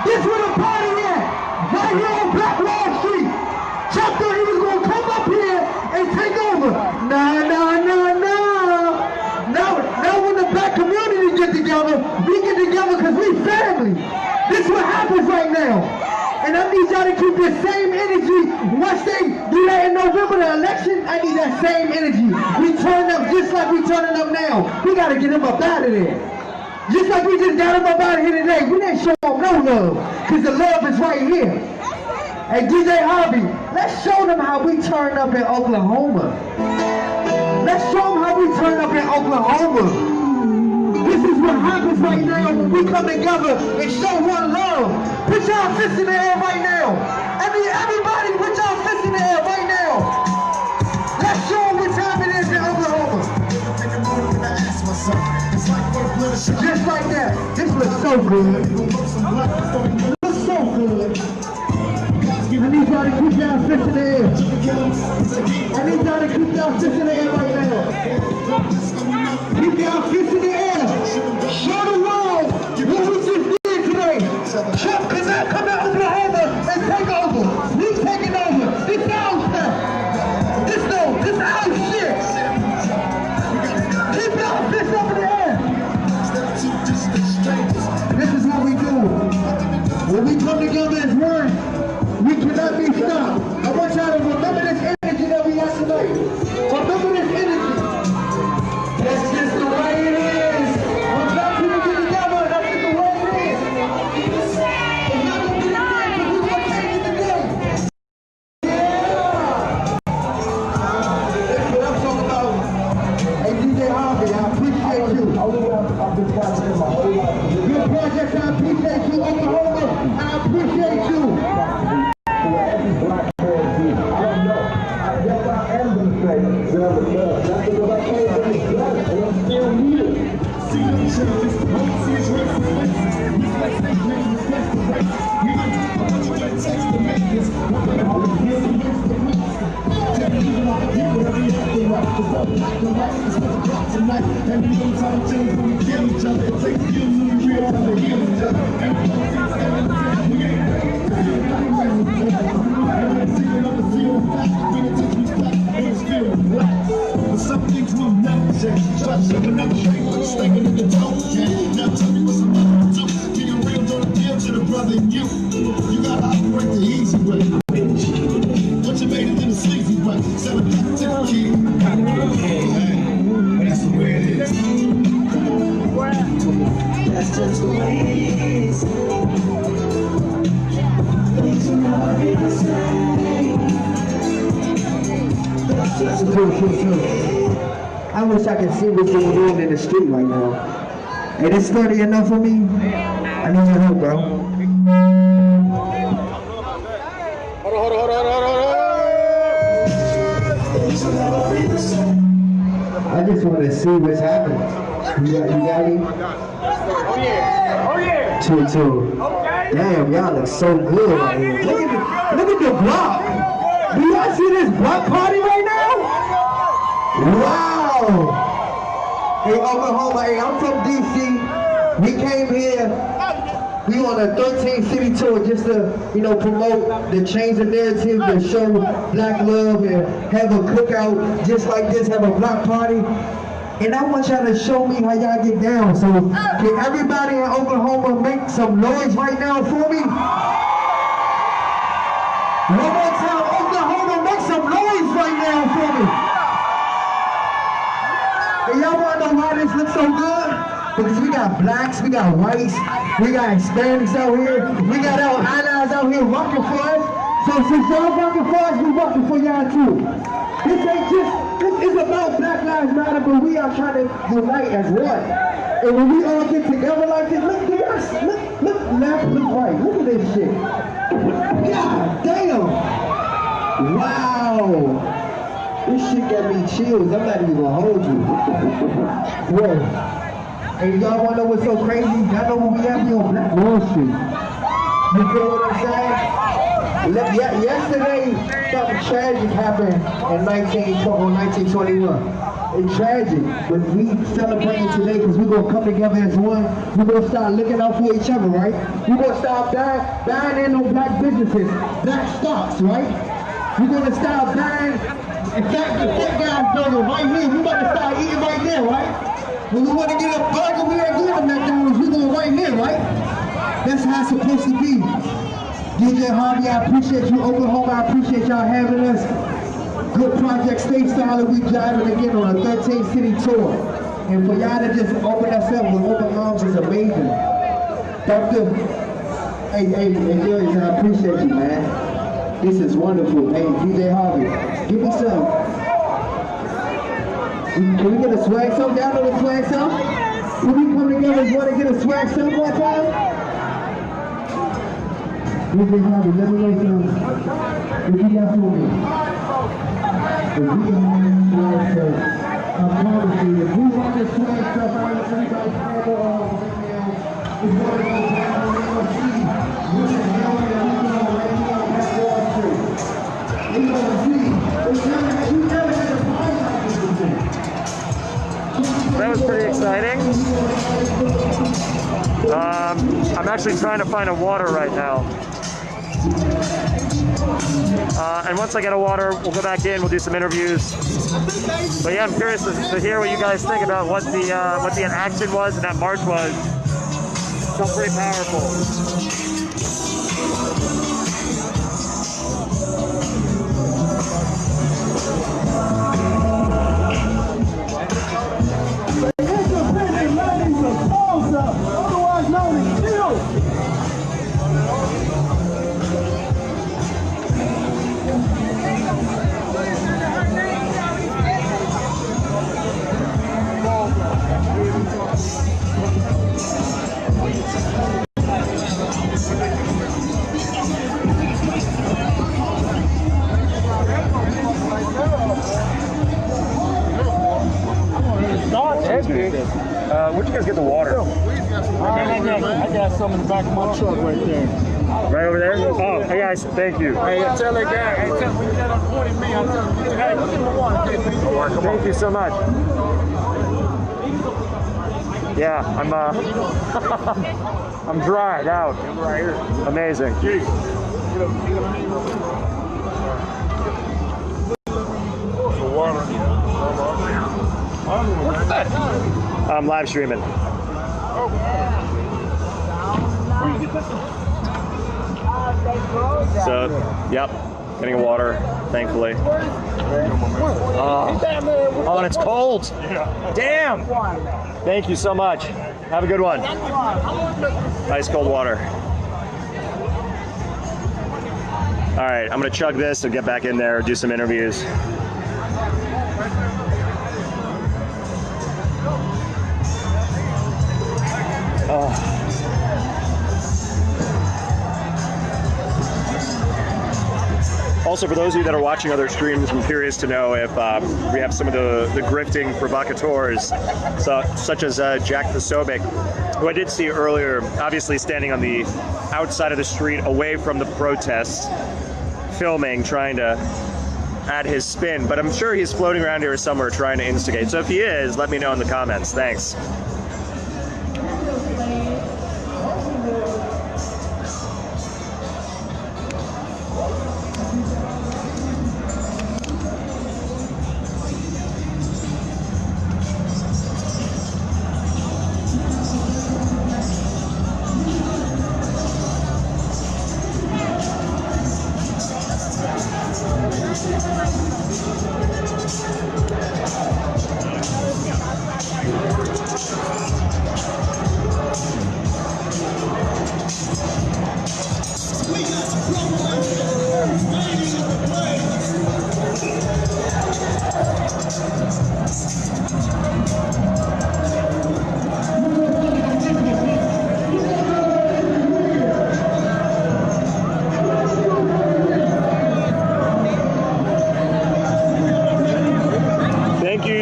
This where the party at. Right here on Black Wall Street. Trump thought he was gonna come up here and take over. No. Now when the black community get together, we get together because we family. This is what happens right now. And I need y'all to keep the same energy once they do that in November, the election.
I need that same energy. We turn up just like we turning up now. We gotta get him up out of there. Just like we just got him up out of here today. We didn't show him no love, because the love is right here. Hey, DJ Harvey, let's show them how we turn up in Oklahoma. Let's show them how we turn up in Oklahoma. This is what happens right now when we come together and show one love. Put y'all fists in the air right now. Everybody put y'all fists in the air right now. Let's show them what time it is in Oklahoma. Just like that. This looks so good. It looks so good. I need y'all to keep y'all fists in the air. I need y'all to keep y'all fists in the air right now. Keep y'all fists in the air. Show the world what we just did today. Trump cannot come to Oklahoma and take over. We taking over. This our stuff. This our shit. Keep y'all fists up in the air. This is what we do. When we come together as one, we cannot be stopped. I want y'all to remember this energy that we have tonight. Remember this energy. That's just the way it is. When black people get together, that's just the way it is. It's not going to be the same, but we're going to change it today. Yeah! That's what I'm talking about. Hey, DJ Harvey, I appreciate you. I've been watching my whole life. Good project, I appreciate you. Oklahoma, I appreciate you.
Some things will never change. Try to shake another thing, but it's stinking in the dope. Now tell me what's about to do. Being real, don't appeal to the brother in you. You gotta operate the easy way. But you made it in the sleazy way. Sell it back to the kid. Hey, that's the way it is. That's just the way it is. Things will never be the same.
True. I wish I could see what's going on in the street right now. Hey, this sturdy enough for me? I need your help, bro.
Hold on.
I just want to see what's happening. You got me?
Oh yeah.
2-2. Damn, y'all look so good right here. Look at the block. Do y'all see this block party right now? Wow! Hey, Oklahoma, hey, I'm from DC. We came here, we on a 13-city tour just to, promote the change the narrative, to show black love and have a cookout just like this, have a block party. And I want y'all to show me how y'all get down. So can everybody in Oklahoma make some noise right now for me? One more time, Oklahoma, make some noise right now for me. And y'all wanna know why this looks so good? Because we got blacks, we got whites, we got Hispanics out here, we got our allies out here rocking for us. So since y'all rocking for us, we rocking for y'all too. This is about Black Lives Matter, but we are trying to unite as one. And when we all get together like this, look left, look right, look at this shit. God damn! Wow! This shit got me chills. I'm not even gonna hold you. Whoa. And y'all wanna know what's so crazy? Y'all know where we at? We on Black Wall Street. You feel what I'm saying? Yesterday, something tragic happened in 1921. It's tragic, but we celebrating today because we're gonna come together as one. We're gonna start looking out for each other, right? We're gonna stop buying in on black businesses, black stocks, right? We're gonna start buying. In fact, the Fat Guys burger right here, we about to start eating right there, right? When we want to get a burger, we ain't going to McDonald's, we going right here, right? That's how it's supposed to be. DJ Harvey, I appreciate you. Oklahoma, I appreciate y'all having us. Good project, stay solid. We driving again on a 13 city tour. And for y'all to just open us up with open arms is amazing. Dr. Hey, Darius, I appreciate you, man. This is wonderful. Hey, DJ Harvey, give me some. Can we get a swag song? Y'all know the swag song? Can we come together and want to get a swag song one time? DJ Harvey, let me know some. If you got for me. If we can have swag stuff, I promise you, if we want this swag stuff, I want everybody to stand up. It's going to go down, we're going to see what the hell we're going to do right here on that Wall Street. We're going to see. We never had a party like this before.
That was pretty exciting. I'm actually trying to find a water right now. And once I get a water, we'll go back in, we'll do some interviews. But yeah, I'm curious to hear what you guys think about what the action was and that march was. Felt pretty powerful.
Otherwise known as Shield.
Where'd you guys get the water?
I got some in the back of my truck right there.
Right over there? Oh, hey guys, thank you.
Hey, tell that guy, hey, tell me that on 20 me, I'll tell him, hey, give me one.
Thank you so much. Yeah, I'm dried out. Right here. Amazing.
What's that?
I'm live streaming. So, yep, getting water, thankfully. Oh, and it's cold. Damn. Thank you so much. Have a good one. Nice cold water. All right, I'm gonna chug this and get back in there, do some interviews. Also, for those of you that are watching other streams, I'm curious to know if we have some of the grifting provocateurs, such as Jack the Sobek, who I did see earlier, obviously standing on the outside of the street, away from the protests, filming, trying to add his spin. But I'm sure he's floating around here somewhere trying to instigate. So if he is, let me know in the comments. Thanks.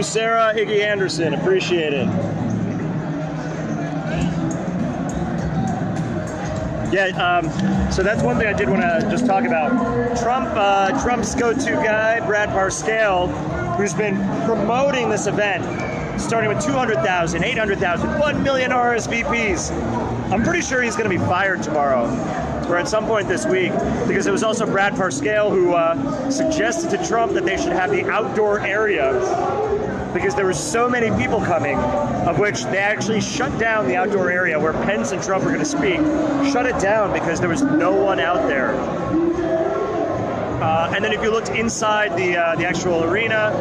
Sarah Iggy Anderson, appreciate it. Yeah, so that's one thing I did want to just talk about. Trump's go-to guy, Brad Parscale, who's been promoting this event, starting with 200,000, 800,000, 1 million RSVPs. I'm pretty sure he's going to be fired tomorrow, or at some point this week, because it was also Brad Parscale who suggested to Trump that they should have the outdoor area, because there were so many people coming, of which they actually shut down the outdoor area where Pence and Trump were going to speak, shut it down because there was no one out there. And then if you looked inside the actual arena,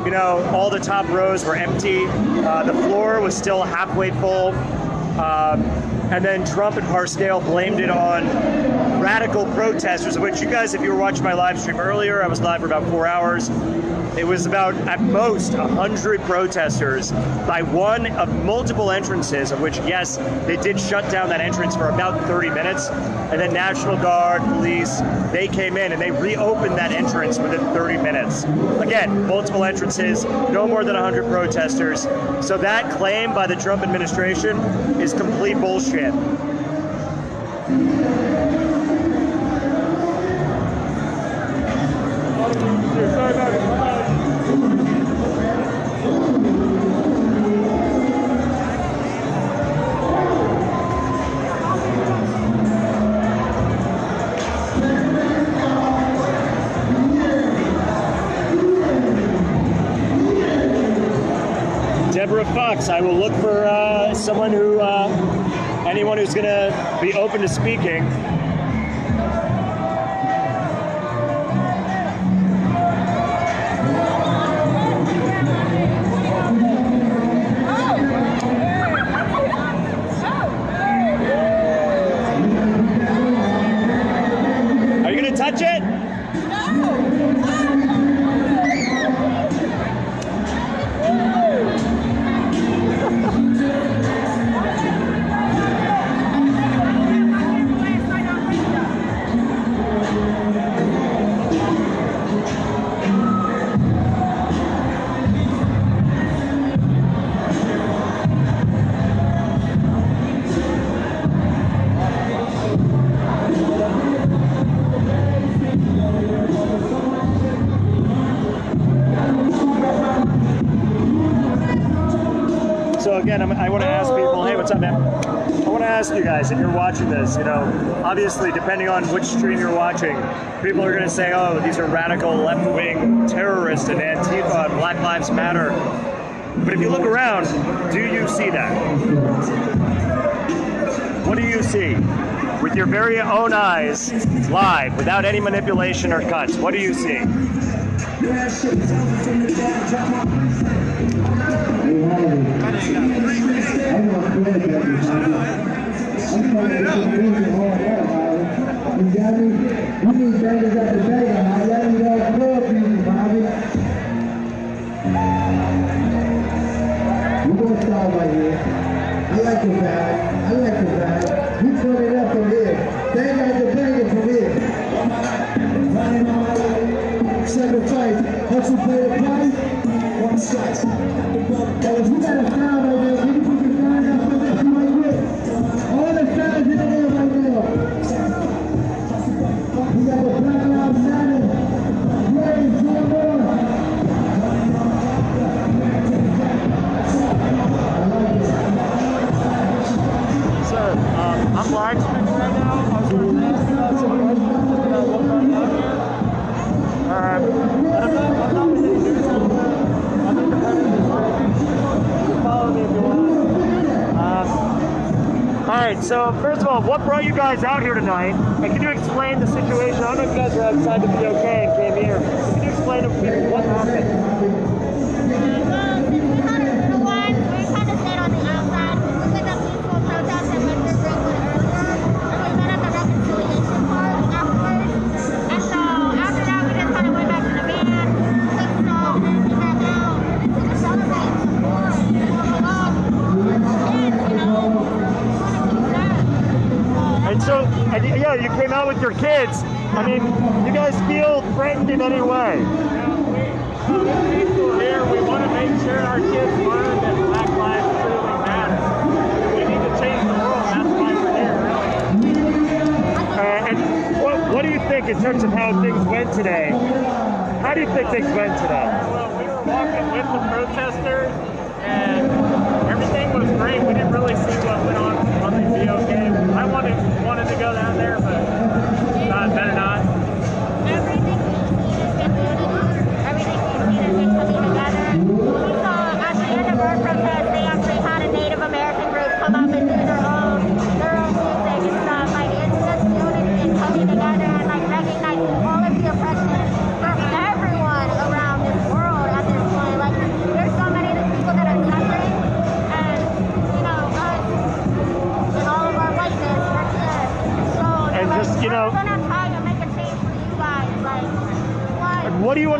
you know, all the top rows were empty. The floor was still halfway full. And then Trump and Harscale blamed it on radical protesters, of which you guys, if you were watching my live stream earlier, I was live for about 4 hours. It was about, at most, 100 protesters by one of multiple entrances, of which, yes, they did shut down that entrance for about 30 minutes. And then National Guard, police, they came in and they reopened that entrance within 30 minutes. Again, multiple entrances, no more than 100 protesters. So that claim by the Trump administration is complete bullshit. Deborah Fox, I will look for someone who, anyone who's going to be open to speaking. Are you going to touch it? So again, I want to ask people, hey, what's up, man? I want to ask you guys, if you're watching this, you know, obviously, depending on which stream you're watching, people are going to say, oh, these are radical left-wing terrorists and Antifa and Black Lives Matter. But if you look around, do you see that? What do you see? With your very own eyes, live, without any manipulation or cuts, what do you see?
Sacrifice, hustle, play the price, one slice. If you got a sound right there, can you put your sign up for this right quick? All the sounds in the air right now. We got the Black Lives Matter. Raise your voice.
Sir, I'm live streaming right now. I was going to ask you about some questions about what's going on here. I'm not with any news. I'm independent. You can follow me if you want. Alright, so first of all, what brought you guys out here tonight? And can you explain the situation? I don't know if you guys were outside the BOK and came here. Can you explain to people what happened? Yeah, you came out with your kids. I mean, you guys feel threatened in any way?
People here, we want to make sure our kids learn that Black lives truly matter. We need to change the world. That's why we're here, really.
And what do you think in terms of how things went today? How do you think things went today?
Well, we were walking with the protesters, and everything was great. We didn't really see what went on the BOK. I wanted to go down there, but better not.
Everything we see is coming together. We saw at the end of our protest, they actually had a Native American group come up and do their own music and stuff. Like, it's just unity and coming together and like recognizing all of the oppression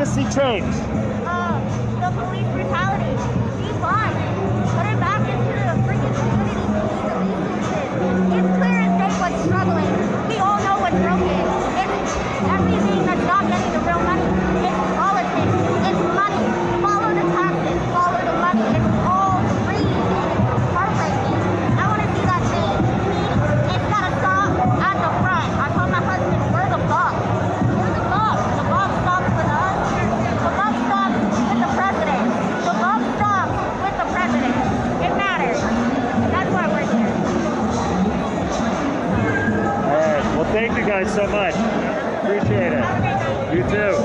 to see change?
The police brutality. Be fine. Put it back into the freaking community. It's clear as day what's struggling. We all know what's broken. It's everything that's not getting the real money. It's politics. It's money. Follow the taxes. Follow the money. It's all free. It's heartbreaking. I want to see that change. It's got to stop at the front. I told my husband, we're the boss. We're the boss. The boss stops with us. The boss stops with the president. The boss stops with the president. It matters. That's why we're here.
All right. Well, thank you guys so much. Appreciate it. You too.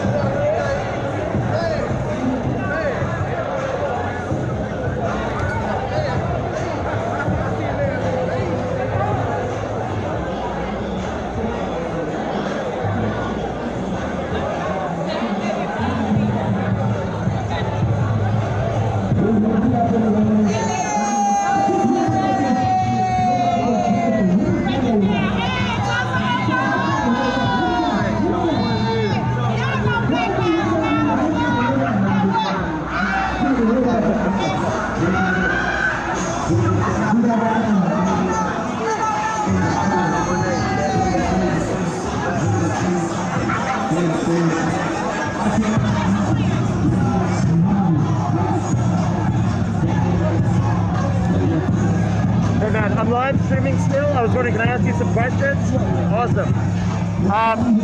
Hey man, I'm live streaming still. I was wondering, can I ask you some questions? Awesome.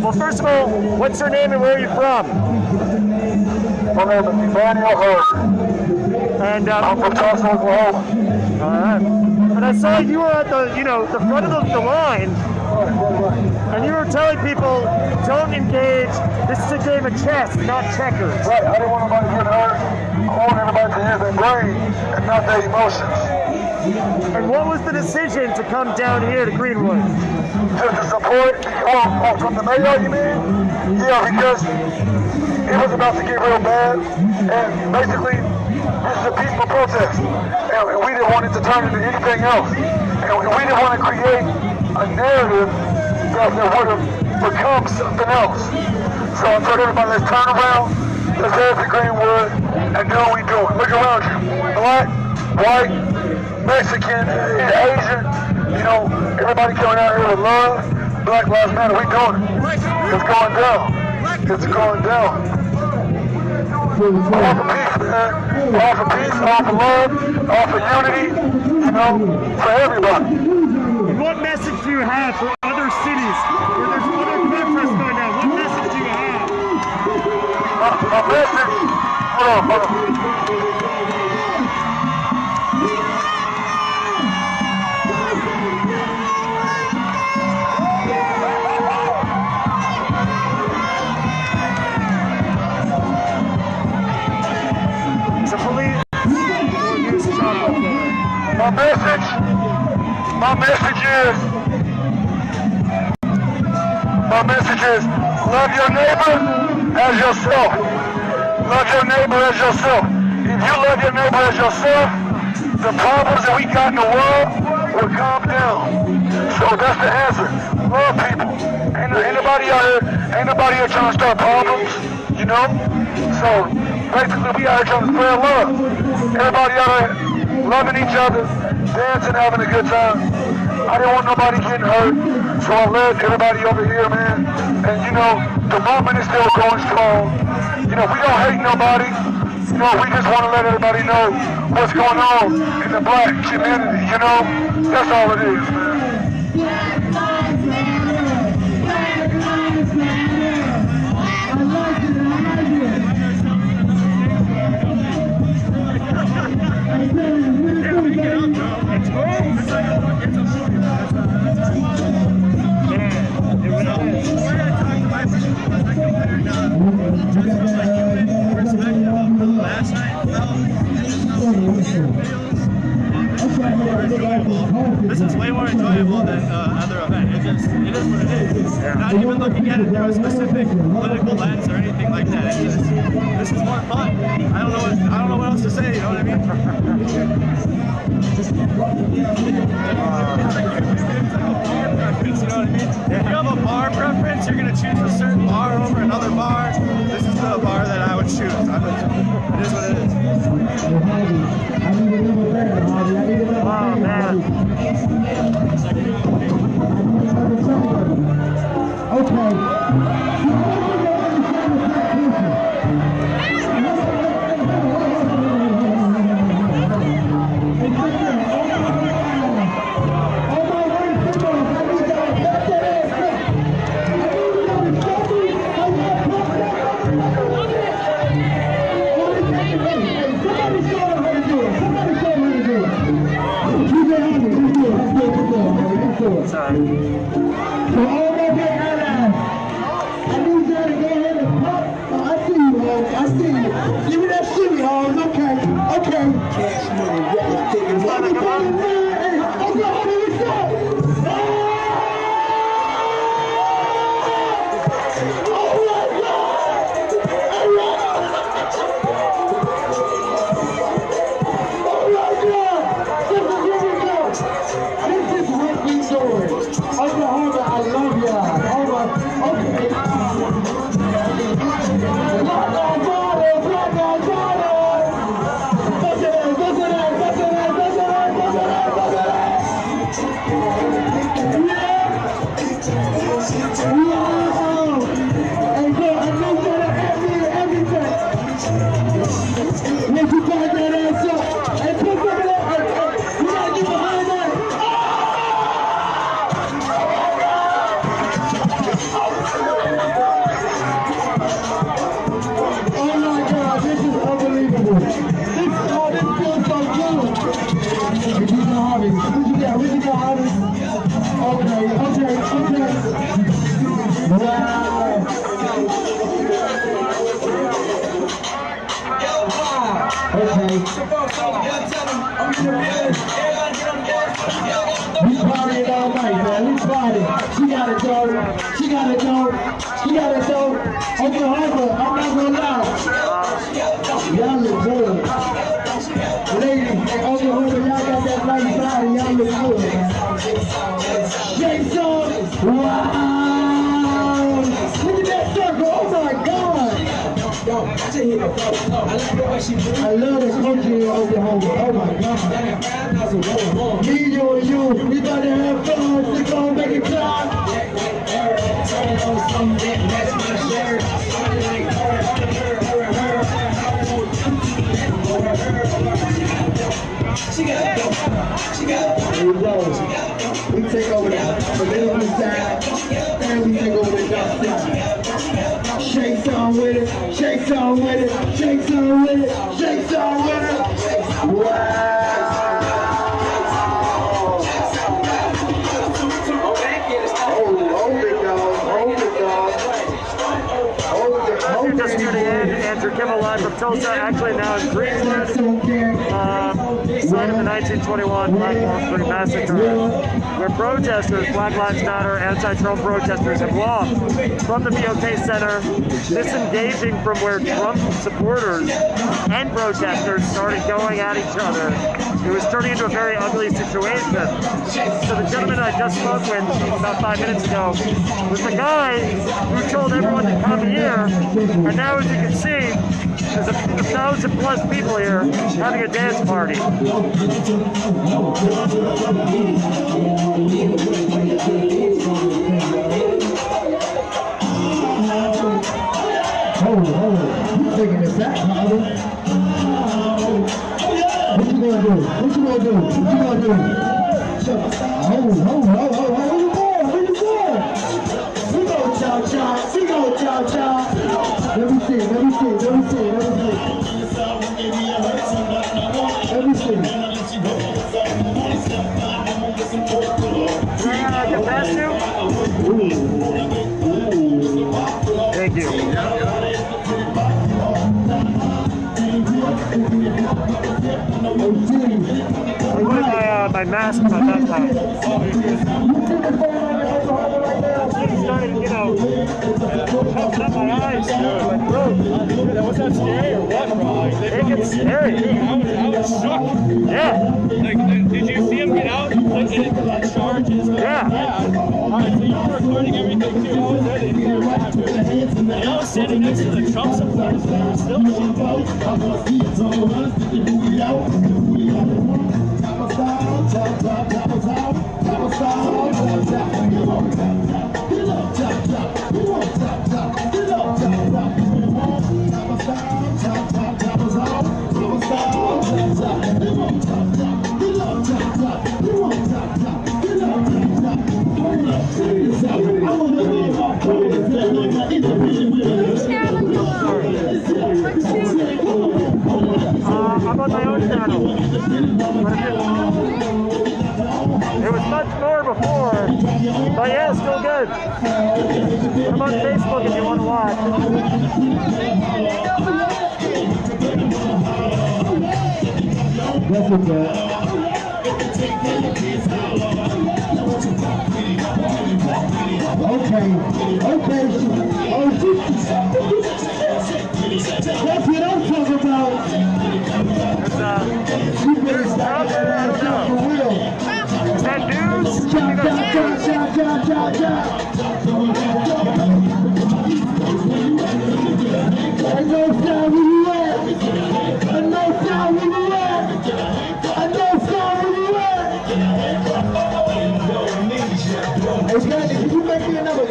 Well, first of all, what's your name and where are you from?
My name is Emmanuel Hurd.
And
I'm from Tulsa, Oklahoma.
All right. And I saw you were at the, the front of the line, and you were telling people, don't engage. This is a game of chess, not checkers.
Right. I didn't want nobody to get hurt. I want everybody to use their brain and not their emotions.
And what was the decision to come down here to Greenwood?
Just to support, from the mayor, you mean? Yeah, because it was about to get real bad, and basically, this is a peaceful protest, and we didn't want it to turn into anything else, and we didn't want to create a narrative that would have become something else. So I told everybody, let's turn around, let's head to Greenwood, and do what we doing. Look around you, black, white, Mexican, Asian, everybody coming out here with love. Black Lives Matter, we doing it. It's going down. It's going down. All for peace, man. All for peace, all for love, all for unity, for everybody.
What message do you have for other cities where there's other protests going down? What message do you have?
My message, hold on. My message is love your neighbor as yourself. Love your neighbor as yourself. If you love your neighbor as yourself, the problems that we got in the world will calm down. So that's the answer. Love people. Ain't nobody out here trying to start problems, So basically we out here trying to spread love. Everybody out here loving each other, dancing, having a good time. I didn't want nobody getting hurt, so I led everybody over here, man. And the movement is still going strong. We don't hate nobody. We just want to let everybody know what's going on in the black community, That's all it is, man.
This is way more enjoyable than other event. It is what it is. Not even looking at it through a specific political lens or anything like that. This is more fun. I don't know what else to say. You know what I mean? It's like a bar preference. You know what I mean? If you have a bar preference, you're gonna choose a certain bar over another bar. This is the bar that I
It's all right.
So all my big allies, I need y'all to go ahead and pop. Oh, I see you, Holmes. I see you. Give me that shimmy, Holmes. Okay. Okay. Cash money, records, tickets. Everybody, hey, Oklahoma, what's up? Oklahoma, I love y'all. Okay. We partying all night, man. We partying. She gotta go. She gotta go. She gotta go. Oklahoma, I'm not gonna lie. Y'all look good. Ladies, in Oklahoma, y'all got that nice body. Y'all look good, man. Jason, wow. Look at that circle. Oh my God. I love the country in Oklahoma. Oh my God. Me, you, and you, we about to have fun. We gonna make it clap. Here we go. We take over the middle side, and we take over the dark side. Shake some with it, shake some with it, shake some with it, shake some with it. Wow.
Just tuning in, Andrew Kimmel live from Tulsa, actually now in Greenwood, site of the 1921 Black Wall Street Massacre, where protesters, Black Lives Matter, anti-Trump protesters have walked from the BOK Center, disengaging from where Trump supporters and protesters started going at each other. It was turning into a very ugly situation. So the gentleman I just spoke with about 5 minutes ago was the guy who told everyone to come here. And now, as you can see, there's 1,000+ people here having a dance party.
Hold on. You taking it back, Holly. What you gonna do? What you gonna do? What you gonna do? Hold. Where you going? We go chow. We go chow. Let me see. Let me see.
Thank you. I put my mask on my backpack. Started, puffing up my eyes, my throat.
Was that scary or what, bro?
It gets scary.
Dude, I was shocked.
Yeah.
Like, did you see him get out? Like, in charges?
Yeah.
Alright, so you were recording everything too. I was there the entire time, dude. And I was standing next to the Trump supporters, and they were still
I'm on my own channel. It was much more before, but yeah, still good. I'm on Facebook if you want to watch.
That's okay. Okay. Oh, that's what I'm talking about. You better stop that for real.
Is that news?
Chop. I know sound where you at. I know sound where you at. I know sound where you at. Hey, Brandon, can you make me another?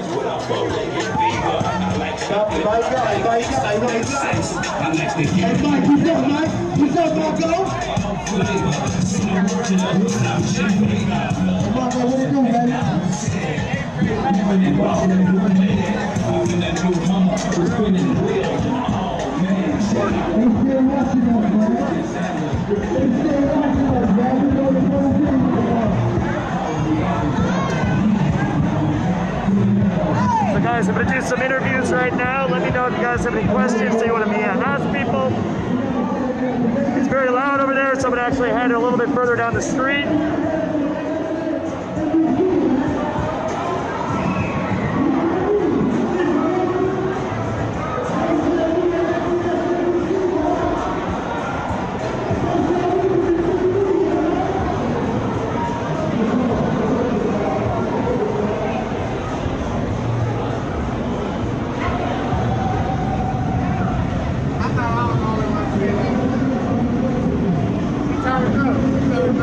Stop, Mike, guy. Hey, Mike, what's up, Mike? What's up, Marco? Marco, what you doing, man?
So guys, I'm going to do some interviews right now. Let me know if you guys have any questions that you want me to ask people. It's very loud over there, so I'm going to actually head a little bit further down the street.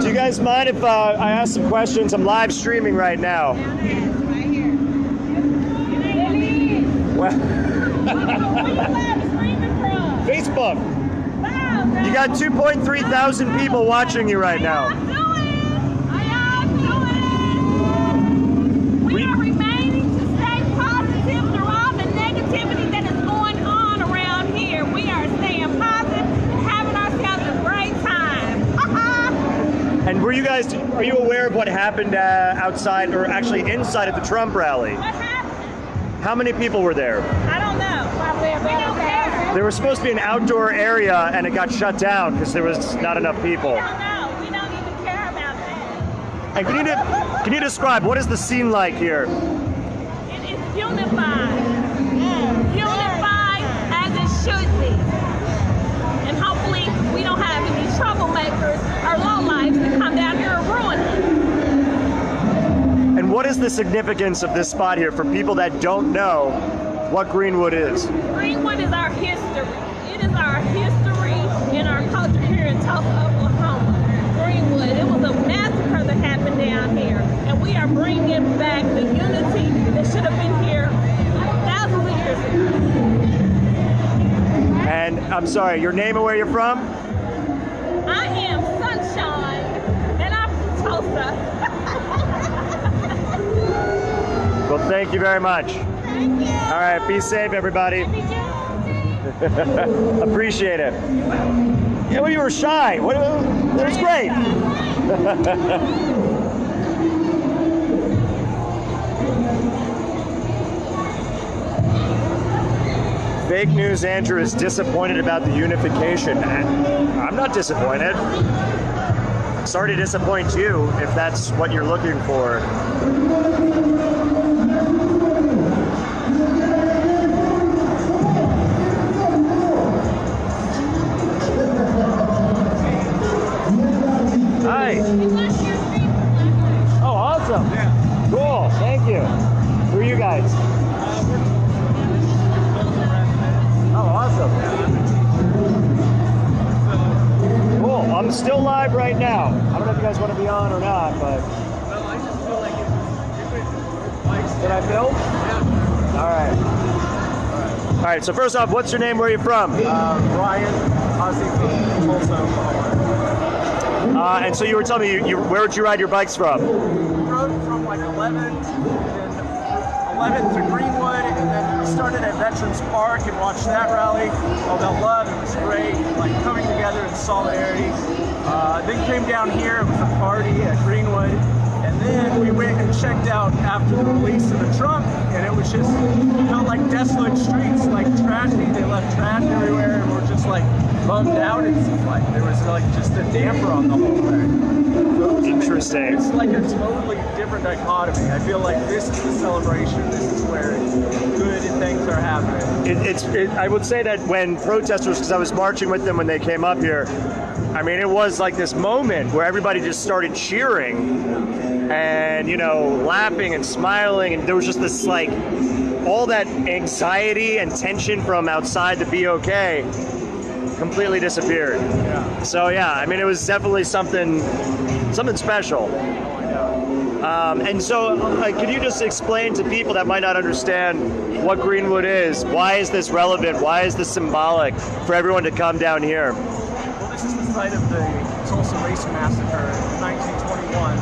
Do you guys mind if I ask some questions? I'm live streaming right now. Facebook. You got 2.3 thousand people watching you right now.
We are remaining to stay positive through all the negativity that is going on around here. We are staying positive and having ourselves a great time.
And are you aware of what happened outside, or actually inside of the Trump rally?
What happened?
How many people were there?
I don't know. We don't care.
There was supposed to be an outdoor area and it got shut down because there was not enough people.
We don't know. We don't even care about that.
And can you describe, what is the scene like here?
It is unified. Unified as it should be. And hopefully we don't have any troublemakers or lowlifes that come down here and ruin it.
And what is the significance of this spot here for people that don't know what Greenwood is?
Greenwood is our history. It is our history and our culture here in Tulsa, Oklahoma. Greenwood, it was a massacre that happened down here. And we are bringing back the unity that should have been here thousands of years ago.
And I'm sorry, your name and where you're from?
I am Sunshine, and I'm from Tulsa.
Well, thank you very much.
Thank you.
All right, be safe, everybody. Appreciate it. Yeah, well, you were shy. It was great. Fake News Andrew is disappointed about the unification. I'm not disappointed. Sorry to disappoint you if that's what you're looking for. Hi. Oh, awesome. Yeah. Cool. Thank you. Who are you guys? Oh, awesome. Cool. I'm still live right now. I don't know if you guys want to be on or not, but.
Well, I just feel like it's
Did I film? Yeah. All right. All right. So first off, what's your name? Where are you from?
Ryan Ozzy from Tulsa, Oklahoma.
And so you were telling me, where would you ride your bikes from?
We rode from like 11th to Greenwood, and then we started at Veterans Park and watched that rally. All about love, it was great, like coming together in solidarity. Then came down here, it was a party at Greenwood, and And then we went and checked out after the release of the Trump, and it was just, felt like desolate streets, like tragedy. They left trash everywhere, and we're just like bummed out. It seemed like there was like just a damper on the whole thing.
Interesting.
It's like a totally different dichotomy. I feel like this is the celebration. This is where good things are happening.
I would say that when protesters, because I was marching with them when they came up here, I mean, it was like this moment where everybody just started cheering and, you know, laughing and smiling, and there was just this, like, all that anxiety and tension from outside the BOK completely disappeared.
Yeah.
So yeah, I mean, it was definitely something special. And so, could you just explain to people that might not understand what Greenwood is? Why is this relevant? Why is this symbolic for everyone to come down here?
Well, this is the site of the Tulsa Race Massacre in 1921,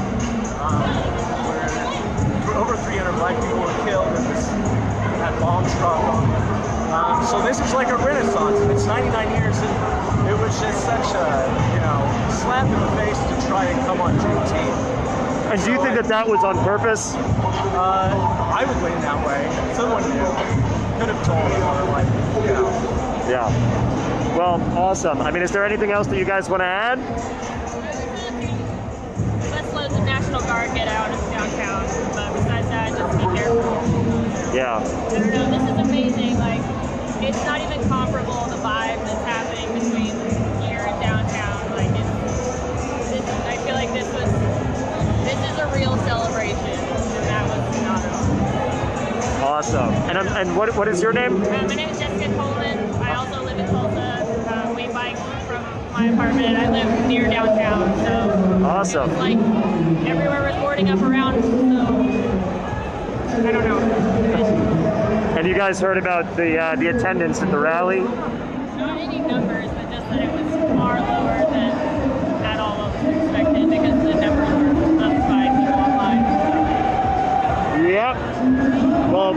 where over 300 black people were killed and had bombs dropped on them. So this is like a renaissance, and it's 99 years, and it was just such a, you know, slap in the face to try and come on Juneteenth.
And do you think that that was on purpose?
I would lean that way. Someone could have told me, or like, you know.
Yeah. Well, awesome. I mean, is there anything else that you guys want to add?
Let's let the National Guard get out of downtown. But besides that, just be careful.
Yeah.
I don't know. This is amazing. Like, it's not even comparable, the vibe that's happening between here and downtown. Like, I feel like this is a real celebration, and that was not at all.
Awesome. And what is your name?
My name is Jessica Coleman. I also live in Tulsa. We bike from my apartment, and I live near downtown. So
awesome.
It's like everywhere was boarding up around. So I don't know.
Have you guys heard about the attendance at the rally?
Not any numbers, but just that it was far lower than at all of us expected, because the numbers were up by people online.
Yep. Well,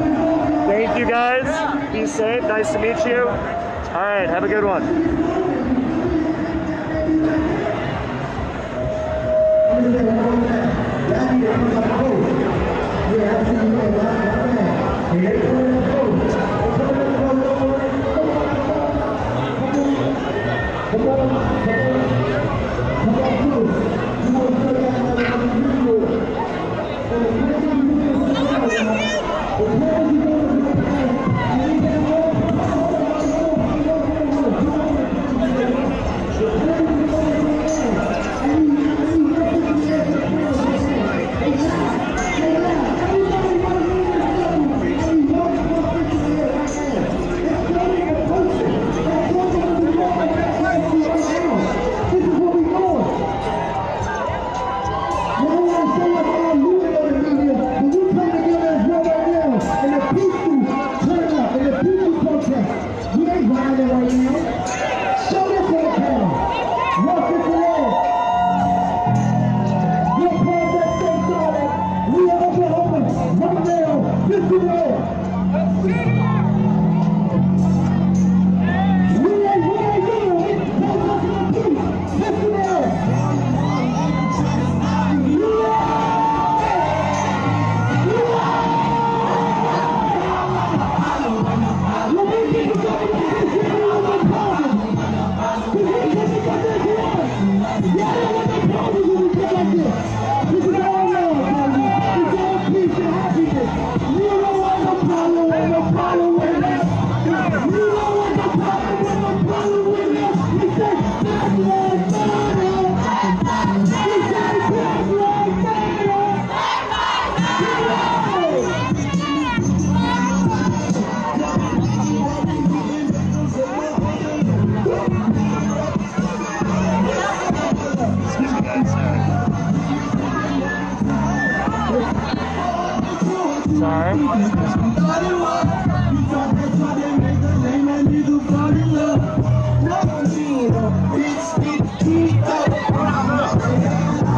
thank you guys. Be safe. Nice to meet you. All right. Have a good one.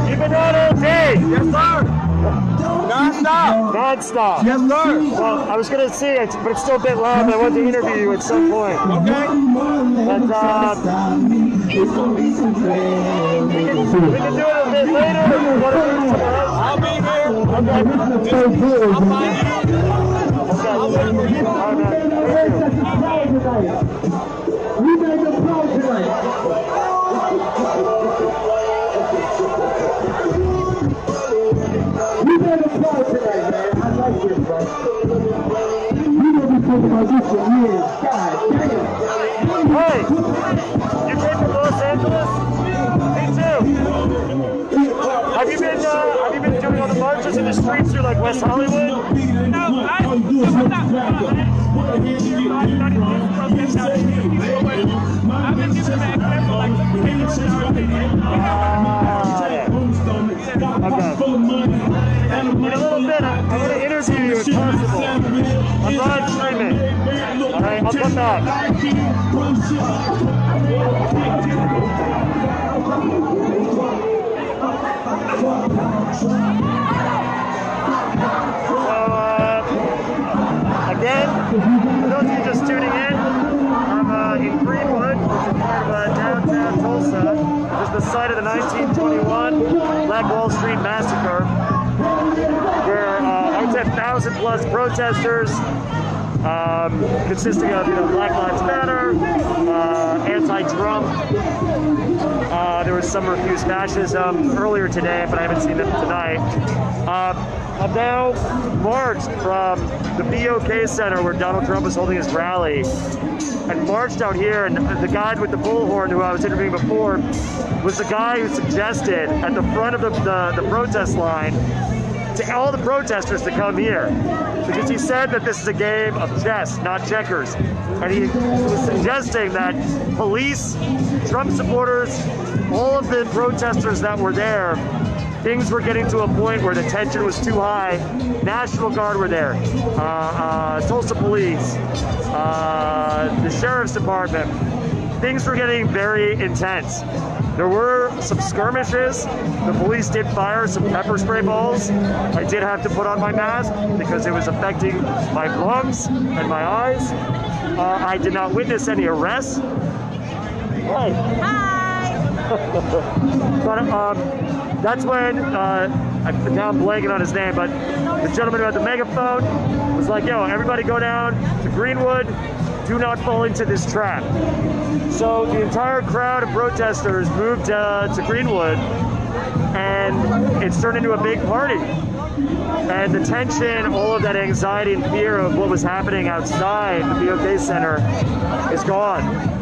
You've been on all day. Yes, sir.
Non-stop.
Non-stop.
Yes, sir.
Well, I was going to see it, but it's still a bit loud, but I wanted to interview you at some point.
Okay.
But, we can do it a bit later.
I'll be here.
Okay.
I'll find you. I'll wait for you.
We made them proud tonight. We made them proud tonight, man. I like this, bro. We gonna be talking about this for years. God damn.
Hey, you came from Los Angeles? Me too. Have you been doing all the marches in the streets through like West Hollywood?
No, I'm not I've been doing that for like 10 years now.
Okay. In a little bit, I'm going to interview you if possible. I'm live streaming. Alright, I'll come back. Again, for those of you just tuning in, I'm in Greenwood, which is part of downtown Tulsa, which is the site of the 1921 Black Wall Street Massacre, where I would say 1,000 plus protesters, consisting of Black Lives Matter, anti-Trump. There was some refused fascism earlier today, but I haven't seen them tonight. I've now marched from the BOK Center where Donald Trump was holding his rally and marched out here, and the guy with the bullhorn who I was interviewing before was the guy who suggested at the front of the protest line to all the protesters to come here, because he said that this is a game of chess, not checkers. And he was suggesting that police, Trump supporters, all of the protesters that were there, things were getting to a point where the tension was too high. National Guard were there, Tulsa Police, the Sheriff's Department. Things were getting very intense. There were some skirmishes. The police did fire some pepper spray balls. I did have to put on my mask because it was affecting my lungs and my eyes. I did not witness any arrests. Hi. But that's when, now I'm blanking on his name, but the gentleman who had the megaphone was like, yo, everybody go down to Greenwood. Do not fall into this trap. So the entire crowd of protesters moved to Greenwood, and it's turned into a big party. And the tension, all of that anxiety and fear of what was happening outside the BOK Center is gone.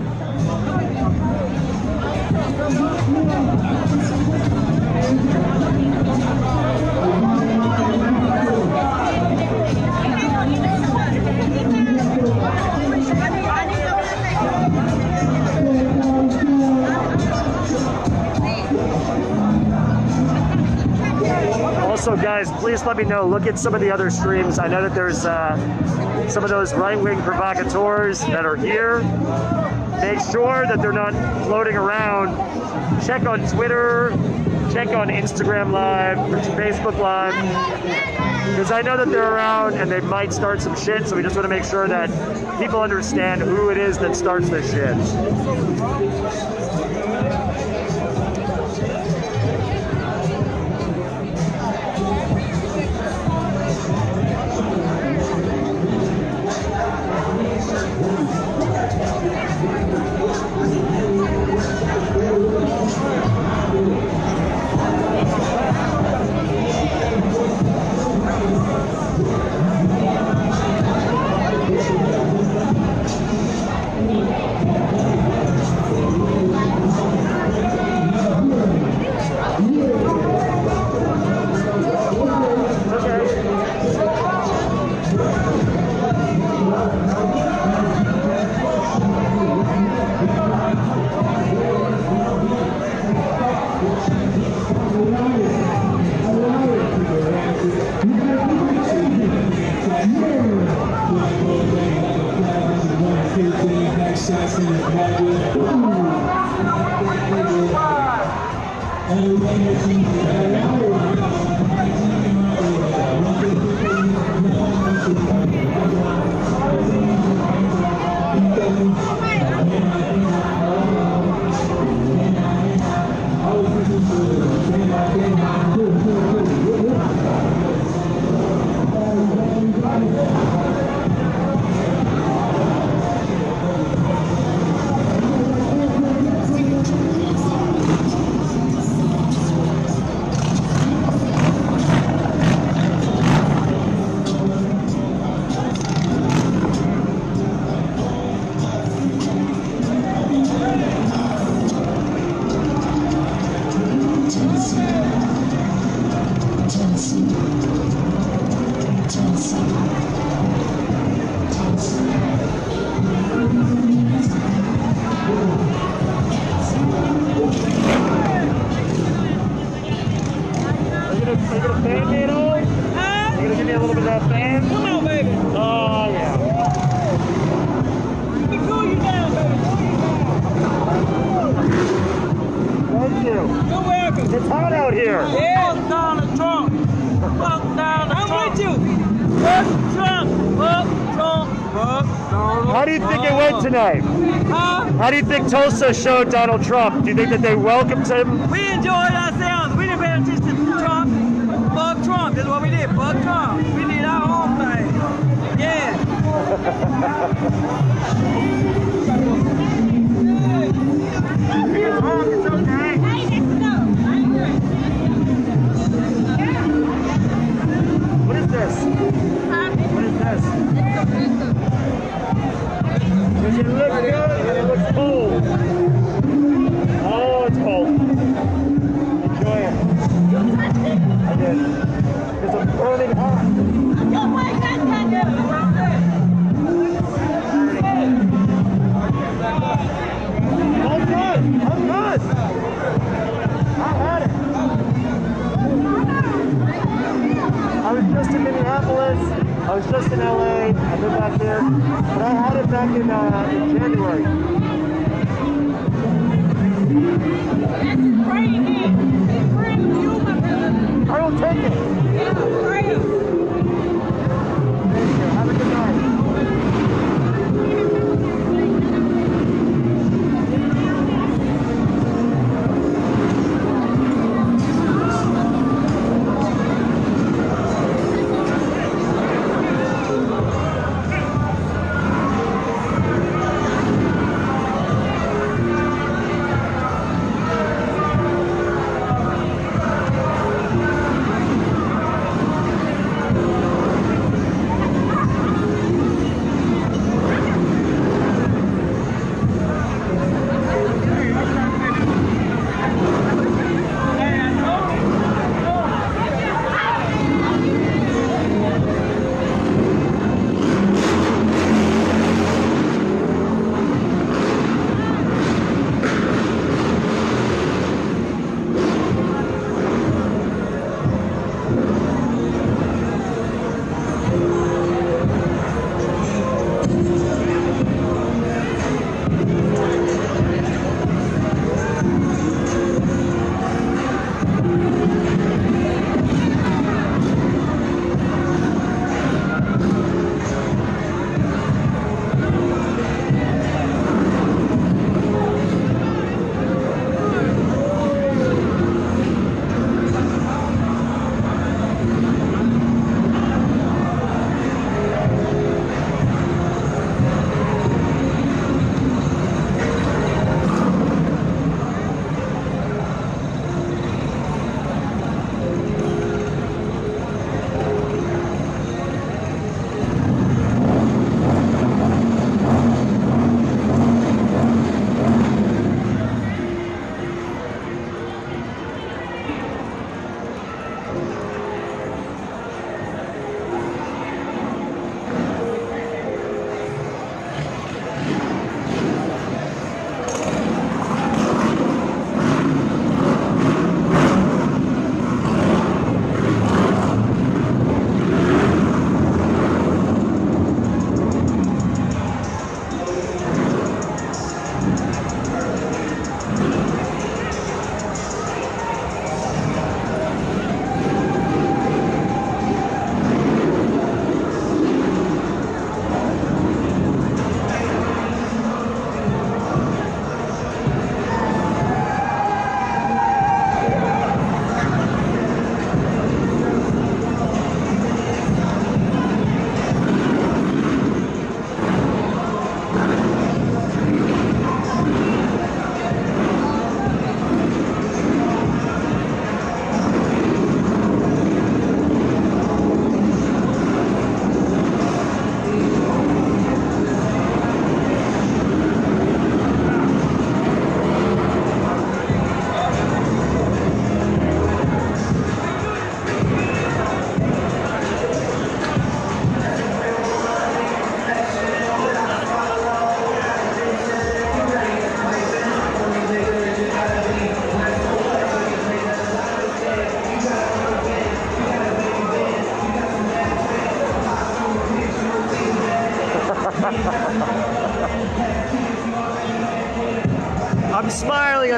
Also, guys, please let me know. Look at some of the other streams. I know that there's some of those right-wing provocateurs that are here. Make sure that they're not floating around. Check on Twitter. Check on Instagram Live, Facebook Live. Because I know that they're around and they might start some shit, so we just want to make sure that people understand who it is that starts this shit. Band-Aid on? You gonna give me a little bit of that band?
Come on, baby.
Oh, yeah.
Let me cool you down, baby.
Thank you.
You're welcome.
It's hot out here.
Yeah. Fuck Donald Trump. Fuck Donald Trump. I'm with you. Fuck Trump. Fuck Trump. Fuck Donald
How do you think it went tonight?
Huh?
How do you think Tulsa showed Donald Trump? Do you think that they welcomed him?
We enjoyed ourselves. We didn't pay attention to Trump. Fuck Trump. That's what we did. Fuck Trump. We did our own thing. Yeah.
It's okay. What is this? What is this? Does it look good? It looks cold. Oh, it's cold. Enjoy it. I did. Because I'm burning hot. I'm good. I'm good. I had it. I was just in Minneapolis. I was just in LA. I've been back there. But I had it back in January. I will take it. Thank you. Have a good night.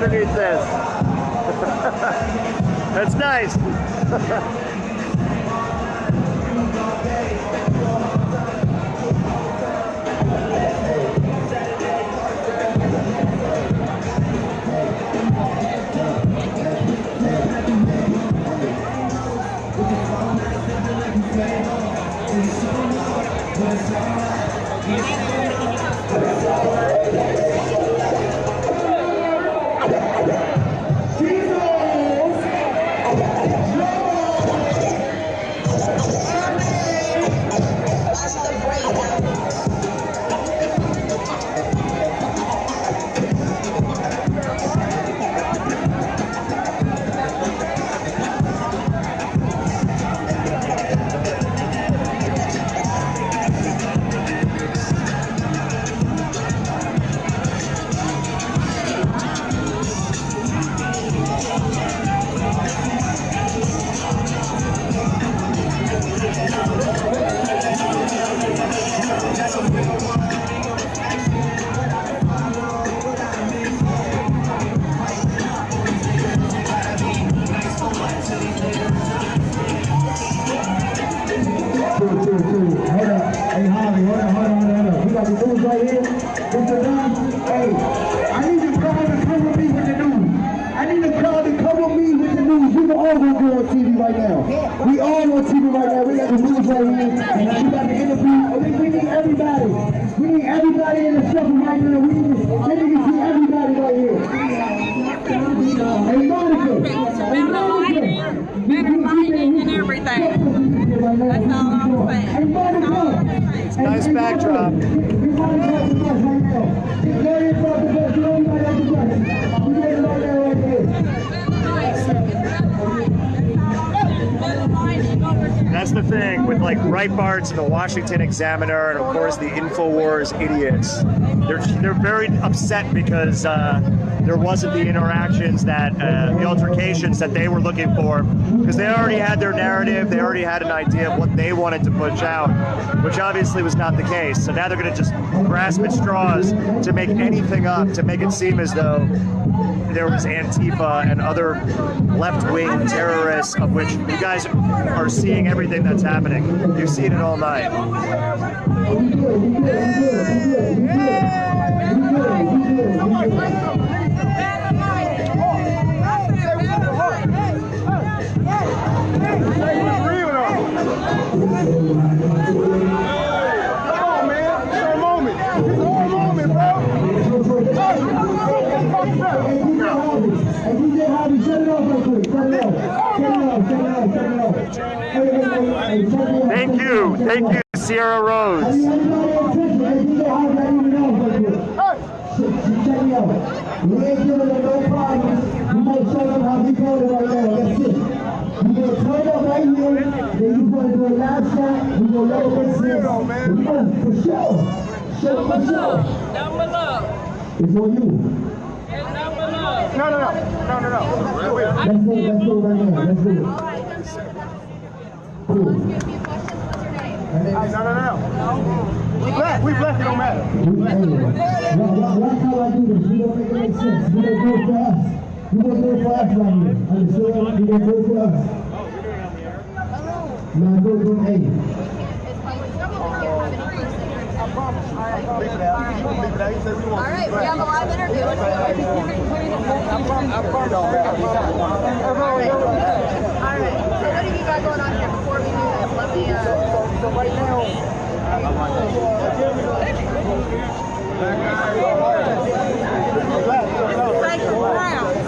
underneath this. That's nice.
Nice backdrop.
That's the thing with like Breitbart and the Washington Examiner and of course the InfoWars idiots. They're very upset because there wasn't the interactions that the altercations that they were looking for, because they already had their narrative, they already had an idea of what they wanted to push out, which obviously was not the case. So now they're going to just grasp at straws to make anything up, to make it seem as though there was Antifa and other left-wing terrorists, of which you guys are seeing everything that's happening. You've seen it all night. Thank you, Sierra Rose.
It's on you.
No.
Let's go right now. Let's do it. Cool.
No. We black, it don't matter.
Watch how I do this. We don't make any sense. We don't do it for us. We don't do it for us right here. Understand? We don't do it for us. Now go to A.
Alright, we have a live interview. Let's see what we can do. Alright, so what have you got going on here before we do this? Let me, so right now,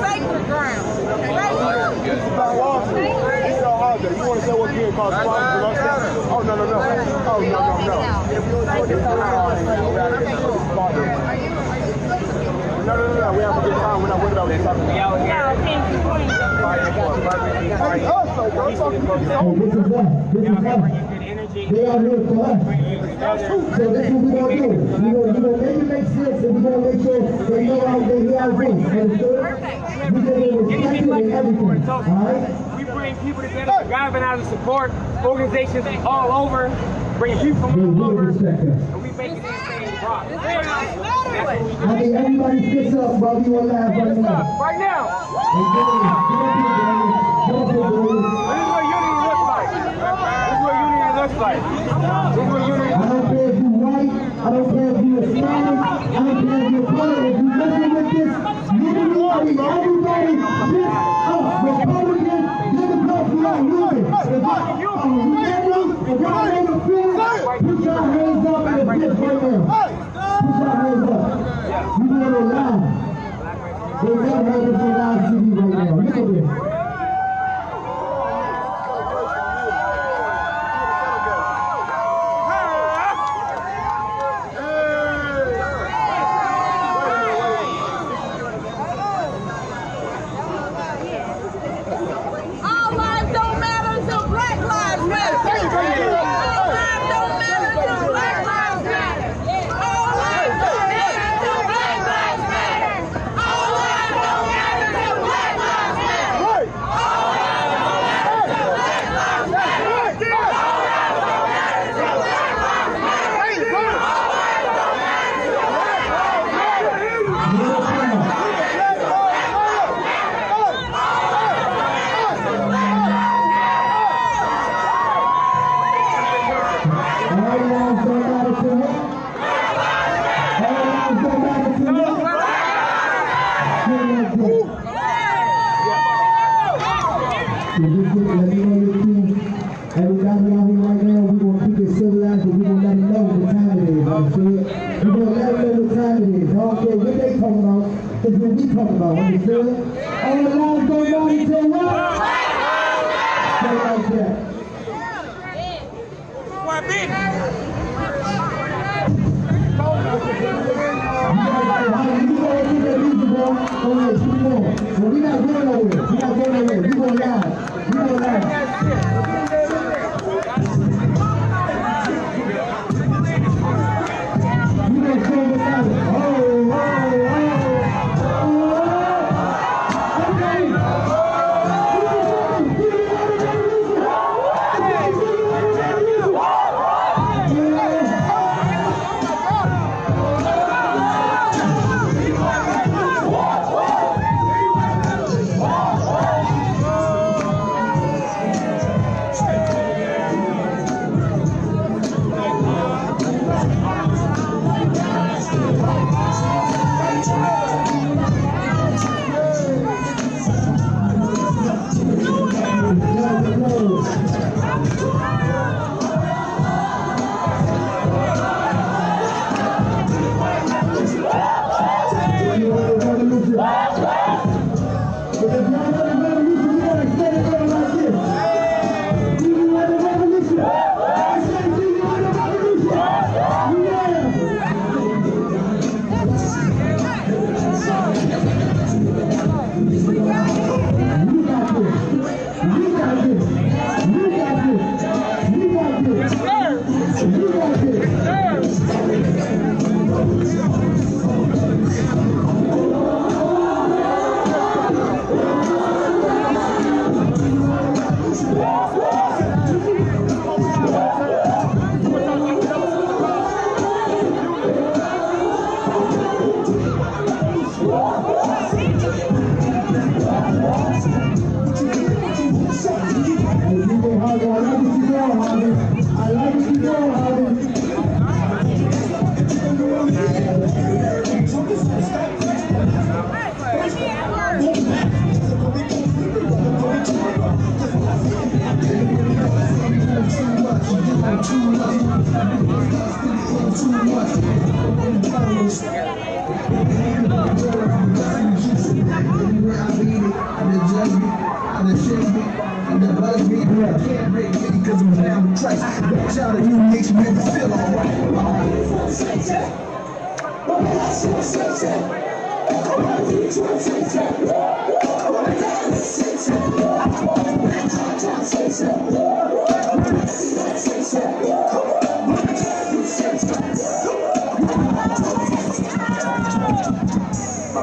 sacred ground.
You want to say what gear costs? Oh, no. No, we have a good time. We're not worried about what we're talking about.
They are here for us. So this is what we're going to do. We're going to make it make sense, and we're going to make sure they know how they hear our voice. We're going to respect it and everything. All right?
We bring people together, driving out of support, organizations all over, bringing people from all over, and we make it insane.
I need everybody fist up while we on live right now.
Right now.
This is
what unity looks like.
I don't care if you're white, I don't care if you're Hispanic, I don't care if you're color. If you listen with this, unity, I need everybody fist up. Republican, Democrat, we are moving. If y'all ever feel it, put your hands up in the fist right now. Put your hands up. You know they're live. They never had this on live TV right now. Look at this.
All lives don't matter until Black Lives Matter. All lives don't matter until Black Lives Matter. All lives don't matter until Black Lives Matter. All lives don't matter until Black Lives Matter. All lives don't matter until Black Lives Matter. All lives don't matter until Black Lives Matter. All lives don't matter until Black Lives Matter.
Everybody out here right now, we're going to keep it civilized, but we're going to let them know what time it is. You understand? We're going to let them know what time it is. I don't care what they talking about, it's what we talking about. Understand? All the lives don't matter until what? Say it like that.
What big?
We're not going nowhere. We're not going nowhere. We're going live. We're going live. We're going to show them out.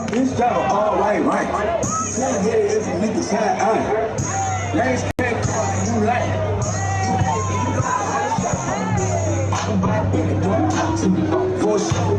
This job all right. Tell me if you niggas side eye. Names can't call you like. For sure.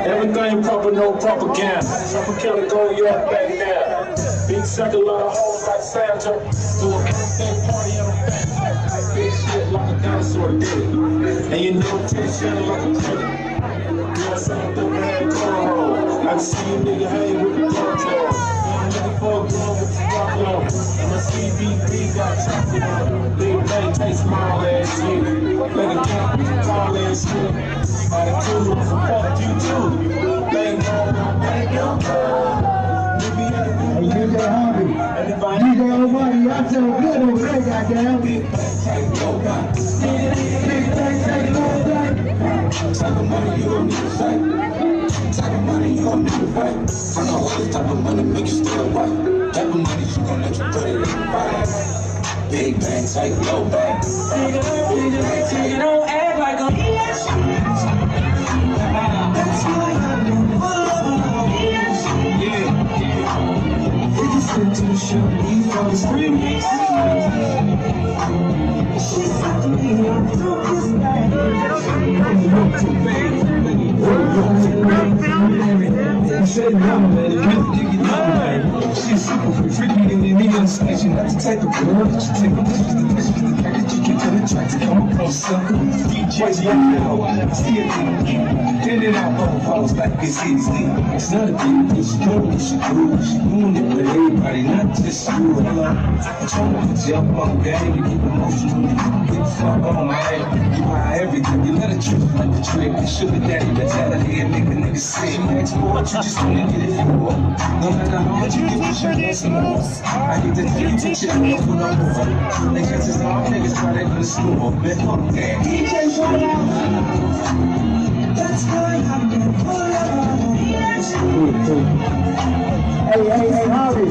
Everything proper, no propaganda. Proper killer, go your back now. Big circle of hoes like Santa. Do a birthday party on a back. Big shit like a dinosaur did it. And you know, tension like a critic. Yeah, some double head cornrow. I can see you nigga hang with the cornrow. I'm looking for a girl with the rock on. And my CBB got chocolate on. Big bang takes small ass shit. Better count with the tall ass shit. Attitude, fuck you too. Bang on, bang your girl.
Hey, DJ Harvey. DJ Almighty, y'all sound good over there, goddamn. Big bang, take no back.
Type of money you don't need to fight. Type of money you don't need to fight. I know all this type of money make you still white. Type of money you gon' let you put it in the fight. Big bang, take low bang.
You don't act like a bitch. That's why I'm in love. Yeah. If you sit to the show, you for the 3 weeks. She said to me, I'm through this night. She's super freaky and you need a station. Not the type of girl that you take a picture. The package you get to the track to come across something. DJ's young now, see it in and out on falls like it's easy. It's not a big deal, she know what she do. She doing it with everybody, not just you. Hello, I'm trying to put you up on game. You keep emotional, get the fuck on my head. You buy everything, you let it trip like the trick. Sugar daddy, mentality, a nigga say next more. You just wanna get it for more. No matter how much you give me, shit, that's enough. I get to tell you what you need for no more. Niggas is all niggas try to go to school. Man, fuck that. DJ, shut up. That's why I'm gonna pull up.
Hey, Harvey.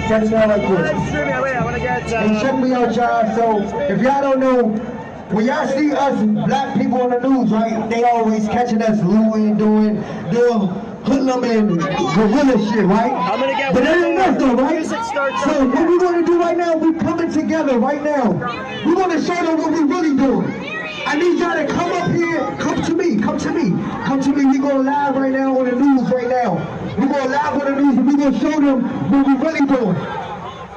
Turn it down like this. Hey, check me out, y'all. So, if y'all don't know, when y'all see us black people on the news, right, they always catching us looting, doing hoodlum and gorilla shit, right?
I'm gonna get
but that ain't us though, right?
Music starts
So what we gonna do right now, we coming together right now. We gonna show them what we really doing. I need y'all to come up here, come to me. We gonna live right now on the news right now. We gonna live on the news and we gonna show them what we really doing.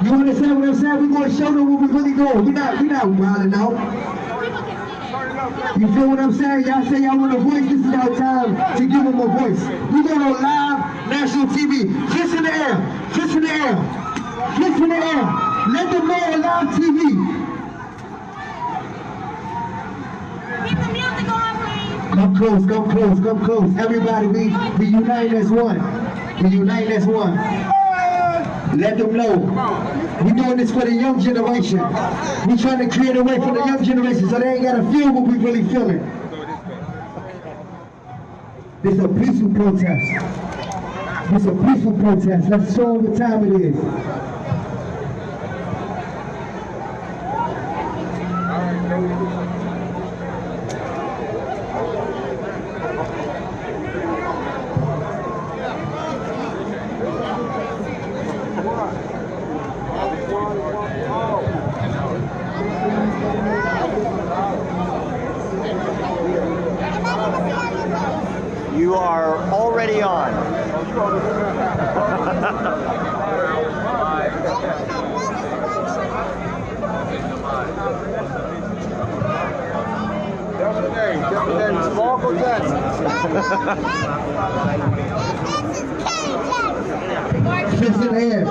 You understand what I'm saying? We gonna show them what we really doing. We not wilding out. You feel what I'm saying? Y'all say y'all want a voice, this is our time to give them a voice. We go on live national TV. Fist in the air. Let them know on live TV.
Keep the music on, please.
Come close. Everybody, we unite as one. Let them know. We're doing this for the young generation. We're trying to create a way for the young generation so they ain't got to feel what we really feeling. This is a peaceful protest. Let's show them what time it is.
You are already on.
Michael Jackson. Fist in the air.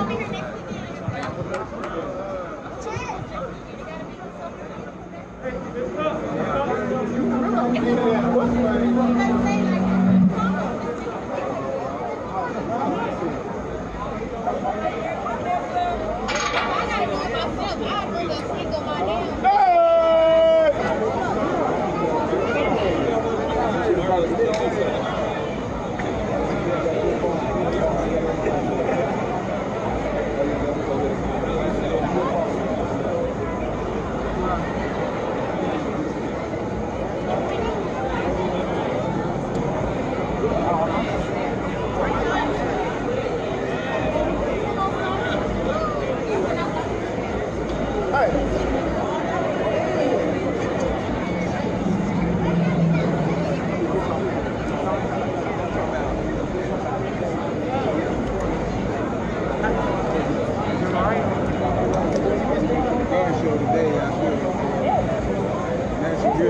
We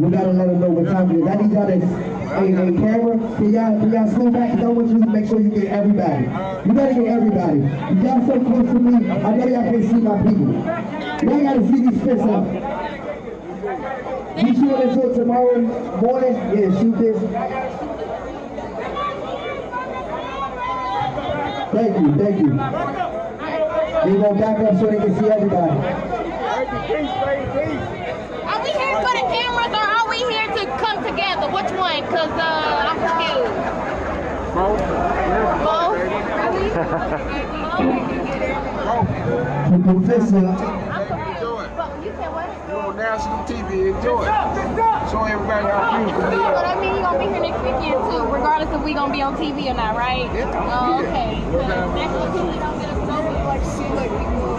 gotta let them know what time it is. I need y'all to, hey, camera, can y'all slow back? Because I want you to make sure you get everybody. You gotta get everybody. Y'all so close to me, I know y'all can't see my people. Y'all gotta see these fists up. You shoot until tomorrow morning? Yeah, shoot this. Thank you, thank you. They gonna back up so they can see everybody.
Are we here for the cameras or are we here to come together? Which one? Because I'm confused. Both? Both?
You're on national TV, enjoy it. Show everybody how you feel.
But I mean, you're going to be here next weekend too, regardless if we going to be on TV or not, right? Yeah. Oh, okay. National TV don't get us nowhere. Like, see, like, people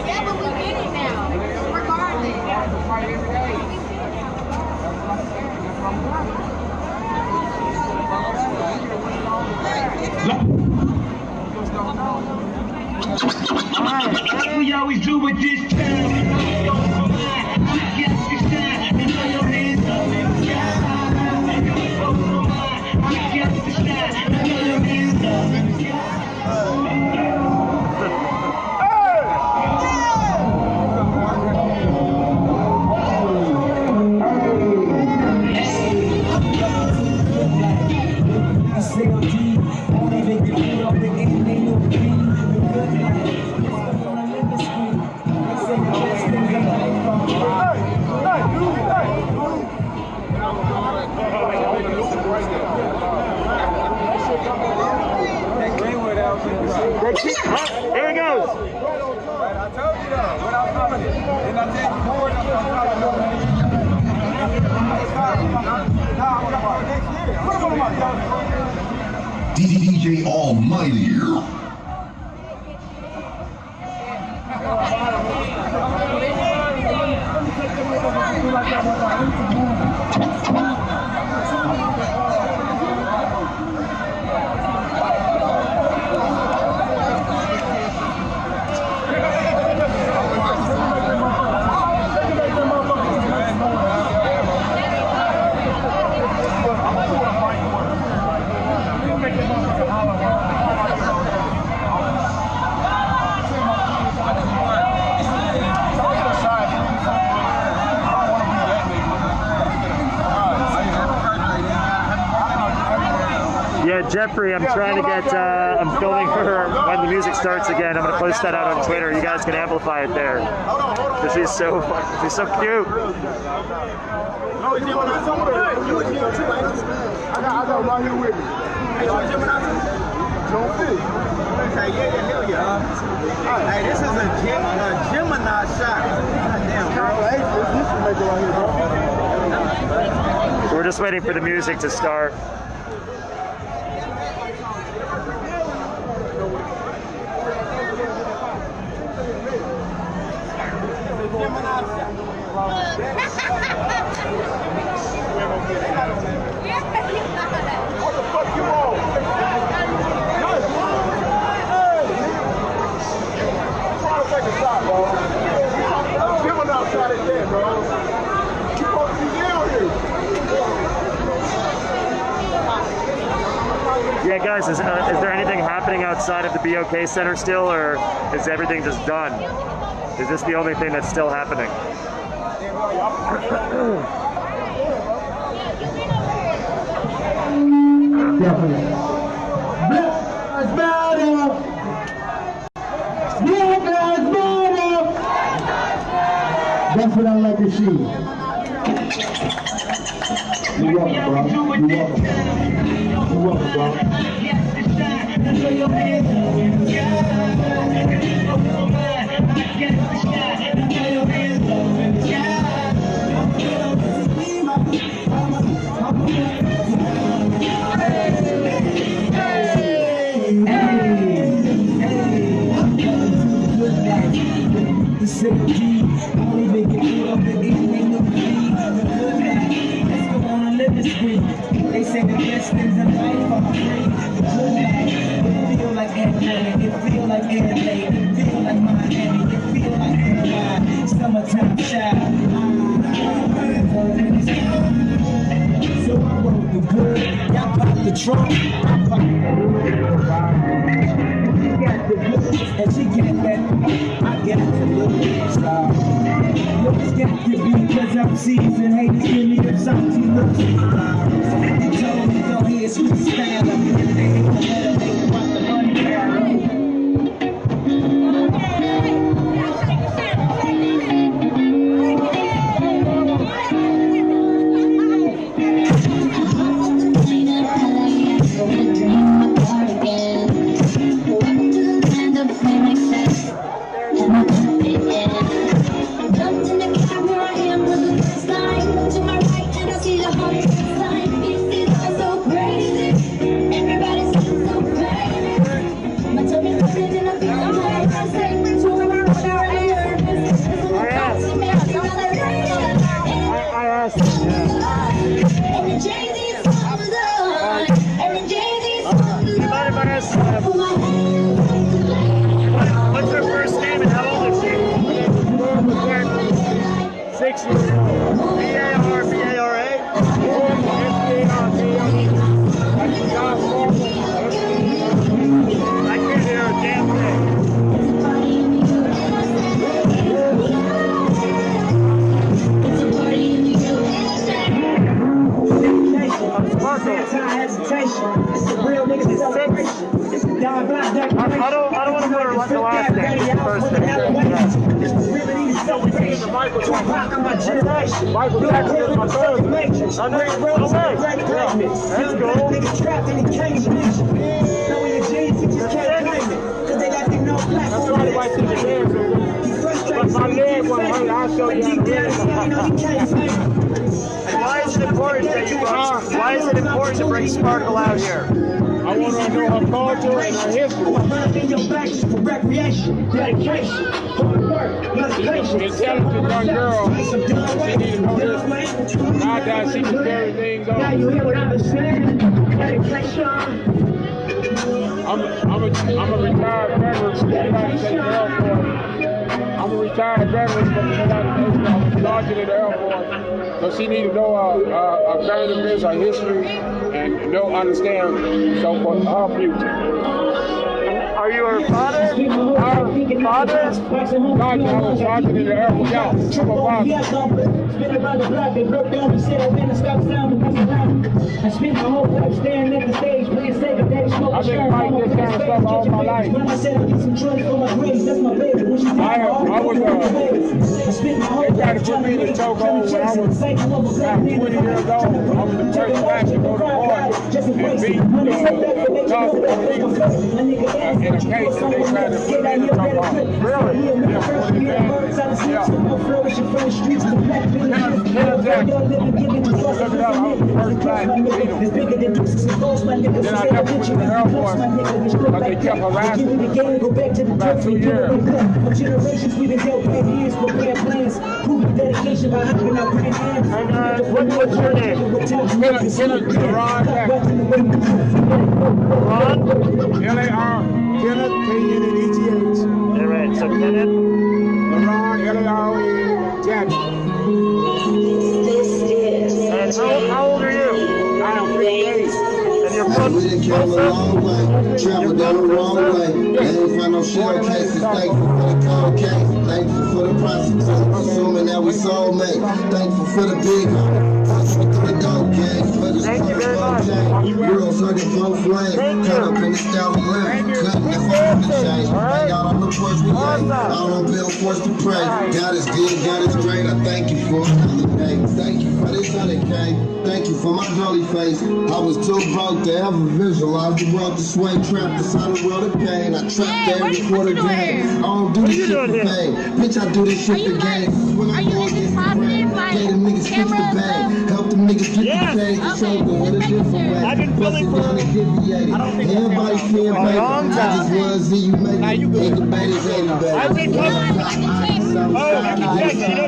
yeah, but we get it now, regardless.
We always do it this time.
Here it goes.
I told you though, when I was coming in. And I said before, I'm
DJ Almighty.
Yeah, Jeffrey, I'm trying to get, I'm filming her when the music starts again. I'm going to post that out on Twitter. You guys can amplify it there. Because she's so cute.
No, you want to I got right here with me. Hey, you Don't fit.
Okay, yeah, hell yeah. Hey, this is a Gemini shot. Goddamn, bro.
Hey, this is make it right here, bro.
So we're just waiting for the music to start.
What the fuck you on? Try to take a shot, bro. I'm giving out shot at that, bro. You supposed to be down here.
Yeah, guys, is there anything happening outside of the BOK Center still, or is everything just done? Is this the only thing that's still happening?
Definitely. Black Lives Matter! Black Lives Matter! That's what I like to see. You're welcome, bro. You're welcome. You're welcome, bro. Hey.
don't even get food off the evening no feed. Let's go on a living spree. They say the best things in life are free. It feel like Atlanta, it feel like LA, it feel like Miami, it feel like Hawaii. Summertime child. So I wrote the good, y'all pop the trunk, I pop the She got the good, and she got that, I got the looks. Looks got to be because I'm seasoned, haters give me them salty looks. They told me go ahead, sweet style, I'm in the hate, they want the money barrel.
What's her first name and how old is she? 6 years old. B-A-R-B-A-R-A? I can't hear a damn thing. Hesitation. It's a real nigga celebration. It's a dog black declaration. I don't want to put her the last name. It's the first name. It's the real nigga celebration. Michael Jackson. My generation. Michael Jackson is my third. No way. That's cool. Nigga trapped in the cage. Knowing your jeans, you just can't claim it. Cause they got the no black. That's why I see the dance. But my leg won't hurt. I'll show you. Why is it important that you why is it important to bring Sparkle out here?
I want to know her culture and her history.
In your back is for recreation, dedication, hard work, motivation.
Intelligent young girl. She need to know this. Nowadays she can carry things on.
Now you hear what I'm saying? Dedication.
I'm a retired veteran from the United States Air Force. I'm a retired veteran from the United States. I'm a sergeant in the Air Force. So she needs to know our current events, our history, and understand so for our future.
Are you her father?
Our father? Sergeant, I was sergeant in the Air Force. Yeah, supervisor.
Spin around the block, they broke down, we said I ran a stop sign, we messed around. I spent my whole life staring at the stage, playing Sega, daddy smoking.
I've been fighting this kind of stuff all my life.
When I said I get some drugs for my grades, that's my baby. When she
I was they tried to put me in the chokehold when I was 20 years old. I was the first black to go to court and beat the Johnson police in a case that they tried to put me in the chokehold. Really? Yeah. Kenneth Jackson. Look it up, I was the first black to beat him. Then I never went to the Air Force, but they kept harassing me for about 2 years.
Generations we've been dealt with years for bad plans. Proving dedication by helping our grand hands.
What's your name?
Kenneth Ron Jackson.
Ron?
L-A-R, Kenneth, K-N-N-E-T-H.
All right, so Kenneth?
Ron, L-A-R-E, Jackson.
And how old are you?
I am 58.
And you're from
We done came a long way, traveled down the wrong way. Ain't find no shell cases, thankful for the cold case. Thankful for the prostitutes, assuming that we soulmates. Thankful for the big hustle through the dope game. Thank you very much. Girls hugging both ways, cut up in the style of living. Cutting the phone to change. Hang out on the porch we lay, out on billboards to pray. God is good, God is great. I thank you for another day. Thank you for this 100K. Thank you for my girly face. I was too broke to ever visualize the world this way. Trapped inside a world of pain. I trapped every quarter game. I don't do this shit for fame. Bitch, I do this shit for games.
Are you in this positive? Like,
Gave them niggas kick the bag. Help them niggas get the bag. Show them what a different way.
I've been feeling for, I don't think
everybody seeing
a long time.
I just wanna see you make
Now you good.
I've
been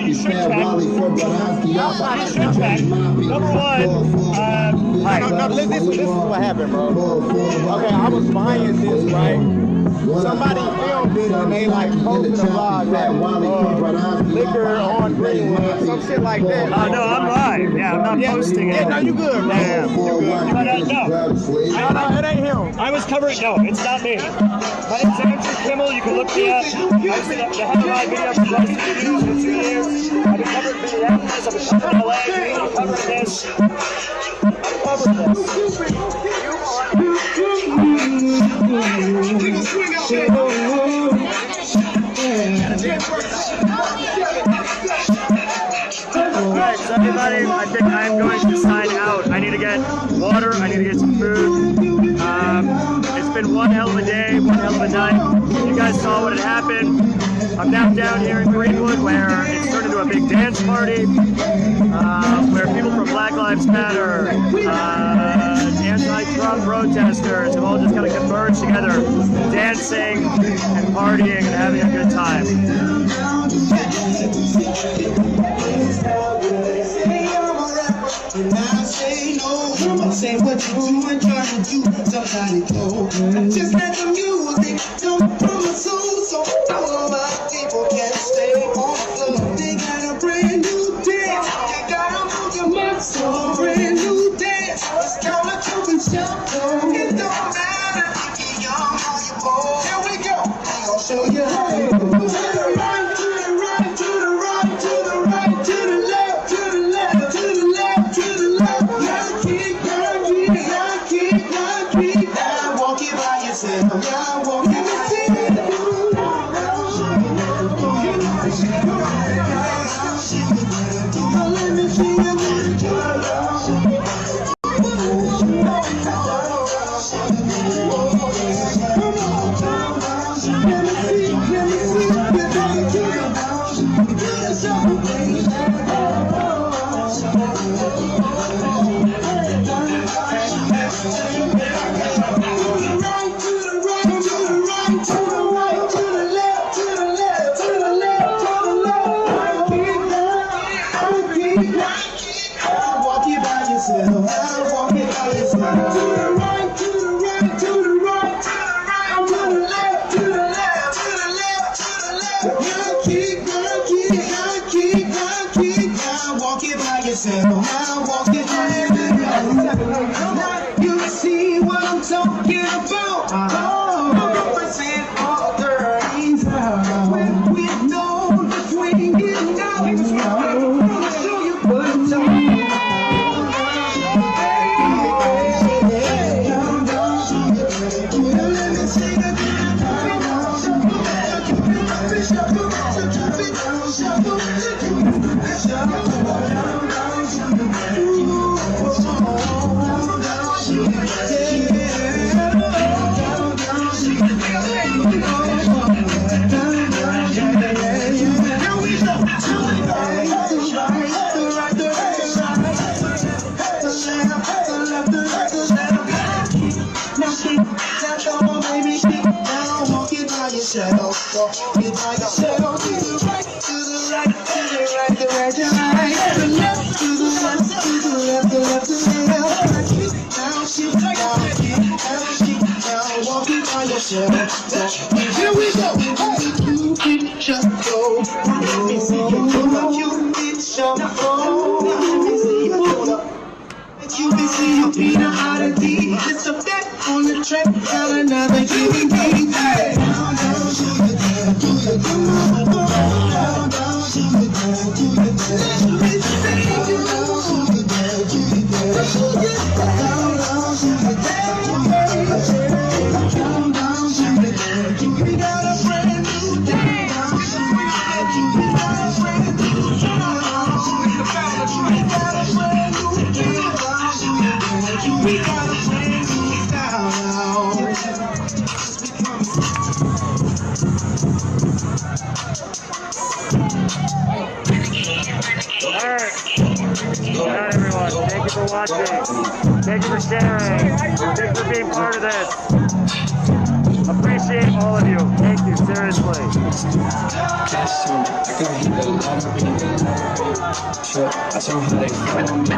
you should track. You should track. Number one, no, this is what happened, bro. Okay, I was buying this, right? Somebody filmed it and they like posted a vlog like liquor on Greenwood, some shit like that.
No, I'm live. Yeah, I'm not posting it.
Yeah, no, you good, bro.
Yeah,
you good.
But
No, it ain't him.
I was covering. No, it's not me. My name's Andrew Kimmel. You can look me up. I was the head of my video for Rusty News for 2 years. I've been covering Minneapolis. I've been covering LA. I'm covering this. I'm covering this. Alright, so everybody, I think I'm going to sign out. I need to get water, I need to get some food. It's been one hell of a day, one hell of a night. You guys saw what had happened. I'm now down here in Greenwood where it's turned into a big dance party, where people from Black Lives Matter, anti-Trump protesters have all just kind of converged together, dancing and partying and having a good time.
And I say no, I say what you do and try to do, somebody go. I just let the music come from my soul, so all my people can stay on the floor. They got a brand new dance, you gotta move your muscle, brand new dance. It's kinda jumping shuffle. It don't matter if you're young or you're old. Here we go, I'm gonna show you how to go. To the right, to the right, to the right, to the right, to the left, to the left, to the left, to the left. Gotta keep, gotta keep, gotta keep, gotta keep. Gotta walk it by yourself. Gotta walk it by yourself. Let me see you. You see what I'm talking about? Oh, represent all dirties. When we know the swing is out, I'll show you what I'm talking about. Let me sing again. Here we go. Cupid shuffle. Let me see you pull up. Cupid shuffle. Let me see you pull up. Cupid see you beat her out of D. It's a bet on the track. Got another Cupid beat. Down, down, shoot it down, do it down, down, down, shoot it down, do it down. It's a bet on the shoot it down, do it down, shoot it down, down, shoot it down, down, down, shoot it down. We got a brand new day. We got a brand new day. We got a brand new day. We got a brand new style.
Alright. watching. Thank you for sharing. Thanks for being part of this. Appreciate all of you. Thank you, seriously.
I saw how they follow me.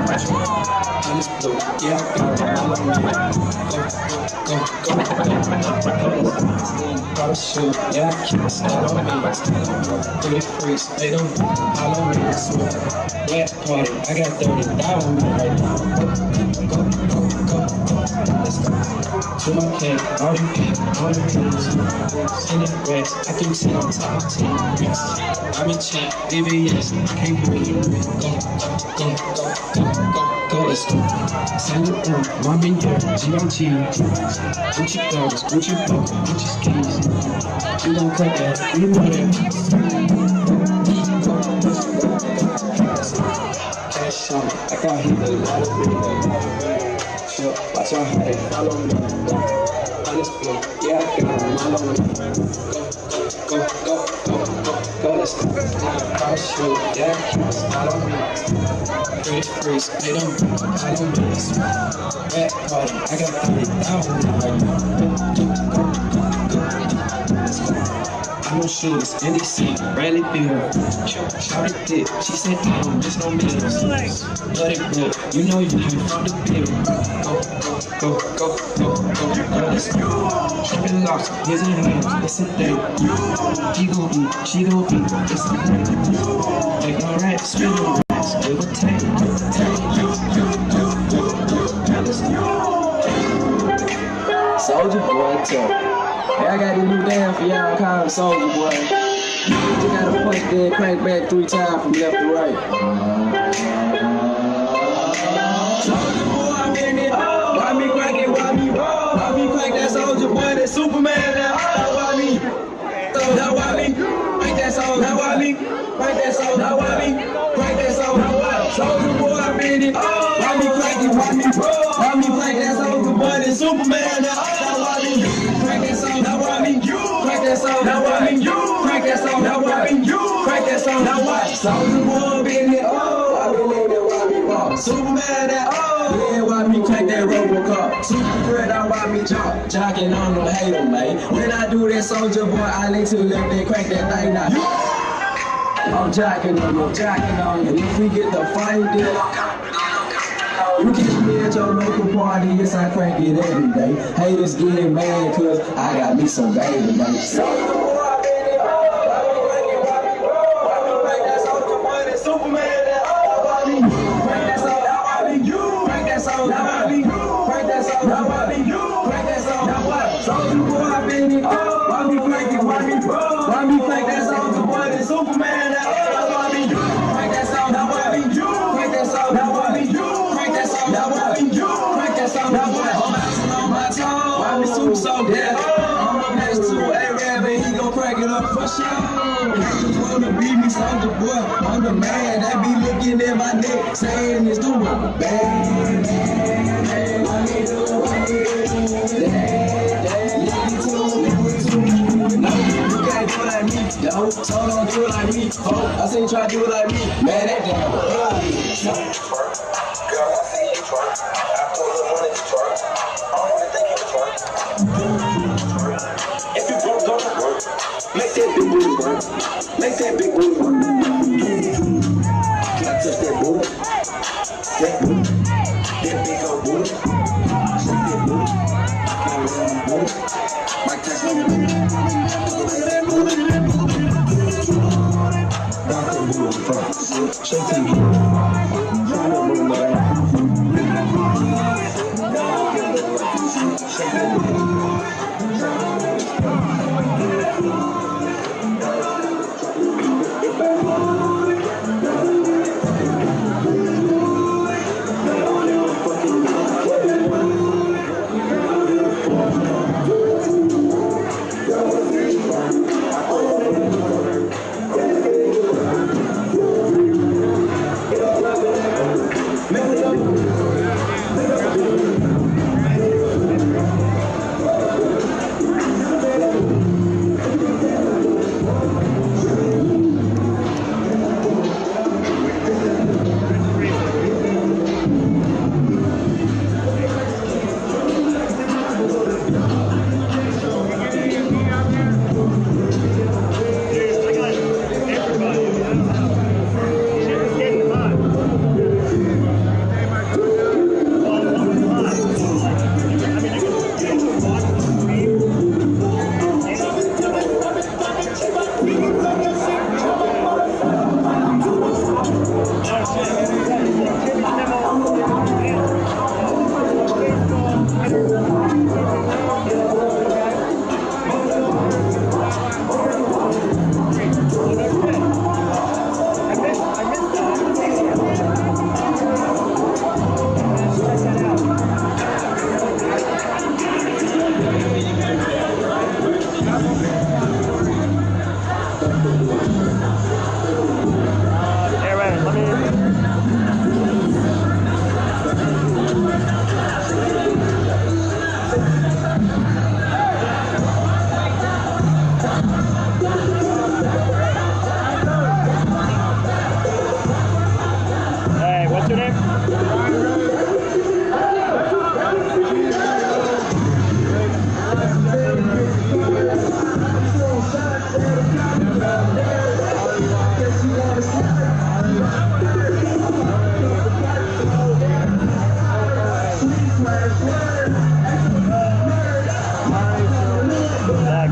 Honest blue, yeah, I got it all on me. Go, shoot, yeah, I can't stand on me. Pretty freaks, they don't follow me. I swear, wet party, I got 30 on me right now. Go, let's go. To my cake, all you get, all you kids. Send it rest, I can sit on top of 10 bricks. I'm in check, VVS, can't breathe. Go, let's go. Send it on, mom in here, G-on-G. Gucci dogs, Gucci book, Gucci skis. You don't cut that, you know that. Cash on, I got hit a lot of people. Sure, watch out how they follow me. Honest blue, yeah, I got them all on me. Go, let's go. Car shoot, yeah, I can't follow me. Pretty freaks, they don't follow me. Red party, I got 30,000 right now. I'm on shooters, NDC, Bradley Beal. Shout it dick, she said I don't miss no meals. Let it rip, you know you came from the bill. Go, let's go. Trippin' locks, here's in hands, it's a day. She gon' eat, it's a day. Take no rap, spin no rats, give a take.
Soldier boy, talk. Hey, I got this new dance for y'all, call him Soldier Boy. You gotta punch then crank back 3 times from left to right. Soldier Boy, I'm in it. Why me crank it, why me roll? Why me crank that Soldier Boy, that Superman, that why me? Now why me? Crank that Soldier, now why me? Crank that Soldier, now why me? Crank that Soldier, now why? Soldier Boy, I'm in it. Why me crank it, why me roll? Why me crank that Soldier Boy, that Superman, now why me? Crank that song, now why me? Crank that song, now why me? Crank that song, now why me? Crank that song, now why? Soldier Boy, been it, oh, I been in there, why me walk? Superman, that, oh, yeah, why me crank that Robocop? Super Fred, I why me jump? Jocking on the hater, man. When I do that Soldier Boy, I need to let that crank that thing now. I'm jocking on you. If we get the fight, then you catch me at your local party, yes, I crank it every day. Haters getting mad cause I got me some baby, baby. Soldier Boy, I been it, oh, I be cranking, why me roll? Why me crank that Soldier Boy, that Superman, that why me? Crank that song, now why me? Crank that song, now why me? Crank that song, now why me? Crank that song, now why? Soldier Boy, I been it, oh, why me cranking, why me roll? Why me crank that Soldier Boy, that Superman, that why me? Crank that song, now why me? Crank that song, now why me? Now why me? Crank that song, now why? I'm bouncing on my toe, why me super so dead? I'm up next to A-Rab and he gon' crank it up for sure. Just wanna be me, Soldier Boy, I'm the man that be looking at my neck, saying it's the rubber band. Let me do no, you can't do it like me, yo. So don't do it like me, ho. I seen you try to do it like me, man, that damn. If you broke, don't work. Make that big booty work. Make that big booty work. Can I touch that booty? That booty. That big old booty. Shake that booty. Can I run my booty? Mike Tyson. That booty. Rock that booty front. Shake that booty. Try that booty, man. Shake that booty.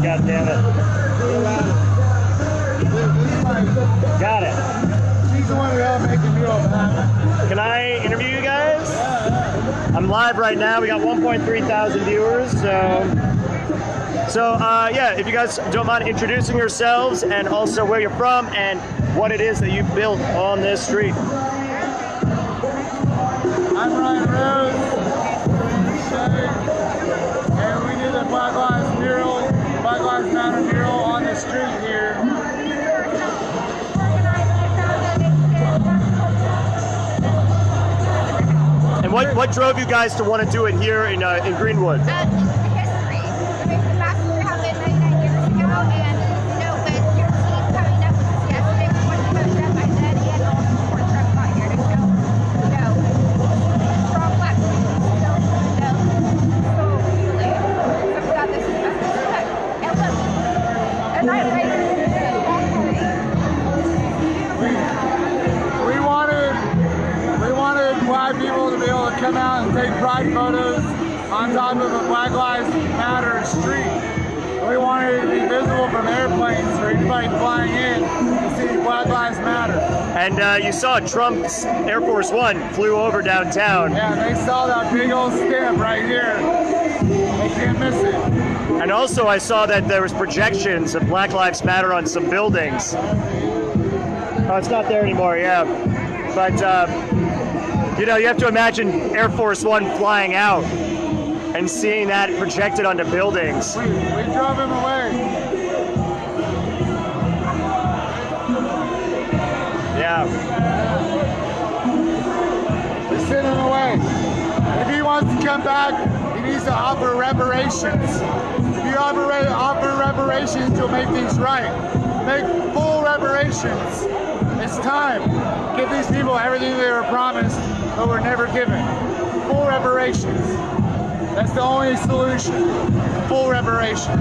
God damn it. Got it.
She's the one who's making me all happen.
Can I interview you guys? I'm live right now. We got 1.3 thousand viewers. So yeah, if you guys don't mind introducing yourselves and also where you're from and what it is that you built on this street.
I'm Ryan Rose, and we did the Black Lives Matter mural on the street here.
And what drove you guys to want to do it here in Greenwood?
History. I mean, the massacre happened 99 years ago, and you know, with your team coming up with this yesterday, we wanted to show that by then, and also before Trump got here to show, you know, strong black people still, you know, so really, so we got this message. And look, and I
We wanted black people to be able to come out and take pride photos on top of a Black Lives Matter street. We wanted it to be visible from airplanes for anybody flying in to see Black Lives Matter.
And you saw Trump's Air Force One flew over downtown.
Yeah, they saw that big old stamp right here. They can't miss it.
And also I saw that there was projections of Black Lives Matter on some buildings. Oh, it's not there anymore, yeah. But, you know, you have to imagine Air Force One flying out and seeing that projected onto buildings.
We drove him away.
Yeah.
We sent him away. If he wants to come back, he needs to offer reparations. If you offer reparations, you'll make things right. Make full reparations. It's time. Give these people everything they were promised, but were never given. Full reparations. That's the only solution. Full reparations.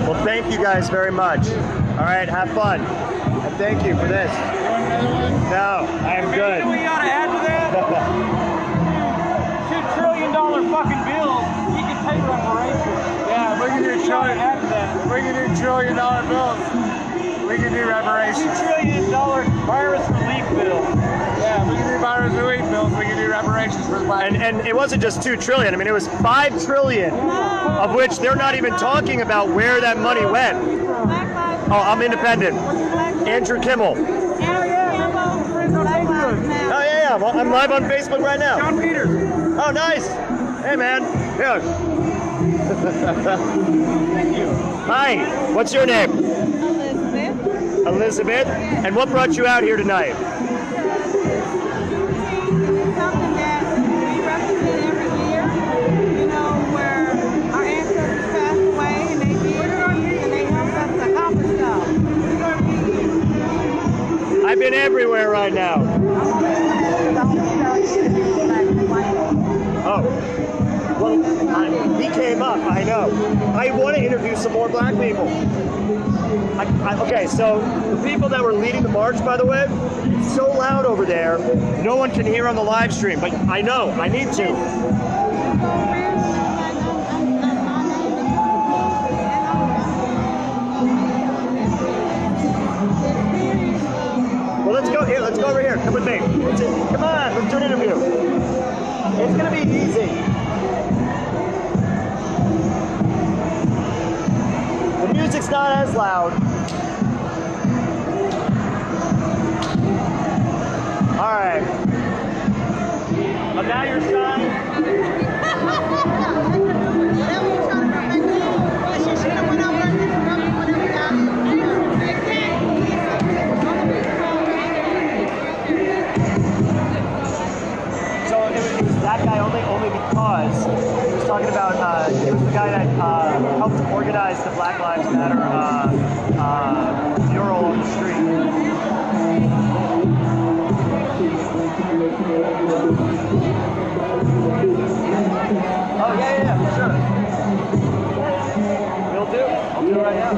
Well, thank you guys very much. All right, have fun. And thank you for this. No, I am good.
You know what you gotta add to that? $2 trillion fucking bills. You can pay reparations.
Yeah, we can do $1 trillion bills. We can do reparations.
$2 trillion virus relief bill.
Yeah, we can do virus relief bills. We can do reparations for the black people.
And it wasn't just $2 trillion. I mean, it was $5 trillion, of which they're not even talking about where that money went. Oh, I'm independent. Andrew Kimmel. Oh yeah. Well, I'm live on Facebook right now.
John Peters.
Oh, nice. Hey, man. Yeah.
Thank you.
Hi. What's your name?
Elizabeth.
Elizabeth. And what brought you out here tonight?
Something that we represent every year, you know, where our ancestors passed away and they helped us to accomplish stuff.
I've been everywhere right now. Oh. Well, he came up, I know. I want to interview some more black people. Okay, so the people that were leading the march, by the way, it's so loud over there, no one can hear on the live stream, but I know, I need to. Well, let's go here, let's go over here, come with me. Come on, let's do an interview. It's gonna be easy. The music's not as loud. All right. Now you're shy. So it was that guy only because he was talking about it was the guy that helped organize the Black Lives Matter mural on the street. Oh yeah, for sure. Will do. I'll do it right now.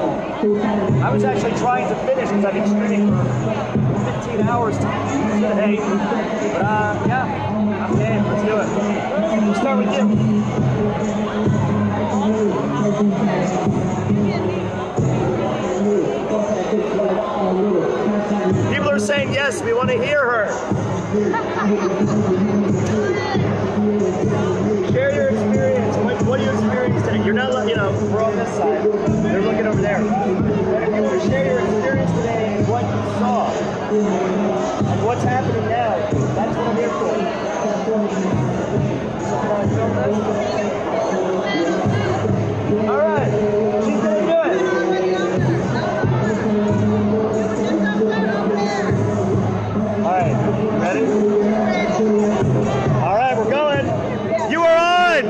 I was actually trying to finish because I've been streaming for 15 hours today. But yeah, I'm game. Let's do it. start with you. People are saying yes, we want to hear her. Share your experience. What do you experience today? You're not, we're on this side. They're looking over there. But if you were to share your experience today and what you saw, and what's happening now, that's what I'm here for. All right. She's going to do it. All right. Ready? All right, we're going. You are on.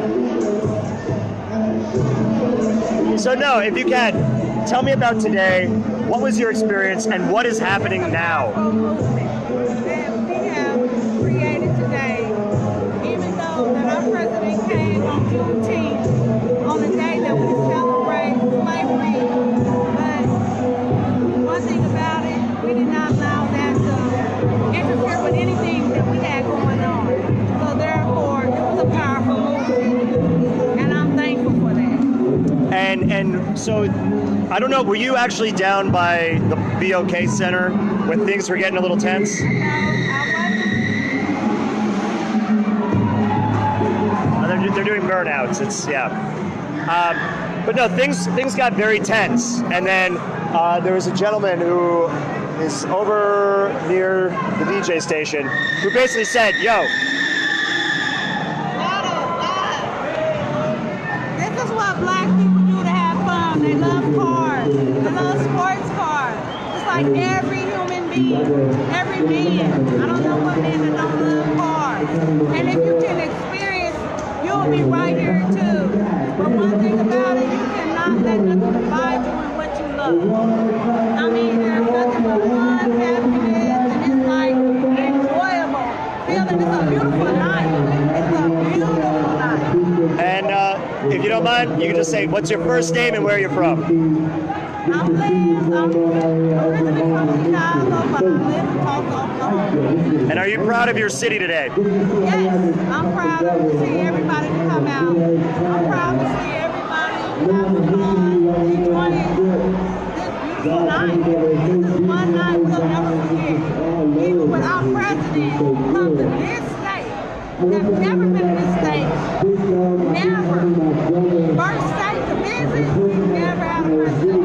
So no, if you can, tell me about today. What was your experience and what is happening now?
That we have created today, even though that our president came on Juneteenth, on the day that we celebrate slavery. But one thing about it, we did not allow that to interfere with anything that we had going on. So therefore, it was a powerful movement, and I'm thankful for that.
And so, I don't know, were you actually down by the BOK Center when things were getting a little tense? They're doing burnouts. But no, things got very tense. And then there was a gentleman who is over near the DJ station who basically said, yo.
This is what black people do to have fun. They love cars. They love sports cars. It's like every human being, every man. I don't know what man that don't love cars. And if you can experience, you'll be right here too. But one thing about it, you cannot let nothing divide you in what you love. I mean, there's nothing but fun, happiness, and it's like enjoyable. Feeling it's a beautiful night. It's a beautiful night.
And if you don't mind, you can just say, what's your first name and where you're from?
I'm Liz. I'm originally from Chicago, but I live in Tulsa, Oklahoma.
And are you proud of your city today?
Yes, I'm proud to see everybody come out. I'm proud to see everybody having fun, enjoying this beautiful night. This is one night we'll never forget. Even with our president come to this state, they've never been to this state. Never. First state to visit, never had a president.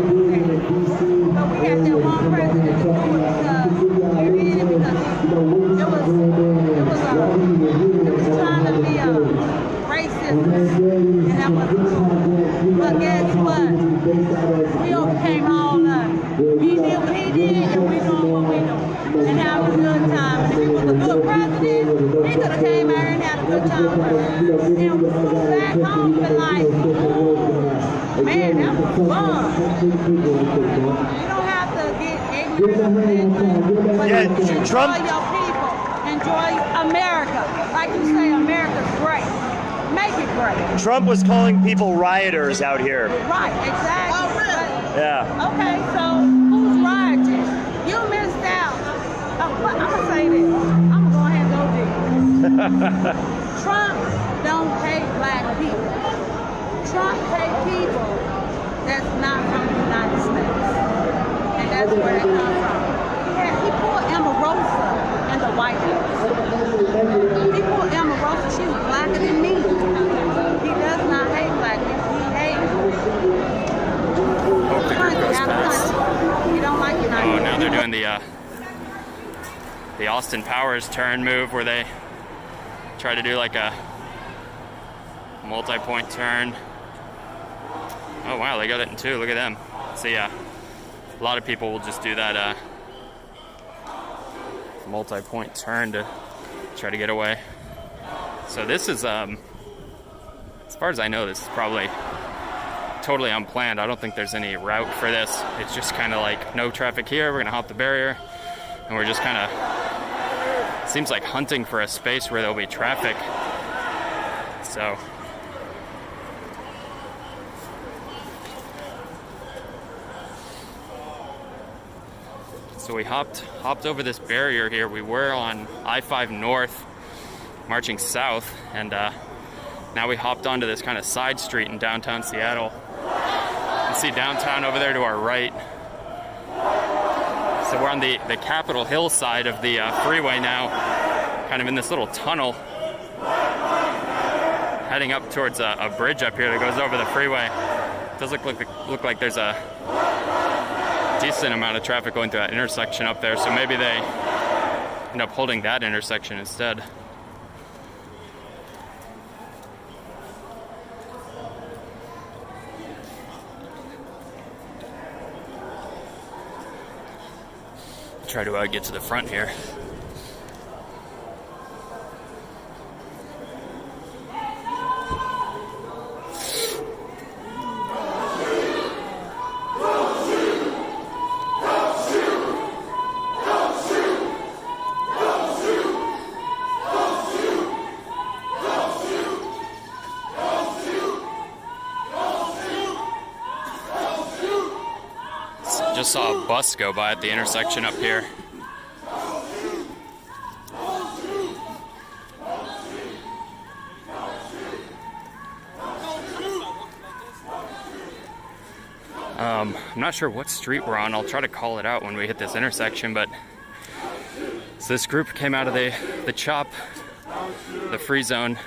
But we had that one president to do it because we did it because it was trying to be a racist, and that wasn't cool. But guess what? We overcame all of it. He did what he did, and we doing what we do, and having a good time. And if he was a good president, he could have came out and had a good time with us. And back home, been like, man, that was fun. You don't have to get ignorant, but you enjoy your people, enjoy America. Like you say, America's great. Make it great.
Trump was calling people rioters out here.
Right, exactly. Oh, really?
Yeah.
Okay, so who's rioting? You missed out. I'm gonna say this. I'm gonna go ahead and go deep. Trump don't hate black people. Trump hate people that's not from the United States. And that's where they come from. He pulled Omarosa in the White House. He pulled Omarosa. She was blacker than me. He does not hate black people. He hates. You don't like United States.
Oh, now they're doing the Austin Powers turn move where they try to do like a multi-point turn. Oh wow, they got it in two. Look at them. So yeah, a lot of people will just do that multi-point turn to try to get away. So this is, as far as I know, this is probably totally unplanned. I don't think there's any route for this. It's just kind of like no traffic here. We're gonna hop the barrier, and we're just kind of, seems like hunting for a space where there'll be traffic. So. So we hopped over this barrier here. We were on I-5 North, marching south, and Now we hopped onto this kind of side street in downtown Seattle. You can see downtown over there to our right. So we're on the Capitol Hill side of the freeway now, kind of in this little tunnel, heading up towards a bridge up here that goes over the freeway. It does look like there's a decent amount of traffic going through that intersection up there, so maybe they end up holding that intersection instead. Try to get to the front here. Just saw a bus go by at the intersection up here. I'm not sure what street we're on. I'll try to call it out when we hit this intersection, but so this group came out of the CHOP, the free zone,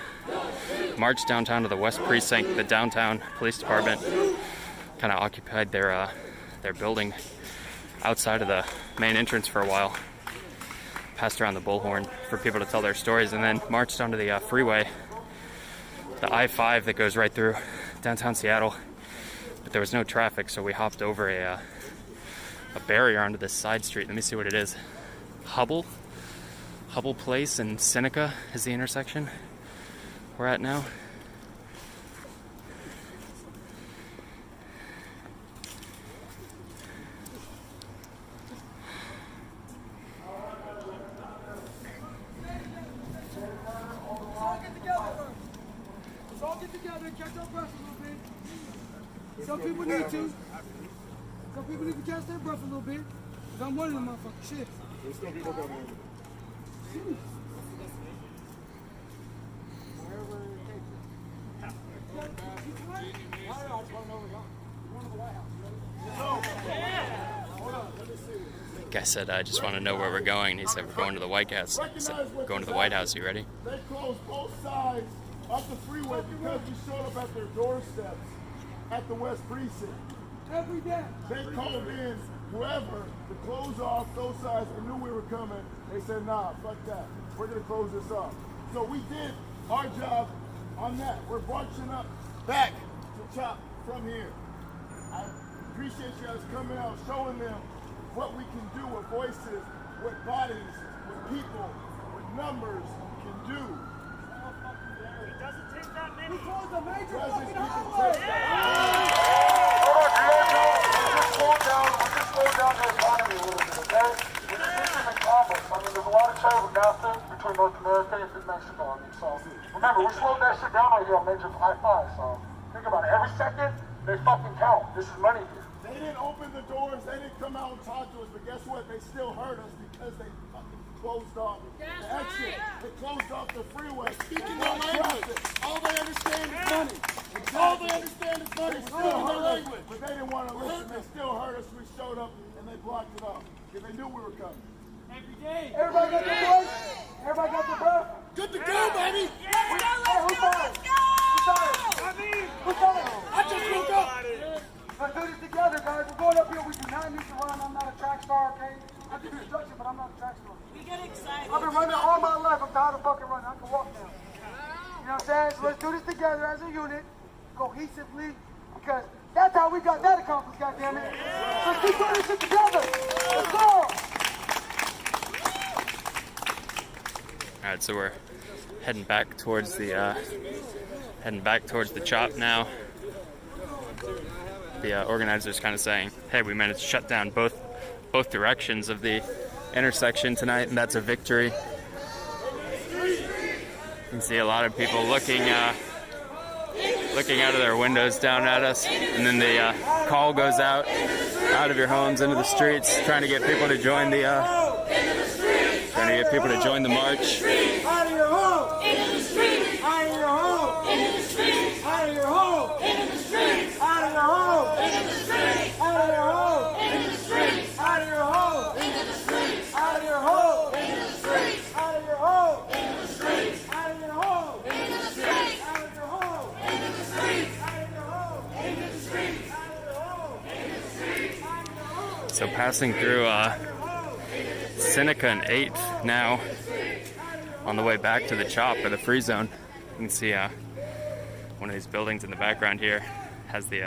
marched downtown to the West Precinct. The downtown police department kind of occupied their building outside of the main entrance for a while, passed around the bullhorn for people to tell their stories, and then marched onto the freeway, the I-5 that goes right through downtown Seattle. But there was no traffic, so we hopped over a barrier onto this side street. Let me see what it is. Hubble Place and Seneca is the intersection we're at now.
Some people need to. Some people need to catch their breath a little bit. Because I'm one of them motherfucking shit. There's still people going on.
Guy said, I just want to know where we're going. He said, we're going to the White House. I said, we're going to the White House. You ready?
They closed both sides of the freeway because we showed up at their doorsteps at the West Precinct.
Every day.
They called in whoever to close off those sides and knew we were coming. They said, nah, fuck that. We're going to close this off. So we did our job on that. We're marching up back to CHOP from here. I appreciate you guys coming out, showing them what we can do with voices, what bodies, what people, what numbers can do.
It doesn't take that many.
We closed a major
Doesn't
fucking
even
highway.
take that.
Slow down the economy a little bit, okay? We're just making it commerce. I mean, there's a lot of trade with NAFTA between North America and Mexico. I mean, so remember, we slowed that shit down right here on Major I-5. So think about it. Every second, they fucking count. This is money here.
They didn't open the doors, they didn't come out and talk to us, but guess what? They still heard us because they fucking closed off the exit. They closed off the freeway. Speaking their language, all they understand is money. All they understand is money. Still heard us, but they didn't want to listen. They still heard us. We showed up and they blocked it off because they knew we were coming.
Every day. Everybody got their voice? Everybody got their breath?
Good to go, baby.
Who's tired? I just woke up. Let's do this together, guys. We're going up here. We do not need to run. I'm not a track star, okay? I do construction, but I'm not a track star.
We get excited.
I've been running all my life. I'm tired of fucking running. I can walk now. You know what I'm saying? So let's do this together as a unit, cohesively, because that's how we got that accomplished, goddammit. Let's keep doing this shit together. Let's go.
All right, so we're heading back towards the CHOP now. The organizers kind of saying, hey, we managed to shut down both directions of the intersection tonight, and that's a victory. You can see a lot of people looking out of their windows down at us, and then the call goes out of your homes into the streets, trying to get people to join the march.
Out of your home. In the street. Out of your home. In the street.
So passing through Seneca and 8th now on the way back to the CHOP or the free zone. You can see one of these buildings in the background here has the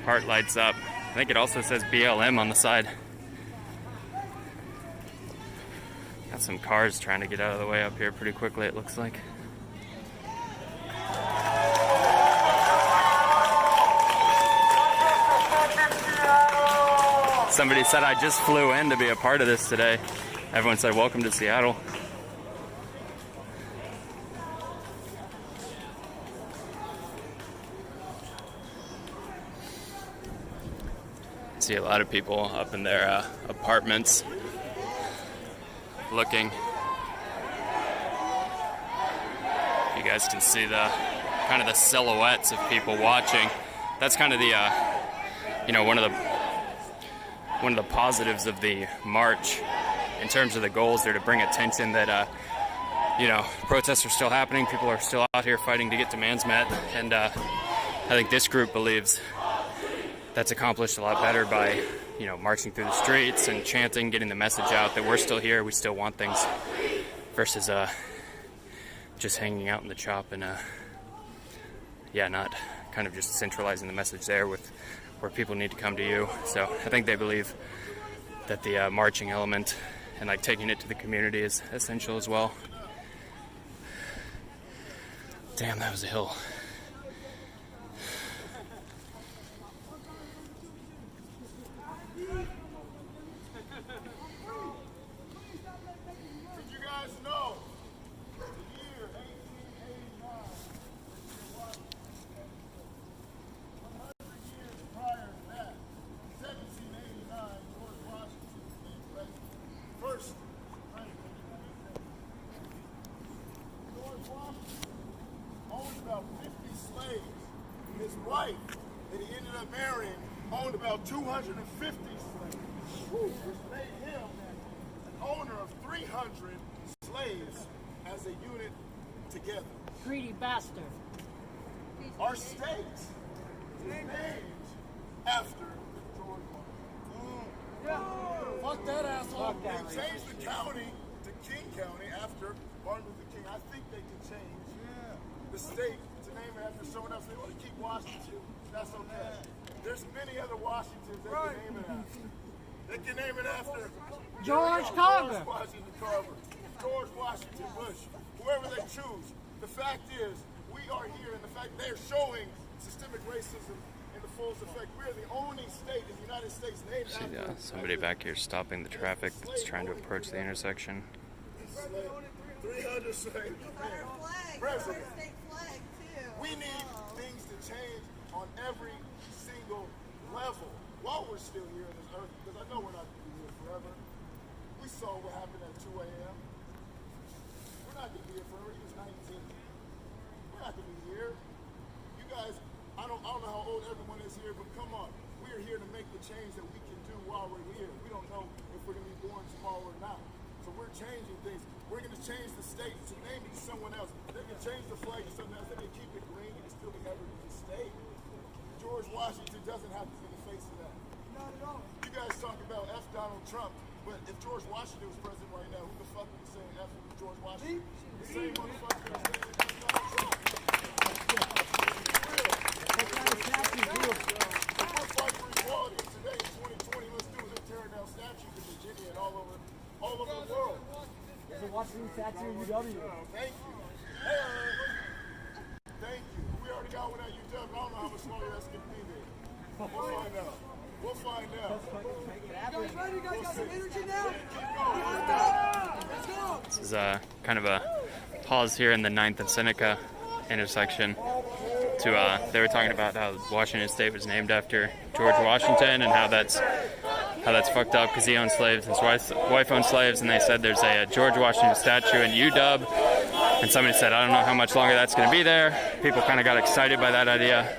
heart lights up. I think it also says BLM on the side. Got some cars trying to get out of the way up here pretty quickly, it looks like. Somebody said I just flew in to be a part of this today. Everyone said, welcome to Seattle. See a lot of people up in their apartments looking. You guys can see the kind of the silhouettes of people watching. That's kind of the you know, one of the positives of the march in terms of the goals there, to bring attention that you know, protests are still happening, people are still out here fighting to get demands met, and I think this group believes that's accomplished a lot better by, you know, marching through the streets and chanting, getting the message out that we're still here, we still want things, versus just hanging out in the CHOP and yeah, not kind of just centralizing the message there with where people need to come to you. So I think they believe that the marching element and like taking it to the community is essential as well. Damn, that was a hill.
Did you guys know the year 1889, 100 years prior to that, 1789, George Washington became president. First president. George Washington owned about 50 slaves. His wife, that he ended up marrying, owned about 250 slaves, which made him an owner of 300 slaves as a unit together.
Greedy bastard.
Our state is named after George Washington. Fuck that asshole. They changed the county to King County after Martin Luther King. I think they can change the state to name it after someone else. They want to keep Washington. That's okay. There's many other Washingtons they can name it after. They can name it after
George Carver.
George Washington Carver, George Washington Bush, whoever they choose. The fact is, we are here, and the fact they're showing systemic racism in the fullest effect. We're the only state in the United States named
See
after
somebody back here stopping the traffic that's trying to approach the intersection.
300 slaves. President. We need things to change on every single level while we're still here on this earth, because I know we're not going to be here forever. We saw what happened at 2 a.m. We're not going to be here forever. He was 19. We're not going to be here. You guys, I don't know how old everyone is here, but come on. We are here to make the change that we can do while we're here. We don't know if we're going to be born tomorrow or not. So we're changing things. We're going to change the state to name it to someone else. They can change the flag to something else. They can keep it green and still be Evergreen State. George Washington doesn't have to be the face of that. Not at all. You guys talk about F Donald Trump, but if George Washington was president right now, who the fuck would be saying F George Washington? The same motherfucker that's saying F Donald Trump. We're fighting for equality today in 2020. Let's do it. Let's tear down statues in Virginia and all over the world.
There's a Washington statue in UW.
Thank you. Thank you. We already got one at UW. I don't know how much longer that's going to be there. We'll find out. We'll find out.
You guys ready? You guys got some energy now? Let's go.
This is kind of a pause here in the 9th and Seneca intersection. They were talking about how Washington State was named after George Washington and how that's fucked up because he owned slaves, his wife owned slaves, and they said there's a George Washington statue in UW, and somebody said, I don't know how much longer that's going to be there. People kind of got excited by that idea.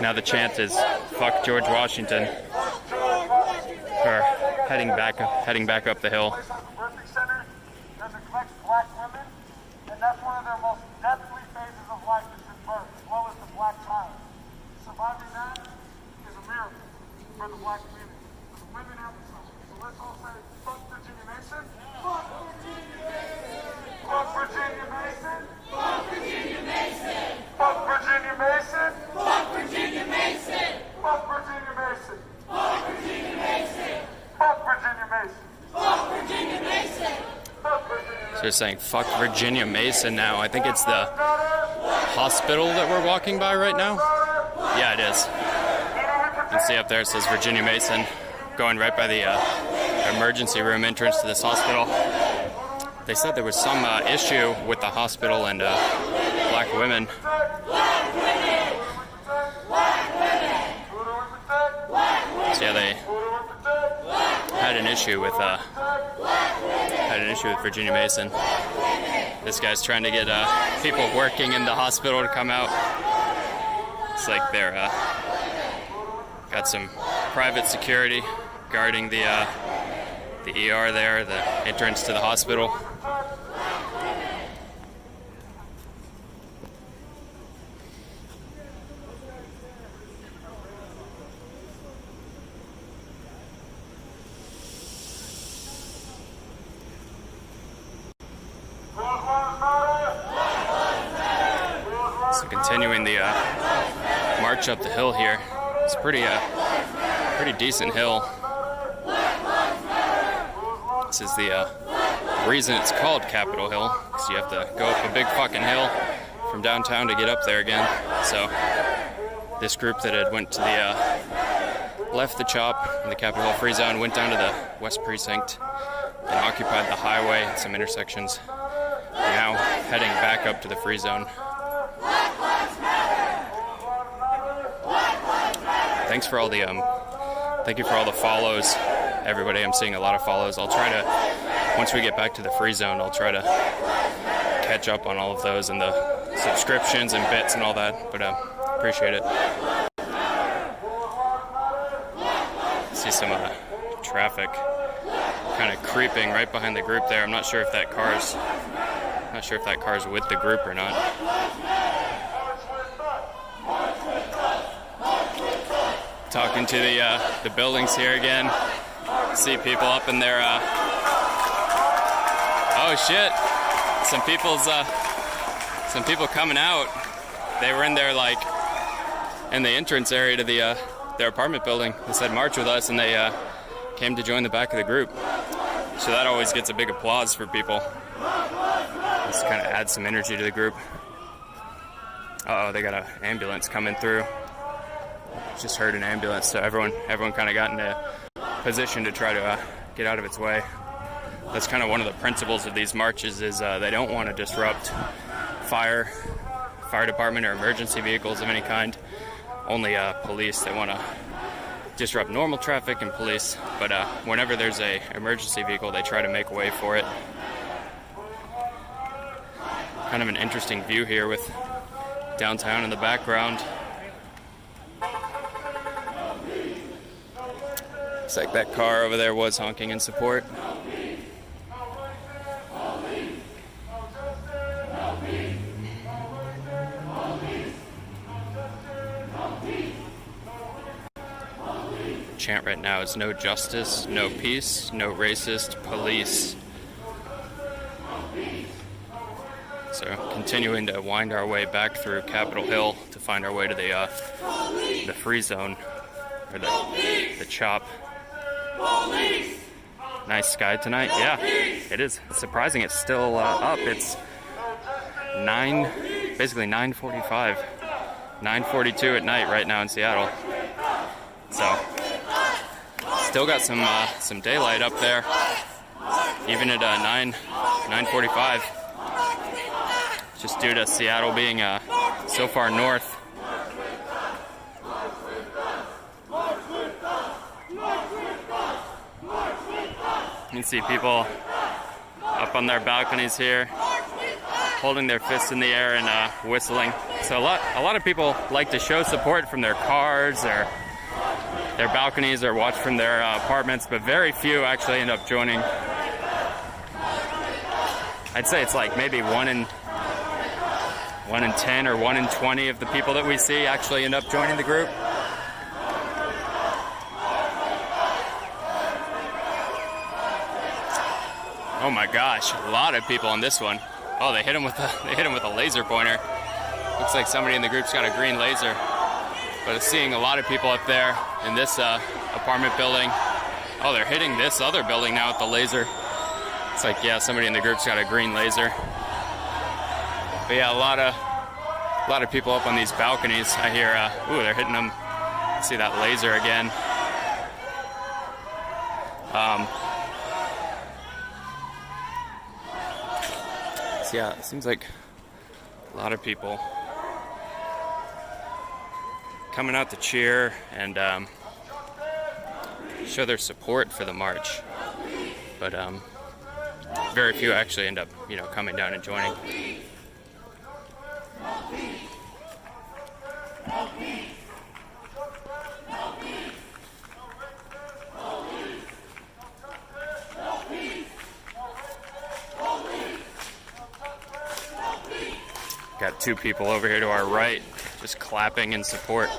Now the chant is, fuck George Washington, or heading back up the hill.
Birthing center that neglects black women, and that's one of their most deathly phases of life is in birth, as well as the black child. Surviving that is a miracle for the black community. women emphasize. So let's all say, fuck Virginia Mason. Fuck Virginia Mason. Fuck Virginia Mason. Fuck Virginia Mason. Fuck Virginia Mason. Fuck Virginia Mason. Fuck Virginia Mason. Fuck Virginia Mason. Fuck Virginia Mason. Fuck Virginia Mason.
So they're saying fuck Virginia Mason now. I think it's the hospital that we're walking by right now. Yeah, it is. You can see up there it says Virginia Mason, going right by the emergency room entrance to this hospital. They said there was some issue with the hospital and black women. So yeah, they had an issue with Virginia Mason. This guy's trying to get people working in the hospital to come out. It's like they're got some private security guarding the ER there, the entrance to the hospital. So continuing the march up the hill here. It's pretty decent hill. This is the reason it's called Capitol Hill, because you have to go up a big fucking hill from downtown to get up there again. So this group that had went to the left the CHOP in the Capitol Hill Free Zone, went down to the West Precinct and occupied the highway and some intersections. Now heading back up to the Free Zone. Thanks for all the thank you for all the follows, everybody. I'm seeing a lot of follows. I'll try to, once we get back to the Free Zone, I'll try to catch up on all of those and the subscriptions and bits and all that. But appreciate it. See some traffic kind of creeping right behind the group there. I'm not sure if that car's with the group or not. Talking to the buildings here again. See people up in there. Oh shit! Some people coming out. They were in there like in the entrance area to their apartment building. They said march with us, and they came to join the back of the group. So that always gets a big applause for people. Just kind of adds some energy to the group. Uh-oh, they got an ambulance coming through. Just heard an ambulance, so everyone kind of got in a position to try to get out of its way. That's kind of one of the principles of these marches, is they don't want to disrupt fire department or emergency vehicles of any kind. Only police. They want to disrupt normal traffic and police, but whenever there's a emergency vehicle, they try to make way for it. Kind of an interesting view here with downtown in the background. Looks like that car over there was honking in support. Chant right now is no justice, no peace, no racist police. So continuing to wind our way back through Capitol Hill to find our way to the Free Zone, or the CHOP. Nice sky tonight. Yeah, it is. It's surprising it's still up. It's basically 9:45, 9:42 at night right now in Seattle. So still got some daylight up there, even at 9:45. Just due to Seattle being so far north. You can see people up on their balconies here, holding their fists in the air and whistling. So a lot of people like to show support from their cars or their balconies or watch from their apartments, but very few actually end up joining. I'd say it's like maybe 1 in 10 or 1 in 20 of the people that we see actually end up joining the group. gosh, a lot of people on this one. Oh, they hit him with a laser pointer. Looks like somebody in the group's got a green laser. But seeing a lot of people up there in this apartment building. Oh, they're hitting this other building now with the laser. It's like, yeah, somebody in the group's got a green laser. But yeah, a lot of people up on these balconies. I hear, ooh, they're hitting them. See that laser again. So yeah, it seems like a lot of people coming out to cheer and show their support for the march, but very few actually end up, coming down and joining. Got two people over here to our right, just clapping in support.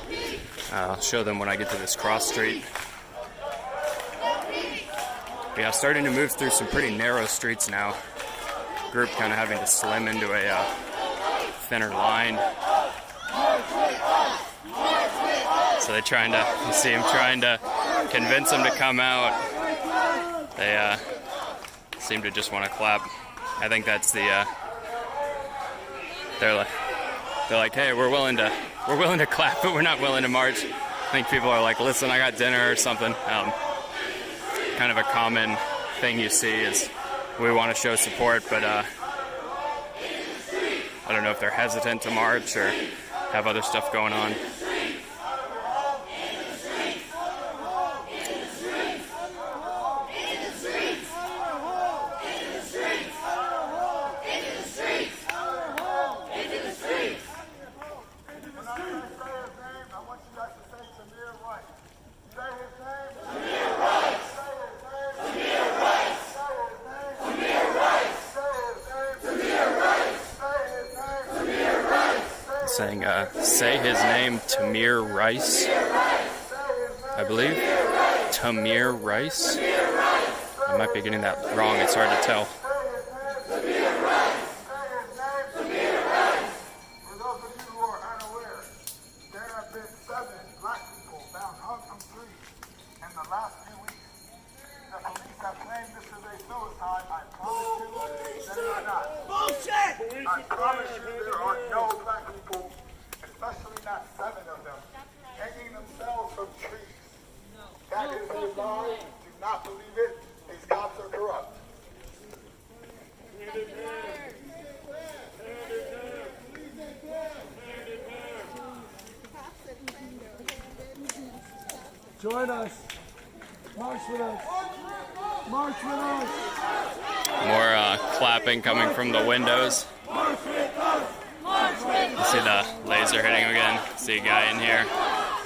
I'll show them when I get to this cross street. Yeah, starting to move through some pretty narrow streets now. Group kind of having to slim into a thinner line. So they're trying to, you see him trying to convince them to come out. They seem to just want to clap. I think that's the, they're like, hey, we're willing to clap, but we're not willing to march. I think people are like, listen, I got dinner or something. Kind of a common thing you see is we want to show support, but I don't know if they're hesitant to march or have other stuff going on. Saying, say his name, Tamir Rice, I believe. Tamir Rice. I might be getting that wrong, it's hard to tell.
For those of you who are unaware, there have been 7 black people found hung from trees in the last few weeks. The police have claimed this is a suicide. I promise you, they are not. Bullshit! I promise you, there are no black people, especially not 7 of them, hanging themselves from trees. That is a lie. Do not believe it. These cops are corrupt.
Join us. March with us. March with us.
More clapping coming from the windows. You see the laser hitting him again. See a guy in here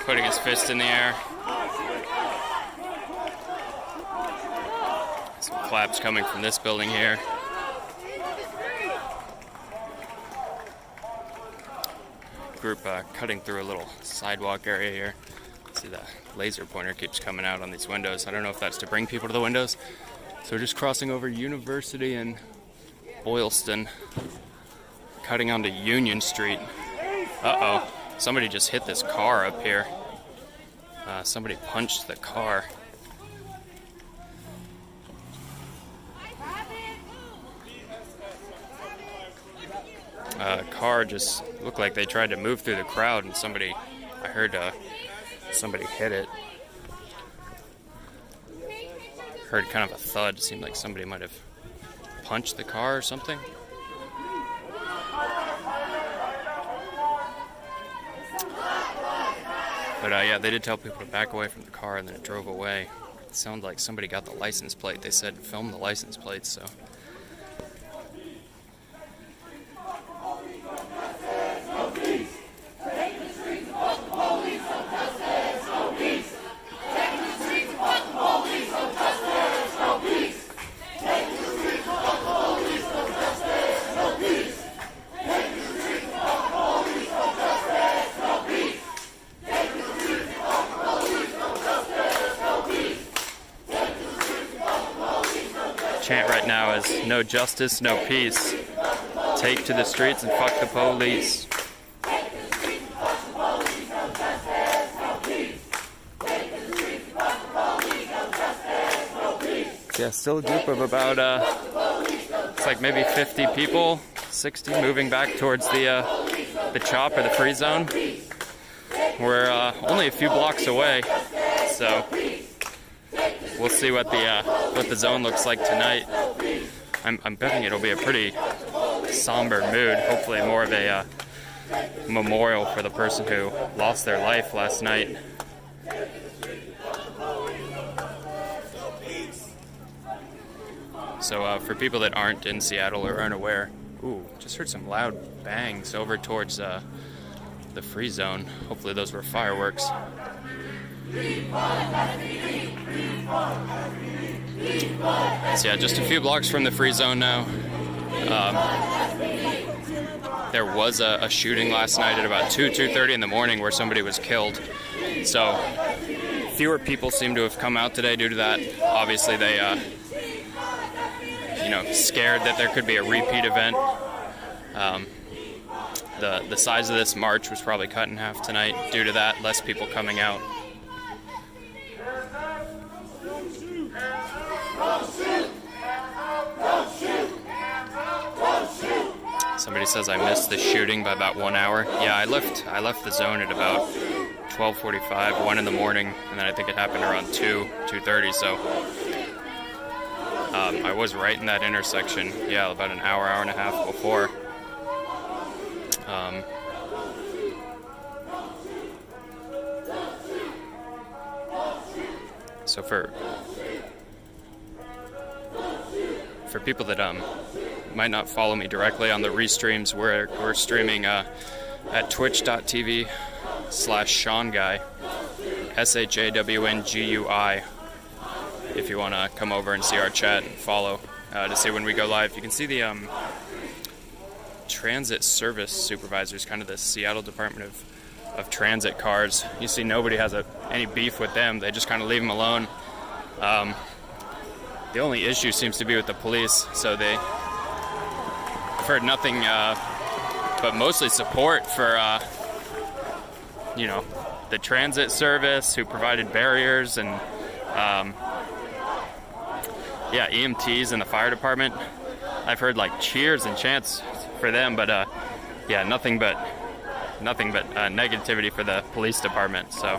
putting his fist in the air. Some claps coming from this building here. Group cutting through a little sidewalk area here. See the laser pointer keeps coming out on these windows. I don't know if that's to bring people to the windows. So we're just crossing over University and Boylston, cutting onto Union Street. Uh-oh, somebody just hit this car up here. Somebody punched the car. Car just looked like they tried to move through the crowd, and I heard somebody hit it. Heard kind of a thud. Seemed like somebody might have punched the car or something. But yeah, they did tell people to back away from the car, and then it drove away. It sounded like somebody got the license plate. They said film the license plates, so. chant right now is no justice, no peace. Take to the streets and fuck the police. Yeah, still a group of about, it's like maybe 50 people, 60, moving back towards the CHOP or the free zone. We're only a few blocks away, so we'll see what the zone looks like tonight. I'm betting it'll be a pretty somber mood. Hopefully, more of a memorial for the person who lost their life last night. So for people that aren't in Seattle or aren't aware, ooh, just heard some loud bangs over towards the free zone. Hopefully those were fireworks. So yeah, just a few blocks from the free zone now. There was a shooting last night at about 2:30 in the morning where somebody was killed. So fewer people seem to have come out today due to that. Obviously they scared that there could be a repeat event. The size of this march was probably cut in half tonight due to that, less people coming out. Somebody says I missed the shooting by about 1 hour. Yeah, I left the zone at about 12:45, 1 in the morning, and then I think it happened around 2:30, so I was right in that intersection, yeah, about an hour and a half before. So for people that might not follow me directly on the restreams, we're streaming at twitch.tv/ShawnGuy, ShawnGui. If you want to come over and see our chat and follow to see when we go live. You can see the transit service supervisors, kind of the Seattle Department of Transit cars. You see nobody has any beef with them. They just kind of leave them alone. The only issue seems to be with the police. So I've heard nothing but mostly support for the transit service who provided barriers and EMTs and the fire department. I've heard like cheers and chants for them, but nothing but negativity for the police department. So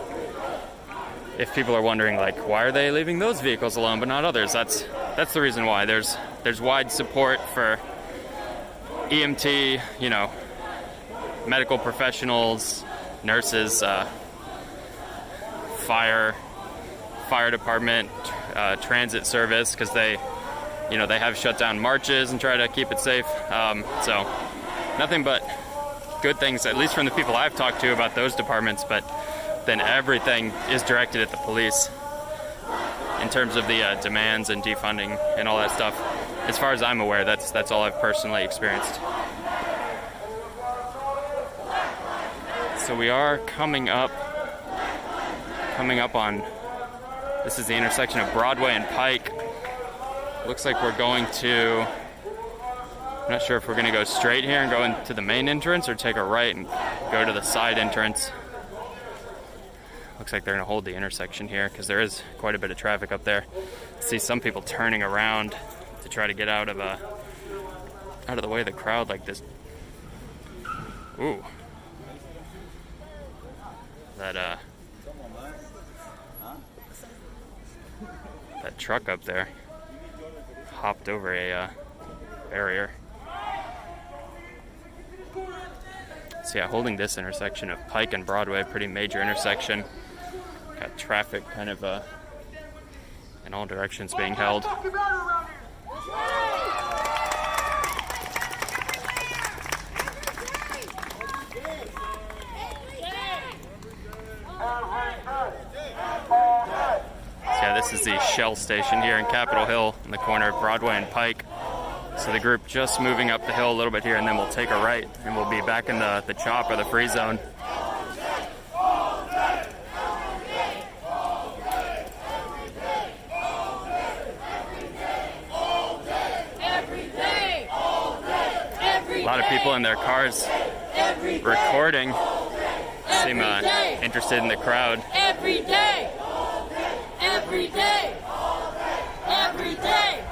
if people are wondering like why are they leaving those vehicles alone but not others, that's the reason why. There's wide support for EMT, medical professionals, nurses, fire department, transit service, because they have shut down marches and try to keep it safe. So nothing but good things, at least from the people I've talked to about those departments, but then everything is directed at the police in terms of the demands and defunding and all that stuff. As far as I'm aware, that's all I've personally experienced. So we are coming up on, this is the intersection of Broadway and Pike. Looks like we're going to, I'm not sure if we're going to go straight here and go into the main entrance or take a right and go to the side entrance. Looks like they're going to hold the intersection here because there is quite a bit of traffic up there. I see some people turning around to try to get out of the way of the crowd like this. Ooh. That truck up there hopped over a barrier. So yeah, holding this intersection of Pike and Broadway, pretty major intersection. Got traffic kind of in all directions being held. Yeah, this is the Shell station here in Capitol Hill in the corner of Broadway and Pike. So the group just moving up the hill a little bit here, and then we'll take a right and we'll be back in the CHOP or the free zone. lot of people in their cars recording. Seem interested in the crowd.
Every day. Every day. Every day.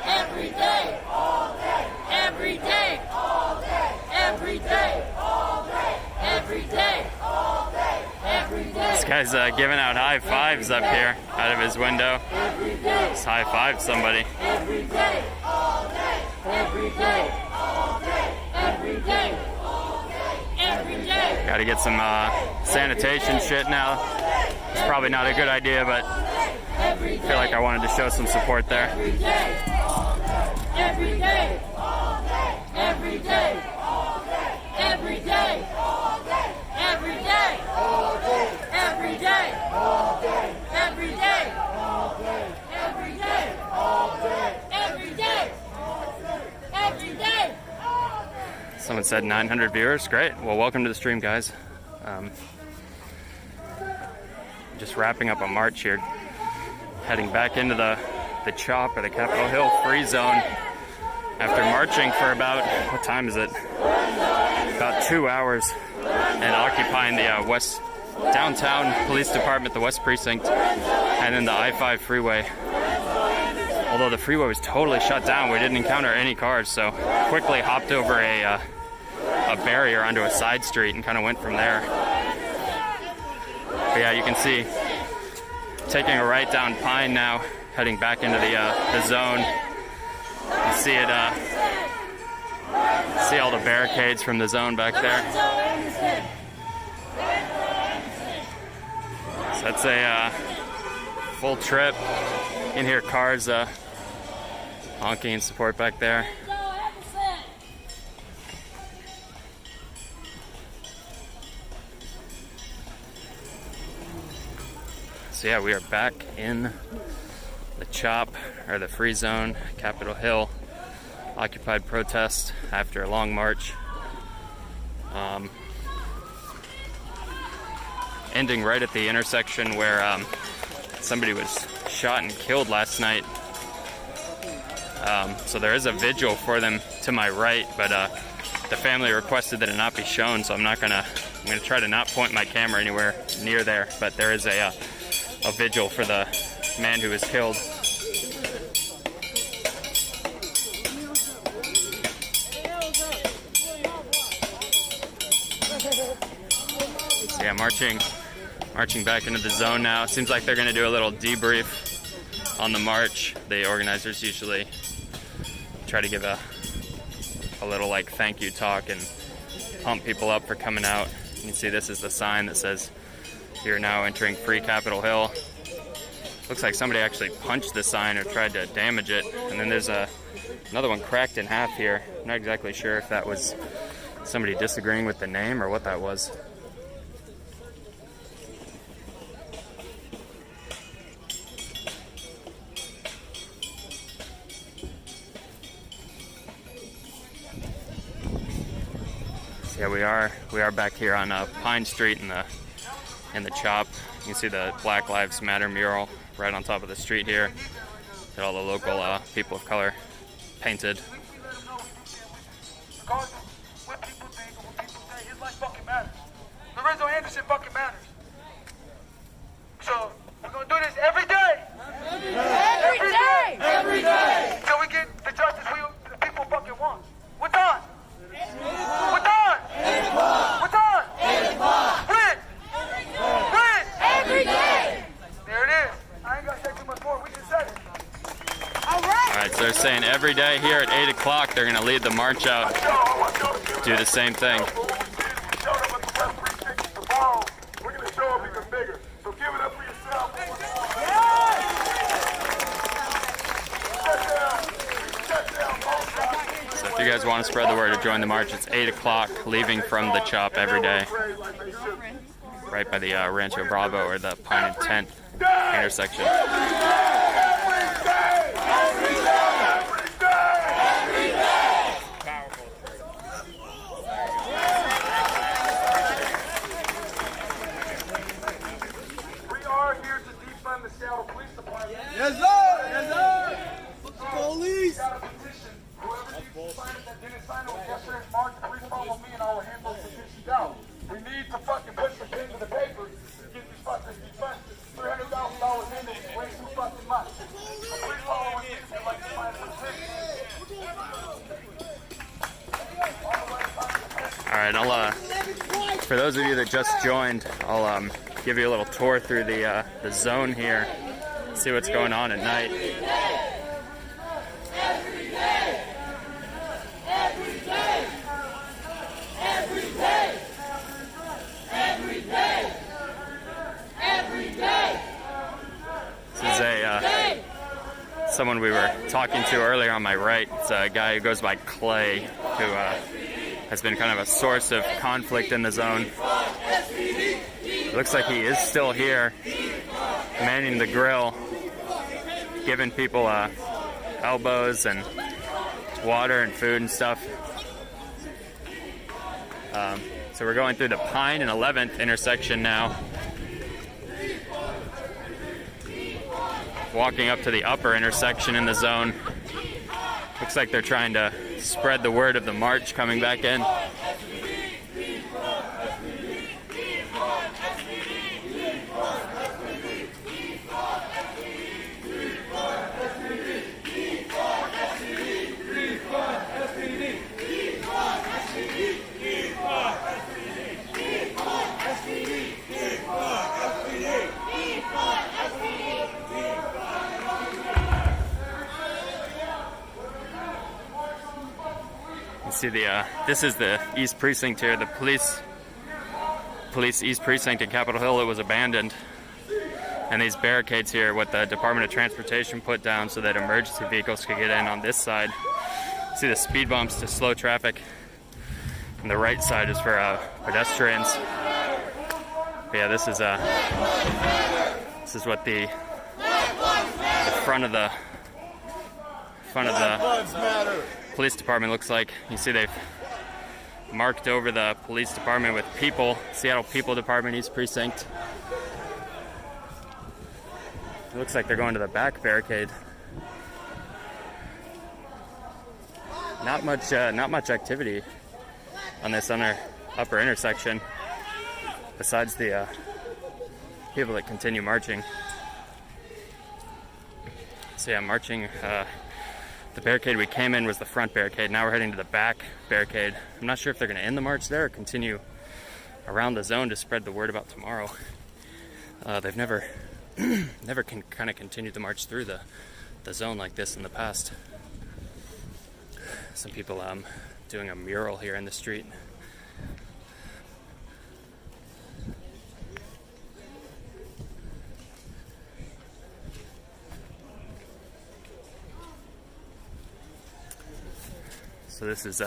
Every day. Every day. Every day. Every day. Every day.
This guy's giving out high fives up here out of his window. Just high fived somebody.
Every day. Every day. Every day. Every day.
Got to get some sanitation shit now. It's probably not a good idea, but I feel like I wanted to show some support there.
Every day. Every day. Every day. Every day. Every day. Every day. Every day. Every day. Every day. Every day.
Someone said 900 viewers. Great. Well, welcome to the stream, guys. Just wrapping up a march here, heading back into the CHOP or the Capitol Hill Free Zone after marching for about, what time is it? About 2 hours, and occupying the West Downtown Police Department, the West Precinct, and then the I-5 freeway. Although the freeway was totally shut down, we didn't encounter any cars, so quickly hopped over a barrier onto a side street and kind of went from there. But yeah, you can see taking a right down Pine now, heading back into the zone. You see it, see all the barricades from the zone back there. So that's a full trip. In here, cars honking in support back there. So yeah, we are back in the CHOP, or the Free Zone, Capitol Hill, occupied protest after a long march. Ending right at the intersection where somebody was shot and killed last night. So there is a vigil for them to my right, but the family requested that it not be shown, so I'm gonna try to not point my camera anywhere near there, but there is a vigil for the man who was killed. So yeah, marching back into the zone now. It seems like they're going to do a little debrief on the march. The organizers usually try to give a little like thank you talk and pump people up for coming out. You can see this is the sign that says, "You're now entering Free Capitol Hill." Looks like somebody actually punched the sign or tried to damage it. And then there's another one cracked in half here. I'm not exactly sure if that was somebody disagreeing with the name or what that was. So yeah, we are back here on Pine Street in the CHOP. You can see the Black Lives Matter mural right on top of the street here that all the local people of color painted.
Regardless of what people think or what people say, his life fucking matters. Lorenzo Anderson fucking matters. So we're gonna do this every day.
Every day. Every day.
Till we get the justice the people fucking want. We're done. We're done. We're done. Win. Win.
Every day.
There it is. I ain't gotta say too much more. We just said it.
All right.
All right, so they're saying every day here at 8 o'clock they're going to lead the march out, do the same thing.
We're going to show up even bigger. So give it up for yourself.
So if you guys want to spread the word to join the march, it's 8 o'clock, leaving from the CHOP every day, right by the Rancho Bravo or the Pine and 10th intersection.
Yes, sir! Yes, sir! Police!
Whoever didn't sign it, that didn't sign it,
right, I'll for those of you that just joined, I'll give you a little tour through the zone here, see what's going on at night. This is someone we were talking to earlier on my right. It's a guy who goes by Clay, who has been kind of a source of conflict in the zone. It looks like he is still here, manning the grill, giving people elbows and water and food and stuff. So we're going through the Pine and 11th intersection now. Walking up to the upper intersection in the zone. Looks like they're trying to spread the word of the march coming back in. See this is the East Precinct here, the police East Precinct in Capitol Hill. It was abandoned, and these barricades here, what the Department of Transportation put down so that emergency vehicles could get in on this side. See the speed bumps to slow traffic, and the right side is for pedestrians. But yeah, this is what the front of the police department looks like. You see they've marked over the police department with people, Seattle People Department, East Precinct. It looks like they're going to the back barricade. Not much activity on this upper intersection, besides the people that continue marching. So yeah, marching. The barricade we came in was the front barricade. Now we're heading to the back barricade. I'm not sure if they're going to end the march there or continue around the zone to spread the word about tomorrow. They've never kind of continued the march through the zone like this in the past. Some people doing a mural here in the street. So this is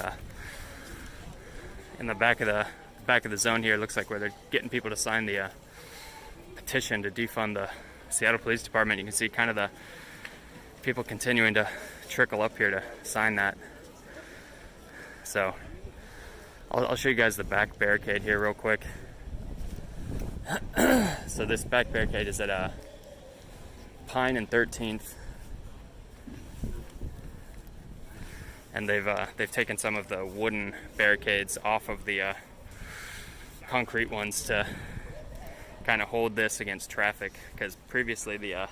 in the back of the zone here. It looks like where they're getting people to sign the petition to defund the Seattle Police Department. You can see kind of the people continuing to trickle up here to sign that. So I'll show you guys the back barricade here real quick. So this back barricade is at Pine and 13th. And they've taken some of the wooden barricades off of the concrete ones to kind of hold this against traffic, because previously the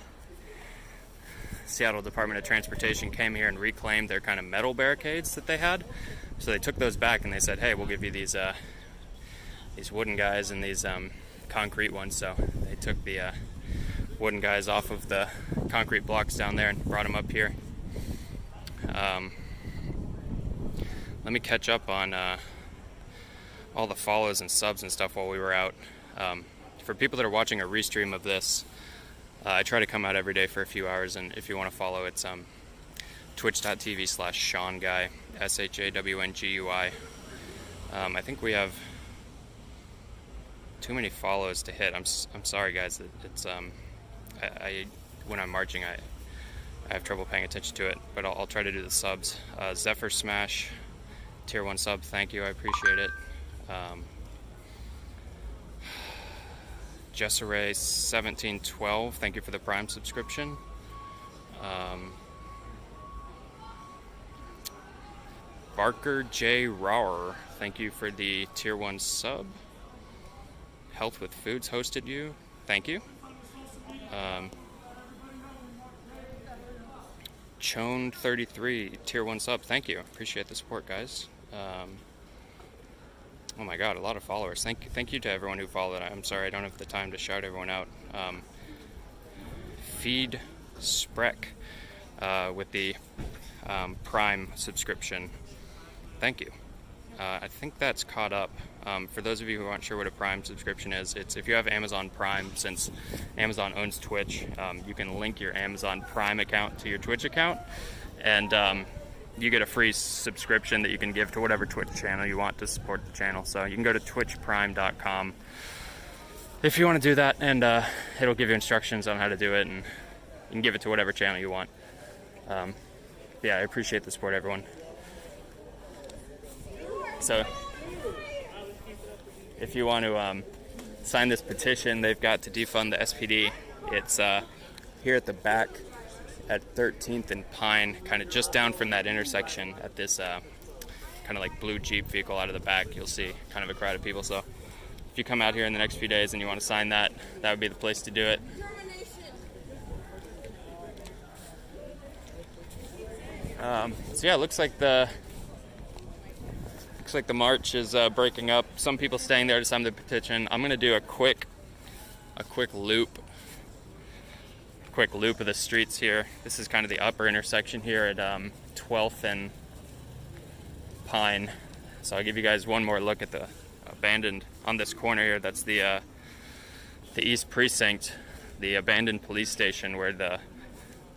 Seattle Department of Transportation came here and reclaimed their kind of metal barricades that they had. So they took those back and they said, hey, we'll give you these wooden guys and these concrete ones. So they took the wooden guys off of the concrete blocks down there and brought them up here. Let me catch up on all the follows and subs and stuff while we were out. For people that are watching a restream of this, I try to come out every day for a few hours, and if you want to follow, it's twitch.tv/ShawnGuy, ShaWngui. I think we have too many follows to hit. I'm sorry, guys. It's when I'm marching, I have trouble paying attention to it, but I'll try to do the subs. Zephyr Smash, Tier 1 sub, thank you, I appreciate it. Jessaray 1712, thank you for the Prime subscription. Barker J. Rauer, thank you for the Tier 1 sub. Health with Foods hosted you, thank you. Chone33, Tier 1 sub, thank you. Appreciate the support, guys. Oh my God, a lot of followers. Thank you to everyone who followed. I'm sorry I don't have the time to shout everyone out. Feed Sprek with the Prime subscription. Thank you. I think that's caught up. For those of you who aren't sure what a Prime subscription is, it's if you have Amazon Prime, since Amazon owns Twitch, you can link your Amazon Prime account to your Twitch account, and you get a free subscription that you can give to whatever Twitch channel you want to support the channel. So you can go to twitchprime.com if you want to do that, and it'll give you instructions on how to do it, and you can give it to whatever channel you want. Yeah, I appreciate the support, everyone. So if you want to sign this petition they've got to defund the SPD, it's here at the back at 13th and Pine, kind of just down from that intersection at this kind of like blue Jeep vehicle out of the back. You'll see kind of a crowd of people. So if you come out here in the next few days and you want to sign that, that would be the place to do it. So yeah, it looks like the march is breaking up. Some people staying there to sign the petition. I'm gonna do a quick loop of the streets here. This is kind of the upper intersection here at 12th and Pine. So I'll give you guys one more look at the abandoned on this corner here. That's the East Precinct, the abandoned police station where the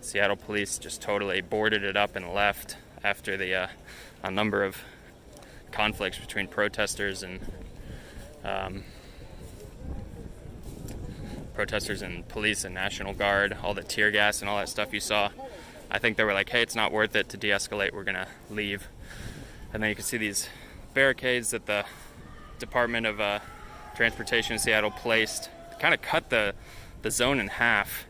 Seattle police just totally boarded it up and left after a number of conflicts between protesters and police and National Guard, all the tear gas and all that stuff you saw. I think they were like, hey, it's not worth it to de-escalate, we're gonna leave. And then you can see these barricades that the Department of Transportation in Seattle placed, kind of cut the zone in half.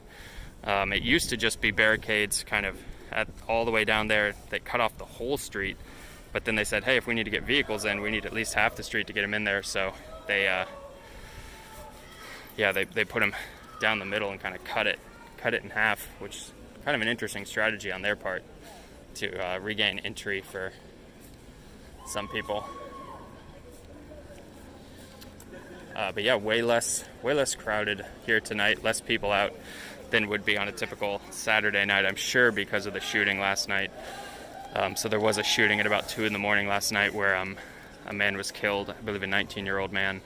It used to just be barricades kind of all the way down there that cut off the whole street. But then they said, hey, if we need to get vehicles in, we need at least half the street to get them in there. So they put them down the middle and kind of cut it in half, which is kind of an interesting strategy on their part to regain entry for some people. But yeah, way less crowded here tonight, less people out than would be on a typical Saturday night, I'm sure, because of the shooting last night. So there was a shooting at about 2 in the morning last night where a man was killed, I believe a 19-year-old man.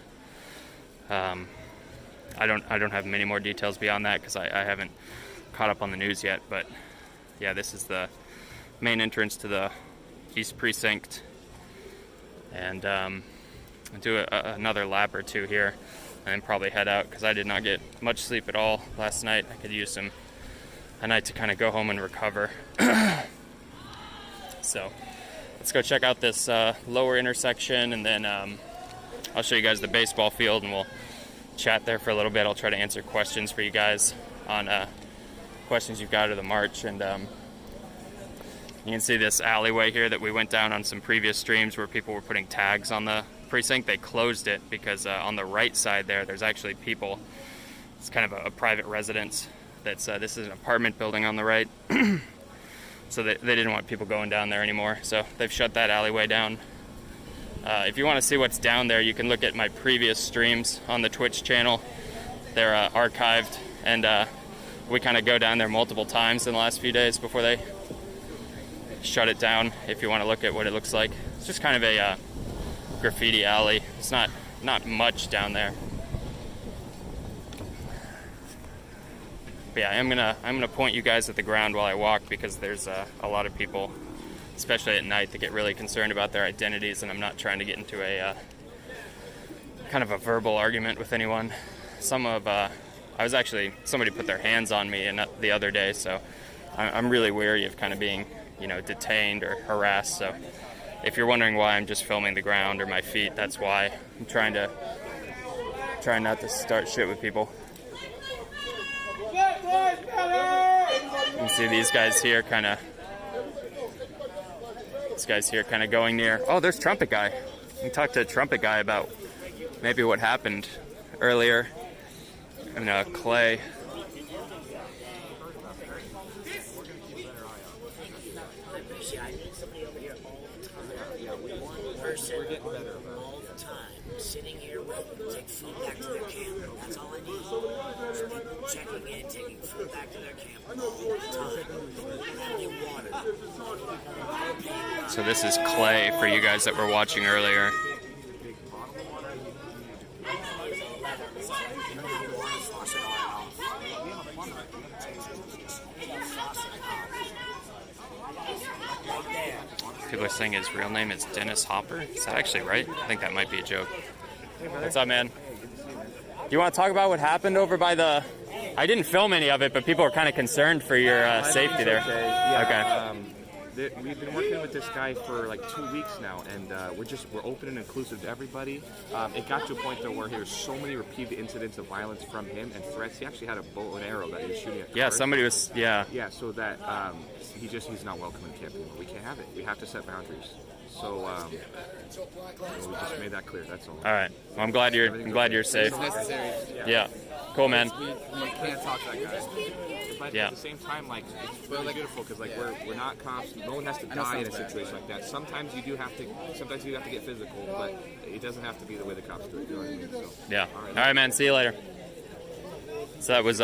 I don't have many more details beyond that because I haven't caught up on the news yet. But yeah, this is the main entrance to the East Precinct, and I'll do another lap or two here and then probably head out because I did not get much sleep at all last night. I could use a night to kind of go home and recover. So let's go check out this lower intersection, and then I'll show you guys the baseball field, and we'll chat there for a little bit. I'll try to answer questions for you guys on questions you've got of the march. And you can see this alleyway here that we went down on some previous streams where people were putting tags on the precinct. They closed it because on the right side there's actually people. It's kind of a private residence. This is an apartment building on the right. So they didn't want people going down there anymore, so they've shut that alleyway down. If you want to see what's down there, you can look at my previous streams on the Twitch channel. They're archived, and we kind of go down there multiple times in the last few days before they shut it down, if you want to look at what it looks like. It's just kind of a graffiti alley. It's not much down there. But yeah, I'm gonna point you guys at the ground while I walk, because there's a lot of people, especially at night, that get really concerned about their identities, and I'm not trying to get into a kind of a verbal argument with anyone. Somebody put their hands on me the other day, so I'm really wary of kind of being, detained or harassed. So if you're wondering why I'm just filming the ground or my feet, that's why. I'm trying not to start shit with people. You can see these guys here kind of going near. Oh, there's Trumpet Guy. You can talk to a Trumpet Guy about maybe what happened earlier in Clay.
We're getting better all the time. take food back to their camp. That's all I need. Just people checking in, taking food back to their camp all the time. And get water.
So this is Clay for you guys that were watching earlier. People are saying his real name is Dennis Hopper. Is that actually right? I think that might be a joke. What's up, man? You want to talk about what happened over by the... I didn't film any of it, but people were kind of concerned for your safety there.
Okay. Yeah,
okay.
We've been working with this guy for like 2 weeks now, and we're open and inclusive to everybody. It got to a point though where there was so many repeated incidents of violence from him and threats. He actually had a bow and arrow that he was shooting at.
Yeah, somebody was. Yeah.
Yeah, so that he's not welcome in camp anymore. We can't have it. We have to set boundaries. So we just made that clear. That's all.
All right. Well, I'm glad you're safe.
It's necessary.
Yeah. Cool, man.
We can't talk to that guy. But
yeah.
at the same time, like, it's really beautiful because like we're not cops. No one has to die in a situation like that. Sometimes you do have to get physical, but it doesn't have to be the way the cops do it. You know what I mean? So,
yeah. All right, man. See you later. So that was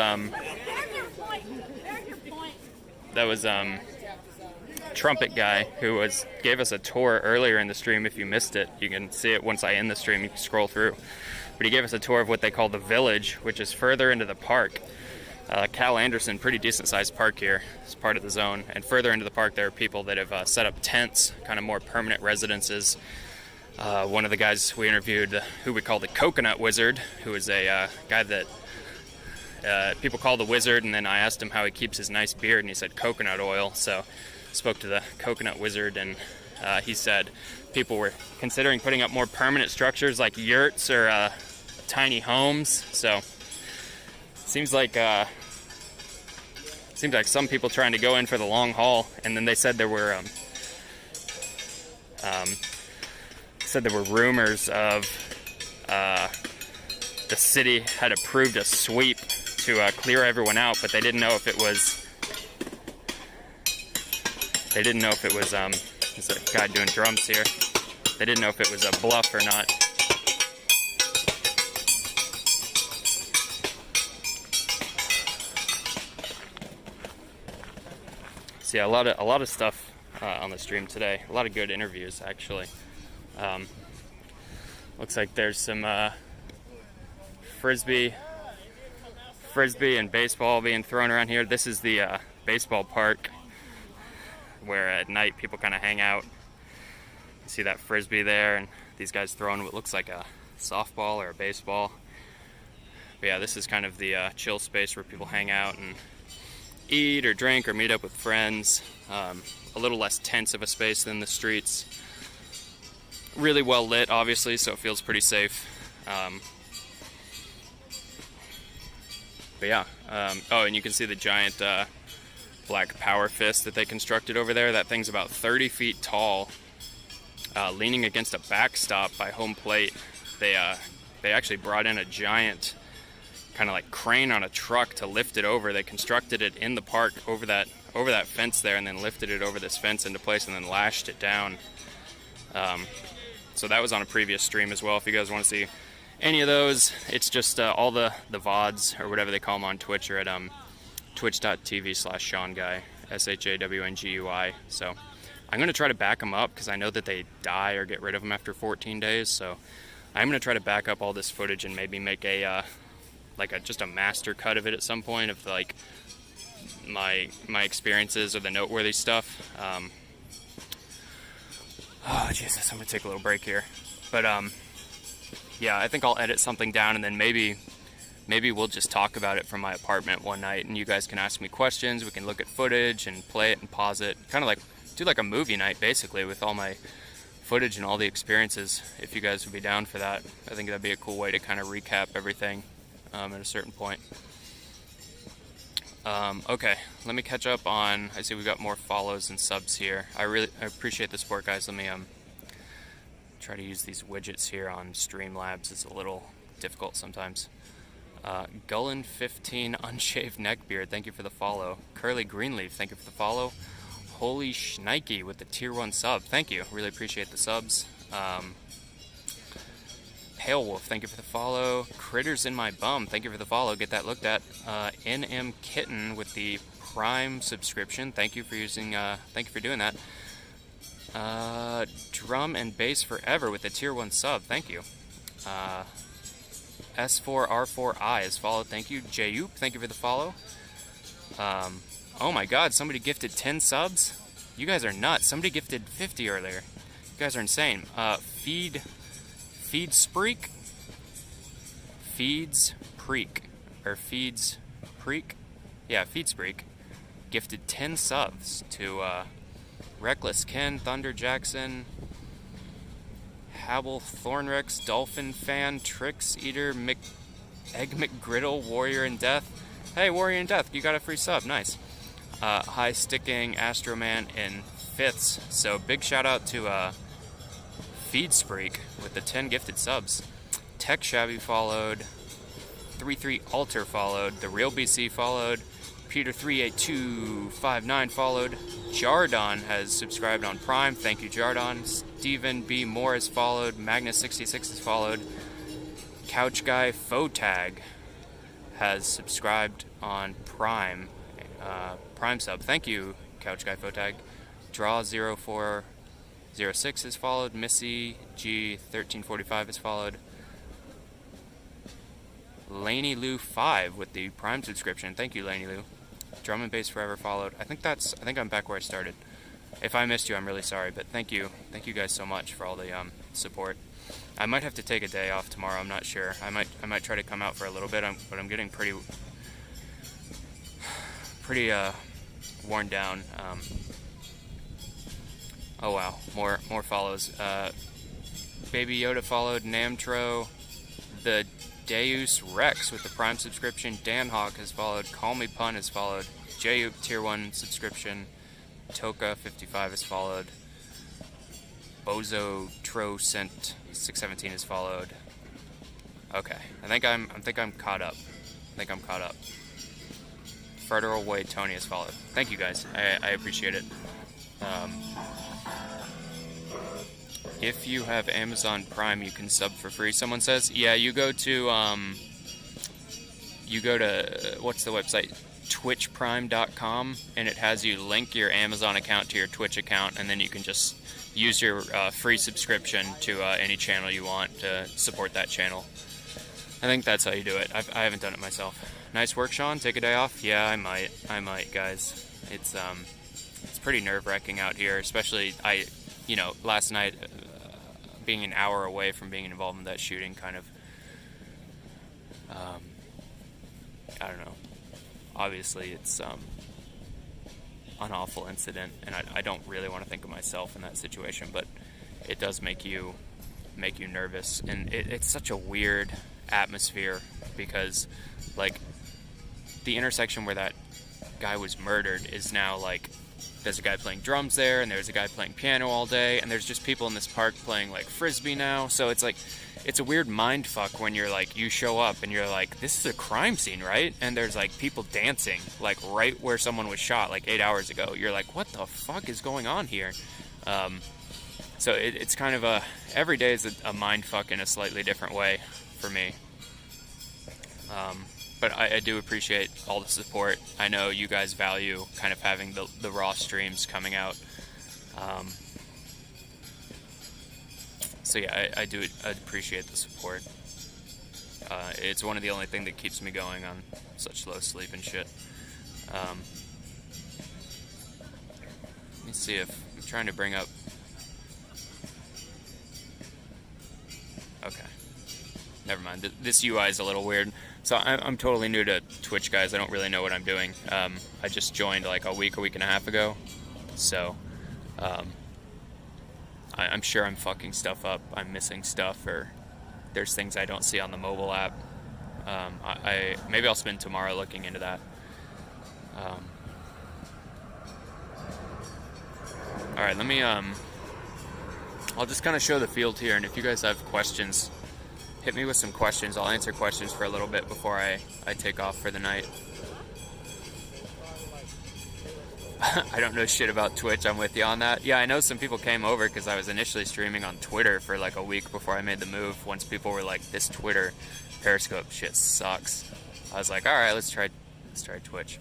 Trumpet guy who gave us a tour earlier in the stream. If you missed it, you can see it once I end the stream. You can scroll through. But he gave us a tour of what they call the Village, which is further into the park. Cal Anderson, pretty decent sized park here. It's part of the zone. And further into the park, there are people that have set up tents, kind of more permanent residences. One of the guys we interviewed, who we call the Coconut Wizard, who is a guy that people call the Wizard, and then I asked him how he keeps his nice beard, and he said coconut oil. So I spoke to the Coconut Wizard, and he said people were considering putting up more permanent structures like yurts or tiny homes. So seems like some people trying to go in for the long haul. And then they said there were rumors of the city had approved a sweep to clear everyone out, but they didn't know if it was. There's a guy doing drums here. They didn't know if it was a bluff or not. So yeah, a lot of stuff on the stream today. A lot of good interviews, actually. Looks like there's some frisbee and baseball being thrown around here. This is the baseball park where at night people kind of hang out. You see that frisbee there, and these guys throwing what looks like a softball or a baseball. But yeah, this is kind of the chill space where people hang out and eat or drink or meet up with friends. A little less tense of a space than the streets. Really well lit, obviously, so it feels pretty safe. But yeah, oh, and you can see the giant black power fist that they constructed over there. That thing's about 30 feet tall, leaning against a backstop by home plate. They actually brought in a giant kind of like crane on a truck to lift it over. They constructed it in the park over that fence there, and then lifted it over this fence into place, and then lashed it down. So that was on a previous stream as well. If you guys want to see any of those, it's just all the VODs or whatever they call them on Twitch are at twitch.tv/ShawnGuy, ShawnGui. So I'm going to try to back them up because I know that they die or get rid of them after 14 days. So I'm going to try to back up all this footage and maybe make just a master cut of it at some point of like my experiences or the noteworthy stuff. Oh Jesus, I'm going to take a little break here. But yeah, I think I'll edit something down, and then maybe we'll just talk about it from my apartment one night, and you guys can ask me questions. We can look at footage and play it and pause it. Kind of like do like a movie night, basically, with all my footage and all the experiences, if you guys would be down for that. I think that'd be a cool way to kind of recap everything at a certain point. Okay, let me catch up on, I see we've got more follows and subs here. I appreciate the support, guys. Let me try to use these widgets here on Streamlabs. It's a little difficult sometimes. Gullen15 Unshaved Neckbeard, thank you for the follow. Curly Greenleaf, thank you for the follow. Holy Schneike with the tier 1 sub, thank you. Really appreciate the subs. Pale Wolf, thank you for the follow. Critters in My Bum, thank you for the follow. Get that looked at. NM Kitten with the Prime subscription. Thank you for using. Thank you for doing that. Drum and Bass Forever with the tier 1 sub. Thank you. S4R4I is followed. Thank you. Jayup, thank you for the follow. Oh my God, somebody gifted 10 subs. You guys are nuts. Somebody gifted 50 earlier. You guys are insane. Feeds Preek, yeah, Feeds Preek, gifted 10 subs to Reckless Ken, Thunder Jackson, Habel Thornrex, Dolphin Fan, Tricks Eater, Egg McGriddle, Warrior in Death. Hey, Warrior in Death, you got a free sub, nice. High Sticking, Astroman in 5ths. So big shout out to Feeds Preek with the 10 gifted subs. Tech Shabby followed. 33 Alter followed. The Real BC followed. Peter 38259 followed. Jardon has subscribed on Prime. Thank you, Jardon. Stephen B. Moore has followed. Magnus66 has followed. Couch Guy Photag has subscribed on Prime. Prime sub. Thank you, Couch Guy Photag. Draw0406 has followed. Missy G1345 has followed. Laney Lou 5 with the Prime subscription. Thank you, Laney Lou. Drum and Bass Forever followed. I think I'm back where I started. If I missed you, I'm really sorry, but thank you guys so much for all the support. I might have to take a day off tomorrow. I'm not sure. I might try to come out for a little bit. But I'm getting pretty worn down. Oh wow, more follows. Baby Yoda followed. Namtro, the Deus Rex with the Prime subscription. Dan Hawk has followed. Call Me Pun has followed. Jayup tier 1 subscription. Toka 55 has followed. Bozo Tro Sent 617 has followed. Okay, I think I'm caught up. Federal Way Tony has followed. Thank you guys. I appreciate it. If you have Amazon Prime, you can sub for free. Someone says, yeah, you go to what's the website? twitchprime.com, and it has you link your Amazon account to your Twitch account, and then you can just use your free subscription to any channel you want to support that channel. I think that's how you do it. I haven't done it myself. Nice work, Sean. Take a day off? Yeah, I might, guys. It's pretty nerve-wracking out here, especially last night, being an hour away from being involved in that shooting, kind of, I don't know. Obviously, it's an awful incident, and I don't really want to think of myself in that situation, but it does make you nervous, and it's such a weird atmosphere because, like, the intersection where that guy was murdered is now like, there's a guy playing drums there, and there's a guy playing piano all day, and there's just people in this park playing like frisbee now. So it's like, it's a weird mind fuck when you're like, you show up and you're like, this is a crime scene, right? And there's like people dancing like right where someone was shot like 8 hours ago. You're like, what the fuck is going on here? So it's kind of every day is a mind fuck in a slightly different way for me. But I do appreciate all the support. I know you guys value kind of having the raw streams coming out. So yeah, I appreciate the support. It's one of the only things that keeps me going on such low sleep and shit. Let me see if I'm trying to bring up. Okay, never mind. This UI is a little weird. So I'm totally new to Twitch, guys. I don't really know what I'm doing. I just joined like a week and a half ago. So I'm sure I'm fucking stuff up. I'm missing stuff, or there's things I don't see on the mobile app. Maybe I'll spend tomorrow looking into that. All right, let me. I'll just kind of show the field here, and if you guys have questions, hit me with some questions. I'll answer questions for a little bit before I take off for the night. I don't know shit about Twitch. I'm with you on that. Yeah, I know some people came over because I was initially streaming on Twitter for like a week before I made the move. Once people were like, this Twitter Periscope shit sucks, I was like, all right, let's try Twitch.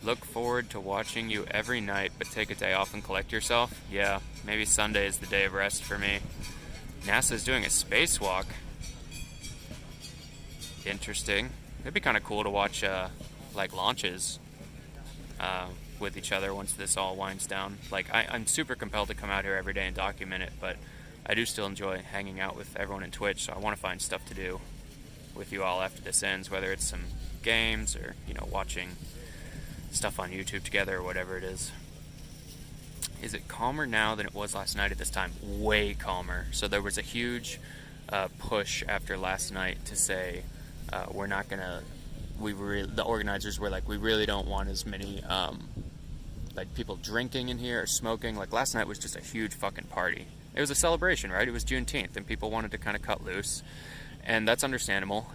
Look forward to watching you every night, but take a day off and collect yourself. Yeah, maybe Sunday is the day of rest for me. NASA's doing a spacewalk. Interesting. It'd be kind of cool to watch like launches with each other once this all winds down. Like I'm super compelled to come out here every day and document it, but I do still enjoy hanging out with everyone in Twitch, so I want to find stuff to do with you all after this ends, whether it's some games or, you know, watching stuff on YouTube together or whatever it is. Is it calmer now than it was last night at this time? Way calmer. So there was a huge push after last night to say we're not gonna. The organizers were like, we really don't want as many like people drinking in here or smoking. Like last night was just a huge fucking party. It was a celebration, right? It was Juneteenth, and people wanted to kind of cut loose. And that's understandable,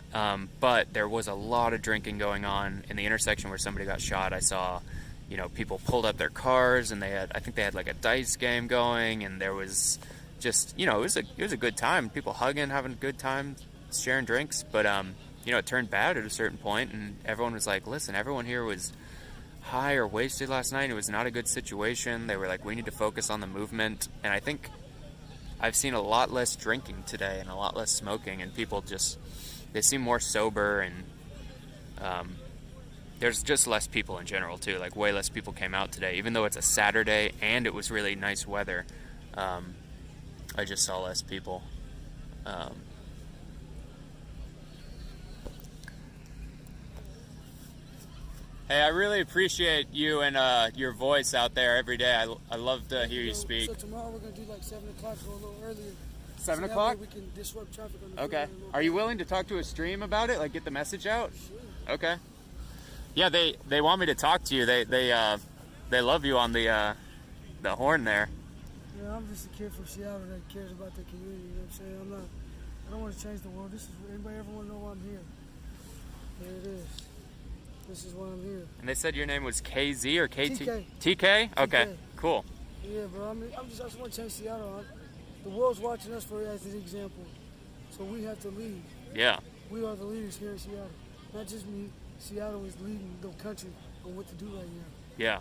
but there was a lot of drinking going on in the intersection where somebody got shot. I saw, you know, people pulled up their cars, and I think they had like a dice game going, and there was just, you know, it was a good time. People hugging, having a good time, sharing drinks. But you know, it turned bad at a certain point, and everyone was like, "Listen, everyone here was high or wasted last night. It was not a good situation." They were like, "We need to focus on the movement," and I think I've seen a lot less drinking today and a lot less smoking, and people just, they seem more sober, and there's just less people in general too. Like way less people came out today, even though it's a Saturday and it was really nice weather. I just saw less people. Hey, I really appreciate you and your voice out there every day. I love to hear you speak.
So tomorrow we're going to do like 7 o'clock or a little earlier.
7
so that
o'clock?
way we can disrupt traffic on the
Okay. Are you willing to talk to a stream about it? Like get the message out?
Sure.
Okay. Yeah, they want me to talk to you. They love you on the horn there.
Yeah, I'm just a kid from Seattle that cares about the community. You know what I'm saying? I don't want to change the world. This is anybody ever want to know why I'm here? There it is. This is why I'm here.
And they said your name was KZ or KT?
TK.
TK? Okay,
TK.
cool.
Yeah, bro. I just want to change Seattle. The world's watching us as an example, so we have to lead.
Yeah.
We are the leaders here in Seattle. Not just me. Seattle is leading the country on what to do right now.
Yeah.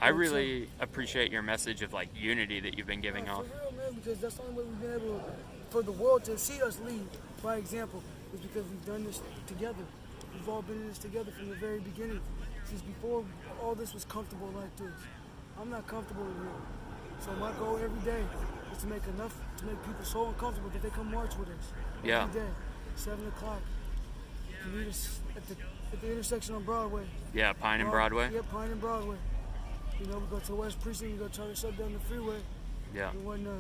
I really appreciate your message of like unity that you've been giving off.
For real, man, because that's the only way we've been able for the world to see us lead by example is because we've done this together. We've all been in this together from the very beginning, since before all this was comfortable like this. I'm not comfortable in here. So my goal every day is to make enough to make people so uncomfortable that they come march with us.
Yeah.
Every day, 7 o'clock. You meet us at the intersection on Broadway.
Yeah, Pine and Broadway?
Yeah, Pine and Broadway. You know, we go to the West Precinct, we go try to shut down the freeway.
Yeah.
And when, you know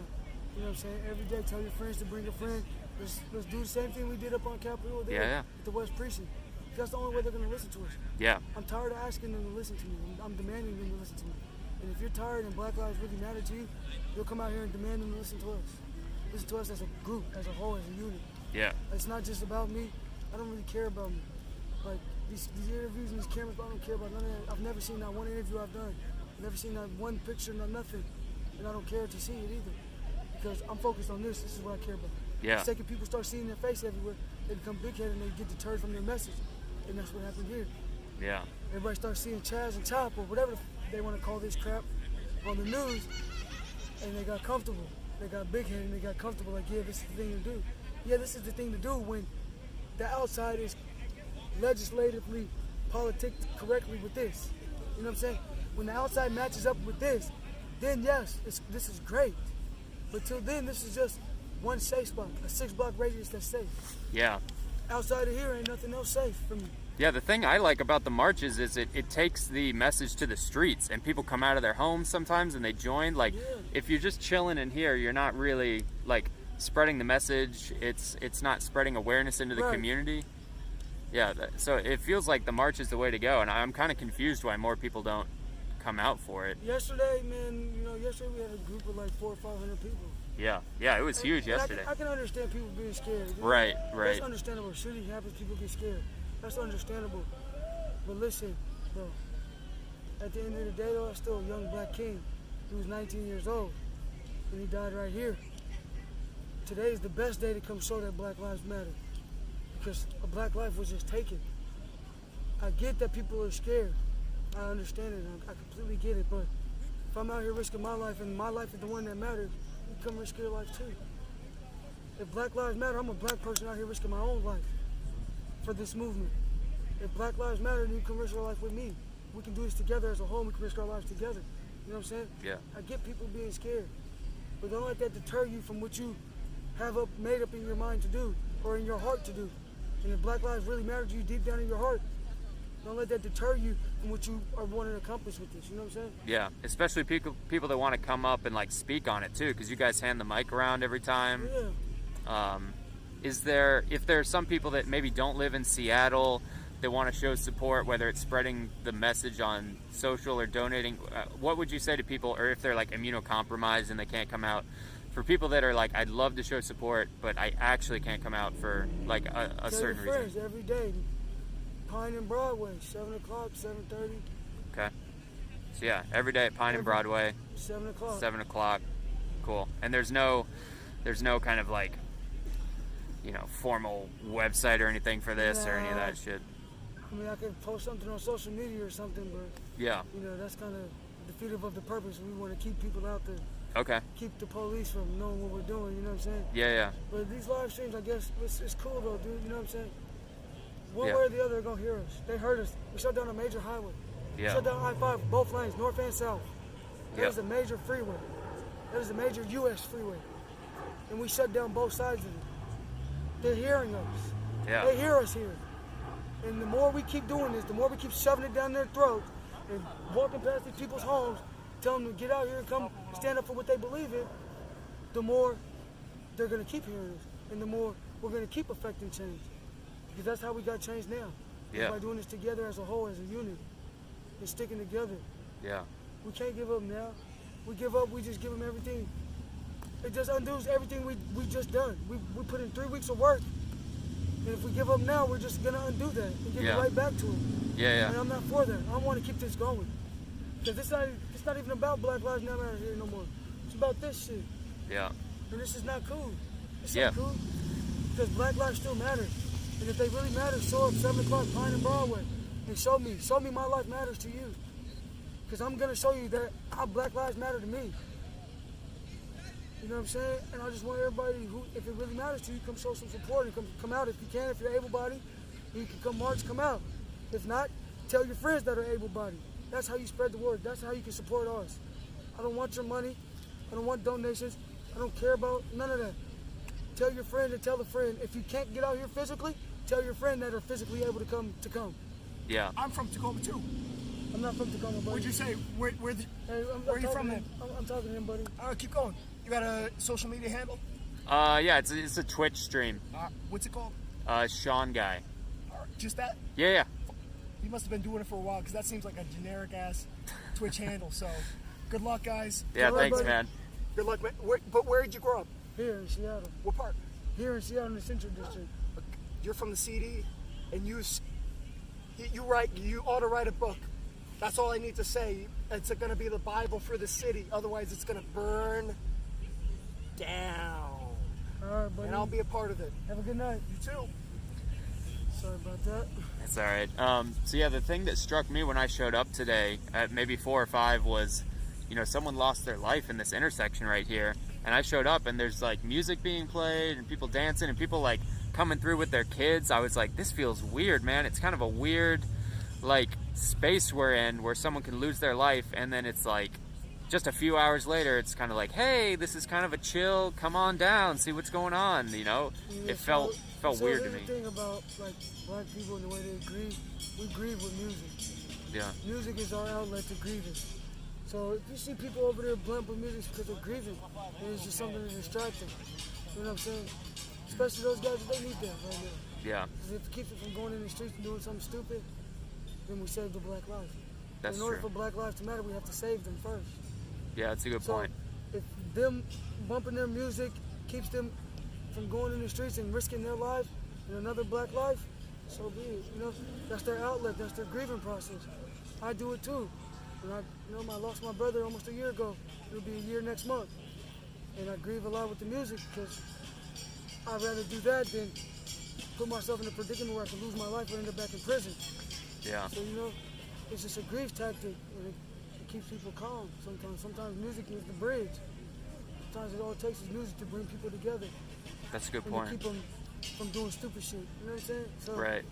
what I'm saying, every day tell your friends to bring a friend. Let's do the same thing we did up on Capitol there at the West Precinct. That's the only way they're going to listen to us.
Yeah.
I'm tired of asking them to listen to me. I'm demanding them to listen to me. And if you're tired and Black Lives really matter to you, you'll come out here and demand them to listen to us. Listen to us as a group, as a whole, as a unit.
Yeah.
It's not just about me. I don't really care about me. Like, these interviews and these cameras, I don't care about none of that. I've never seen that one interview I've done. I've never seen that one picture, not nothing. And I don't care to see it either. Because I'm focused on this. This is what I care about.
Yeah.
The second people start seeing their face everywhere, they become big-headed and they get deterred from their message. And that's what happened here.
Yeah.
Everybody starts seeing Chaz and Chop or whatever they want to call this crap on the news, and they got comfortable. They got big-headed and they got comfortable, like, yeah, this is the thing to do. Yeah, this is the thing to do when the outside is legislatively politicked correctly with this. You know what I'm saying? When the outside matches up with this, then yes, this is great. But till then, this is just one safe spot, a 6-block radius that's safe.
Yeah.
Outside of here, ain't nothing else safe for me.
Yeah, the thing I like about the marches is it takes the message to the streets, and people come out of their homes sometimes and they join. Like, if you're just chilling in here, you're not really like spreading the message. It's not spreading awareness into the community. Yeah, so it feels like the march is the way to go, and I'm kind of confused why more people don't come out for it.
Yesterday, man, yesterday we had a group of like 400 or 500 people.
Yeah, it was huge yesterday.
I can understand people being scared.
Right.
That's understandable. Shooting happens, people get scared. That's understandable. But listen, bro, At the end of the day, though, I'm still a young black king. He was 19 years old, and he died right here. Today is the best day to come show that Black Lives Matter, because a black life was just taken. I get that people are scared. I understand it. I completely get it. But if I'm out here risking my life, and my life is the one that matters, you come risk your life too. If Black Lives Matter, I'm a black person out here risking my own life for this movement. If Black Lives Matter, then you can risk your life with me. We can do this together as a whole. We can risk our lives together. You know what I'm saying?
Yeah.
I get people being scared, but don't let that deter you from what you have made up in your mind to do or in your heart to do. And if Black Lives really matter to you deep down in your heart, don't let that deter you from what you are wanting to accomplish with this. You know what I'm saying?
Yeah, especially people that want to come up and like speak on it too, because you guys hand the mic around every time.
Yeah.
If there's some people that maybe don't live in Seattle that want to show support, whether it's spreading the message on social or donating, what would you say to people, or if they're like immunocompromised and they can't come out? For people that are like, I'd love to show support, but I actually can't come out for like a certain reason.
Friends every day. Pine and Broadway, 7 o'clock, 7:30.
Okay. So yeah, every day at Pine and Broadway.
7 o'clock.
7 o'clock. Cool. And there's no kind of like, formal website or anything for this or any of that shit.
I mean, I could post something on social media or something, but
yeah,
that's kind of defeative of the purpose. We want to keep people out there.
Okay.
Keep the police from knowing what we're doing. You know what I'm saying?
Yeah, yeah.
But these live streams, I guess, it's cool though, dude. You know what I'm saying? One
Yeah.
way or the other, they're gonna hear us. They heard us. We shut down a major highway.
Yeah.
Shut down I-5, both lanes, north and south. That
Yeah.
is a major freeway. That is a major U.S. freeway, and we shut down both sides of it. They're hearing us.
Yeah.
They hear us here. And the more we keep doing this, the more we keep shoving it down their throats and walking past these people's homes, telling them to get out here and come stand up for what they believe in, the more they're going to keep hearing us. And the more we're going to keep affecting change. Because that's how we got change now.
Yeah.
By doing this together as a whole, as a unit, and sticking together.
Yeah.
We can't give up now. We give up, we just give them everything. It just undoes everything we just done. We put in 3 weeks of work. And if we give up now, we're just gonna undo that and give it right back to them.
Yeah, yeah.
And I'm not for that. I want to keep this going. Because it's not even about Black Lives Matter here no more. It's about this shit.
Yeah.
And this is not cool. It's
Yeah.
not cool. Because Black lives still matter. And if they really matter, show up 7 o'clock, Pine and Broadway. And show me my life matters to you. Because I'm going to show you that how Black lives matter to me. You know what I'm saying? And I just want everybody who, if it really matters to you, come show some support and come out if you can. If you're able-bodied, you can come march, come out. If not, tell your friends that are able-bodied. That's how you spread the word. That's how you can support us. I don't want your money. I don't want donations. I don't care about none of that. Tell your friend and tell a friend. If you can't get out here physically, tell your friend that are physically able to come.
Yeah.
I'm from Tacoma too.
I'm not from Tacoma, buddy.
What'd you say? Where are you from then?
I'm talking to him, buddy.
Keep going. You got a social media handle?
Yeah, it's a Twitch stream.
What's it called?
Sean Guy.
Just that?
Yeah, yeah.
You must have been doing it for a while because that seems like a generic ass Twitch handle. So, good luck, guys.
Yeah,
Good
thanks,
luck,
man.
Good luck, man. But where did you grow up?
Here in Seattle.
What part?
Here in Seattle, in the Central District.
You're from the CD, and you ought to write a book. That's all I need to say. It's going to be the Bible for the city. Otherwise, it's going to burn down.
All right, buddy.
And I'll be a part of it.
Have a good night.
You too.
Sorry about that.
That's all right. So yeah, the thing that struck me when I showed up today at maybe 4 or 5 was, someone lost their life in this intersection right here. And I showed up and there's like music being played and people dancing and people like coming through with their kids. I was like, this feels weird, man. It's kind of a weird like space we're in where someone can lose their life and then it's like just a few hours later it's kind of like, hey, this is kind of a chill, come on down, see what's going on, It felt weird to me.
The thing about like black people and the way they grieve, we grieve with music.
Yeah.
Music is our outlet to grieving. So if you see people over there blunt with music because they're grieving, and it's just something to distract them. You know what I'm saying? Especially those guys, they need that right now.
Yeah.
Because if it keeps them from going in the streets and doing something stupid, then we save the black life.
That's
in order
true.
for black lives to matter, we have to save them first.
Yeah, that's a good point.
If them bumping their music keeps them from going in the streets and risking their life and another black life, so be it. That's their outlet, that's their grieving process. I do it too. And I lost my brother almost a year ago. It'll be a year next month. And I grieve a lot with the music because I'd rather do that than put myself in a predicament where I can lose my life or end up back in prison.
Yeah.
So, you know, it's just a grief tactic, and it keeps people calm sometimes. Sometimes music is the bridge. Sometimes all it takes is music to bring people together.
That's a good
and
point.
to keep them from doing stupid shit. You know what I'm saying? So,
Right.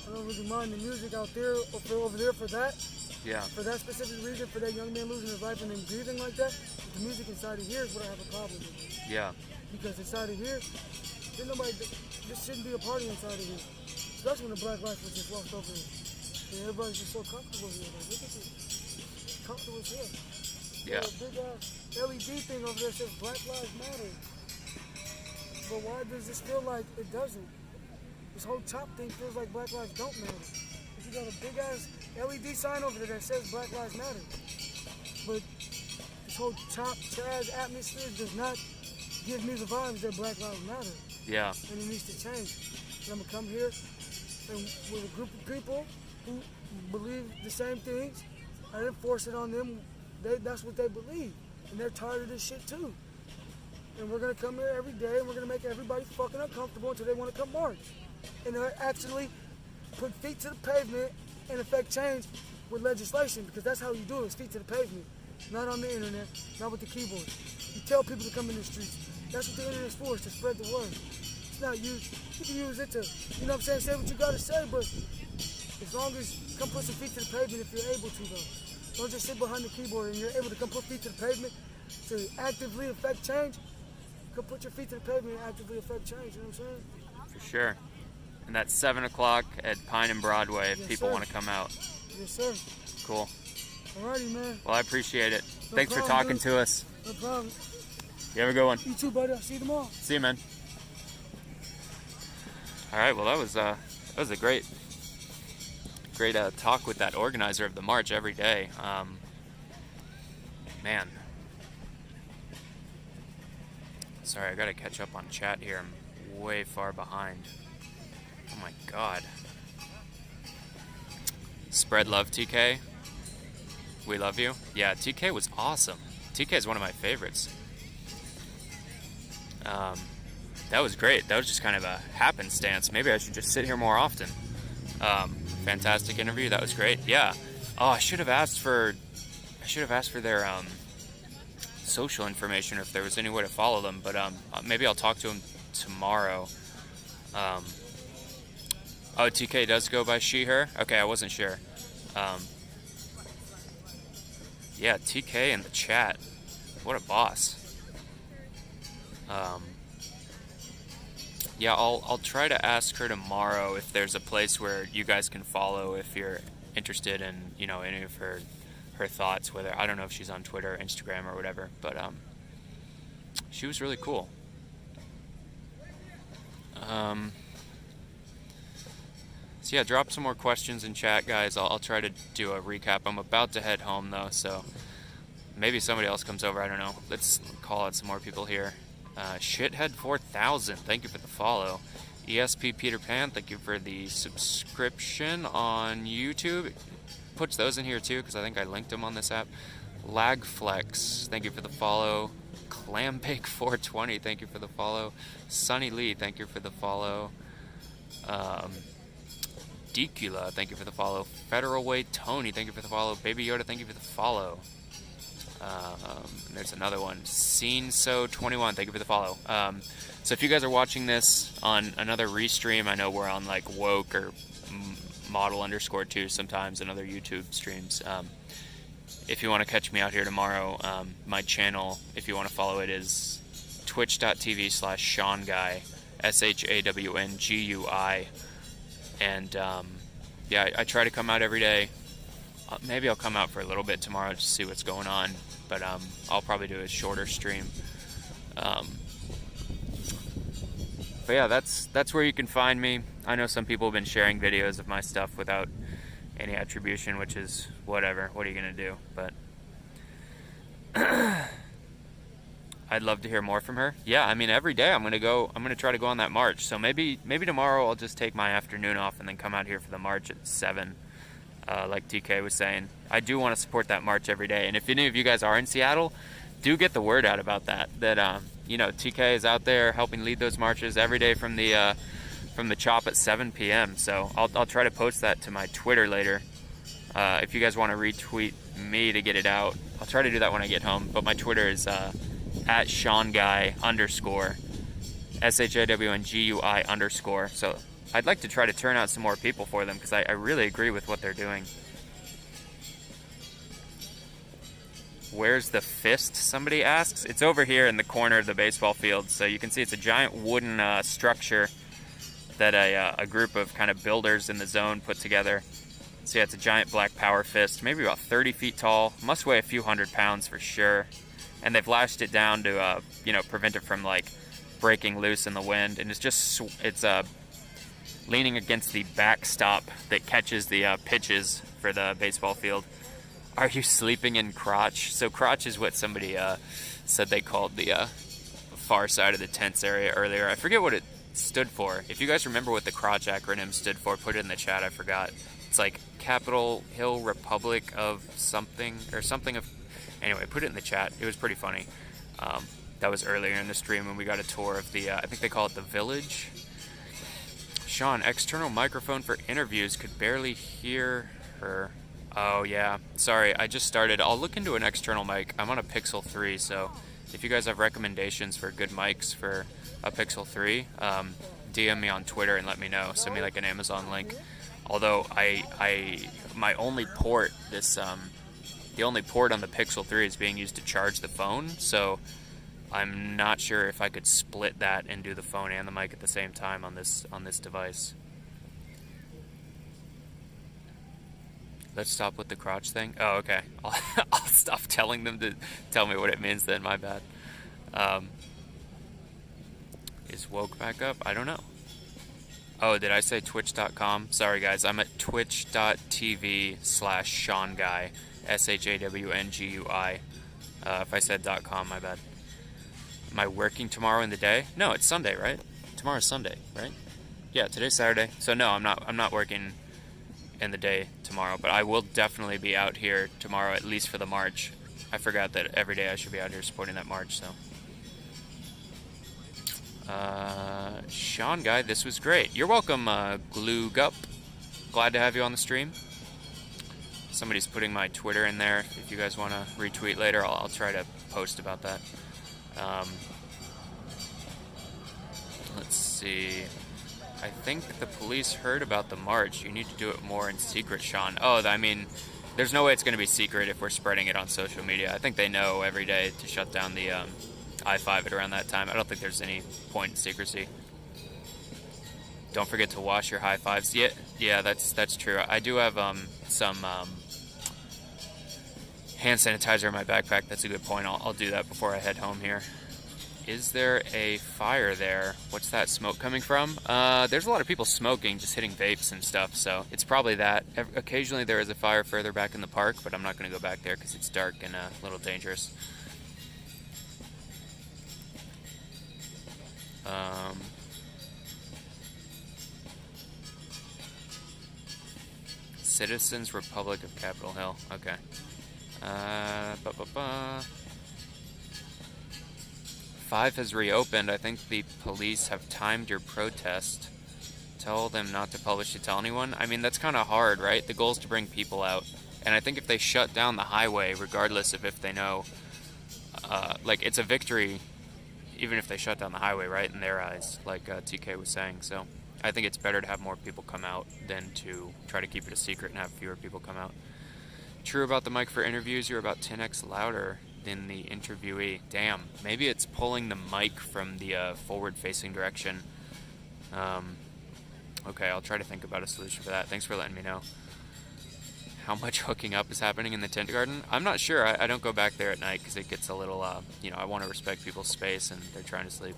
I don't really mind the music out there or over there for that.
Yeah.
For that specific reason, for that young man losing his life and then grieving like that. But the music inside of here is what I have a problem with.
Yeah.
Because inside of here, there's nobody. This shouldn't be a party inside of here. Especially when the black life was just walked over here. And everybody's just so comfortable here. Like, look at this. Comfortable as hell.
Yeah.
There's a big LED thing over there says Black Lives Matter. But why does this feel like it doesn't? This whole chop thing feels like Black Lives don't matter. If you got a big ass LED sign over there that says Black Lives Matter. But this whole chop, Chaz atmosphere does not give me the vibes that Black Lives Matter.
Yeah.
And it needs to change. And I'm gonna come here and with a group of people who believe the same things. I didn't force it on them. That's what they believe. And they're tired of this shit too. And we're gonna come here every day and we're gonna make everybody fucking uncomfortable until they wanna come march. And actually put feet to the pavement and affect change with legislation, because that's how you do it, feet to the pavement. Not on the internet, not with the keyboard. You tell people to come in the streets. That's what the internet's for, is to spread the word. It's not used, you can use it to, you know what I'm saying, say what you gotta say, but as long as you come put some feet to the pavement if you're able to though. Don't just sit behind the keyboard and you're able to come put feet to the pavement to actively affect change. Come put your feet to the pavement and actively affect change, you know what I'm saying?
For sure. And that's 7 o'clock at Pine and Broadway if
Yes,
people
sir.
want to come out.
Yes, sir.
Cool.
Alrighty, man.
Well, I appreciate it.
No
Thanks
problem,
for talking
dude.
to us.
No problem.
You have a good one.
You too, buddy. I'll see you tomorrow.
See you, man. All right. Well, that was a great talk with that organizer of the march every day. Man. Sorry, I gotta catch up on chat here. I'm way far behind. Oh my god. Spread love, TK. We love you. Yeah, TK was awesome. TK is one of my favorites. That was great. That was just kind of a happenstance. Maybe I should just sit here more often. Fantastic interview. That was great. Yeah. Oh, I should have asked for their social information, if there was any way to follow them. But maybe I'll talk to them tomorrow. Oh, TK does go by she, her? Okay, I wasn't sure. Yeah, TK in the chat. What a boss. Yeah, I'll try to ask her tomorrow if there's a place where you guys can follow if you're interested in, you know, any of her thoughts, whether, I don't know if she's on Twitter or Instagram or whatever, but she was really cool. So yeah, drop some more questions in chat, guys. I'll try to do a recap. I'm about to head home though, so maybe somebody else comes over, I don't know. Let's call out some more people here. Shithead 4000, thank you for the follow. ESP Peter Pan, thank you for the subscription on YouTube. Puts those in here too, because I think I linked them on this app. Lagflex, thank you for the follow. Clambake 420, thank you for the follow. Sunny Lee, thank you for the follow. Decula, thank you for the follow. Federal Way Tony, thank you for the follow. Baby Yoda, thank you for the follow. There's another one. SceneSo21, thank you for the follow. So if you guys are watching this on another restream, I know we're on like Woke or Model_2 sometimes and other YouTube streams. If you want to catch me out here tomorrow, my channel, if you want to follow it, is twitch.tv/ShawnGuy, ShawnGui. And yeah, I try to come out every day. Maybe I'll come out for a little bit tomorrow to see what's going on, but I'll probably do a shorter stream. But yeah, that's where you can find me. I know some people have been sharing videos of my stuff without any attribution, which is whatever. What are you gonna do? But I'd love to hear more from her. Yeah, I mean, every day I'm gonna try to go on that march. So maybe tomorrow I'll just take my afternoon off and then come out here for the march at 7.
like TK was saying. I do want to support that march every day. And if any of you guys are in Seattle, do get the word out about that. That you know, TK is out there helping lead those marches every day from the Chop at 7 p.m. So I'll try to post that to my Twitter later. If you guys want to retweet me to get it out, I'll try to do that when I get home. But my Twitter is at ShawnGuy_, ShawnGui_. So I'd like to try to turn out some more people for them because I really agree with what they're doing. Where's the fist, somebody asks? It's over here in the corner of the baseball field. So you can see it's a giant wooden structure that a group of kind of builders in the zone put together. So yeah, it's a giant black power fist, maybe about 30 feet tall, must weigh a few hundred pounds for sure. And they've lashed it down to, you know, prevent it from like breaking loose in the wind. And it's just, it's leaning against the backstop that catches the pitches for the baseball field. Are you sleeping in crotch? So crotch is what somebody said they called the far side of the tents area earlier. I forget what it stood for. If you guys remember what the crotch acronym stood for, put it in the chat. I forgot. It's like Capitol Hill Republic of something or something of. Anyway, put it in the chat. It was pretty funny. That was earlier in the stream when we got a tour of the. I think they call it the Village. Sean, external microphone for interviews. Could barely hear her. Oh yeah, sorry. I just started. I'll look into an external mic. I'm on a Pixel 3, so if you guys have recommendations for good mics for a Pixel 3, DM me on Twitter and let me know. Send me like an Amazon link. Although my only port, the only port on the Pixel 3 is being used to charge the phone, so I'm not sure if I could split that and do the phone and the mic at the same time on this device. Let's stop with the crotch thing. Oh, okay. I'll stop telling them to tell me what it means then. My bad. Is woke back up? I don't know. Oh, did I say twitch.com? Sorry, guys. I'm at twitch.tv/ShawnGuy. ShawnGui. If I said .com, my bad. Am I working tomorrow in the day? No, it's Sunday, right? Tomorrow's Sunday, right? Yeah, today's Saturday. So no, I'm not working in the day tomorrow, but I will definitely be out here tomorrow, at least for the march. I forgot that every day I should be out here supporting that march, so. Sean Guy, this was great. You're welcome, Glue Gup. Glad to have you on the stream. Somebody's putting my Twitter in there. If you guys want to retweet later, I'll try to post about that. Let's see. I think the police heard about the march. You need to do it more in secret, Sean. Oh, I mean, there's no way it's going to be secret if we're spreading it on social media. I think they know every day to shut down the I-5 at around that time. I don't think there's any point in secrecy. Don't forget to wash your high fives. Yeah, that's true. I do have some hand sanitizer in my backpack. That's a good point. I'll do that before I head home here. Is there a fire there? What's that smoke coming from? There's a lot of people smoking, just hitting vapes and stuff, so it's probably that. Occasionally there is a fire further back in the park, but I'm not going to go back there because it's dark and a little dangerous. Citizens Republic of Capitol Hill. Okay. Five has reopened. I think the police have timed your protest. Tell them not to publish to tell anyone. I mean, that's kind of hard, right? The goal is to bring people out. And I think if they shut down the highway, regardless of if they know, like, it's a victory, even if they shut down the highway, right, in their eyes, like TK was saying. So I think it's better to have more people come out than to try to keep it a secret and have fewer people come out. True about the mic for interviews, you're about 10x louder than the interviewee. Damn, maybe it's pulling the mic from the forward-facing direction. Okay, I'll try to think about a solution for that. Thanks for letting me know. How much hooking up is happening in the tent garden? I'm not sure. I don't go back there at night because it gets a little, you know, I want to respect people's space and they're trying to sleep.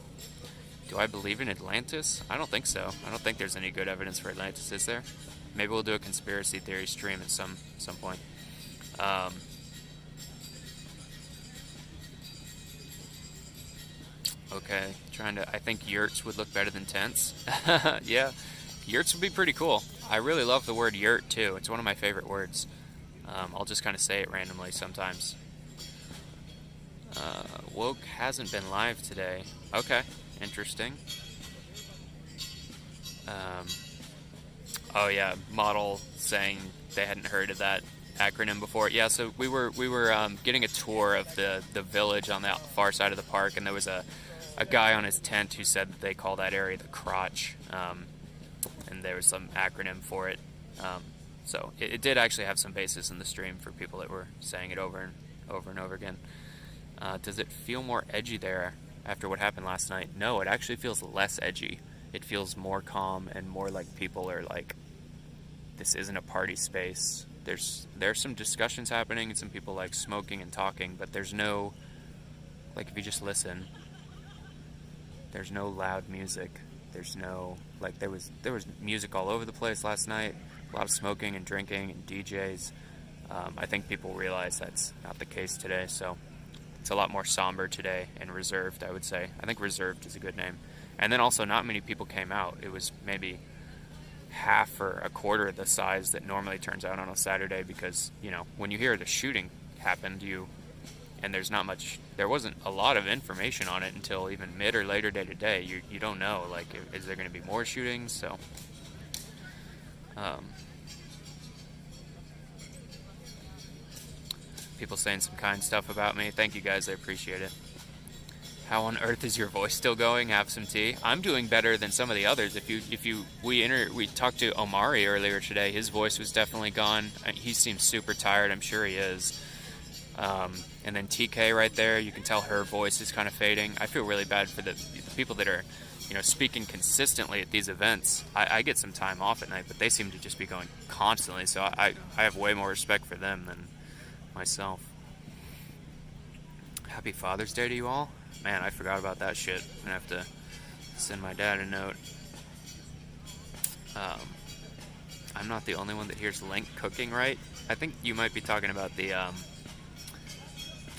Do I believe in Atlantis? I don't think so. I don't think there's any good evidence for Atlantis, is there? Maybe we'll do a conspiracy theory stream at some point. Okay, I think yurts would look better than tents. Yeah, yurts would be pretty cool. I really love the word yurt too. It's one of my favorite words. I'll just kind of say it randomly sometimes. Woke hasn't been live today. Okay, interesting. Oh yeah, Model saying they hadn't heard of that acronym before. Yeah, so we were getting a tour of the village on the far side of the park, and there was a guy on his tent who said that they call that area the crotch, and there was some acronym for it. So it did actually have some basis in the stream for people that were saying it over and over again. Does it feel more edgy there after what happened last night? No, it actually feels less edgy. It feels more calm and more like people are like, this isn't a party space. There's some discussions happening and some people like smoking and talking, but there's no, like, if you just listen, there's no loud music. There's no, like, there was music all over the place last night, a lot of smoking and drinking and DJs. I think people realize that's not the case today, so it's a lot more somber today and reserved, I would say. I think reserved is a good name. And then also not many people came out. It was maybe half or a quarter of the size that normally turns out on a Saturday because, you know, when you hear the shooting happened, and there wasn't a lot of information on it until even mid or later day today. You don't know, like, is there going to be more shootings? So, people saying some kind stuff about me. Thank you guys, I appreciate it. How on earth is your voice still going? Have some tea. I'm doing better than some of the others. We talked to Omari earlier today. His voice was definitely gone. He seems super tired. I'm sure he is. And then TK right there, you can tell her voice is kind of fading. I feel really bad for the people that are, you know, speaking consistently at these events. I get some time off at night, but they seem to just be going constantly. So I have way more respect for them than myself. Happy Father's Day to you all. Man, I forgot about that shit. I'm gonna have to send my dad a note. I'm not the only one that hears Link cooking, right? I think you might be talking about the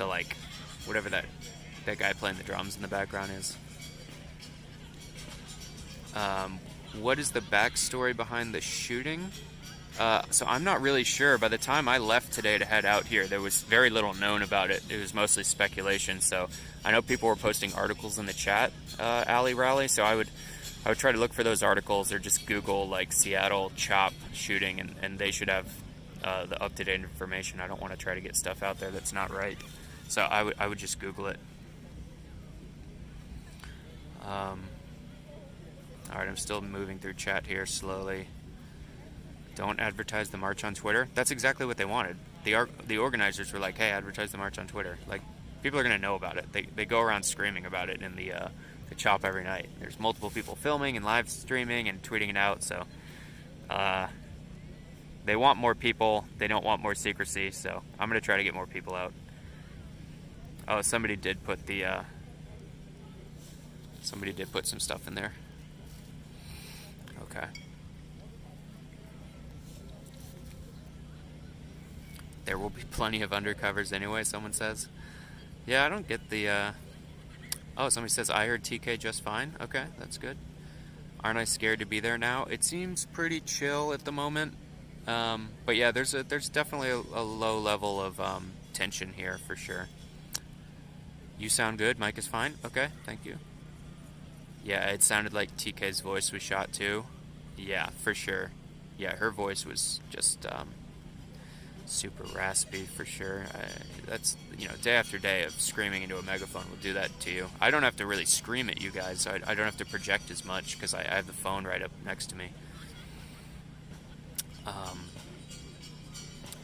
like, whatever that guy playing the drums in the background is. What is the backstory behind the shooting? So I'm not really sure. By the time I left today to head out here, there was very little known about it. It was mostly speculation. So I know people were posting articles in the chat, Alley Rally. So I would try to look for those articles, or just Google like Seattle Chop shooting, and they should have the up-to-date information. I don't want to try to get stuff out there that's not right. So I would just Google it. All right, I'm still moving through chat here slowly. Don't advertise the march on Twitter. That's exactly what they wanted. The organizers were like, hey, advertise the march on Twitter. Like, people are going to know about it. They go around screaming about it in the Chop every night. There's multiple people filming and live streaming and tweeting it out. So they want more people. They don't want more secrecy. So I'm going to try to get more people out. Oh, somebody did put some stuff in there. Okay. There will be plenty of undercovers anyway, someone says. Yeah, I don't get the, Oh, somebody says, I heard TK just fine. Okay, that's good. Aren't I scared to be there now? It seems pretty chill at the moment. But yeah, there's definitely a low level of tension here for sure. You sound good. Mike is fine. Okay, thank you. Yeah, it sounded like TK's voice was shot too. Yeah, for sure. Yeah, her voice was just super raspy for sure. That's, you know, day after day of screaming into a megaphone will do that to you. I don't have to really scream at you guys. I don't have to project as much because I have the phone right up next to me.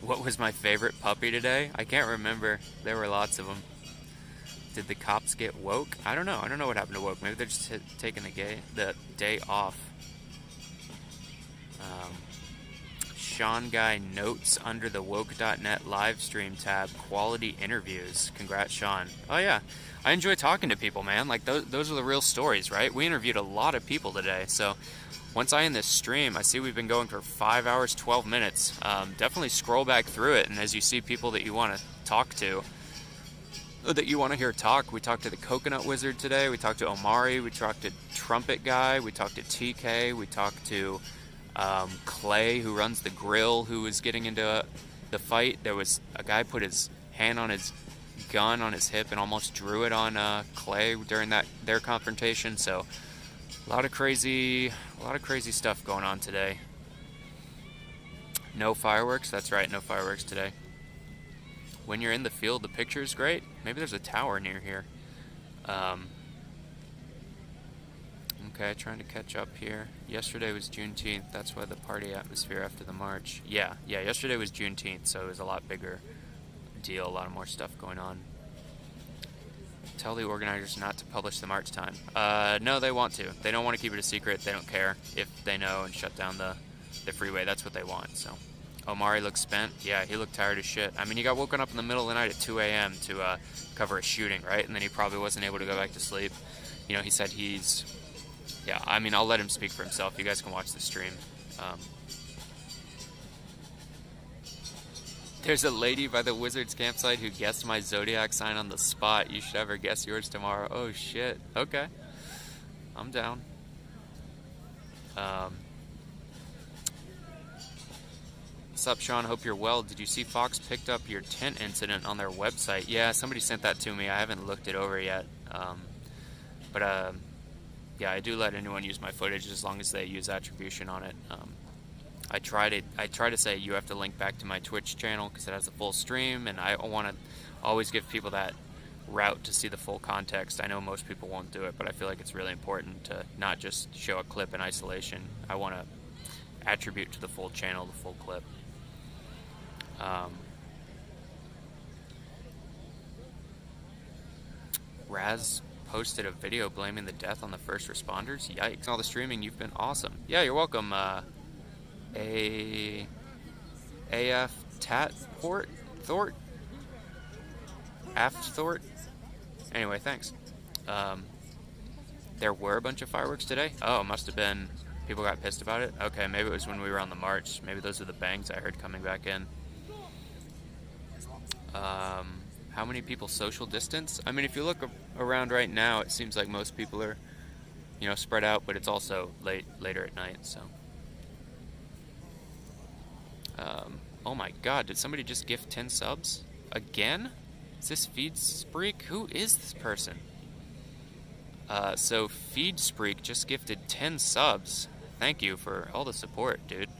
What was my favorite puppy today? I can't remember. There were lots of them. Did the cops get woke? I don't know. I don't know what happened to woke. Maybe they're just taking the day off. Sean Guy notes under the woke.net live stream tab, quality interviews. Congrats, Sean. Oh yeah, I enjoy talking to people, man. Like, those are the real stories, right? We interviewed a lot of people today, so once I end this stream, I see we've been going for 5 hours, 12 minutes. Definitely scroll back through it, and as you see people that you want to talk to, that you want to hear talk, we talked to the Coconut Wizard today, we talked to Omari, we talked to Trumpet Guy, we talked to TK, we talked to Clay, who runs the grill, who was getting into the fight. There was a guy put his hand on his gun on his hip and almost drew it on Clay during their confrontation. So a lot of crazy stuff going on today. No fireworks. That's right, no fireworks today. When you're in the field, the picture is great. Maybe there's a tower near here. Okay, trying to catch up here. Yesterday was Juneteenth. That's why the party atmosphere after the march. Yeah, yesterday was Juneteenth, so it was a lot bigger deal, a lot of more stuff going on. Tell the organizers not to publish the march time. No, they want to. They don't want to keep it a secret. They don't care if they know and shut down the freeway. That's what they want, so. Omari looks spent. Yeah, he looked tired as shit. I mean, he got woken up in the middle of the night at 2 a.m. to cover a shooting, right? And then he probably wasn't able to go back to sleep. You know, he said he's... Yeah, I mean, I'll let him speak for himself. You guys can watch the stream. There's a lady by the Wizards campsite who guessed my zodiac sign on the spot. You should have her guess yours tomorrow. Oh, shit. Okay. I'm down. What's up, Sean? Hope you're well. Did you see Fox picked up your tent incident on their website? Yeah, somebody sent that to me. I haven't looked it over yet. Yeah, I do let anyone use my footage as long as they use attribution on it. I try to say you have to link back to my Twitch channel because it has a full stream, and I want to always give people that route to see the full context. I know most people won't do it, but I feel like it's really important to not just show a clip in isolation. I want to attribute to the full channel, the full clip. Raz posted a video blaming the death on the first responders. Yikes. All the streaming, you've been awesome. Yeah, you're welcome. AF Tatfort? Thort? Aft Thort? Anyway, thanks. There were a bunch of fireworks today? Oh, it must have been people got pissed about it? Okay, maybe it was when we were on the march. Maybe those are the bangs I heard coming back in. How many people social distance? I mean, if you look around right now, it seems like most people are, you know, spread out, but it's also later at night, so. Oh my god, did somebody just gift 10 subs? Again? Is this Feedspreek? Who is this person? So Feedspreek just gifted 10 subs. Thank you for all the support, dude.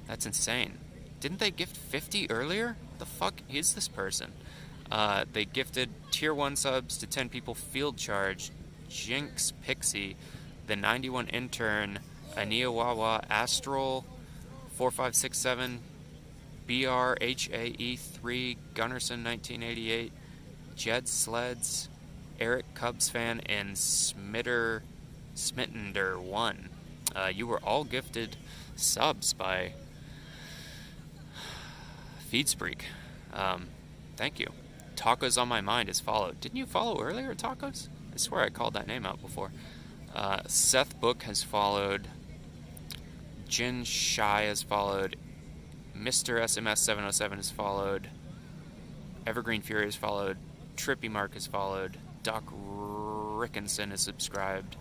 That's insane. Didn't they gift 50 earlier? What the fuck is this person? They gifted tier 1 subs to 10 people. Field Charge, Jinx Pixie, the 91 Intern, Aniawawa, Astral, 4567, BRHAE3, Gunnerson 1988, Jed Sleds, Eric Cubs fan, and Smittender1. You were all gifted subs by Feedspreek. Thank you. Tacos on My Mind is followed. Didn't you follow earlier, Tacos? I swear I called that name out before. Seth Book has followed. Jin Shai has followed. Mr. SMS 707 has followed. Evergreen Fury has followed. Trippy Mark has followed. Doc Rickinson is subscribed.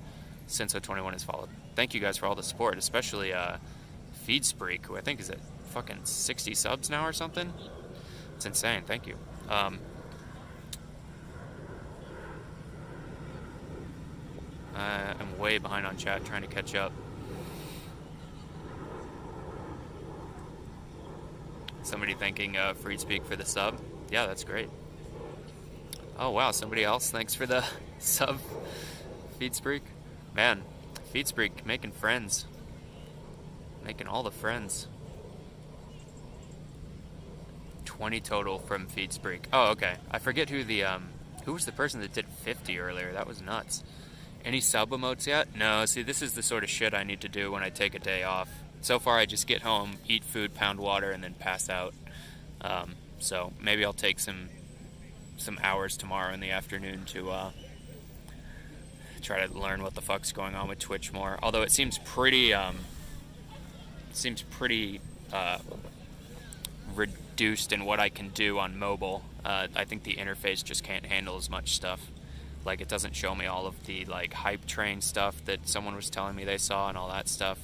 Senso21 has followed. Thank you guys for all the support, especially Feedspreek, who I think is at fucking 60 subs now or something. It's insane. Thank you. I'm way behind on chat, trying to catch up. Somebody thanking Feedspreek for the sub. Yeah, that's great. Oh wow, somebody else thanks for the sub. Feedspreek. Man, Feedspreek making friends. Making all the friends. 20 total from Feedspreek. Oh, okay. I forget who the who was the person that did 50 earlier. That was nuts. Any sub emotes yet? No, see, this is the sort of shit I need to do when I take a day off. So far, I just get home, eat food, pound water, and then pass out. So maybe I'll take some hours tomorrow in the afternoon to try to learn what the fuck's going on with Twitch more. Although it seems pretty reduced in what I can do on mobile. I think the interface just can't handle as much stuff. Like, it doesn't show me all of the like hype train stuff that someone was telling me they saw and all that stuff.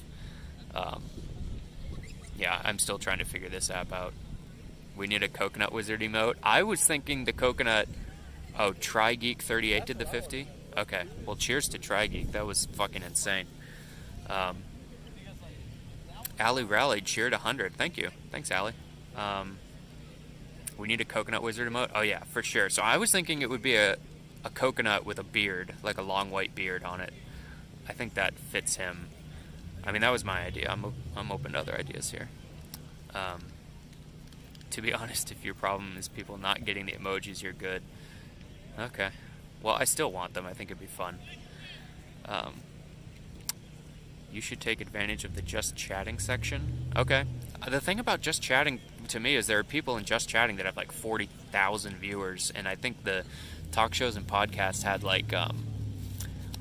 Yeah, I'm still trying to figure this app out. We need a Coconut Wizard emote. I was thinking the Coconut... Oh, TryGeek38 did the 50? Okay. Well, cheers to TryGeek. That was fucking insane. Allie Rally cheered 100. Thank you. Thanks, Allie. We need a Coconut Wizard emote? Oh, yeah, for sure. So I was thinking it would be a coconut with a beard, like a long white beard on it. I think that fits him. I mean, that was my idea. I'm open to other ideas here. To be honest, if your problem is people not getting the emojis, you're good. Okay. Well, I still want them. I think it'd be fun. You should take advantage of the Just Chatting section. Okay. The thing about Just Chatting, to me, is there are people in Just Chatting that have like 40,000 viewers, and I think the talk shows and podcasts had like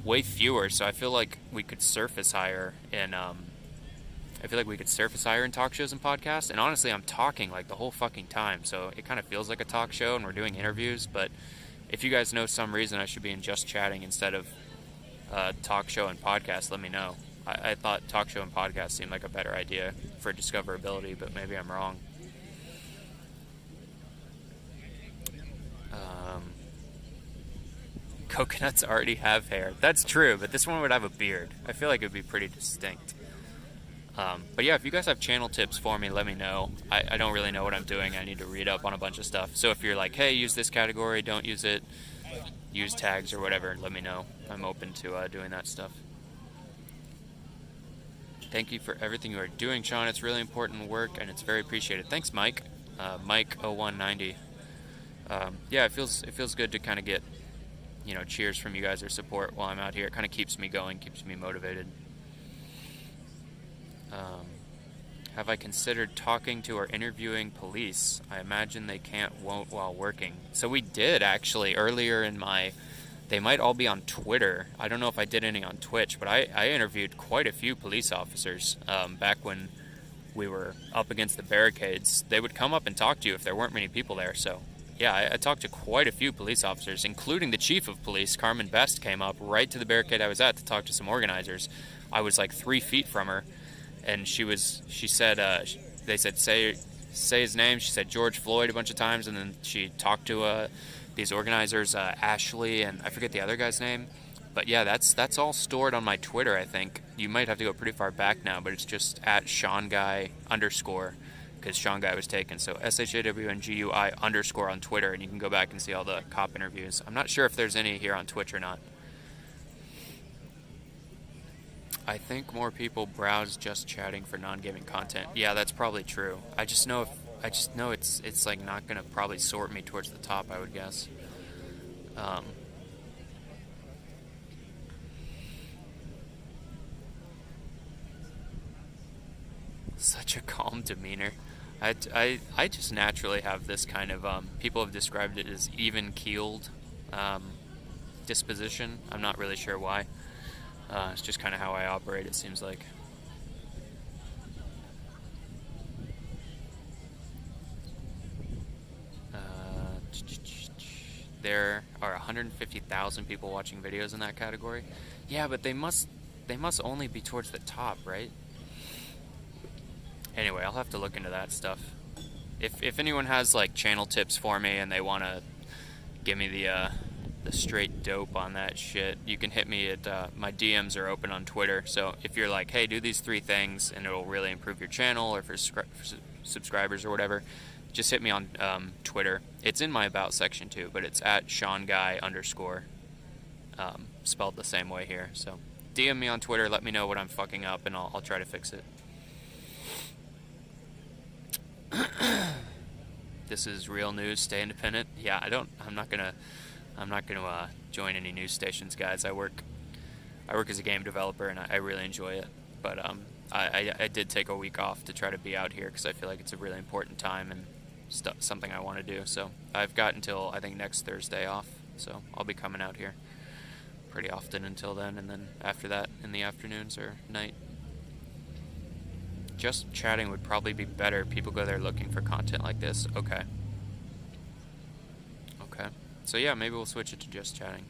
way fewer, so I feel like we could surface higher in talk shows and podcasts. And honestly, I'm talking like the whole fucking time, so it kind of feels like a talk show and we're doing interviews. But if you guys know some reason I should be in Just Chatting instead of talk show and podcast, let me know. I thought talk show and podcast seemed like a better idea for discoverability, but maybe I'm wrong. Coconuts already have hair. That's true, but this one would have a beard. I feel like it would be pretty distinct. But yeah, if you guys have channel tips for me, let me know. I don't really know what I'm doing. I need to read up on a bunch of stuff. So if you're like, hey, use this category, don't use it, use tags or whatever, let me know. I'm open to doing that stuff. Thank you for everything you are doing, Sean. It's really important work, and it's very appreciated. Thanks, Mike. Mike0190. Yeah, it feels good to kind of get, cheers from you guys or support while I'm out here. It kind of keeps me going, keeps me motivated. Have I considered talking to or interviewing police? I imagine they won't while working. So we did, actually, earlier in they might all be on Twitter. I don't know if I did any on Twitch, but I interviewed quite a few police officers back when we were up against the barricades. They would come up and talk to you if there weren't many people there. So yeah, I talked to quite a few police officers, including the chief of police, Carmen Best, came up right to the barricade I was at to talk to some organizers. I was like 3 feet from her, and she said, they said, say his name. She said George Floyd a bunch of times, and then she talked to these organizers, Ashley, and I forget the other guy's name. But yeah, that's all stored on my Twitter, I think. You might have to go pretty far back now, but it's just at SeanGuy_, because Sean Guy was taken. So SHAWNGUI_ on Twitter, and you can go back and see all the cop interviews. I'm not sure if there's any here on Twitch or not. I think more people browse Just Chatting for non-gaming content. Yeah, that's probably true. I just know it's like not gonna probably sort me towards the top, I would guess. Such a calm demeanor. I just naturally have this kind of people have described it as even-keeled disposition. I'm not really sure why. It's just kind of how I operate, it seems like. There are 150,000 people watching videos in that category. Yeah, but they must only be towards the top, right? Anyway, I'll have to look into that stuff. If anyone has like channel tips for me and they want to give me the straight dope on that shit, you can hit me at my DMs are open on Twitter. So if you're like, hey, do these 3 things and it'll really improve your channel, or for subscribers or whatever, just hit me on Twitter. It's in my about section too, but it's at SeanGuy_, spelled the same way here. So DM me on Twitter, let me know what I'm fucking up, and I'll try to fix it. This is real news. Stay independent. Yeah, I'm not gonna join any news stations, guys. I work as a game developer, and I really enjoy it. But I did take a week off to try to be out here because I feel like it's a really important time and something I want to do. So I've got until I think next Thursday off. So I'll be coming out here pretty often until then, and then after that in the afternoons or night. Just Chatting would probably be better. People go there looking for content like this. Okay. So yeah, maybe we'll switch it to Just Chatting.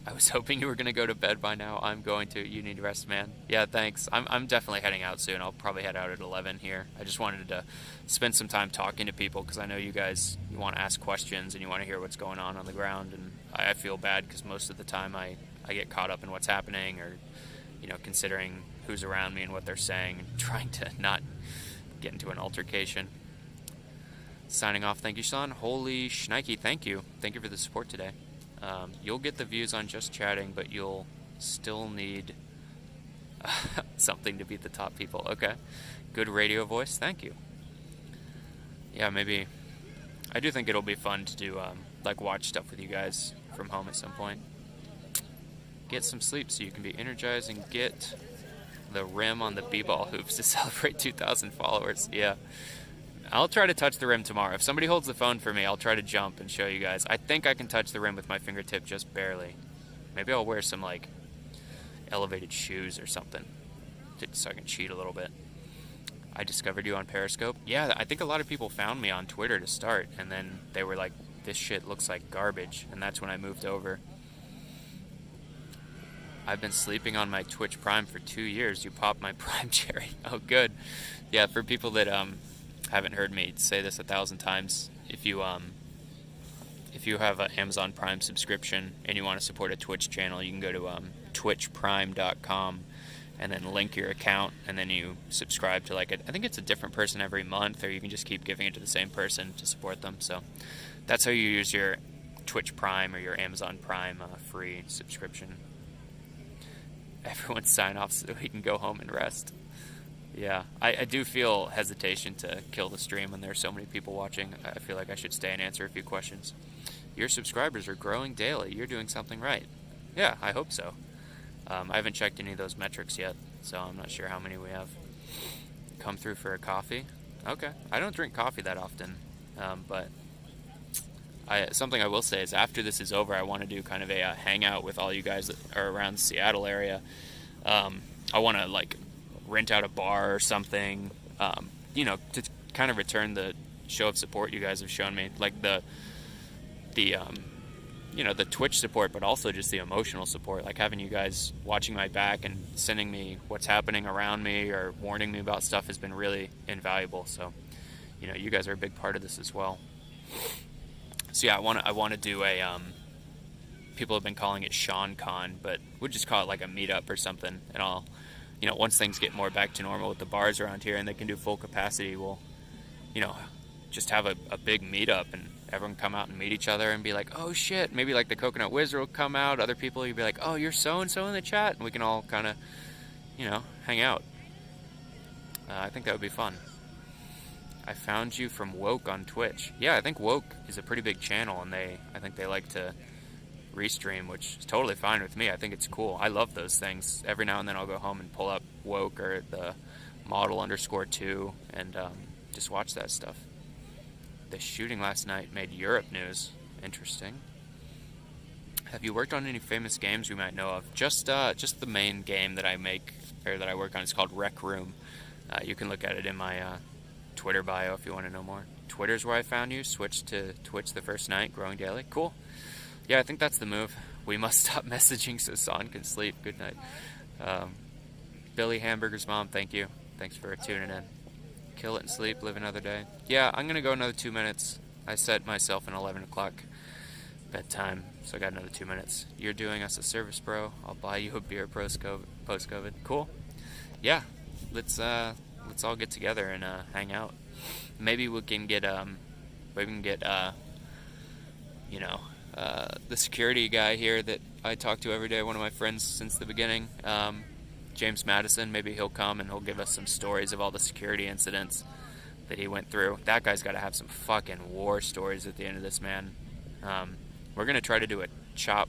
I was hoping you were going to go to bed by now. I'm going to. You need rest, man. Yeah, thanks. I'm definitely heading out soon. I'll probably head out at 11 here. I just wanted to spend some time talking to people because I know you guys, you want to ask questions and you want to hear what's going on the ground. And I feel bad because most of the time I get caught up in what's happening or, you know, considering who's around me and what they're saying and trying to not get into an altercation. Signing off. Thank you, Sean. Holy shnikey. Thank you. Thank you for the support today. You'll get the views on just chatting, but you'll still need something to beat the top people. Okay. Good radio voice. Thank you. Yeah, maybe. I do think it'll be fun to do, like, watch stuff with you guys from home at some point. Get some sleep so you can be energized and get the rim on the b-ball hoops to celebrate 2,000 followers. Yeah. I'll try to touch the rim tomorrow. If somebody holds the phone for me, I'll try to jump and show you guys. I think I can touch the rim with my fingertip just barely. Maybe I'll wear some, like, elevated shoes or something so I can cheat a little bit. I discovered you on Periscope. Yeah, I think a lot of people found me on Twitter to start, and then they were like, this shit looks like garbage, and that's when I moved over. I've been sleeping on my Twitch Prime for 2 years. You popped my Prime cherry. Oh, good. Yeah, for people that haven't heard me say this 1,000 times, if you have an Amazon Prime subscription and you want to support a Twitch channel, you can go to twitchprime.com and then link your account, and then you subscribe to, like, I think it's a different person every month, or you can just keep giving it to the same person to support them. So that's how you use your Twitch Prime or your Amazon Prime free subscription. Everyone sign off so we can go home and rest. Yeah, I do feel hesitation to kill the stream when there's so many people watching. I feel like I should stay and answer a few questions. Your subscribers are growing daily. You're doing something right. Yeah, I hope so. I haven't checked any of those metrics yet, so I'm not sure how many we have. Come through for a coffee? Okay. I don't drink coffee that often, but something I will say is after this is over, I want to do kind of a hangout with all you guys that are around the Seattle area. I want to, like, rent out a bar or something, you know, to kind of return the show of support you guys have shown me, like the you know, the Twitch support, but also just the emotional support, like having you guys watching my back and sending me what's happening around me or warning me about stuff has been really invaluable. So, you know, you guys are a big part of this as well. So yeah, I want to do a people have been calling it Sean Con, but we'll just call it like a meetup or something, and I'll, you know, once things get more back to normal with the bars around here and they can do full capacity, we'll, you know, just have a big meetup and everyone come out and meet each other and be like, oh shit, maybe like the Coconut Wizard will come out, other people you'll be like, oh, you're so-and-so in the chat, and we can all kind of, you know, hang out. I think that would be fun. I found you from Woke on Twitch. Yeah, I think Woke is a pretty big channel, and I think they like to restream, which is totally fine with me. I think it's cool. I love those things. Every now and then I'll go home and pull up Woke or the model_2 and just watch that stuff. The shooting last night made Europe news. Interesting. Have you worked on any famous games we might know of? Just the main game that I make, or that I work on, is called Rec Room. You can look at it in my Twitter bio if you want to know more. Twitter's where I found you. Switched to Twitch the first night, growing daily. Cool. Yeah, I think that's the move. We must stop messaging so Son can sleep. Good night. Billy Hamburger's mom, thank you. Thanks for tuning in. Kill it and sleep, live another day. Yeah, I'm going to go another 2 minutes. I set myself an 11 o'clock bedtime, so I got another 2 minutes. You're doing us a service, bro. I'll buy you a beer post-COVID. Cool. Yeah, let's all get together and hang out. Maybe we can get you know, the security guy here that I talk to every day, one of my friends since the beginning, James Madison. Maybe he'll come and he'll give us some stories of all the security incidents that he went through. That guy's got to have some fucking war stories at the end of this, man. We're gonna try to do a chop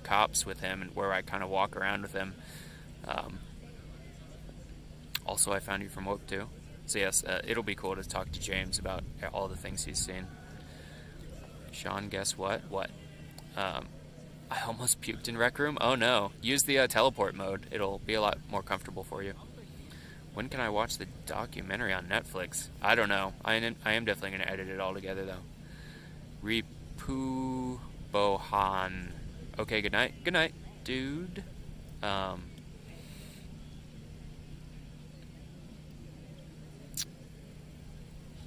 cops with him, and where I kind of walk around with him. Also, I found you from Woke too. So yes, it'll be cool to talk to James about all the things he's seen. Sean, guess what? What? I almost puked in Rec Room. Oh no. Use the teleport mode. It'll be a lot more comfortable for you. When can I watch the documentary on Netflix? I don't know. I am definitely going to edit it all together though. Ripu Bohan. Okay, good night. Good night, dude.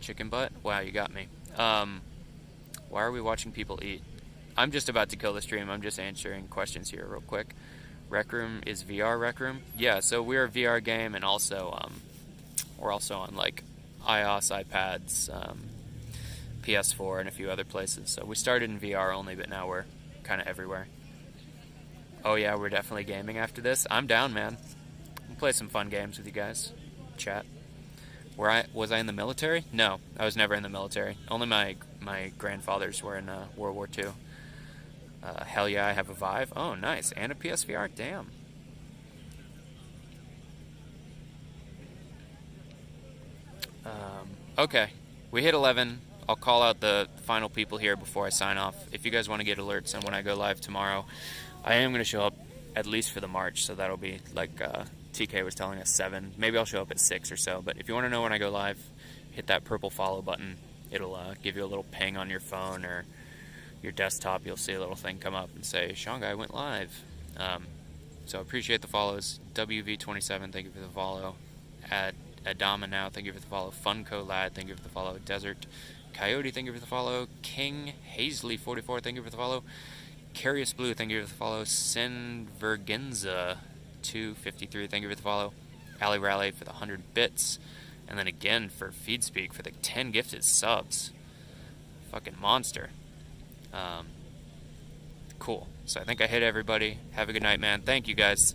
Chicken butt? Wow, you got me. Why are we watching people eat? I'm just about to kill the stream. I'm just answering questions here real quick. Rec Room is VR Rec Room? Yeah, so we're a VR game, and also we're also on like iOS, iPads, PS4, and a few other places. So we started in VR only, but now we're kind of everywhere. Oh yeah, we're definitely gaming after this. I'm down, man. We'll play some fun games with you guys. Chat. Was I in the military? No, I was never in the military. Only my grandfathers were in World War II. Hell yeah, I have a Vive. Oh, nice. And a PSVR? Damn. Okay, we hit 11. I'll call out the final people here before I sign off. If you guys want to get alerts on when I go live tomorrow, I am going to show up at least for the March, so that'll be like TK was telling us 7. Maybe I'll show up at 6 or so, but if you want to know when I go live, hit that purple follow button. It'll give you a little ping on your phone or your desktop. You'll see a little thing come up and say, Sean Guy went live. So appreciate the follows. WV27, thank you for the follow. Adama Now, thank you for the follow. Funko Lad, thank you for the follow. Desert Coyote, thank you for the follow. King Hazley44, thank you for the follow. Carius Blue, thank you for the follow. Sinvergenza 253, thank you for the follow. Ali Rally for the 100 bits. And then again for FeedSpeak for the 10 gifted subs. Fucking monster. Cool. So I think I hit everybody. Have a good night, man. Thank you, guys.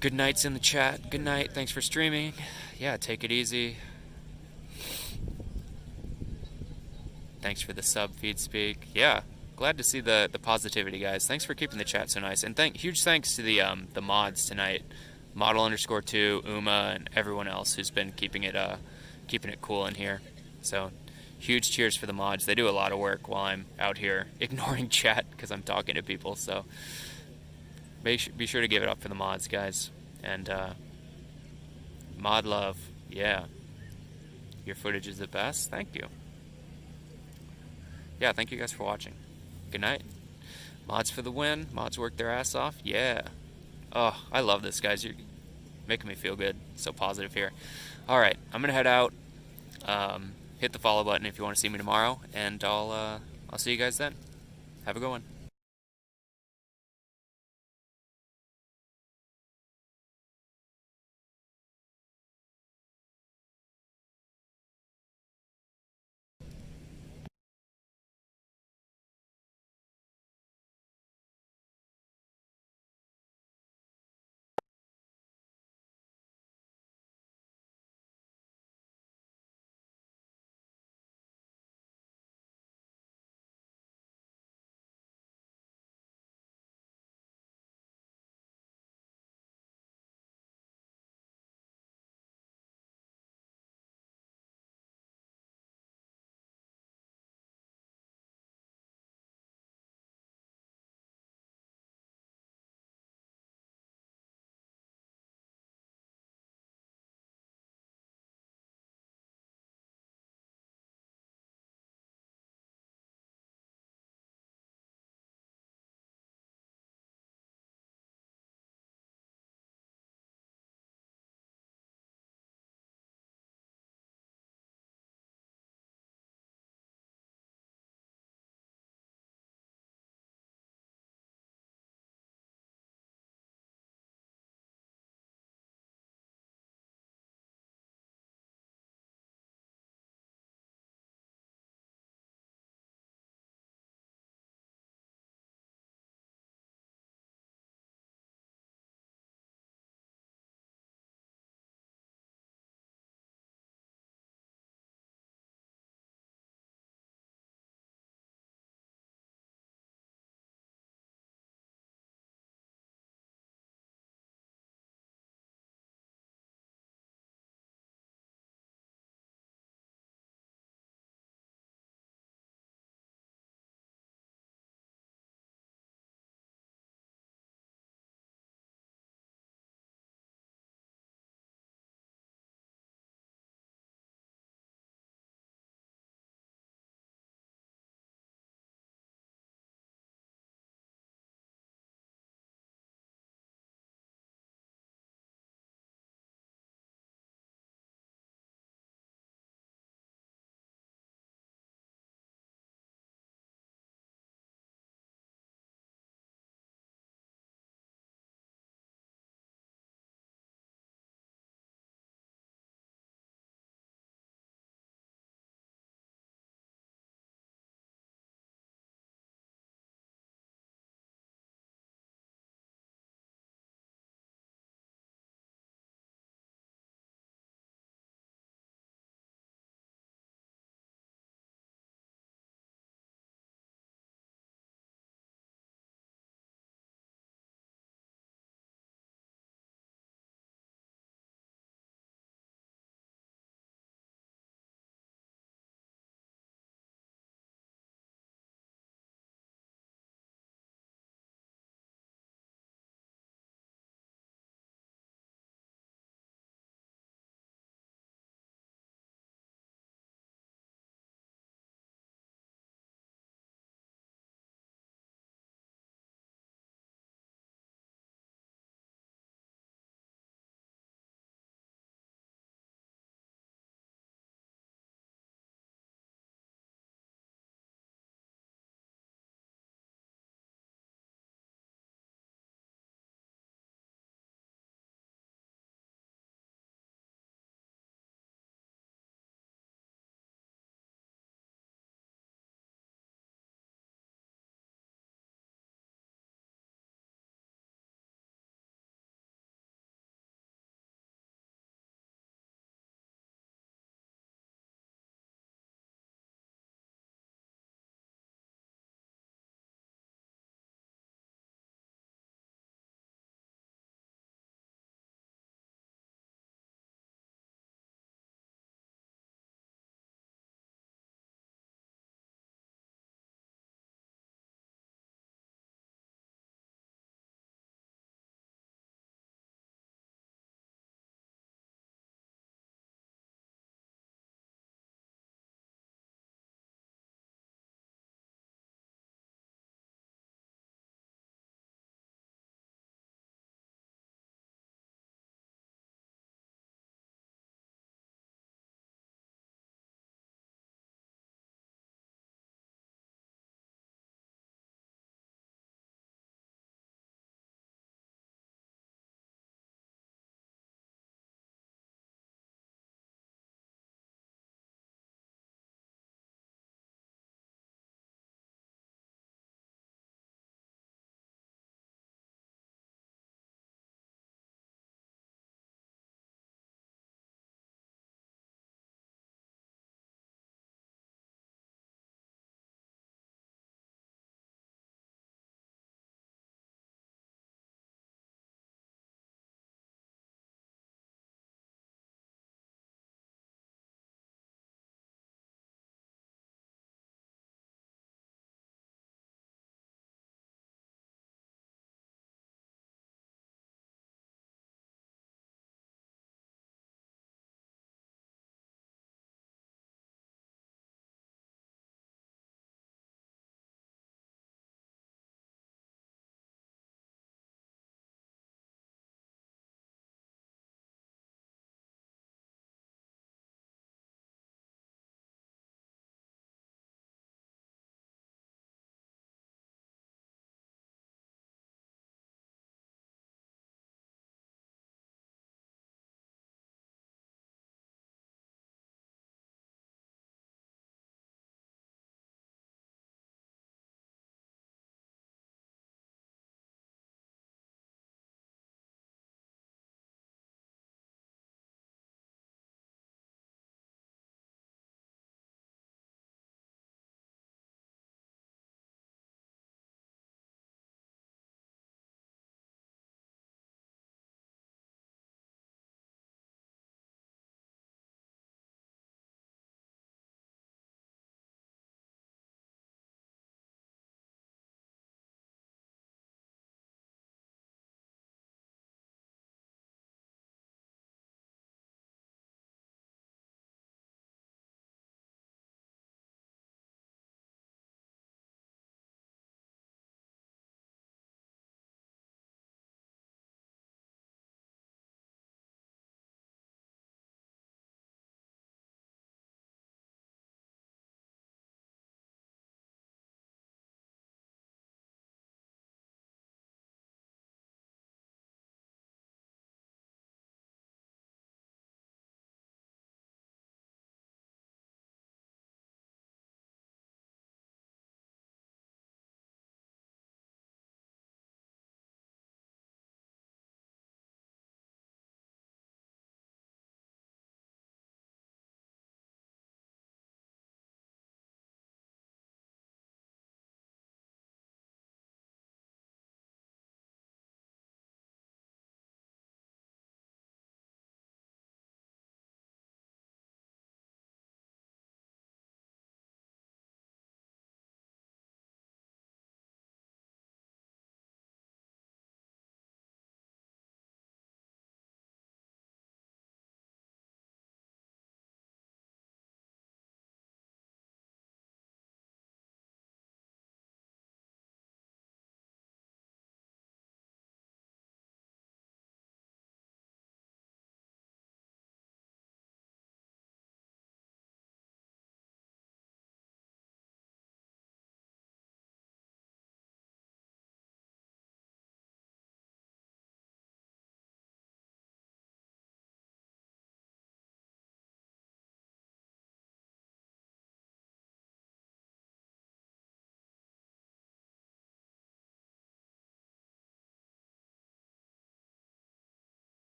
Good nights in the chat. Good night. Thanks for streaming. Yeah, take it easy. Thanks for the sub, FeedSpeak. Yeah, glad to see the positivity, guys. Thanks for keeping the chat so nice. And huge thanks to the mods tonight. Model_2, Uma, and everyone else who's been keeping it cool in here. So huge cheers for the mods. They do a lot of work while I'm out here ignoring chat because I'm talking to people. So be sure to give it up for the mods, guys. And mod love, yeah. Your footage is the best. Thank you. Yeah, thank you guys for watching. Good night. Mods for the win. Mods work their ass off. Yeah. Oh, I love this, guys. You're making me feel good. So positive here. All right, I'm gonna head out. Hit the follow button if you want to see me tomorrow, and I'll see you guys then. Have a good one.